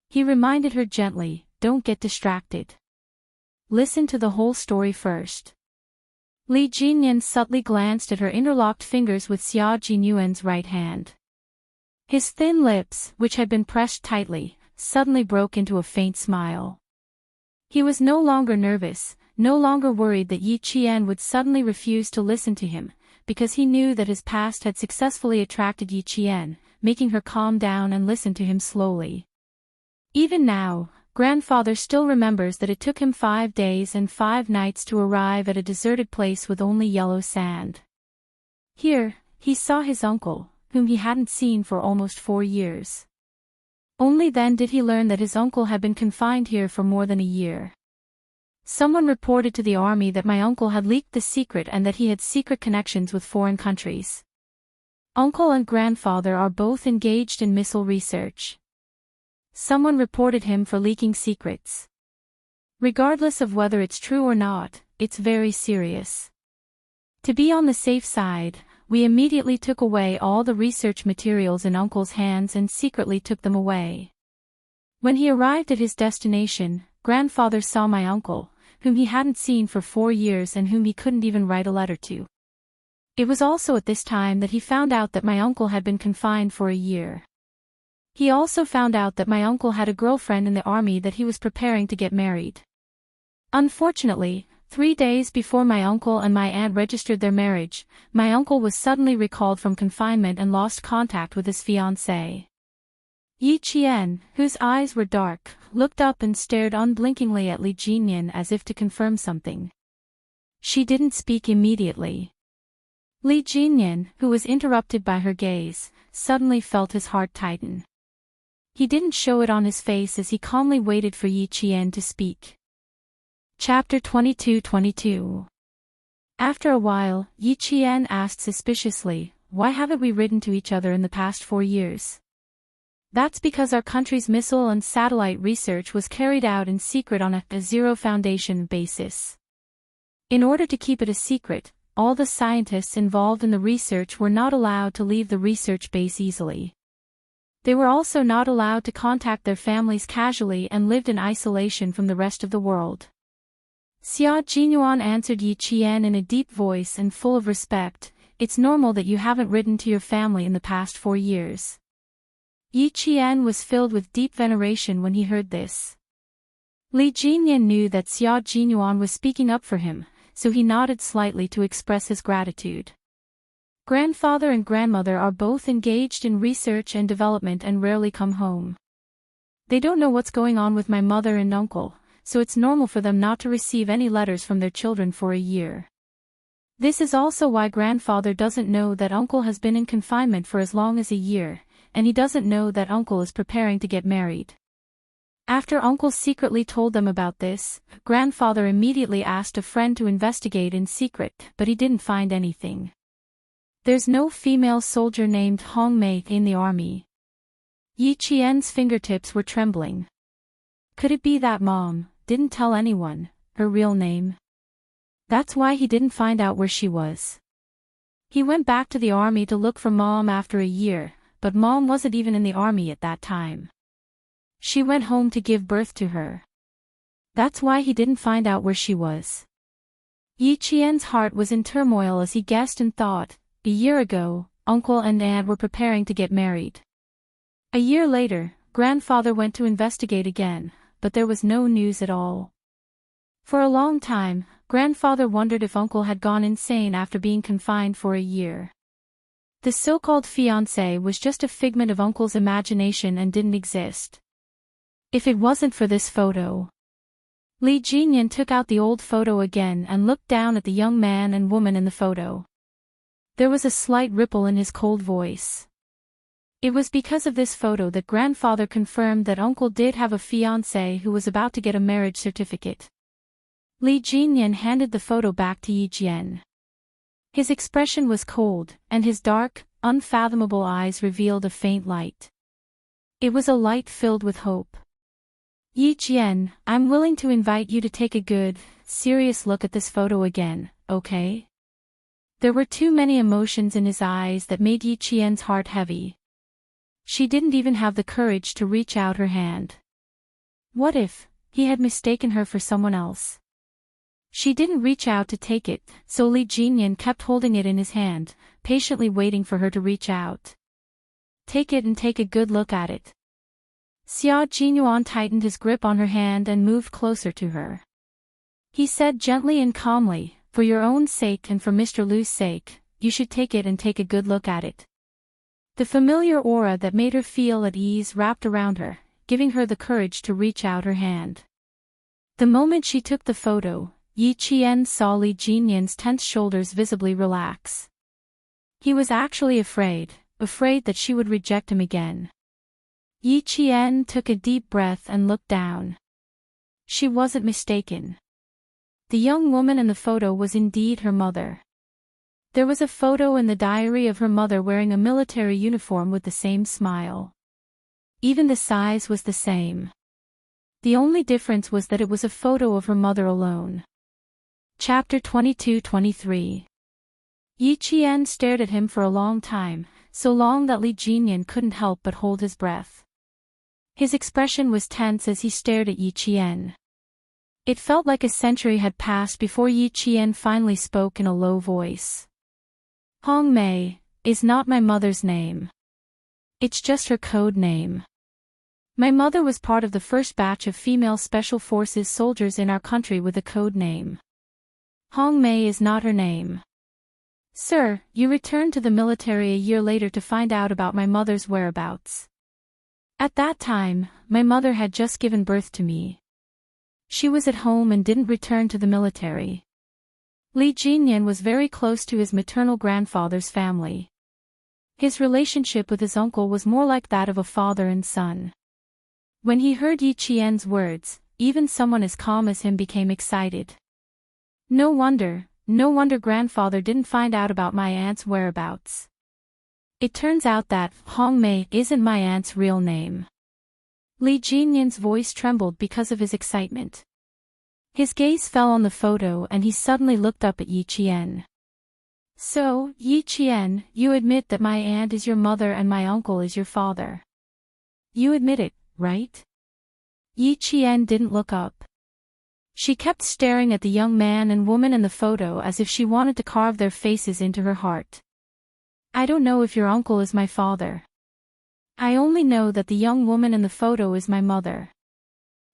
He reminded her gently, don't get distracted. Listen to the whole story first. Li Jinyan subtly glanced at her interlocked fingers with Xia Jinyuan's right hand. His thin lips, which had been pressed tightly, suddenly broke into a faint smile. He was no longer nervous, no longer worried that Yi Qian would suddenly refuse to listen to him, because he knew that his past had successfully attracted Yi Qian, making her calm down and listen to him slowly. Even now, grandfather still remembers that it took him 5 days and 5 nights to arrive at a deserted place with only yellow sand. Here, he saw his uncle, whom he hadn't seen for almost 4 years. Only then did he learn that his uncle had been confined here for more than a year. Someone reported to the army that my uncle had leaked the secret and that he had secret connections with foreign countries. Uncle and grandfather are both engaged in missile research. Someone reported him for leaking secrets. Regardless of whether it's true or not, it's very serious. To be on the safe side, we immediately took away all the research materials in Uncle's hands and secretly took them away. When he arrived at his destination, grandfather saw my uncle, whom he hadn't seen for 4 years and whom he couldn't even write a letter to. It was also at this time that he found out that my uncle had been confined for a year. He also found out that my uncle had a girlfriend in the army that he was preparing to get married. Unfortunately, 3 days before my uncle and my aunt registered their marriage, my uncle was suddenly recalled from confinement and lost contact with his fiancée. Yi Qian, whose eyes were dark, looked up and stared unblinkingly at Li Jinyan as if to confirm something. She didn't speak immediately. Li Jinyan, who was interrupted by her gaze, suddenly felt his heart tighten. He didn't show it on his face as he calmly waited for Yi Qian to speak. Chapter 22-22. After a while, Yi Qian asked suspiciously, "Why haven't we written to each other in the past 4 years?" "That's because our country's missile and satellite research was carried out in secret on a zero foundation basis. In order to keep it a secret, all the scientists involved in the research were not allowed to leave the research base easily. They were also not allowed to contact their families casually and lived in isolation from the rest of the world." Xia Jinyuan answered Yi Qian in a deep voice and full of respect, "It's normal that you haven't written to your family in the past 4 years. Yi Qian was filled with deep veneration when he heard this. Li Jinyan knew that Xia Jinyuan was speaking up for him, so he nodded slightly to express his gratitude. Grandfather and grandmother are both engaged in research and development and rarely come home. They don't know what's going on with my mother and uncle, so it's normal for them not to receive any letters from their children for a year. This is also why grandfather doesn't know that uncle has been in confinement for as long as a year, and he doesn't know that uncle is preparing to get married." After uncle secretly told them about this, grandfather immediately asked a friend to investigate in secret, but he didn't find anything. "There's no female soldier named Hong Mei in the army." Yi Qian's fingertips were trembling. Could it be that Mom didn't tell anyone her real name? That's why he didn't find out where she was. He went back to the army to look for Mom after a year, but Mom wasn't even in the army at that time. She went home to give birth to her. That's why he didn't find out where she was. Yi Qian's heart was in turmoil as he guessed and thought, a year ago, uncle and aunt were preparing to get married. A year later, grandfather went to investigate again, but there was no news at all. For a long time, grandfather wondered if uncle had gone insane after being confined for a year. The so-called fiancé was just a figment of uncle's imagination and didn't exist. If it wasn't for this photo. Li Jinyan took out the old photo again and looked down at the young man and woman in the photo. There was a slight ripple in his cold voice. It was because of this photo that grandfather confirmed that uncle did have a fiancé who was about to get a marriage certificate. Li Jinyan handed the photo back to Yi Jian. His expression was cold, and his dark, unfathomable eyes revealed a faint light. It was a light filled with hope. Yi Jian, I'm willing to invite you to take a good, serious look at this photo again, okay? There were too many emotions in his eyes that made Yi Qian's heart heavy. She didn't even have the courage to reach out her hand. What if he had mistaken her for someone else? She didn't reach out to take it, so Li Jinyan kept holding it in his hand, patiently waiting for her to reach out. Take it and take a good look at it. Xia Jinyuan tightened his grip on her hand and moved closer to her. He said gently and calmly, for your own sake and for Mr. Lu's sake, you should take it and take a good look at it. The familiar aura that made her feel at ease wrapped around her, giving her the courage to reach out her hand. The moment she took the photo, Yi Qian saw Li Jinyan's tense shoulders visibly relax. He was actually afraid that she would reject him again. Yi Qian took a deep breath and looked down. She wasn't mistaken. The young woman in the photo was indeed her mother. There was a photo in the diary of her mother wearing a military uniform with the same smile. Even the size was the same. The only difference was that it was a photo of her mother alone. Chapter 22-23. Yi Qian stared at him for a long time, so long that Li Jinyan couldn't help but hold his breath. His expression was tense as he stared at Yi Qian. It felt like a century had passed before Yi Qian finally spoke in a low voice. Hong Mei is not my mother's name. It's just her code name. My mother was part of the first batch of female special forces soldiers in our country with a code name. Hong Mei is not her name. Sir, you returned to the military a year later to find out about my mother's whereabouts. At that time, my mother had just given birth to me. She was at home and didn't return to the military. Li Jinyan was very close to his maternal grandfather's family. His relationship with his uncle was more like that of a father and son. When he heard Yi Qian's words, even someone as calm as him became excited. No wonder grandfather didn't find out about my aunt's whereabouts. It turns out that Hong Mei isn't my aunt's real name. Li Jinyan's voice trembled because of his excitement. His gaze fell on the photo and he suddenly looked up at Yi Qian. So, Yi Qian, you admit that my aunt is your mother and my uncle is your father. You admit it, right? Yi Qian didn't look up. She kept staring at the young man and woman in the photo as if she wanted to carve their faces into her heart. I don't know if your uncle is my father. I only know that the young woman in the photo is my mother.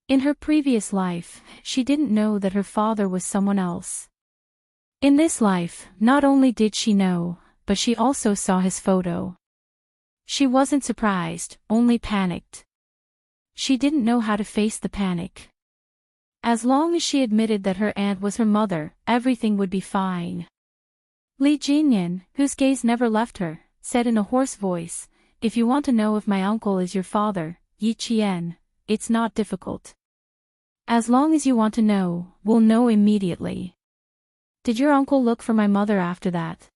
In her previous life, she didn't know that her father was someone else. In this life, not only did she know, but she also saw his photo. She wasn't surprised, only panicked. She didn't know how to face the panic. As long as she admitted that her aunt was her mother, everything would be fine. Li Jinyan, whose gaze never left her, said in a hoarse voice, if you want to know if my uncle is your father, Yi Qian, it's not difficult. As long as you want to know, we'll know immediately. Did your uncle look for my mother after that?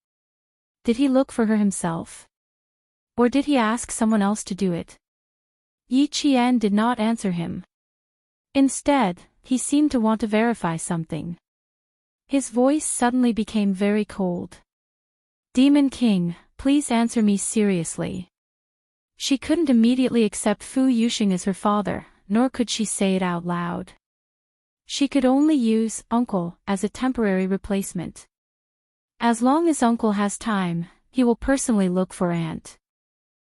Did he look for her himself? Or did he ask someone else to do it? Yi Qian did not answer him. Instead, he seemed to want to verify something. His voice suddenly became very cold. Demon King, please answer me seriously. She couldn't immediately accept Fu Yuxing as her father, nor could she say it out loud. She could only use uncle as a temporary replacement. As long as uncle has time, he will personally look for aunt.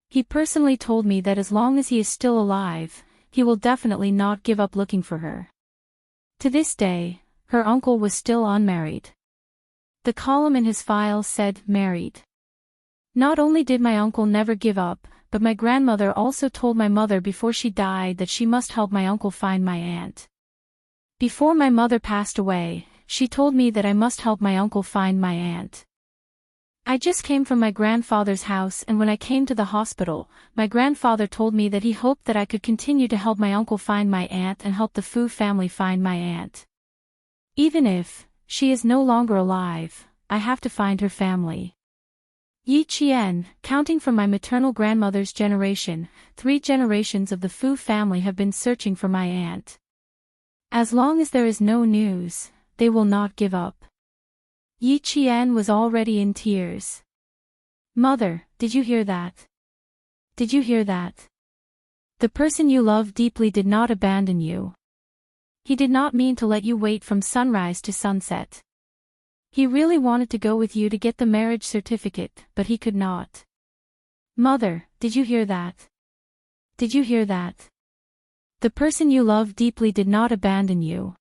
He personally told me that as long as he is still alive, he will definitely not give up looking for her. To this day, her uncle was still unmarried. The column in his file said married. Not only did my uncle never give up, but my grandmother also told my mother before she died that she must help my uncle find my aunt. Before my mother passed away, she told me that I must help my uncle find my aunt. I just came from my grandfather's house, and when I came to the hospital, my grandfather told me that he hoped that I could continue to help my uncle find my aunt and help the Fu family find my aunt. Even if she is no longer alive, I have to find her family. Yi Qian, counting from my maternal grandmother's generation, 3 generations of the Fu family have been searching for my aunt. As long as there is no news, they will not give up. Yi Qian was already in tears. Mother, did you hear that? Did you hear that? The person you love deeply did not abandon you. He did not mean to let you wait from sunrise to sunset. He really wanted to go with you to get the marriage certificate, but he could not. Mother, did you hear that? Did you hear that? The person you love deeply did not abandon you.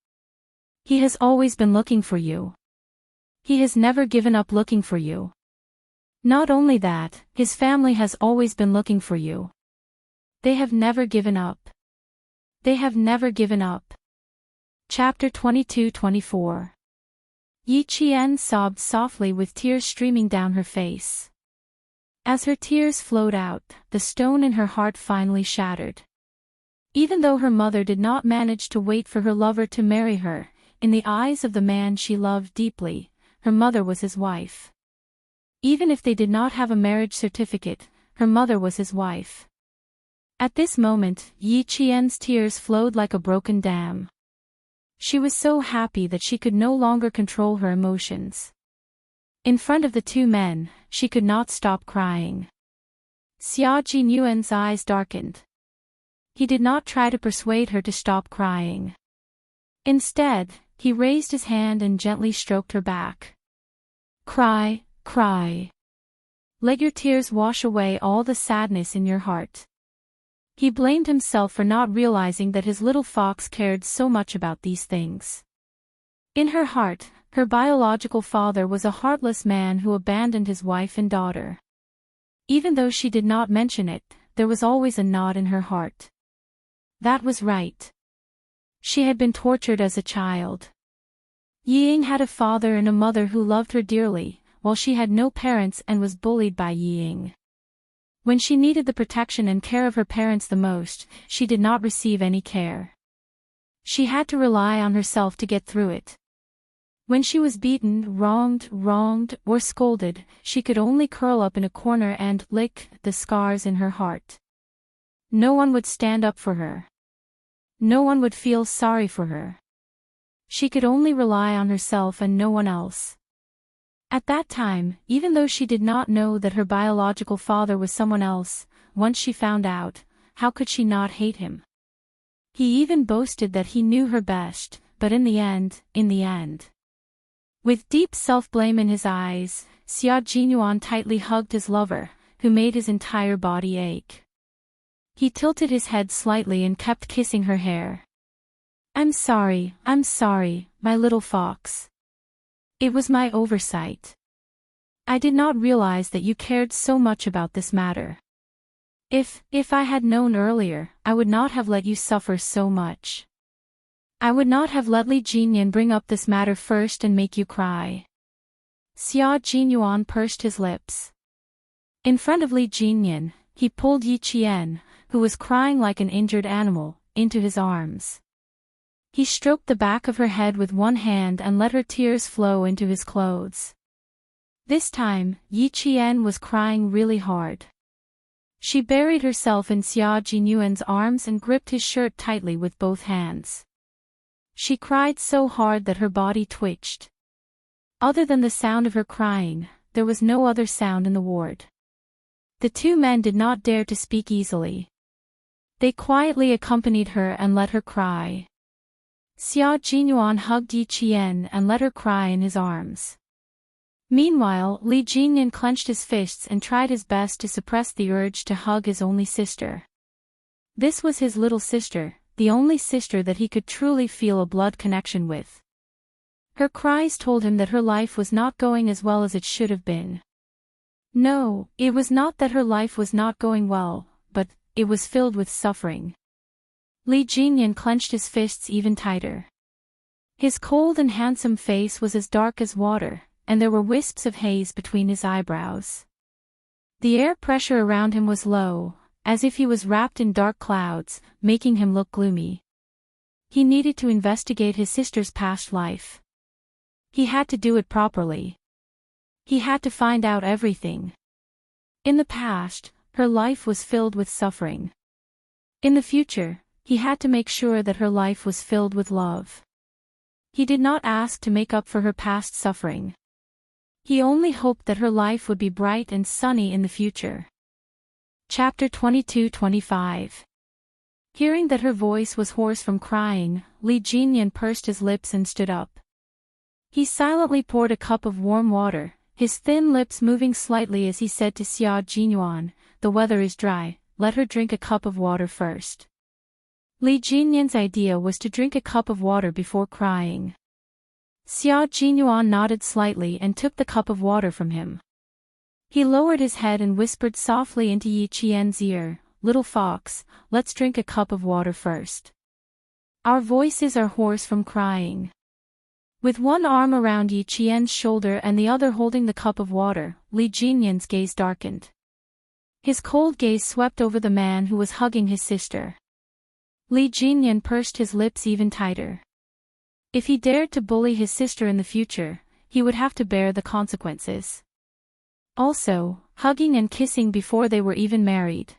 He has always been looking for you. He has never given up looking for you. Not only that, his family has always been looking for you. They have never given up. They have never given up. Chapter 22-24. Yi Qian sobbed softly with tears streaming down her face. As her tears flowed out, the stone in her heart finally shattered. Even though her mother did not manage to wait for her lover to marry her, in the eyes of the man she loved deeply, her mother was his wife. Even if they did not have a marriage certificate, her mother was his wife. At this moment, Yi Qian's tears flowed like a broken dam. She was so happy that she could no longer control her emotions. In front of the 2 men, she could not stop crying. Xia Jinyuan's eyes darkened. He did not try to persuade her to stop crying. Instead, he raised his hand and gently stroked her back. Cry, cry. Let your tears wash away all the sadness in your heart. He blamed himself for not realizing that his little fox cared so much about these things. In her heart, her biological father was a heartless man who abandoned his wife and daughter. Even though she did not mention it, there was always a knot in her heart. That was right. She had been tortured as a child. Ying had a father and a mother who loved her dearly, while she had no parents and was bullied by Ying. When she needed the protection and care of her parents the most, she did not receive any care. She had to rely on herself to get through it. When she was beaten, wronged, or scolded, she could only curl up in a corner and lick the scars in her heart. No one would stand up for her. No one would feel sorry for her. She could only rely on herself and no one else. At that time, even though she did not know that her biological father was someone else, once she found out, how could she not hate him? He even boasted that he knew her best, but in the end. With deep self-blame in his eyes, Xia Jinyuan tightly hugged his lover, who made his entire body ache. He tilted his head slightly and kept kissing her hair. I'm sorry, my little fox. It was my oversight. I did not realize that you cared so much about this matter. If I had known earlier, I would not have let you suffer so much. I would not have let Li Jinyan bring up this matter first and make you cry. Xia Jinyuan pursed his lips. In front of Li Jinyan, he pulled Yi Qian, who was crying like an injured animal, into his arms. He stroked the back of her head with one hand and let her tears flow into his clothes. This time, Yi Qian was crying really hard. She buried herself in Xia Jinyuan's arms and gripped his shirt tightly with both hands. She cried so hard that her body twitched. Other than the sound of her crying, there was no other sound in the ward. The 2 men did not dare to speak easily. They quietly accompanied her and let her cry. Xia Jinyuan hugged Yi Qian and let her cry in his arms. Meanwhile, Li Jinyan clenched his fists and tried his best to suppress the urge to hug his only sister. This was his little sister, the only sister that he could truly feel a blood connection with. Her cries told him that her life was not going as well as it should have been. No, it was not that her life was not going well, but it was filled with suffering. Li Jinyan clenched his fists even tighter. His cold and handsome face was as dark as water, and there were wisps of haze between his eyebrows. The air pressure around him was low, as if he was wrapped in dark clouds, making him look gloomy. He needed to investigate his sister's past life. He had to do it properly. He had to find out everything. In the past, her life was filled with suffering. In the future, he had to make sure that her life was filled with love. He did not ask to make up for her past suffering. He only hoped that her life would be bright and sunny in the future. Chapter 22-25. Hearing that her voice was hoarse from crying, Li Jinyan pursed his lips and stood up. He silently poured a cup of warm water, his thin lips moving slightly as he said to Xia Jinyuan, "The weather is dry, let her drink a cup of water first." Li Jinyan's idea was to drink a cup of water before crying. Xia Jinyuan nodded slightly and took the cup of water from him. He lowered his head and whispered softly into Yi Qian's ear, "Little fox, let's drink a cup of water first. Our voices are hoarse from crying." With one arm around Yi Qian's shoulder and the other holding the cup of water, Li Jinyan's gaze darkened. His cold gaze swept over the man who was hugging his sister. Li Jinyan pursed his lips even tighter. If he dared to bully his sister in the future, he would have to bear the consequences. Also, hugging and kissing before they were even married.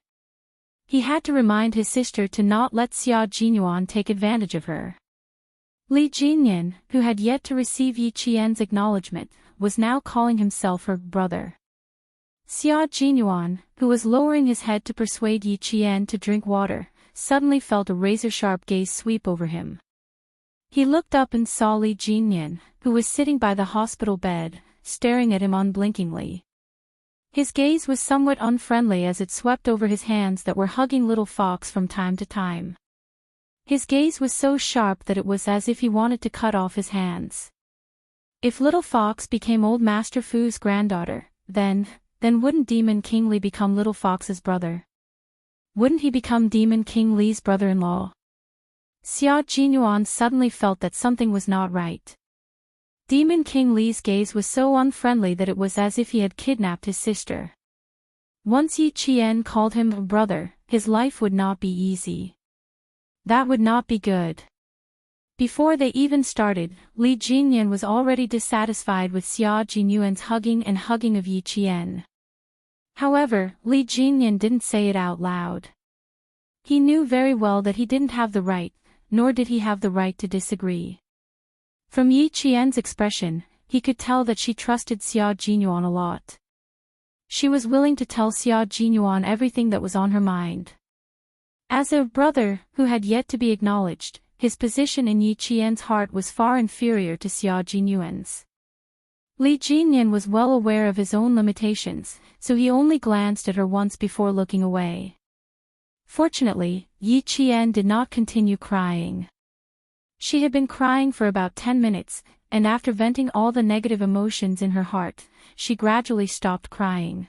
He had to remind his sister to not let Xia Jinyuan take advantage of her. Li Jinyan, who had yet to receive Yi Qian's acknowledgement, was now calling himself her brother. Xia Jinyuan, who was lowering his head to persuade Yi Qian to drink water, suddenly felt a razor-sharp gaze sweep over him. He looked up and saw Li Jinyan, who was sitting by the hospital bed, staring at him unblinkingly. His gaze was somewhat unfriendly as it swept over his hands that were hugging Little Fox from time to time. His gaze was so sharp that it was as if he wanted to cut off his hands. If Little Fox became Old Master Fu's granddaughter, then wouldn't Demon King Li become Little Fox's brother? Wouldn't he become Demon King Li's brother-in-law? Xia Jinyuan suddenly felt that something was not right. Demon King Li's gaze was so unfriendly that it was as if he had kidnapped his sister. Once Yi Qian called him a brother, his life would not be easy. That would not be good. Before they even started, Li Jinyan was already dissatisfied with Xia Jinyuan's hugging of Yi Qian. However, Li Jinyan didn't say it out loud. He knew very well that he didn't have the right, nor did he have the right to disagree. From Yi Qian's expression, he could tell that she trusted Xia Jinyuan a lot. She was willing to tell Xia Jinyuan everything that was on her mind. As a brother who had yet to be acknowledged, his position in Yi Qian's heart was far inferior to Xia Jinyuan's. Li Jinyan was well aware of his own limitations, so he only glanced at her once before looking away. Fortunately, Yi Qian did not continue crying. She had been crying for about 10 minutes, and after venting all the negative emotions in her heart, she gradually stopped crying.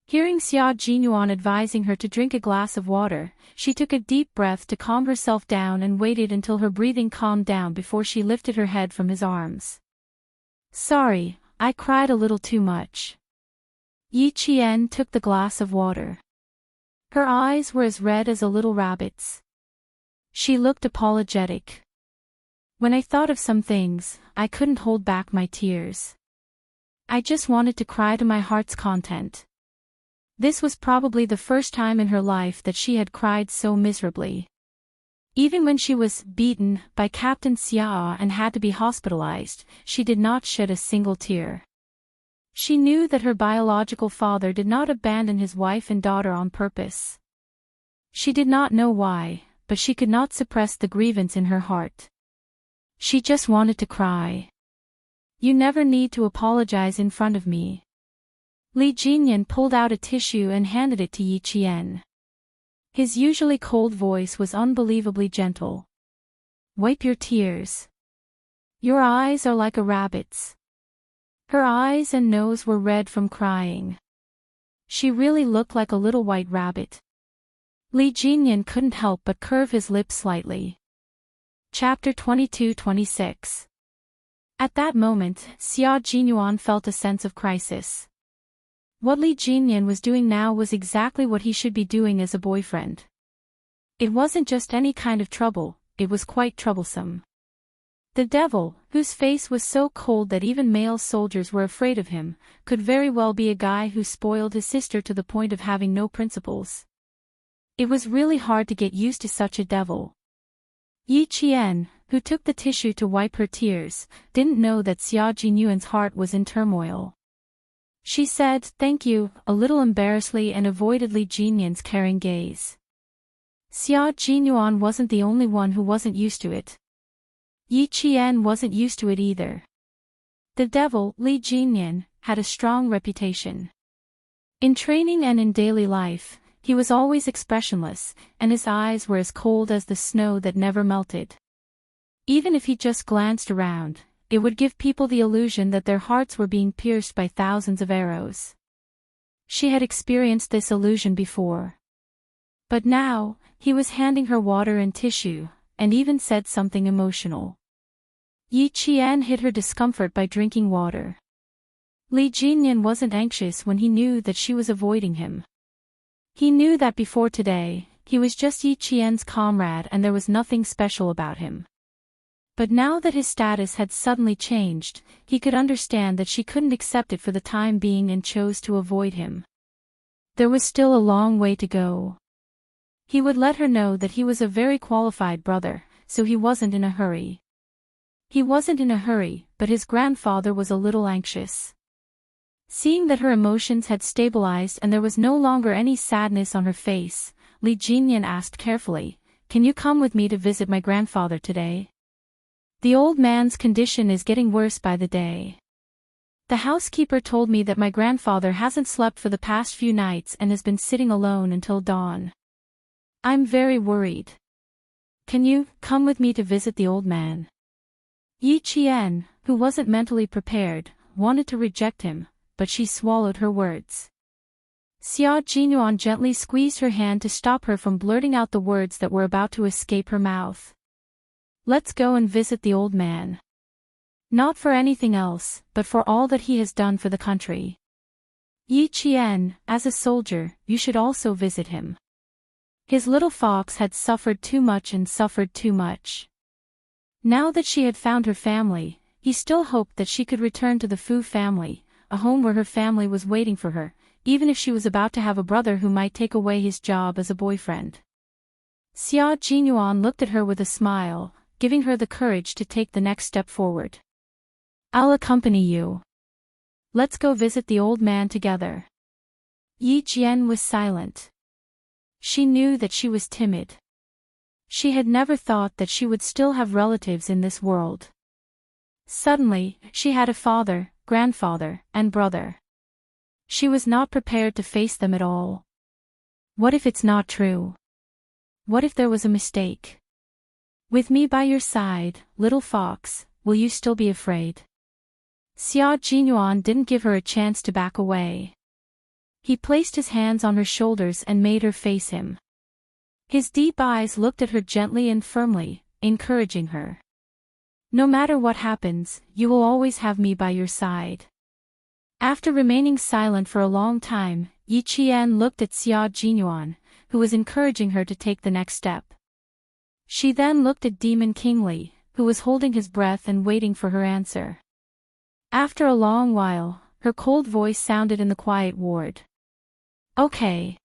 Hearing Xia Jinyuan advising her to drink a glass of water, she took a deep breath to calm herself down and waited until her breathing calmed down before she lifted her head from his arms. "Sorry, I cried a little too much." Yi Qian took the glass of water. Her eyes were as red as a little rabbit's. She looked apologetic. "When I thought of some things, I couldn't hold back my tears. I just wanted to cry to my heart's content." This was probably the first time in her life that she had cried so miserably. Even when she was beaten by Captain Xia and had to be hospitalized, she did not shed a single tear. She knew that her biological father did not abandon his wife and daughter on purpose. She did not know why, but she could not suppress the grievance in her heart. She just wanted to cry. You never need to apologize in front of me. Li Jinyan pulled out a tissue and handed it to Yi Qian. His usually cold voice was unbelievably gentle. Wipe your tears. Your eyes are like a rabbit's. Her eyes and nose were red from crying. She really looked like a little white rabbit. Li Jinyan couldn't help but curve his lips slightly. Chapter 22-26. At that moment, Xia Jinyuan felt a sense of crisis. What Li Jinyan was doing now was exactly what he should be doing as a boyfriend. It wasn't just any kind of trouble, it was quite troublesome. The devil, whose face was so cold that even male soldiers were afraid of him, could very well be a guy who spoiled his sister to the point of having no principles. It was really hard to get used to such a devil. Yi Qian, who took the tissue to wipe her tears, didn't know that Xia Jinyuan's heart was in turmoil. She said, "Thank you," a little embarrassedly and avoided Li Jinyan's caring gaze. Xia Jinyuan wasn't the only one who wasn't used to it. Yi Qian wasn't used to it either. The devil, Li Jinyan, had a strong reputation. In training and in daily life, he was always expressionless, and his eyes were as cold as the snow that never melted. Even if he just glanced around, it would give people the illusion that their hearts were being pierced by thousands of arrows. She had experienced this illusion before. But now, he was handing her water and tissue, and even said something emotional. Yi Qian hid her discomfort by drinking water. Li Jinyan wasn't anxious when he knew that she was avoiding him. He knew that before today, he was just Yi Qian's comrade and there was nothing special about him. But now that his status had suddenly changed, he could understand that she couldn't accept it for the time being and chose to avoid him. There was still a long way to go. He would let her know that he was a very qualified brother, so he wasn't in a hurry. He wasn't in a hurry, but his grandfather was a little anxious. Seeing that her emotions had stabilized and there was no longer any sadness on her face, Li Jinyan asked carefully, "Can you come with me to visit my grandfather today? The old man's condition is getting worse by the day. The housekeeper told me that my grandfather hasn't slept for the past few nights and has been sitting alone until dawn. I'm very worried. Can you come with me to visit the old man?" Yi Qian, who wasn't mentally prepared, wanted to reject him, but she swallowed her words. Xia Jinyuan gently squeezed her hand to stop her from blurting out the words that were about to escape her mouth. "Let's go and visit the old man. Not for anything else, but for all that he has done for the country. Yi Qian, as a soldier, you should also visit him. His little fox had suffered too much and suffered too much. Now that she had found her family, he still hoped that she could return to the Fu family, a home where her family was waiting for her, even if she was about to have a brother who might take away his job as a boyfriend." Xia Jinyuan looked at her with a smile, giving her the courage to take the next step forward. "I'll accompany you. Let's go visit the old man together." Yi Qian was silent. She knew that she was timid. She had never thought that she would still have relatives in this world. Suddenly, she had a father, grandfather, and brother. She was not prepared to face them at all. What if it's not true? What if there was a mistake? "With me by your side, little fox, will you still be afraid?" Xia Jinyuan didn't give her a chance to back away. He placed his hands on her shoulders and made her face him. His deep eyes looked at her gently and firmly, encouraging her. "No matter what happens, you will always have me by your side." After remaining silent for a long time, Yi Qian looked at Xia Jinyuan, who was encouraging her to take the next step. She then looked at Demon Kingly, who was holding his breath and waiting for her answer. After a long while, her cold voice sounded in the quiet ward. "Okay."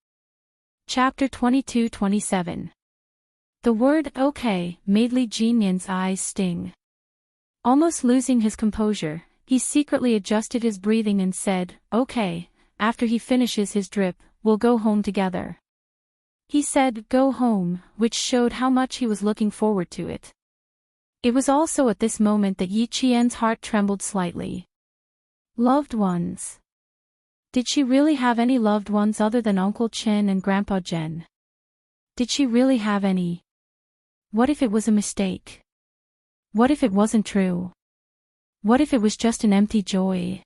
Chapter 22-27. The word "okay" made Li Jinyan's eyes sting. Almost losing his composure, he secretly adjusted his breathing and said, "Okay, after he finishes his drip, we'll go home together." He said, "Go home," which showed how much he was looking forward to it. It was also at this moment that Yi Qian's heart trembled slightly. Loved ones. Did she really have any loved ones other than Uncle Chen and Grandpa Jen? Did she really have any? What if it was a mistake? What if it wasn't true? What if it was just an empty joy?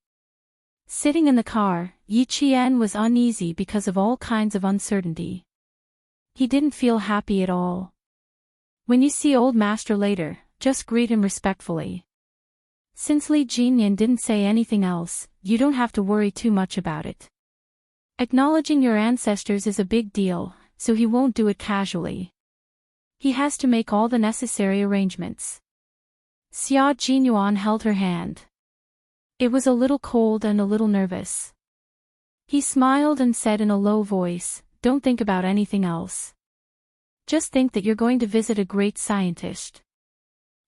Sitting in the car, Yi Qian was uneasy because of all kinds of uncertainty. He didn't feel happy at all. When you see old master later, just greet him respectfully. Since Li Jinyan didn't say anything else, you don't have to worry too much about it. Acknowledging your ancestors is a big deal, so he won't do it casually. He has to make all the necessary arrangements. Xia Jinyuan held her hand. It was a little cold and a little nervous. He smiled and said in a low voice, "Don't think about anything else. Just think that you're going to visit a great scientist."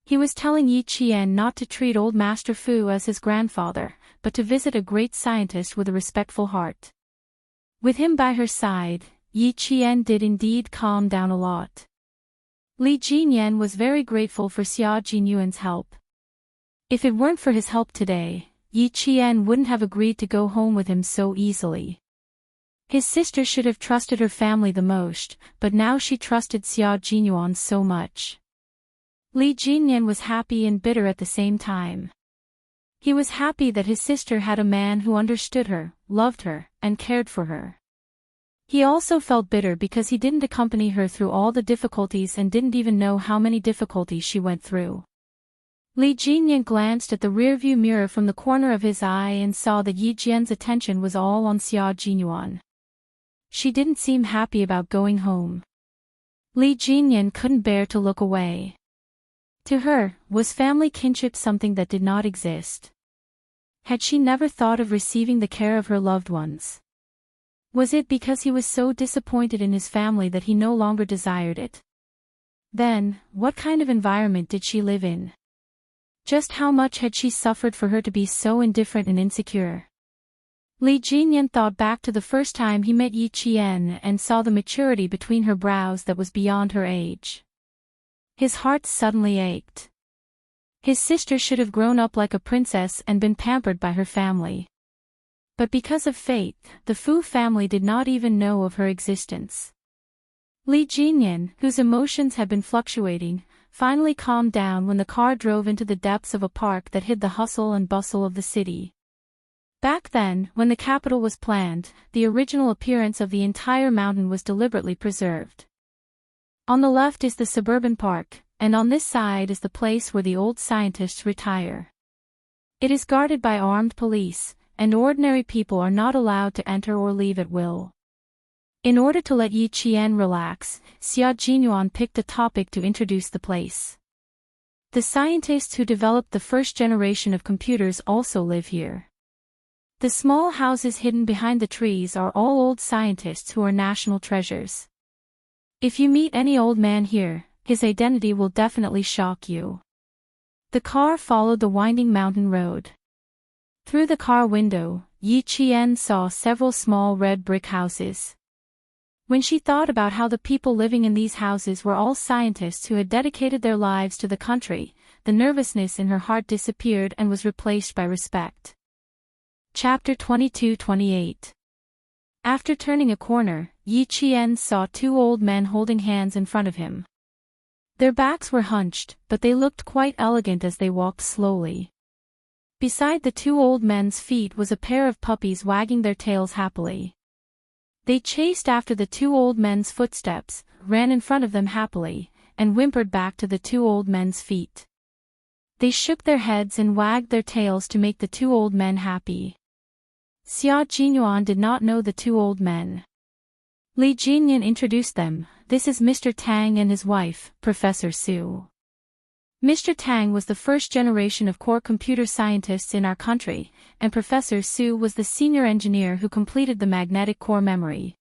He was telling Yi Qian not to treat old Master Fu as his grandfather, but to visit a great scientist with a respectful heart. With him by her side, Yi Qian did indeed calm down a lot. Li Jinyan was very grateful for Xia Jinyuan's help. If it weren't for his help today, Yi Qian wouldn't have agreed to go home with him so easily. His sister should have trusted her family the most, but now she trusted Xia Jinyuan so much. Li Jinyan was happy and bitter at the same time. He was happy that his sister had a man who understood her, loved her, and cared for her. He also felt bitter because he didn't accompany her through all the difficulties and didn't even know how many difficulties she went through. Li Jinyan glanced at the rearview mirror from the corner of his eye and saw that Yi Jian's attention was all on Xia Jinyuan. She didn't seem happy about going home. Li Jinyan couldn't bear to look away. To her, was family kinship something that did not exist? Had she never thought of receiving the care of her loved ones? Was it because he was so disappointed in his family that he no longer desired it? Then, what kind of environment did she live in? Just how much had she suffered for her to be so indifferent and insecure? Li Jinyan thought back to the first time he met Yi Qian and saw the maturity between her brows that was beyond her age. His heart suddenly ached. His sister should have grown up like a princess and been pampered by her family. But because of fate, the Fu family did not even know of her existence. Li Jinyan, whose emotions had been fluctuating, finally calmed down when the car drove into the depths of a park that hid the hustle and bustle of the city. Back then, when the capital was planned, the original appearance of the entire mountain was deliberately preserved. On the left is the suburban park, and on this side is the place where the old scientists retire. It is guarded by armed police, and ordinary people are not allowed to enter or leave at will. In order to let Yi Qian relax, Xia Jinyuan picked a topic to introduce the place. The scientists who developed the first generation of computers also live here. The small houses hidden behind the trees are all old scientists who are national treasures. If you meet any old man here, his identity will definitely shock you. The car followed the winding mountain road. Through the car window, Yi Qian saw several small red brick houses. When she thought about how the people living in these houses were all scientists who had dedicated their lives to the country, the nervousness in her heart disappeared and was replaced by respect. Chapter 22-28. After turning a corner, Yi Qian saw two old men holding hands in front of him. Their backs were hunched, but they looked quite elegant as they walked slowly. Beside the two old men's feet was a pair of puppies wagging their tails happily. They chased after the two old men's footsteps, ran in front of them happily, and whimpered back to the two old men's feet. They shook their heads and wagged their tails to make the two old men happy. Xia Jinyuan did not know the two old men. Li Jinyan introduced them. This is Mr. Tang and his wife, Professor Su. Mr. Tang was the first generation of core computer scientists in our country, and Professor Su was the senior engineer who completed the magnetic core memory.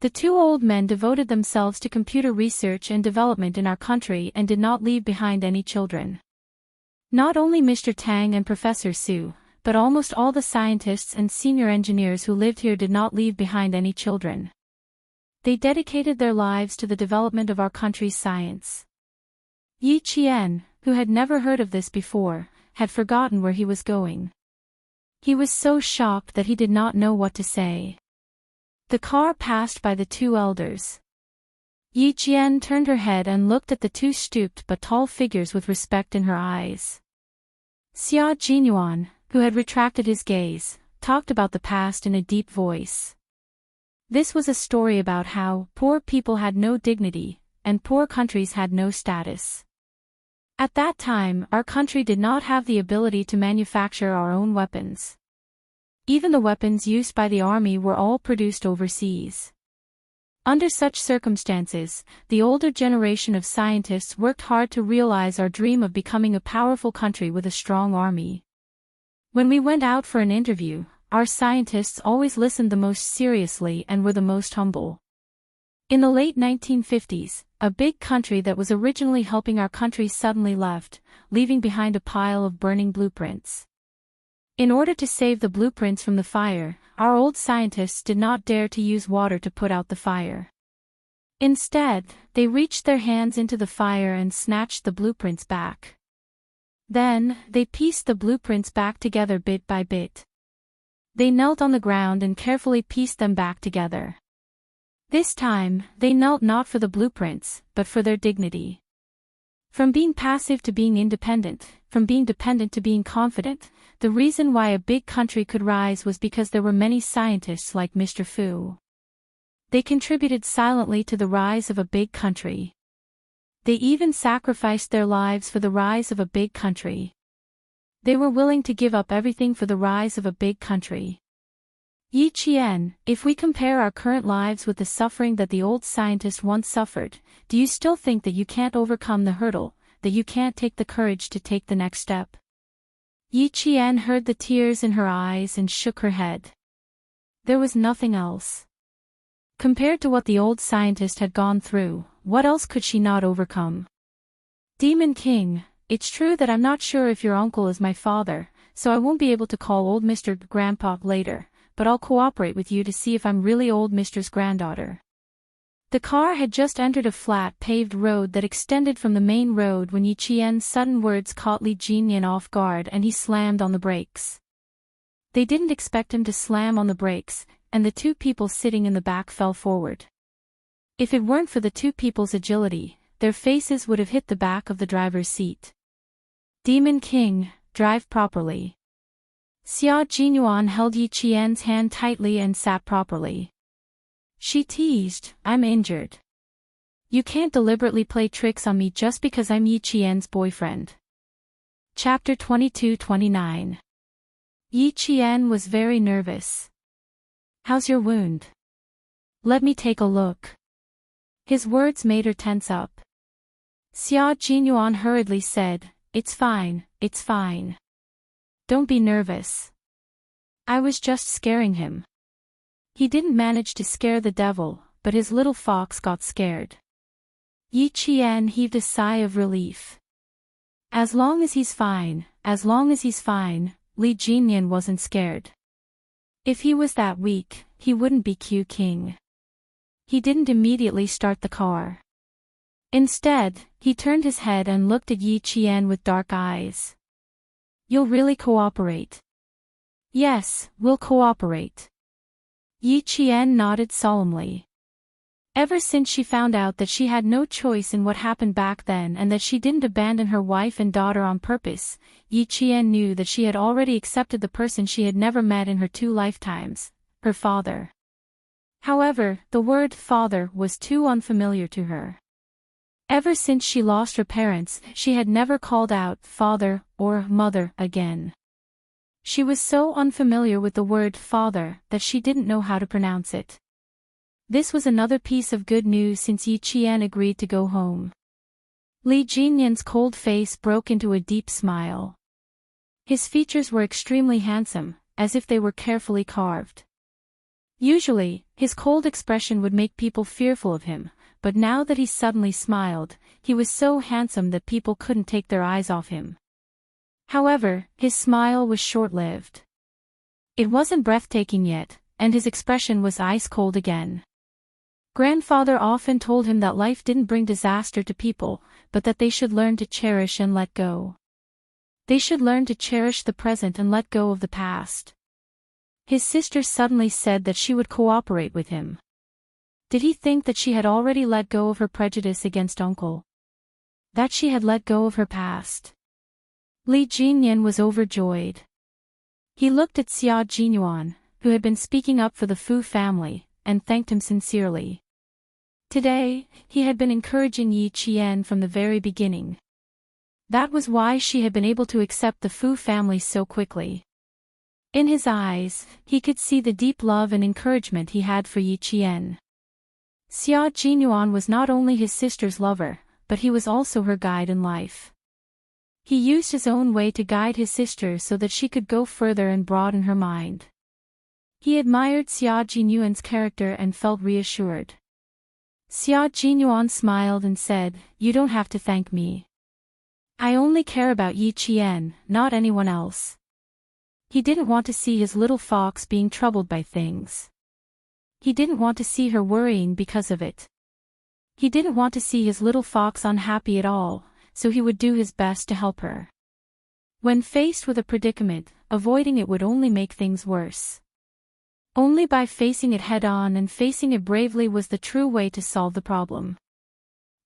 The two old men devoted themselves to computer research and development in our country and did not leave behind any children. Not only Mr. Tang and Professor Su, but almost all the scientists and senior engineers who lived here did not leave behind any children. They dedicated their lives to the development of our country's science. Yi Qian, who had never heard of this before, had forgotten where he was going. He was so shocked that he did not know what to say. The car passed by the two elders. Yi Qian turned her head and looked at the two stooped but tall figures with respect in her eyes. Xia Jinyuan, who had retracted his gaze, talked about the past in a deep voice. This was a story about how poor people had no dignity, and poor countries had no status. At that time, our country did not have the ability to manufacture our own weapons. Even the weapons used by the army were all produced overseas. Under such circumstances, the older generation of scientists worked hard to realize our dream of becoming a powerful country with a strong army. When we went out for an interview, our scientists always listened the most seriously and were the most humble. In the late 1950s, a big country that was originally helping our country suddenly left, leaving behind a pile of burning blueprints. In order to save the blueprints from the fire, our old scientists did not dare to use water to put out the fire. Instead, they reached their hands into the fire and snatched the blueprints back. Then, they pieced the blueprints back together bit by bit. They knelt on the ground and carefully pieced them back together. This time, they knelt not for the blueprints, but for their dignity. From being passive to being independent, from being dependent to being confident, the reason why a big country could rise was because there were many scientists like Mr. Fu. They contributed silently to the rise of a big country. They even sacrificed their lives for the rise of a big country. They were willing to give up everything for the rise of a big country. Yi Qian, if we compare our current lives with the suffering that the old scientist once suffered, do you still think that you can't overcome the hurdle, that you can't take the courage to take the next step? Yi Qian heard the tears in her eyes and shook her head. There was nothing else. Compared to what the old scientist had gone through, what else could she not overcome? Demon King, it's true that I'm not sure if your uncle is my father, so I won't be able to call old Mr. Grandpa later, but I'll cooperate with you to see if I'm really old Mr.'s granddaughter. The car had just entered a flat paved road that extended from the main road when Yi Qian's sudden words caught Li Jinyan off guard and he slammed on the brakes. They didn't expect him to slam on the brakes, and the two people sitting in the back fell forward. If it weren't for the two people's agility, their faces would have hit the back of the driver's seat. Demon King, drive properly. Xia Jinyuan held Yi Qian's hand tightly and sat properly. She teased, I'm injured. You can't deliberately play tricks on me just because I'm Yi Qian's boyfriend. Chapter 22-29. Yi Qian was very nervous. How's your wound? Let me take a look. His words made her tense up. Xia Jinyuan hurriedly said, It's fine, it's fine. Don't be nervous. I was just scaring him. He didn't manage to scare the devil, but his little fox got scared. Yi Qian heaved a sigh of relief. As long as he's fine, Li Jinyan wasn't scared. If he was that weak, he wouldn't be Q King. He didn't immediately start the car. Instead, he turned his head and looked at Yi Qian with dark eyes. You'll really cooperate? Yes, we'll cooperate. Yi Qian nodded solemnly. Ever since she found out that she had no choice in what happened back then and that she didn't abandon her wife and daughter on purpose, Yi Qian knew that she had already accepted the person she had never met in her 2 lifetimes, her father. However, the word father was too unfamiliar to her. Ever since she lost her parents, she had never called out father or mother again. She was so unfamiliar with the word father that she didn't know how to pronounce it. This was another piece of good news since Yi Qian agreed to go home. Li Jinyan's cold face broke into a deep smile. His features were extremely handsome, as if they were carefully carved. Usually, his cold expression would make people fearful of him, but now that he suddenly smiled, he was so handsome that people couldn't take their eyes off him. However, his smile was short-lived. It wasn't breathtaking yet, and his expression was ice-cold again. Grandfather often told him that life didn't bring disaster to people, but that they should learn to cherish and let go. They should learn to cherish the present and let go of the past. His sister suddenly said that she would cooperate with him. Did he think that she had already let go of her prejudice against Uncle? That she had let go of her past? Li Jinyan was overjoyed. He looked at Xia Jinyuan, who had been speaking up for the Fu family, and thanked him sincerely. Today, he had been encouraging Yi Qian from the very beginning. That was why she had been able to accept the Fu family so quickly. In his eyes, he could see the deep love and encouragement he had for Yi Qian. Xia Jinyuan was not only his sister's lover, but he was also her guide in life. He used his own way to guide his sister so that she could go further and broaden her mind. He admired Xia Jinyuan's character and felt reassured. Xia Jinyuan smiled and said, "You don't have to thank me. I only care about Yi Qian, not anyone else." He didn't want to see his little fox being troubled by things. He didn't want to see her worrying because of it. He didn't want to see his little fox unhappy at all, so he would do his best to help her. When faced with a predicament, avoiding it would only make things worse. Only by facing it head-on and facing it bravely was the true way to solve the problem.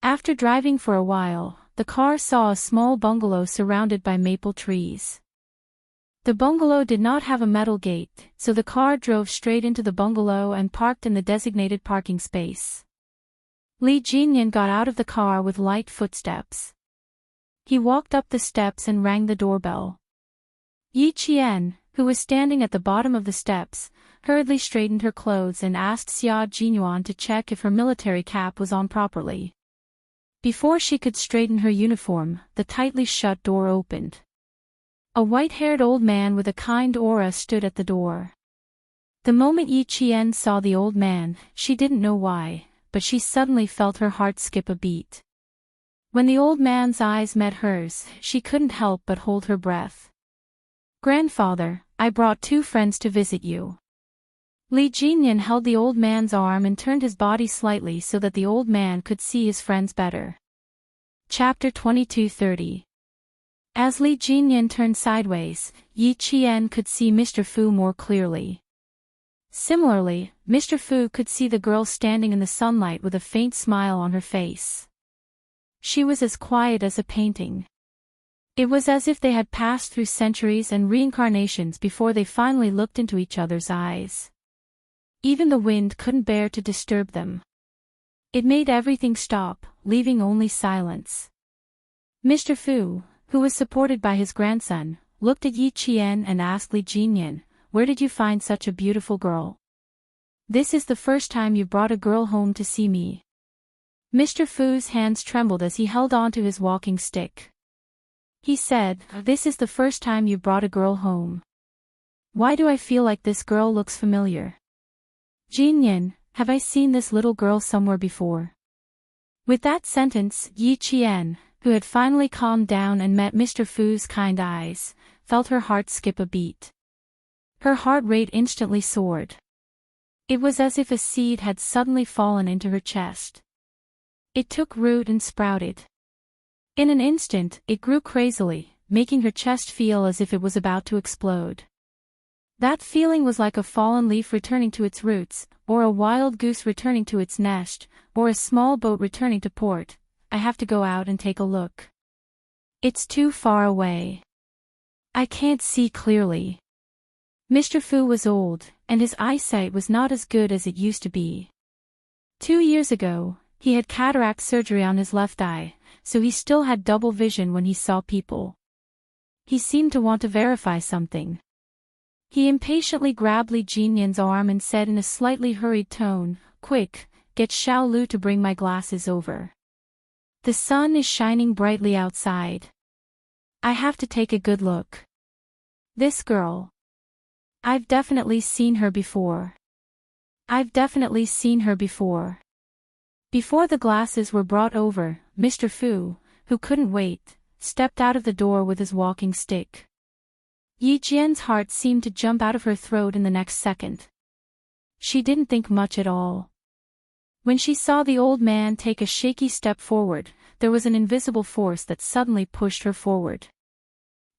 After driving for a while, the car saw a small bungalow surrounded by maple trees. The bungalow did not have a metal gate, so the car drove straight into the bungalow and parked in the designated parking space. Li Jinyan got out of the car with light footsteps. He walked up the steps and rang the doorbell. Yi Qian, who was standing at the bottom of the steps, hurriedly straightened her clothes and asked Xia Jinyuan to check if her military cap was on properly. Before she could straighten her uniform, the tightly shut door opened. A white-haired old man with a kind aura stood at the door. The moment Yi Qian saw the old man, she didn't know why, but she suddenly felt her heart skip a beat. When the old man's eyes met hers, she couldn't help but hold her breath. "Grandfather, I brought 2 friends to visit you." Li Jinyan held the old man's arm and turned his body slightly so that the old man could see his friends better. Chapter 22:30. As Li Jinyan turned sideways, Yi Qian could see Mr. Fu more clearly. Similarly, Mr. Fu could see the girl standing in the sunlight with a faint smile on her face. She was as quiet as a painting. It was as if they had passed through centuries and reincarnations before they finally looked into each other's eyes. Even the wind couldn't bear to disturb them. It made everything stop, leaving only silence. Mr. Fu, who was supported by his grandson, looked at Yi Qian and asked Li Jinyan, "Where did you find such a beautiful girl? This is the first time you brought a girl home to see me." Mr. Fu's hands trembled as he held onto his walking stick. He said, "This is the first time you brought a girl home. Why do I feel like this girl looks familiar? Jinyan, have I seen this little girl somewhere before?" With that sentence, Yi Qian, who had finally calmed down and met Mr. Fu's kind eyes, felt her heart skip a beat. Her heart rate instantly soared. It was as if a seed had suddenly fallen into her chest. It took root and sprouted. In an instant, it grew crazily, making her chest feel as if it was about to explode. That feeling was like a fallen leaf returning to its roots, or a wild goose returning to its nest, or a small boat returning to port. "I have to go out and take a look. It's too far away. I can't see clearly." Mr. Fu was old, and his eyesight was not as good as it used to be. 2 years ago, he had cataract surgery on his left eye, so he still had double vision when he saw people. He seemed to want to verify something. He impatiently grabbed Li Jinyan's arm and said in a slightly hurried tone, "Quick, get Xiao Lu to bring my glasses over. The sun is shining brightly outside. I have to take a good look. This girl. I've definitely seen her before. I've definitely seen her before." Before the glasses were brought over, Mr. Fu, who couldn't wait, stepped out of the door with his walking stick. Yi Jian's heart seemed to jump out of her throat in the next second. She didn't think much at all. When she saw the old man take a shaky step forward, there was an invisible force that suddenly pushed her forward.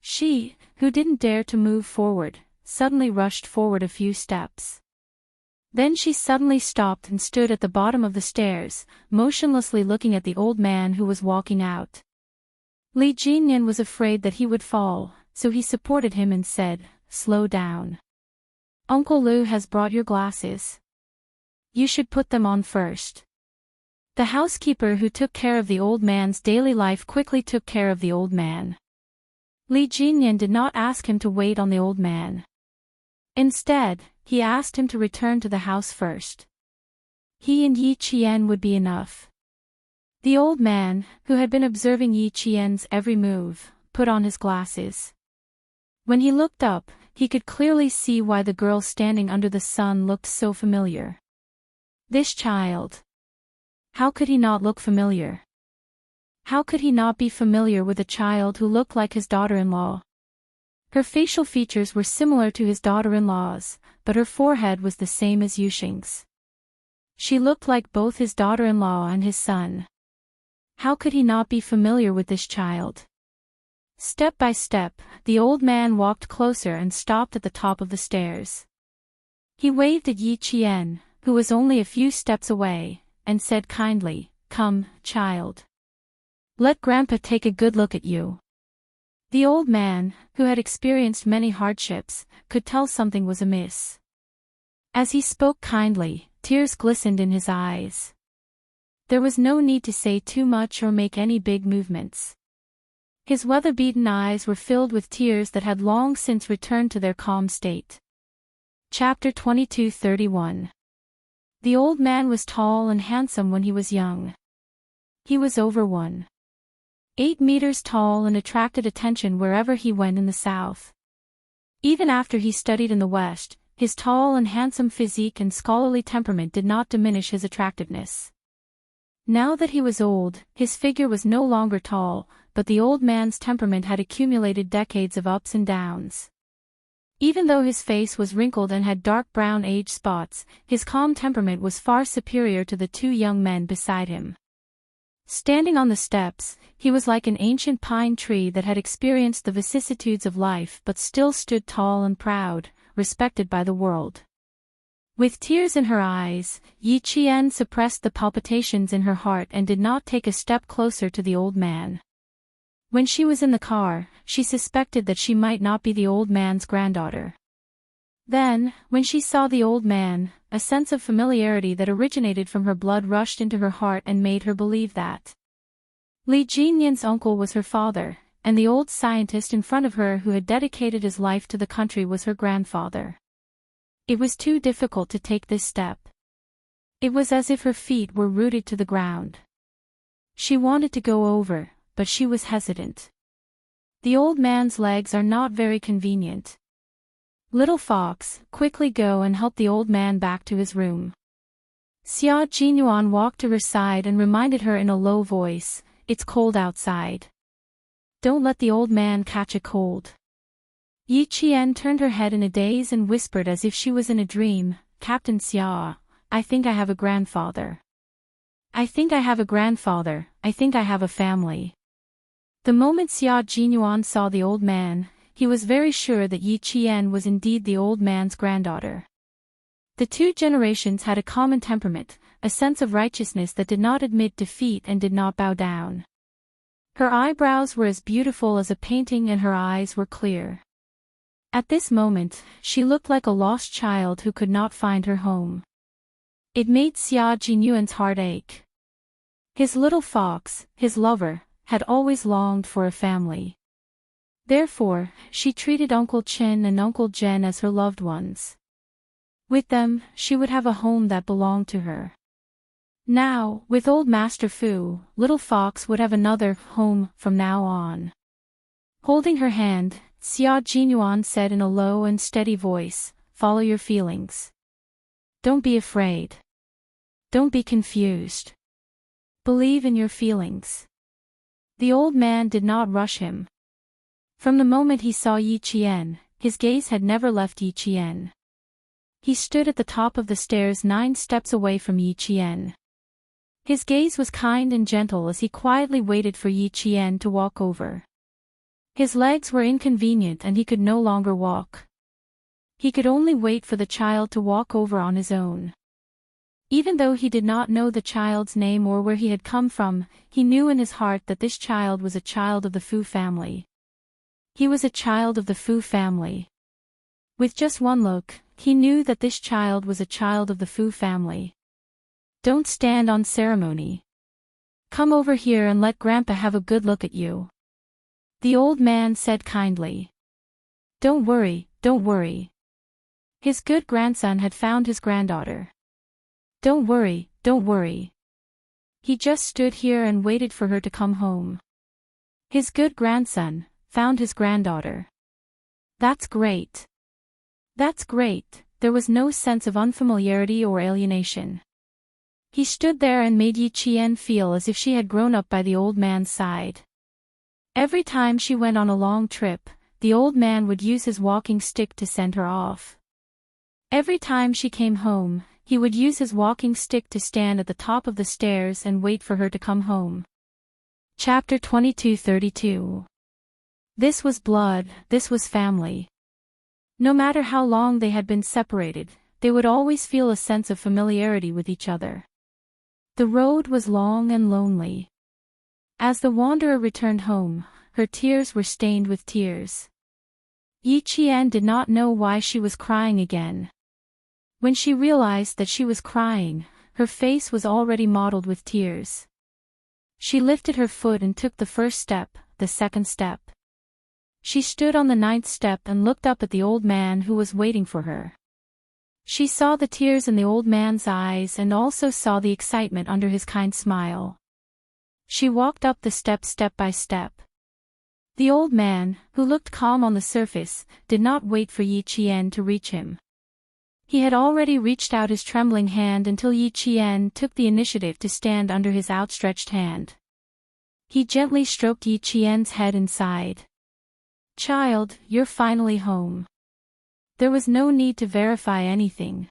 She, who didn't dare to move forward, suddenly rushed forward a few steps. Then she suddenly stopped and stood at the bottom of the stairs, motionlessly looking at the old man who was walking out. Li Jinyan was afraid that he would fall, so he supported him and said, "Slow down. Uncle Lu has brought your glasses. You should put them on first." The housekeeper who took care of the old man's daily life quickly took care of the old man. Li Jinyan did not ask him to wait on the old man. Instead, he asked him to return to the house first. He and Yi Qian would be enough. The old man, who had been observing Yi Qian's every move, put on his glasses. When he looked up, he could clearly see why the girl standing under the sun looked so familiar. This child. How could he not look familiar? How could he not be familiar with a child who looked like his daughter-in-law? Her facial features were similar to his daughter-in-law's, but her forehead was the same as Yuxing's. She looked like both his daughter-in-law and his son. How could he not be familiar with this child? Step by step, the old man walked closer and stopped at the top of the stairs. He waved at Yi Qian, who was only a few steps away, and said kindly, "Come, child. Let Grandpa take a good look at you." The old man, who had experienced many hardships, could tell something was amiss. As he spoke kindly, tears glistened in his eyes. There was no need to say too much or make any big movements. His weather-beaten eyes were filled with tears that had long since returned to their calm state. Chapter 22:31. The old man was tall and handsome when he was young. He was over 1.8 meters tall and attracted attention wherever he went in the south. Even after he studied in the west, his tall and handsome physique and scholarly temperament did not diminish his attractiveness. Now that he was old, his figure was no longer tall, but the old man's temperament had accumulated decades of ups and downs. Even though his face was wrinkled and had dark brown age spots, his calm temperament was far superior to the two young men beside him. Standing on the steps, he was like an ancient pine tree that had experienced the vicissitudes of life but still stood tall and proud, respected by the world. With tears in her eyes, Yi Qian suppressed the palpitations in her heart and did not take a step closer to the old man. When she was in the car, she suspected that she might not be the old man's granddaughter. Then, when she saw the old man, a sense of familiarity that originated from her blood rushed into her heart and made her believe that Li Jinyan's uncle was her father, and the old scientist in front of her who had dedicated his life to the country was her grandfather. It was too difficult to take this step. It was as if her feet were rooted to the ground. She wanted to go over, but she was hesitant. The old man's legs are not very convenient. Little Fox, quickly go and help the old man back to his room. Xia Jinyuan walked to her side and reminded her in a low voice, "It's cold outside. Don't let the old man catch a cold." Yi Qian turned her head in a daze and whispered as if she was in a dream, "Captain Xia, I think I have a grandfather. I think I have a grandfather, I think I have a family." The moment Xia Jinyuan saw the old man, he was very sure that Yi Qian was indeed the old man's granddaughter. The two generations had a common temperament, a sense of righteousness that did not admit defeat and did not bow down. Her eyebrows were as beautiful as a painting and her eyes were clear. At this moment, she looked like a lost child who could not find her home. It made Xia Jinyuan's heart ache. His little fox, his lover, had always longed for a family. Therefore, she treated Uncle Chen and Uncle Zhen as her loved ones. With them, she would have a home that belonged to her. Now, with old Master Fu, Little Fox would have another home from now on. Holding her hand, Xia Jinyuan said in a low and steady voice, "Follow your feelings. Don't be afraid. Don't be confused. Believe in your feelings." The old man did not rush him. From the moment he saw Yi Qian, his gaze had never left Yi Qian. He stood at the top of the stairs 9 steps away from Yi Qian. His gaze was kind and gentle as he quietly waited for Yi Qian to walk over. His legs were inconvenient and he could no longer walk. He could only wait for the child to walk over on his own. Even though he did not know the child's name or where he had come from, he knew in his heart that this child was a child of the Fu family. He was a child of the Fu family. With just one look, he knew that this child was a child of the Fu family. Don't stand on ceremony. Come over here and let Grandpa have a good look at you. The old man said kindly. Don't worry, don't worry. His good grandson had found his granddaughter. Don't worry, don't worry. He just stood here and waited for her to come home. His good grandson found his granddaughter. That's great. That's great. There was no sense of unfamiliarity or alienation. He stood there and made Yi Qian feel as if she had grown up by the old man's side. Every time she went on a long trip, the old man would use his walking stick to send her off. Every time she came home, he would use his walking stick to stand at the top of the stairs and wait for her to come home. Chapter 22:32. This was blood, this was family. No matter how long they had been separated, they would always feel a sense of familiarity with each other. The road was long and lonely. As the wanderer returned home, her tears were stained with tears. Yi Qian did not know why she was crying again. When she realized that she was crying, her face was already mottled with tears. She lifted her foot and took the first step, the second step. She stood on the 9th step and looked up at the old man who was waiting for her. She saw the tears in the old man's eyes and also saw the excitement under his kind smile. She walked up the steps step by step. The old man, who looked calm on the surface, did not wait for Yi Qian to reach him. He had already reached out his trembling hand until Yi Qian took the initiative to stand under his outstretched hand. He gently stroked Yi Qian's head and sighed. Child, you're finally home. There was no need to verify anything.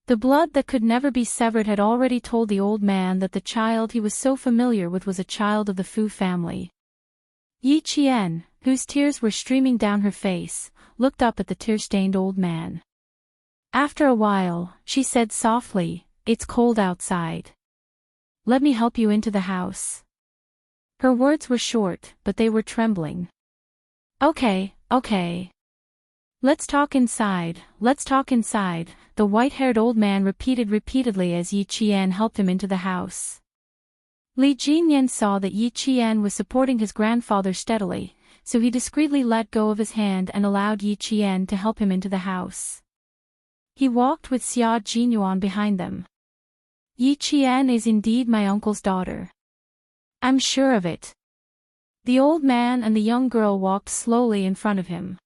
The blood that could never be severed had already told the old man that the child he was so familiar with was a child of the Fu family. Yi Qian, whose tears were streaming down her face, looked up at the tear-stained old man. After a while, she said softly, "It's cold outside. Let me help you into the house." Her words were short, but they were trembling. Okay, okay. Let's talk inside, the white-haired old man repeated repeatedly as Yi Qian helped him into the house. Li Jinyan saw that Yi Qian was supporting his grandfather steadily, so he discreetly let go of his hand and allowed Yi Qian to help him into the house. He walked with Xia Jinyuan behind them. Yi Qian is indeed my uncle's daughter. I'm sure of it. The old man and the young girl walked slowly in front of him.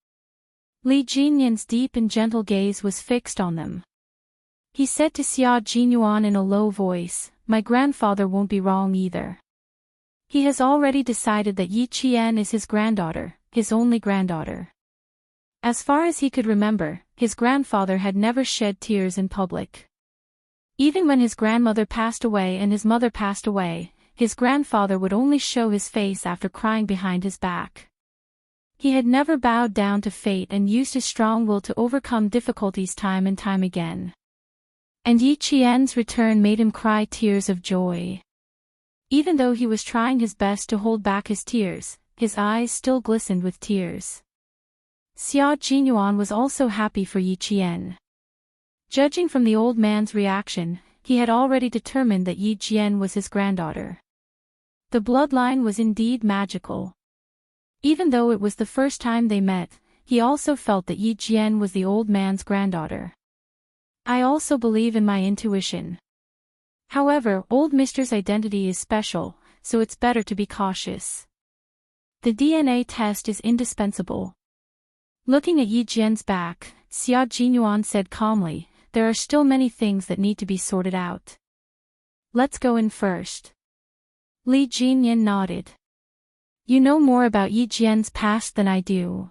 Li Jinyan's deep and gentle gaze was fixed on them. He said to Xia Jinyuan in a low voice, "My grandfather won't be wrong either. He has already decided that Yi Qian is his granddaughter, his only granddaughter." As far as he could remember, his grandfather had never shed tears in public. Even when his grandmother passed away and his mother passed away, his grandfather would only show his face after crying behind his back. He had never bowed down to fate and used his strong will to overcome difficulties time and time again. And Yi Qian's return made him cry tears of joy. Even though he was trying his best to hold back his tears, his eyes still glistened with tears. Xia Jinyuan was also happy for Yi Qian. Judging from the old man's reaction, he had already determined that Yi Qian was his granddaughter. The bloodline was indeed magical. Even though it was the first time they met, he also felt that Yi Qian was the old man's granddaughter. I also believe in my intuition. However, old Mister's identity is special, so it's better to be cautious. The DNA test is indispensable. Looking at Yi Qian's back, Xia Jinyuan said calmly, "There are still many things that need to be sorted out. Let's go in first." Li Jinyan nodded. "You know more about Yi Qian's past than I do.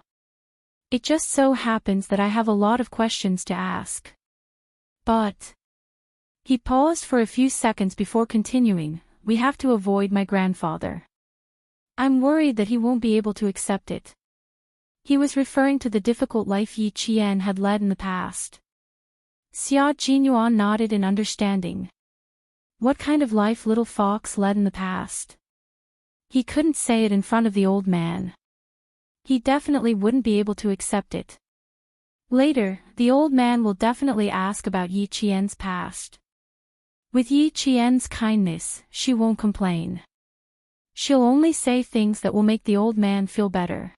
It just so happens that I have a lot of questions to ask. But..." He paused for a few seconds before continuing, "We have to avoid my grandfather. I'm worried that he won't be able to accept it." He was referring to the difficult life Yi Qian had led in the past. Xia Jinyuan nodded in understanding. What kind of life little fox led in the past? He couldn't say it in front of the old man. He definitely wouldn't be able to accept it. Later, the old man will definitely ask about Yi Qian's past. With Yi Qian's kindness, she won't complain. She'll only say things that will make the old man feel better.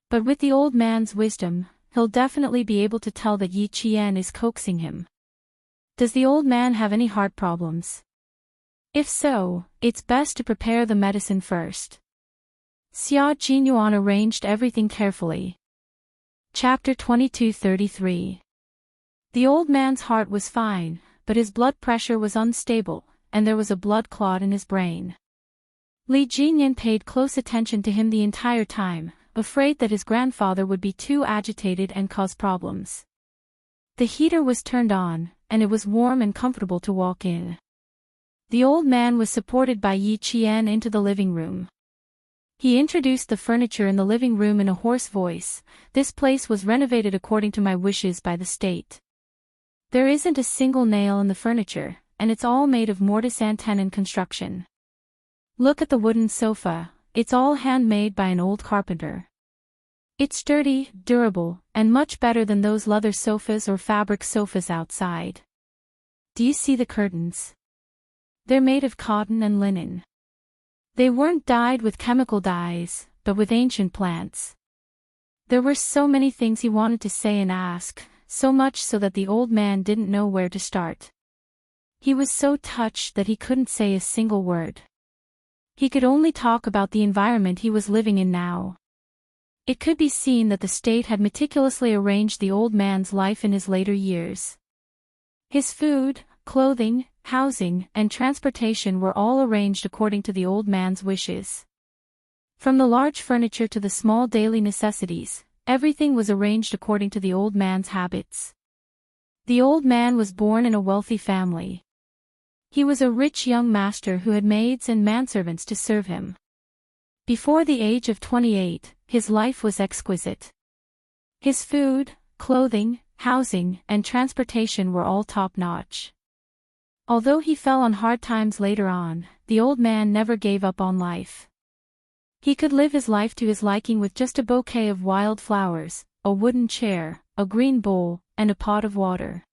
But with the old man's wisdom, he'll definitely be able to tell that Yi Qian is coaxing him. Does the old man have any heart problems? If so, it's best to prepare the medicine first. Xia Jinyuan arranged everything carefully. Chapter 22:33. The old man's heart was fine, but his blood pressure was unstable, and there was a blood clot in his brain. Li Jinyan paid close attention to him the entire time, afraid that his grandfather would be too agitated and cause problems. The heater was turned on, and it was warm and comfortable to walk in. The old man was supported by Yi Qian into the living room. He introduced the furniture in the living room in a hoarse voice. "This place was renovated according to my wishes by the state. There isn't a single nail in the furniture, and it's all made of mortise and tenon construction. Look at the wooden sofa, it's all handmade by an old carpenter. It's sturdy, durable, and much better than those leather sofas or fabric sofas outside. Do you see the curtains? They're made of cotton and linen. They weren't dyed with chemical dyes, but with ancient plants." There were so many things he wanted to say and ask, so much so that the old man didn't know where to start. He was so touched that he couldn't say a single word. He could only talk about the environment he was living in now. It could be seen that the state had meticulously arranged the old man's life in his later years. His food, clothing, housing, and transportation were all arranged according to the old man's wishes. From the large furniture to the small daily necessities, everything was arranged according to the old man's habits. The old man was born in a wealthy family. He was a rich young master who had maids and manservants to serve him. Before the age of 28, his life was exquisite. His food, clothing, housing, and transportation were all top-notch. Although he fell on hard times later on, the old man never gave up on life. He could live his life to his liking with just a bouquet of wild flowers, a wooden chair, a green bowl, and a pot of water.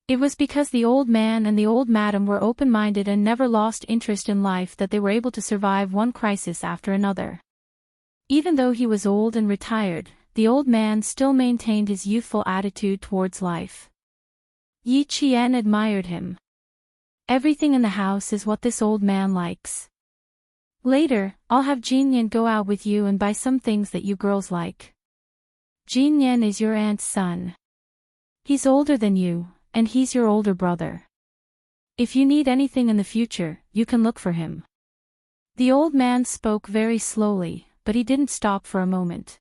It was because the old man and the old madam were open-minded and never lost interest in life that they were able to survive one crisis after another. Even though he was old and retired, the old man still maintained his youthful attitude towards life. Yi Qian admired him. Everything in the house is what this old man likes. Later, I'll have Jinyan go out with you and buy some things that you girls like. Jinyan is your aunt's son. He's older than you, and he's your older brother. If you need anything in the future, you can look for him." The old man spoke very slowly, but he didn't stop for a moment.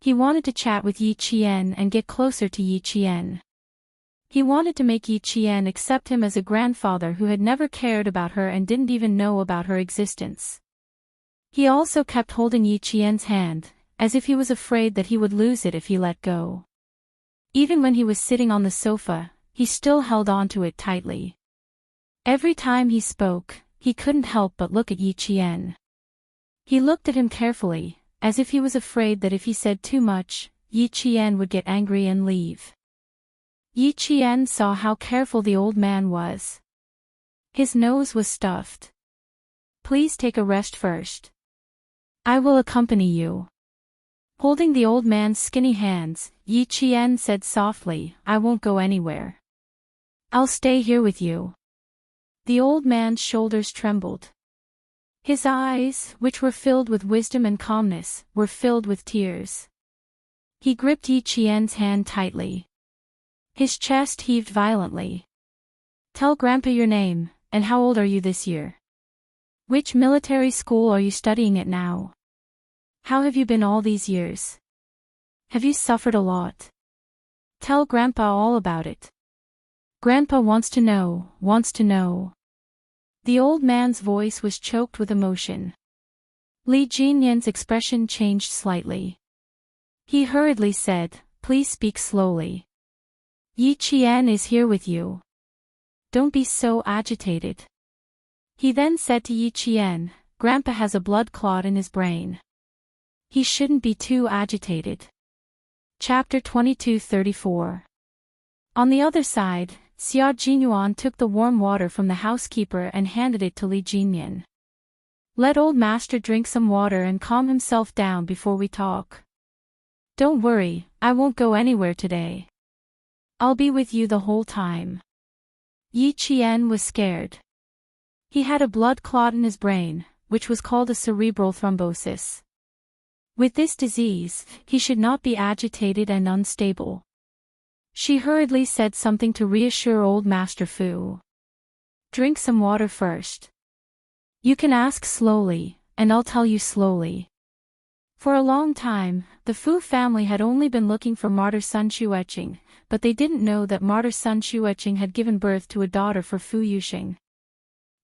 He wanted to chat with Yi Qian and get closer to Yi Qian. He wanted to make Yi Qian accept him as a grandfather who had never cared about her and didn't even know about her existence. He also kept holding Yi Qian's hand, as if he was afraid that he would lose it if he let go. Even when he was sitting on the sofa, he still held on to it tightly. Every time he spoke, he couldn't help but look at Yi Qian. He looked at him carefully, as if he was afraid that if he said too much, Yi Qian would get angry and leave. Yi Qian saw how careful the old man was. His nose was stuffed. "Please take a rest first. I will accompany you." Holding the old man's skinny hands, Yi Qian said softly, "I won't go anywhere. I'll stay here with you." The old man's shoulders trembled. His eyes, which were filled with wisdom and calmness, were filled with tears. He gripped Yi Qian's hand tightly. His chest heaved violently. "Tell Grandpa your name, and how old are you this year? Which military school are you studying at now? How have you been all these years? Have you suffered a lot? Tell Grandpa all about it." Grandpa wants to know, wants to know. The old man's voice was choked with emotion. Li Jinyan's expression changed slightly. He hurriedly said, "Please speak slowly. Yi Qian is here with you. Don't be so agitated." He then said to Yi Qian, "Grandpa has a blood clot in his brain. He shouldn't be too agitated." Chapter 22:34. On the other side, Xia Jinyuan took the warm water from the housekeeper and handed it to Li Jinyan. "Let old master drink some water and calm himself down before we talk. Don't worry, I won't go anywhere today. I'll be with you the whole time." Yi Qian was scared. He had a blood clot in his brain, which was called a cerebral thrombosis. With this disease, he should not be agitated and unstable. She hurriedly said something to reassure old Master Fu. "Drink some water first. You can ask slowly, and I'll tell you slowly." For a long time, the Fu family had only been looking for martyr son Xueqing, but they didn't know that martyr son Xueqing had given birth to a daughter for Fu Yuxing.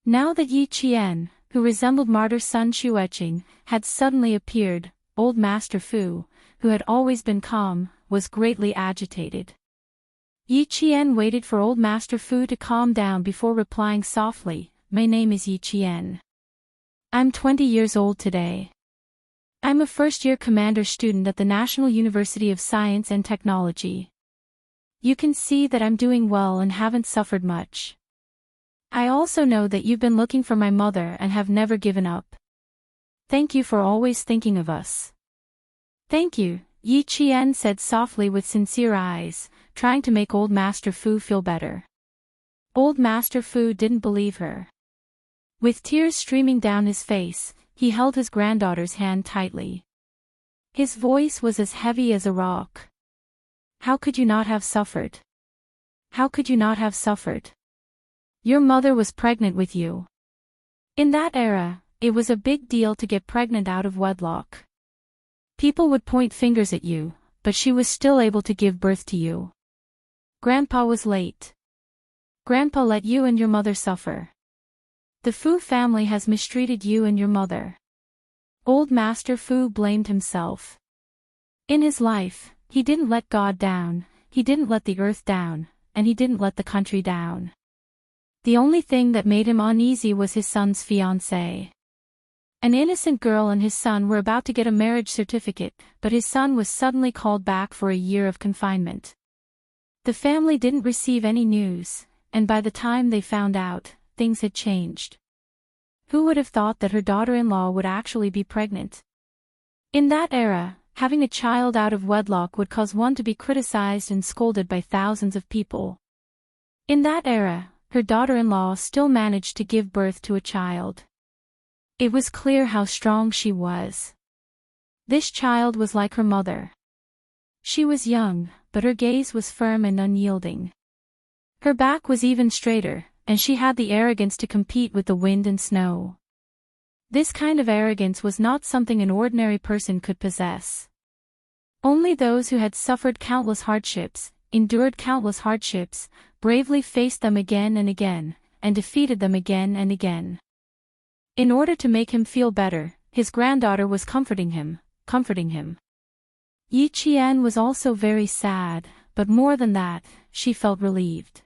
Now that Yi Qian, who resembled martyr son Xueqing, had suddenly appeared, old Master Fu, who had always been calm, was greatly agitated. Yi Qian waited for old Master Fu to calm down before replying softly, "My name is Yi Qian. I'm 20 years old today. I'm a first-year commander student at the National University of Science and Technology. You can see that I'm doing well and haven't suffered much. I also know that you've been looking for my mother and have never given up. Thank you for always thinking of us." "Thank you," Yi Qian said softly with sincere eyes, trying to make old Master Fu feel better. Old Master Fu didn't believe her. With tears streaming down his face, he held his granddaughter's hand tightly. His voice was as heavy as a rock. "How could you not have suffered? How could you not have suffered? Your mother was pregnant with you. In that era, it was a big deal to get pregnant out of wedlock. People would point fingers at you, but she was still able to give birth to you. Grandpa was late. Grandpa let you and your mother suffer. The Fu family has mistreated you and your mother." Old Master Fu blamed himself. In his life, he didn't let God down, he didn't let the earth down, and he didn't let the country down. The only thing that made him uneasy was his son's fiancée. An innocent girl and his son were about to get a marriage certificate, but his son was suddenly called back for a year of confinement. The family didn't receive any news, and by the time they found out, things had changed. Who would have thought that her daughter-in-law would actually be pregnant? In that era, having a child out of wedlock would cause one to be criticized and scolded by thousands of people. In that era, her daughter-in-law still managed to give birth to a child. It was clear how strong she was. This child was like her mother. She was young, but her gaze was firm and unyielding. Her back was even straighter, and she had the arrogance to compete with the wind and snow. This kind of arrogance was not something an ordinary person could possess. Only those who had suffered countless hardships, endured countless hardships, bravely faced them again and again, and defeated them again and again. In order to make him feel better, his granddaughter was comforting him. Yi Qian was also very sad, but more than that, she felt relieved.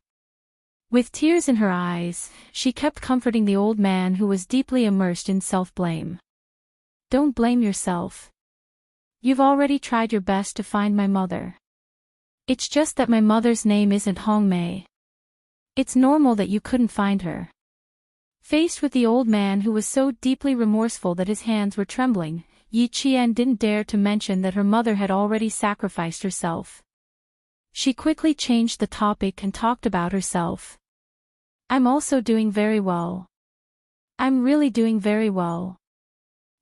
With tears in her eyes, she kept comforting the old man who was deeply immersed in self-blame. "Don't blame yourself. You've already tried your best to find my mother. It's just that my mother's name isn't Hongmei. It's normal that you couldn't find her." Faced with the old man who was so deeply remorseful that his hands were trembling, Yi Qian didn't dare to mention that her mother had already sacrificed herself. She quickly changed the topic and talked about herself. "I'm also doing very well. I'm really doing very well.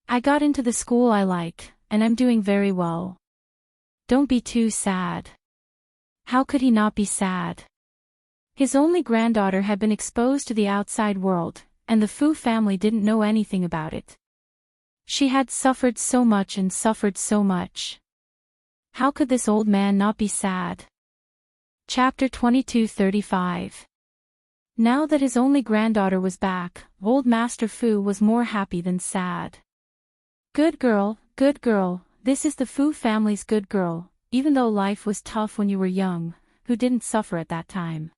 I got into the school I like, and I'm doing very well. Don't be too sad." How could he not be sad? His only granddaughter had been exposed to the outside world, and the Fu family didn't know anything about it. She had suffered so much and suffered so much. How could this old man not be sad? Chapter 22:35. Now that his only granddaughter was back, old Master Fu was more happy than sad. Good girl, this is the Fu family's good girl, even though life was tough when you were young, who didn't suffer at that time?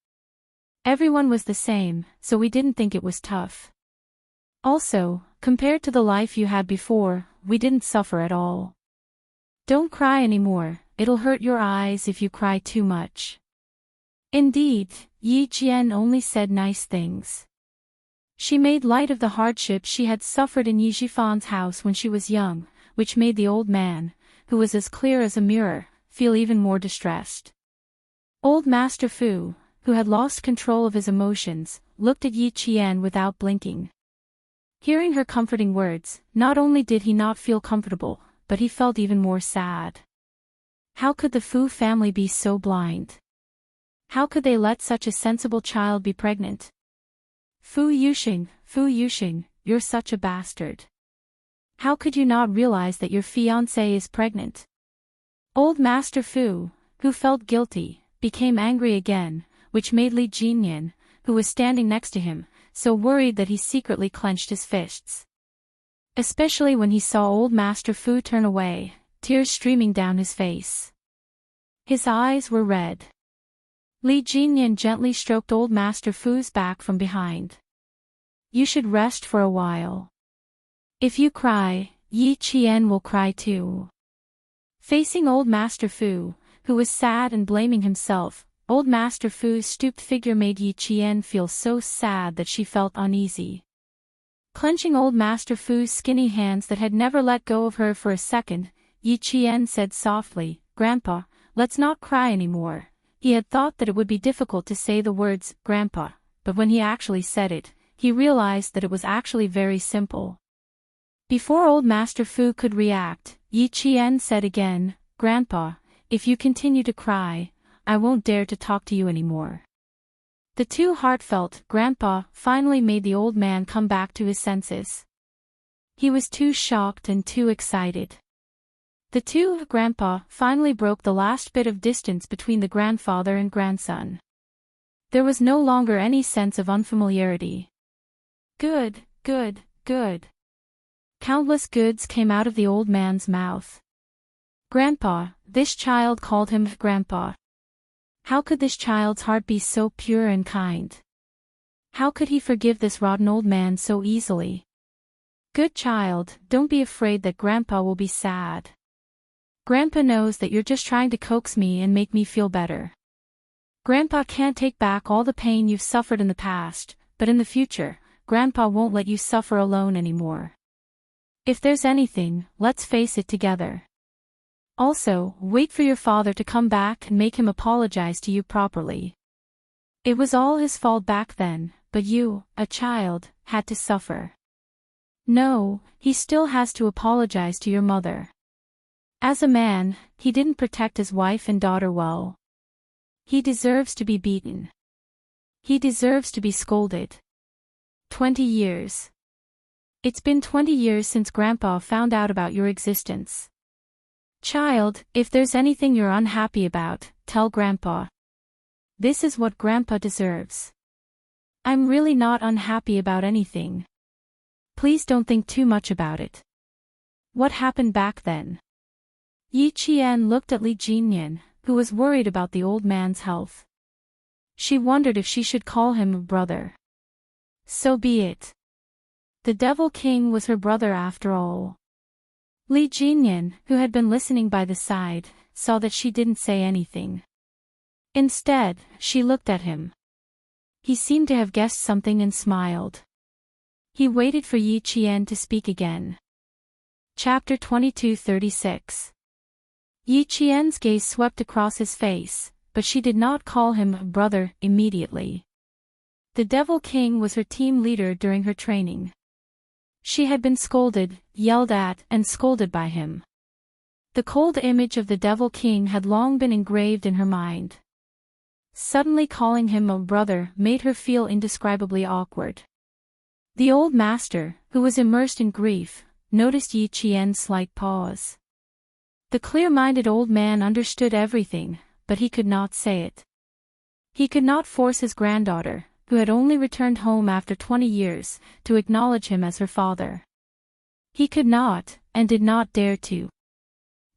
Everyone was the same, so we didn't think it was tough. Also, compared to the life you had before, we didn't suffer at all. Don't cry anymore, it'll hurt your eyes if you cry too much. Indeed, Yi Jian only said nice things. She made light of the hardships she had suffered in Yi Jifan's house when she was young, which made the old man, who was as clear as a mirror, feel even more distressed. Old Master Fu, who had lost control of his emotions, looked at Yi Qian without blinking. Hearing her comforting words, not only did he not feel comfortable, but he felt even more sad. How could the Fu family be so blind? How could they let such a sensible child be pregnant? Fu Yuxing, you're such a bastard. How could you not realize that your fiancée is pregnant? Old Master Fu, who felt guilty, became angry again, which made Li Jinyan, who was standing next to him, so worried that he secretly clenched his fists. Especially when he saw old Master Fu turn away, tears streaming down his face. His eyes were red. Li Jinyan gently stroked old Master Fu's back from behind. You should rest for a while. If you cry, Yi Qian will cry too. Facing old Master Fu, who was sad and blaming himself, old Master Fu's stooped figure made Yi Qian feel so sad that she felt uneasy. Clenching old Master Fu's skinny hands that had never let go of her for a second, Yi Qian said softly, Grandpa, let's not cry anymore. He had thought that it would be difficult to say the words, Grandpa, but when he actually said it, he realized that it was actually very simple. Before old Master Fu could react, Yi Qian said again, Grandpa, if you continue to cry, I won't dare to talk to you anymore. The two heartfelt, Grandpa, finally made the old man come back to his senses. He was too shocked and too excited. The two, Grandpa, finally broke the last bit of distance between the grandfather and grandson. There was no longer any sense of unfamiliarity. Good. Countless goods came out of the old man's mouth. Grandpa, this child called him Grandpa. How could this child's heart be so pure and kind? How could he forgive this rotten old man so easily? Good child, don't be afraid that Grandpa will be sad. Grandpa knows that you're just trying to coax me and make me feel better. Grandpa can't take back all the pain you've suffered in the past, but in the future, Grandpa won't let you suffer alone anymore. If there's anything, let's face it together. Also, wait for your father to come back and make him apologize to you properly. It was all his fault back then, but you, a child, had to suffer. No, he still has to apologize to your mother. As a man, he didn't protect his wife and daughter well. He deserves to be beaten. He deserves to be scolded. 20 years. It's been 20 years since Grandpa found out about your existence. Child, if there's anything you're unhappy about, tell Grandpa. This is what Grandpa deserves. I'm really not unhappy about anything. Please don't think too much about it. What happened back then? Yi Qian looked at Li Jinyan, who was worried about the old man's health. She wondered if she should call him a brother. So be it. The Devil King was her brother after all. Li Jinyan, who had been listening by the side, saw that she didn't say anything. Instead, she looked at him. He seemed to have guessed something and smiled. He waited for Yi Qian to speak again. Chapter 22:36. Yi Qian's gaze swept across his face, but she did not call him a brother immediately. The Devil King was her team leader during her training. She had been scolded, yelled at, and scolded by him. The cold image of the Devil King had long been engraved in her mind. Suddenly calling him a brother made her feel indescribably awkward. The old master, who was immersed in grief, noticed Yi Qian's slight pause. The clear-minded old man understood everything, but he could not say it. He could not force his granddaughter, who had only returned home after 20 years, to acknowledge him as her father. He could not, and did not dare to.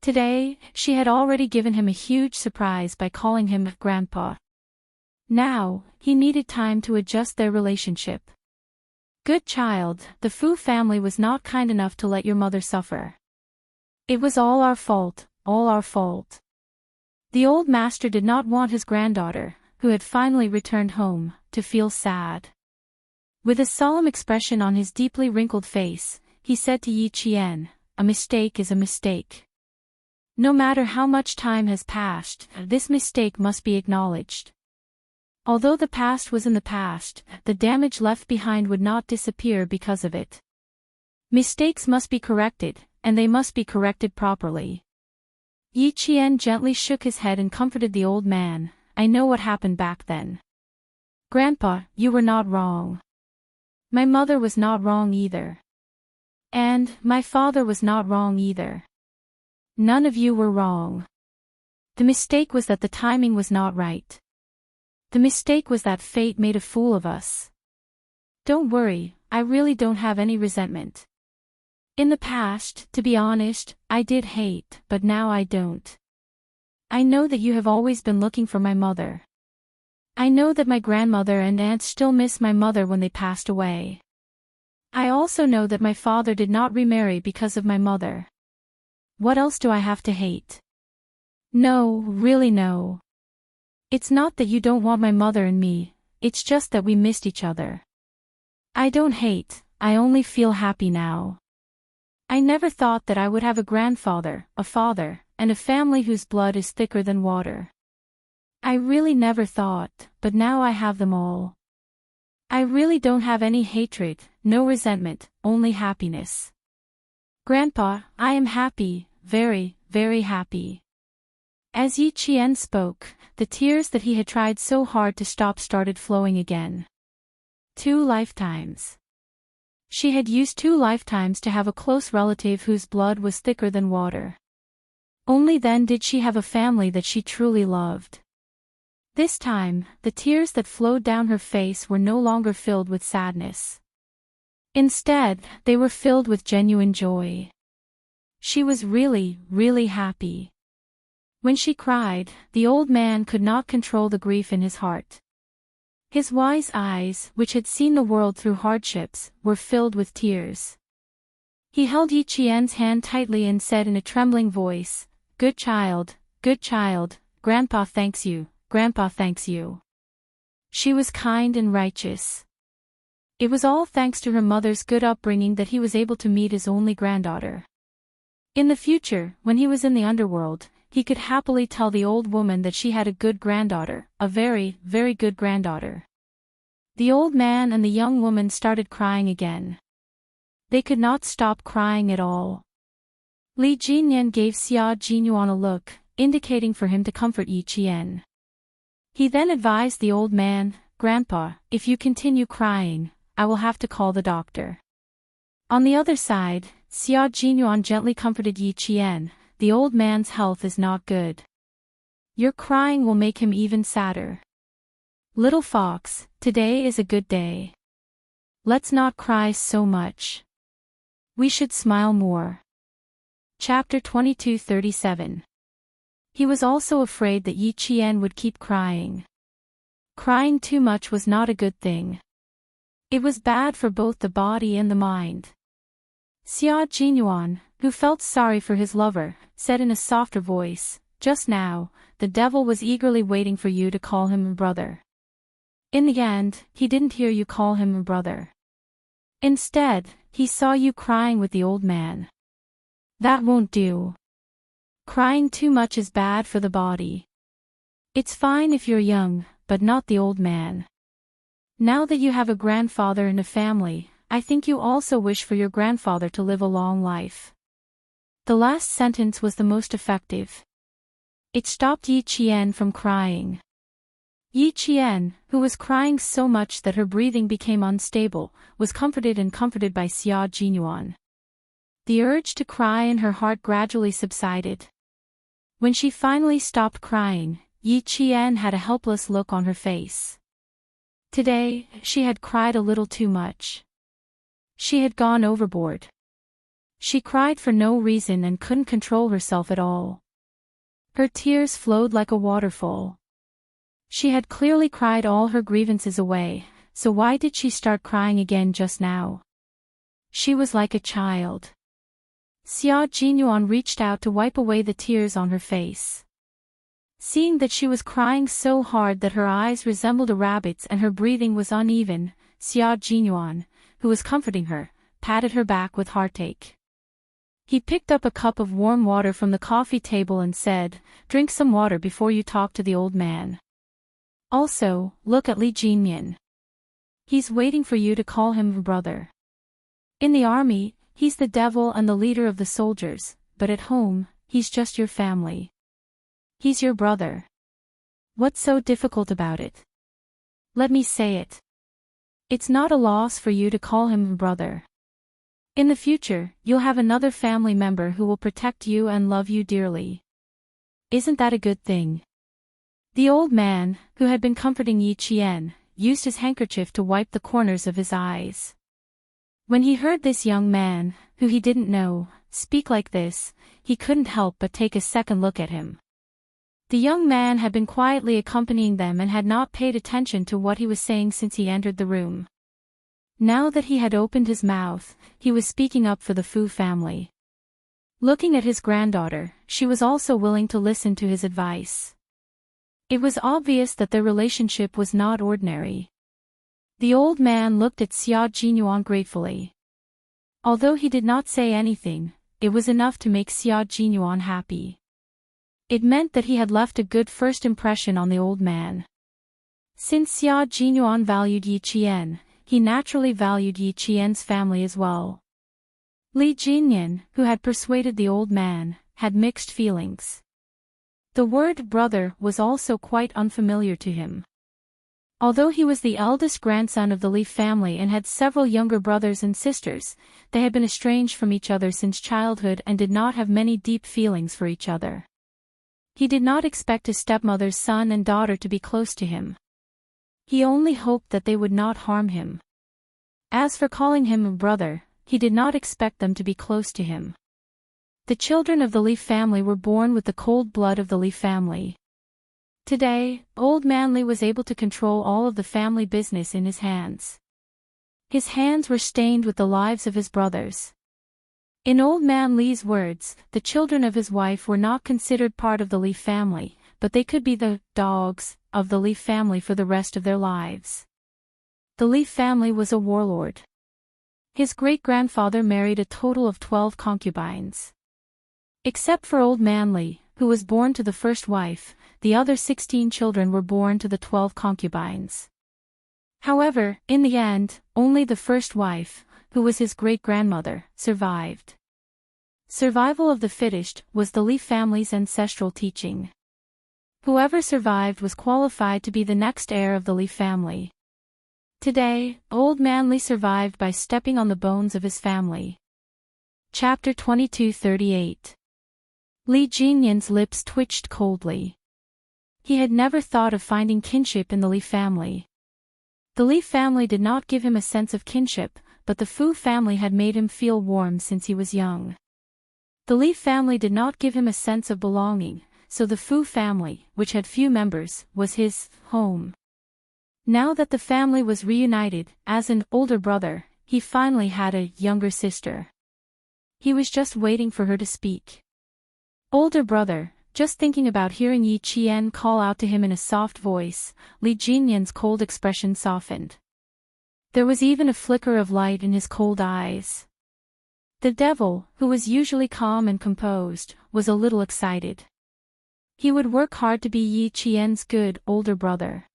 Today, she had already given him a huge surprise by calling him Grandpa. Now, he needed time to adjust their relationship. Good child, the Fu family was not kind enough to let your mother suffer. It was all our fault, all our fault. The old master did not want his granddaughter, who had finally returned home, to feel sad. With a solemn expression on his deeply wrinkled face, he said to Yi Qian, "A mistake is a mistake. No matter how much time has passed, this mistake must be acknowledged. Although the past was in the past, the damage left behind would not disappear because of it. Mistakes must be corrected, and they must be corrected properly." Yi Qian gently shook his head and comforted the old man. "I know what happened back then. Grandpa, you were not wrong. My mother was not wrong either. And my father was not wrong either. None of you were wrong. The mistake was that the timing was not right. The mistake was that fate made a fool of us. Don't worry, I really don't have any resentment. In the past, to be honest, I did hate, but now I don't. I know that you have always been looking for my mother. I know that my grandmother and aunt still miss my mother when they passed away. I also know that my father did not remarry because of my mother. What else do I have to hate? No, really no. It's not that you don't want my mother and me, it's just that we missed each other. I don't hate, I only feel happy now. I never thought that I would have a grandfather, a father, and a family whose blood is thicker than water. I really never thought, but now I have them all. I really don't have any hatred, no resentment, only happiness. Grandpa, I am happy, very, very happy." As Yi Qian spoke, the tears that he had tried so hard to stop started flowing again. 2 lifetimes. She had used 2 lifetimes to have a close relative whose blood was thicker than water. Only then did she have a family that she truly loved. This time, the tears that flowed down her face were no longer filled with sadness. Instead, they were filled with genuine joy. She was really, really happy. When she cried, the old man could not control the grief in his heart. His wise eyes, which had seen the world through hardships, were filled with tears. He held Yi Qian's hand tightly and said in a trembling voice, good child, Grandpa thanks you, Grandpa thanks you." She was kind and righteous. It was all thanks to her mother's good upbringing that he was able to meet his only granddaughter. In the future, when he was in the underworld, he could happily tell the old woman that she had a good granddaughter, a very, very good granddaughter. The old man and the young woman started crying again. They could not stop crying at all. Li Jinyan gave Xia Jinyuan a look, indicating for him to comfort Yi Qian. He then advised the old man, "Grandpa, if you continue crying, I will have to call the doctor." On the other side, Xia Jinyuan gently comforted Yi Qian, "The old man's health is not good. Your crying will make him even sadder. Little fox, today is a good day. Let's not cry so much. We should smile more." Chapter 22:37. He was also afraid that Yi Qian would keep crying. Crying too much was not a good thing. It was bad for both the body and the mind. Xia Jinyuan, who felt sorry for his lover, said in a softer voice, "Just now, the devil was eagerly waiting for you to call him a brother. In the end, he didn't hear you call him a brother. Instead, he saw you crying with the old man. That won't do. Crying too much is bad for the body. It's fine if you're young, but not the old man. Now that you have a grandfather and a family, I think you also wish for your grandfather to live a long life." The last sentence was the most effective. It stopped Yi Qian from crying. Yi Qian, who was crying so much that her breathing became unstable, was comforted by Xia Jinyuan. The urge to cry in her heart gradually subsided. When she finally stopped crying, Yi Qian had a helpless look on her face. Today, she had cried a little too much. She had gone overboard. She cried for no reason and couldn't control herself at all. Her tears flowed like a waterfall. She had clearly cried all her grievances away, so why did she start crying again just now? She was like a child. Xia Jinyuan reached out to wipe away the tears on her face. Seeing that she was crying so hard that her eyes resembled a rabbit's and her breathing was uneven, Xia Jinyuan, who was comforting her, patted her back with heartache. He picked up a cup of warm water from the coffee table and said, "Drink some water before you talk to the old man. Also, look at Li Jinyan. He's waiting for you to call him brother. In the army, he's the devil and the leader of the soldiers, but at home, he's just your family. He's your brother. What's so difficult about it? Let me say it. It's not a loss for you to call him brother. In the future, you'll have another family member who will protect you and love you dearly. Isn't that a good thing?" The old man, who had been comforting Yi Qian, used his handkerchief to wipe the corners of his eyes. When he heard this young man, who he didn't know, speak like this, he couldn't help but take a second look at him. The young man had been quietly accompanying them and had not paid attention to what he was saying since he entered the room. Now that he had opened his mouth, he was speaking up for the Fu family. Looking at his granddaughter, she was also willing to listen to his advice. It was obvious that their relationship was not ordinary. The old man looked at Xia Jinyuan gratefully. Although he did not say anything, it was enough to make Xia Jinyuan happy. It meant that he had left a good first impression on the old man. Since Xia Jinyuan valued Yi Qian, he naturally valued Yi Qian's family as well. Li Jinyan, who had persuaded the old man, had mixed feelings. The word brother was also quite unfamiliar to him. Although he was the eldest grandson of the Li family and had several younger brothers and sisters, they had been estranged from each other since childhood and did not have many deep feelings for each other. He did not expect his stepmother's son and daughter to be close to him. He only hoped that they would not harm him. As for calling him a brother, he did not expect them to be close to him. The children of the Li family were born with the cold blood of the Li family. Today, old man Li was able to control all of the family business in his hands. His hands were stained with the lives of his brothers. In old man Li's words, the children of his wife were not considered part of the Li family, but they could be the dogs of the Li family for the rest of their lives. The Li family was a warlord. His great-grandfather married a total of 12 concubines. Except for old man Li, who was born to the first wife, the other 16 children were born to the 12 concubines. However, in the end, only the first wife, who was his great-grandmother, survived. Survival of the fittest was the Li family's ancestral teaching. Whoever survived was qualified to be the next heir of the Li family. Today, old man Li survived by stepping on the bones of his family. Chapter 22:38. Li Jinyan's lips twitched coldly. He had never thought of finding kinship in the Li family. The Li family did not give him a sense of kinship, but the Fu family had made him feel warm since he was young. The Li family did not give him a sense of belonging, so the Fu family, which had few members, was his home. Now that the family was reunited, as an older brother, he finally had a younger sister. He was just waiting for her to speak. Older brother, just thinking about hearing Yi Qian call out to him in a soft voice, Li Jinyan's cold expression softened. There was even a flicker of light in his cold eyes. The devil, who was usually calm and composed, was a little excited. He would work hard to be Yi Qian's good older brother.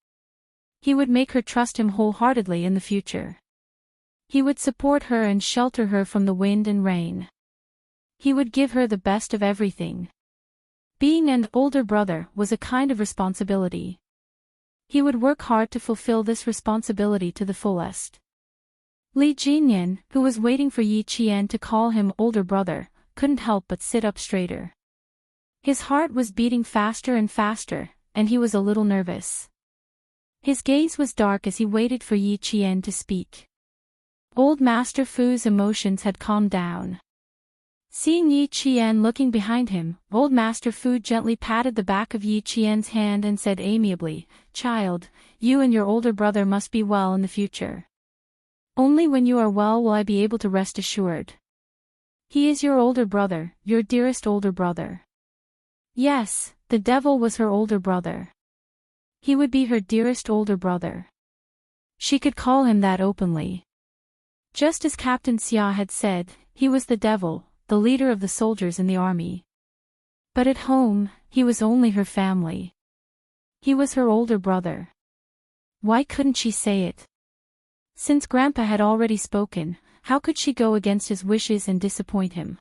He would make her trust him wholeheartedly in the future. He would support her and shelter her from the wind and rain. He would give her the best of everything. Being an older brother was a kind of responsibility. He would work hard to fulfill this responsibility to the fullest. Li Jinyan, who was waiting for Yi Qian to call him older brother, couldn't help but sit up straighter. His heart was beating faster and faster, and he was a little nervous. His gaze was dark as he waited for Yi Qian to speak. Old Master Fu's emotions had calmed down. Seeing Yi Qian looking behind him, Old Master Fu gently patted the back of Yi Qian's hand and said amiably, "Child, you and your older brother must be well in the future. Only when you are well will I be able to rest assured. He is your older brother, your dearest older brother." Yes, the devil was her older brother. He would be her dearest older brother. She could call him that openly. Just as Captain Xia had said, he was the devil, the leader of the soldiers in the army. But at home, he was only her family. He was her older brother. Why couldn't she say it? Since Grandpa had already spoken, how could she go against his wishes and disappoint him?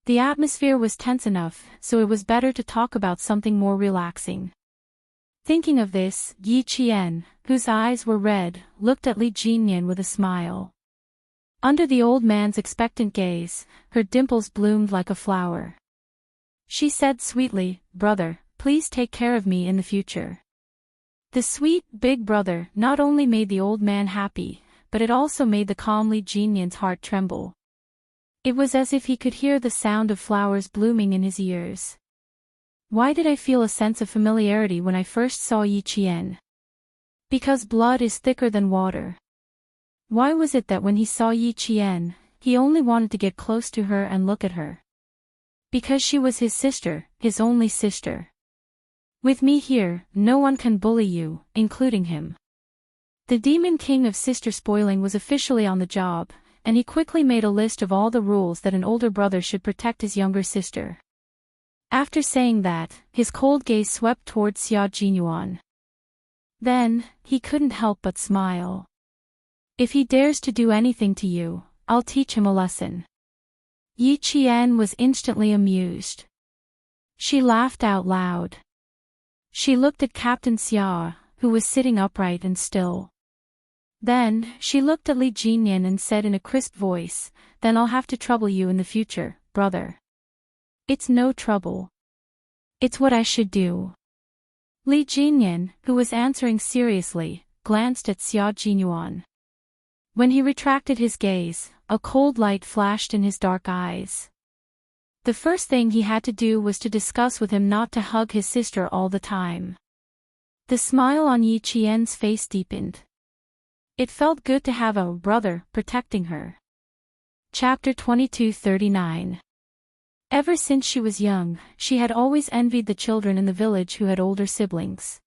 The atmosphere was tense enough, so it was better to talk about something more relaxing. Thinking of this, Yi Qian, whose eyes were red, looked at Li Jinyan with a smile. Under the old man's expectant gaze, her dimples bloomed like a flower. She said sweetly, "Brother, please take care of me in the future." The sweet, big brother not only made the old man happy, but it also made the calm Li Jinyan's heart tremble. It was as if he could hear the sound of flowers blooming in his ears. Why did I feel a sense of familiarity when I first saw Yi Qian? Because blood is thicker than water. Why was it that when he saw Yi Qian, he only wanted to get close to her and look at her? Because she was his sister, his only sister. With me here, no one can bully you, including him. The Demon King of sister spoiling was officially on the job, and he quickly made a list of all the rules that an older brother should protect his younger sister. After saying that, his cold gaze swept towards Xia Jinyuan. Then, he couldn't help but smile. "If he dares to do anything to you, I'll teach him a lesson." Yi Qian was instantly amused. She laughed out loud. She looked at Captain Xia, who was sitting upright and still. Then, she looked at Li Jinyan and said in a crisp voice, "Then I'll have to trouble you in the future, brother." "It's no trouble. It's what I should do." Li Jinyan, who was answering seriously, glanced at Xia Jinyuan. When he retracted his gaze, a cold light flashed in his dark eyes. The first thing he had to do was to discuss with him not to hug his sister all the time. The smile on Yi Qian's face deepened. It felt good to have a brother protecting her. Chapter 2239. Ever since she was young, she had always envied the children in the village who had older siblings.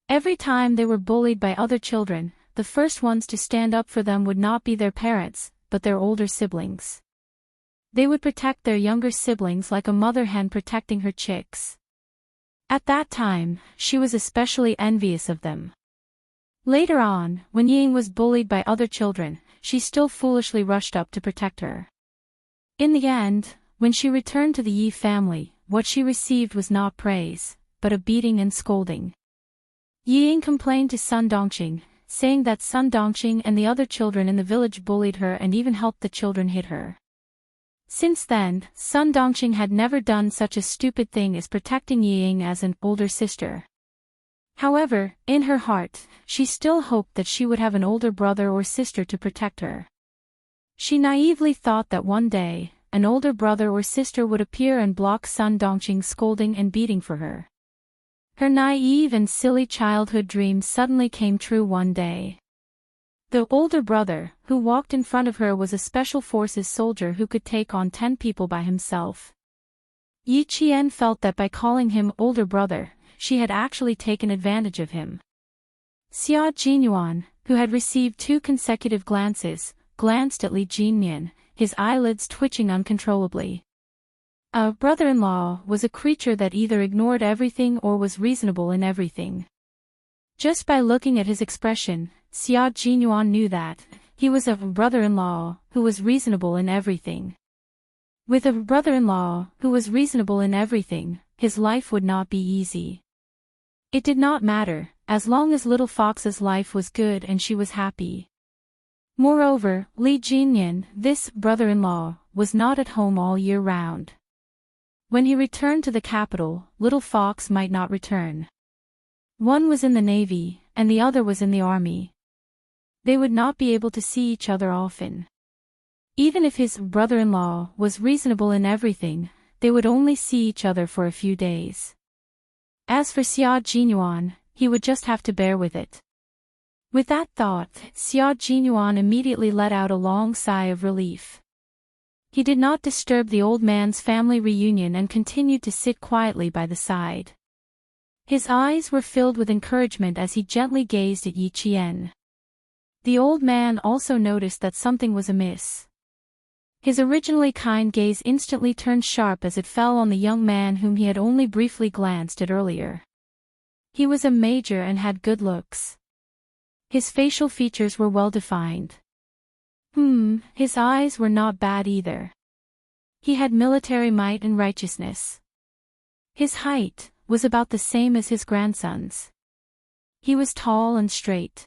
Every time they were bullied by other children, the first ones to stand up for them would not be their parents, but their older siblings. They would protect their younger siblings like a mother hen protecting her chicks. At that time, she was especially envious of them. Later on, when Ying was bullied by other children, she still foolishly rushed up to protect her. In the end, when she returned to the Yi family, what she received was not praise, but a beating and scolding. Ying complained to Sun Dongqing, saying that Sun Dongqing and the other children in the village bullied her and even helped the children hit her. Since then, Sun Dongqing had never done such a stupid thing as protecting Ying as an older sister. However, in her heart, she still hoped that she would have an older brother or sister to protect her. She naively thought that one day, an older brother or sister would appear and block Sun Dongqing's scolding and beating for her. Her naive and silly childhood dream suddenly came true one day. The older brother, who walked in front of her, was a special forces soldier who could take on 10 people by himself. Yi Qian felt that by calling him older brother, she had actually taken advantage of him. Xia Jinyuan, who had received 2 consecutive glances, glanced at Li Jinyan, his eyelids twitching uncontrollably. A brother-in-law was a creature that either ignored everything or was reasonable in everything. Just by looking at his expression, Xia Jinyuan knew that he was a brother-in-law who was reasonable in everything. With a brother-in-law who was reasonable in everything, his life would not be easy. It did not matter, as long as Little Fox's life was good and she was happy. Moreover, Li Jinyan, this brother-in-law, was not at home all year round. When he returned to the capital, Little Fox might not return. One was in the Navy, and the other was in the Army. They would not be able to see each other often. Even if his brother-in-law was reasonable in everything, they would only see each other for a few days. As for Xia Jinyuan, he would just have to bear with it. With that thought, Xia Jinyuan immediately let out a long sigh of relief. He did not disturb the old man's family reunion and continued to sit quietly by the side. His eyes were filled with encouragement as he gently gazed at Yi Qian. The old man also noticed that something was amiss. His originally kind gaze instantly turned sharp as it fell on the young man whom he had only briefly glanced at earlier. He was a major and had good looks. His facial features were well defined. His eyes were not bad either. He had military might and righteousness. His height was about the same as his grandson's. He was tall and straight.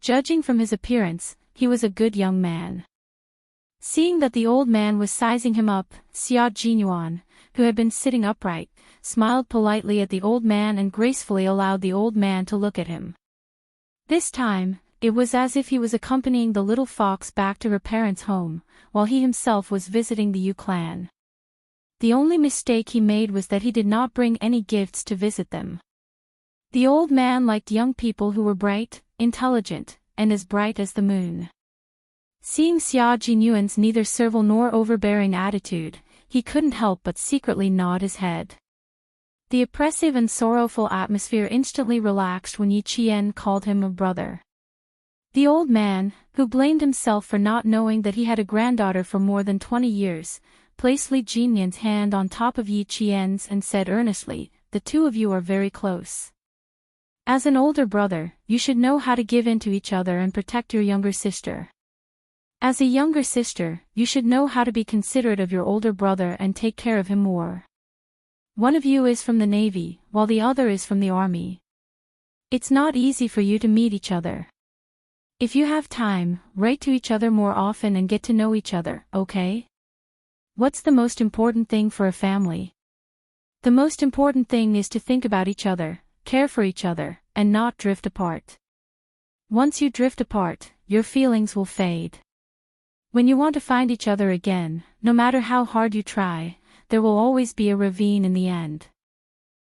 Judging from his appearance, he was a good young man. Seeing that the old man was sizing him up, Xia Jinyuan, who had been sitting upright, smiled politely at the old man and gracefully allowed the old man to look at him. This time, it was as if he was accompanying the little fox back to her parents' home, while he himself was visiting the Yu clan. The only mistake he made was that he did not bring any gifts to visit them. The old man liked young people who were bright, intelligent, and as bright as the moon. Seeing Xia Jinyuan's neither servile nor overbearing attitude, he couldn't help but secretly nod his head. The oppressive and sorrowful atmosphere instantly relaxed when Yi Qian called him a brother. The old man, who blamed himself for not knowing that he had a granddaughter for more than 20 years, placed Li Jinyan's hand on top of Yi Qian's and said earnestly, "The two of you are very close. As an older brother, you should know how to give in to each other and protect your younger sister. As a younger sister, you should know how to be considerate of your older brother and take care of him more. One of you is from the Navy, while the other is from the Army. It's not easy for you to meet each other. If you have time, write to each other more often and get to know each other, okay? What's the most important thing for a family? The most important thing is to think about each other, care for each other, and not drift apart. Once you drift apart, your feelings will fade. When you want to find each other again, no matter how hard you try, there will always be a ravine in the end."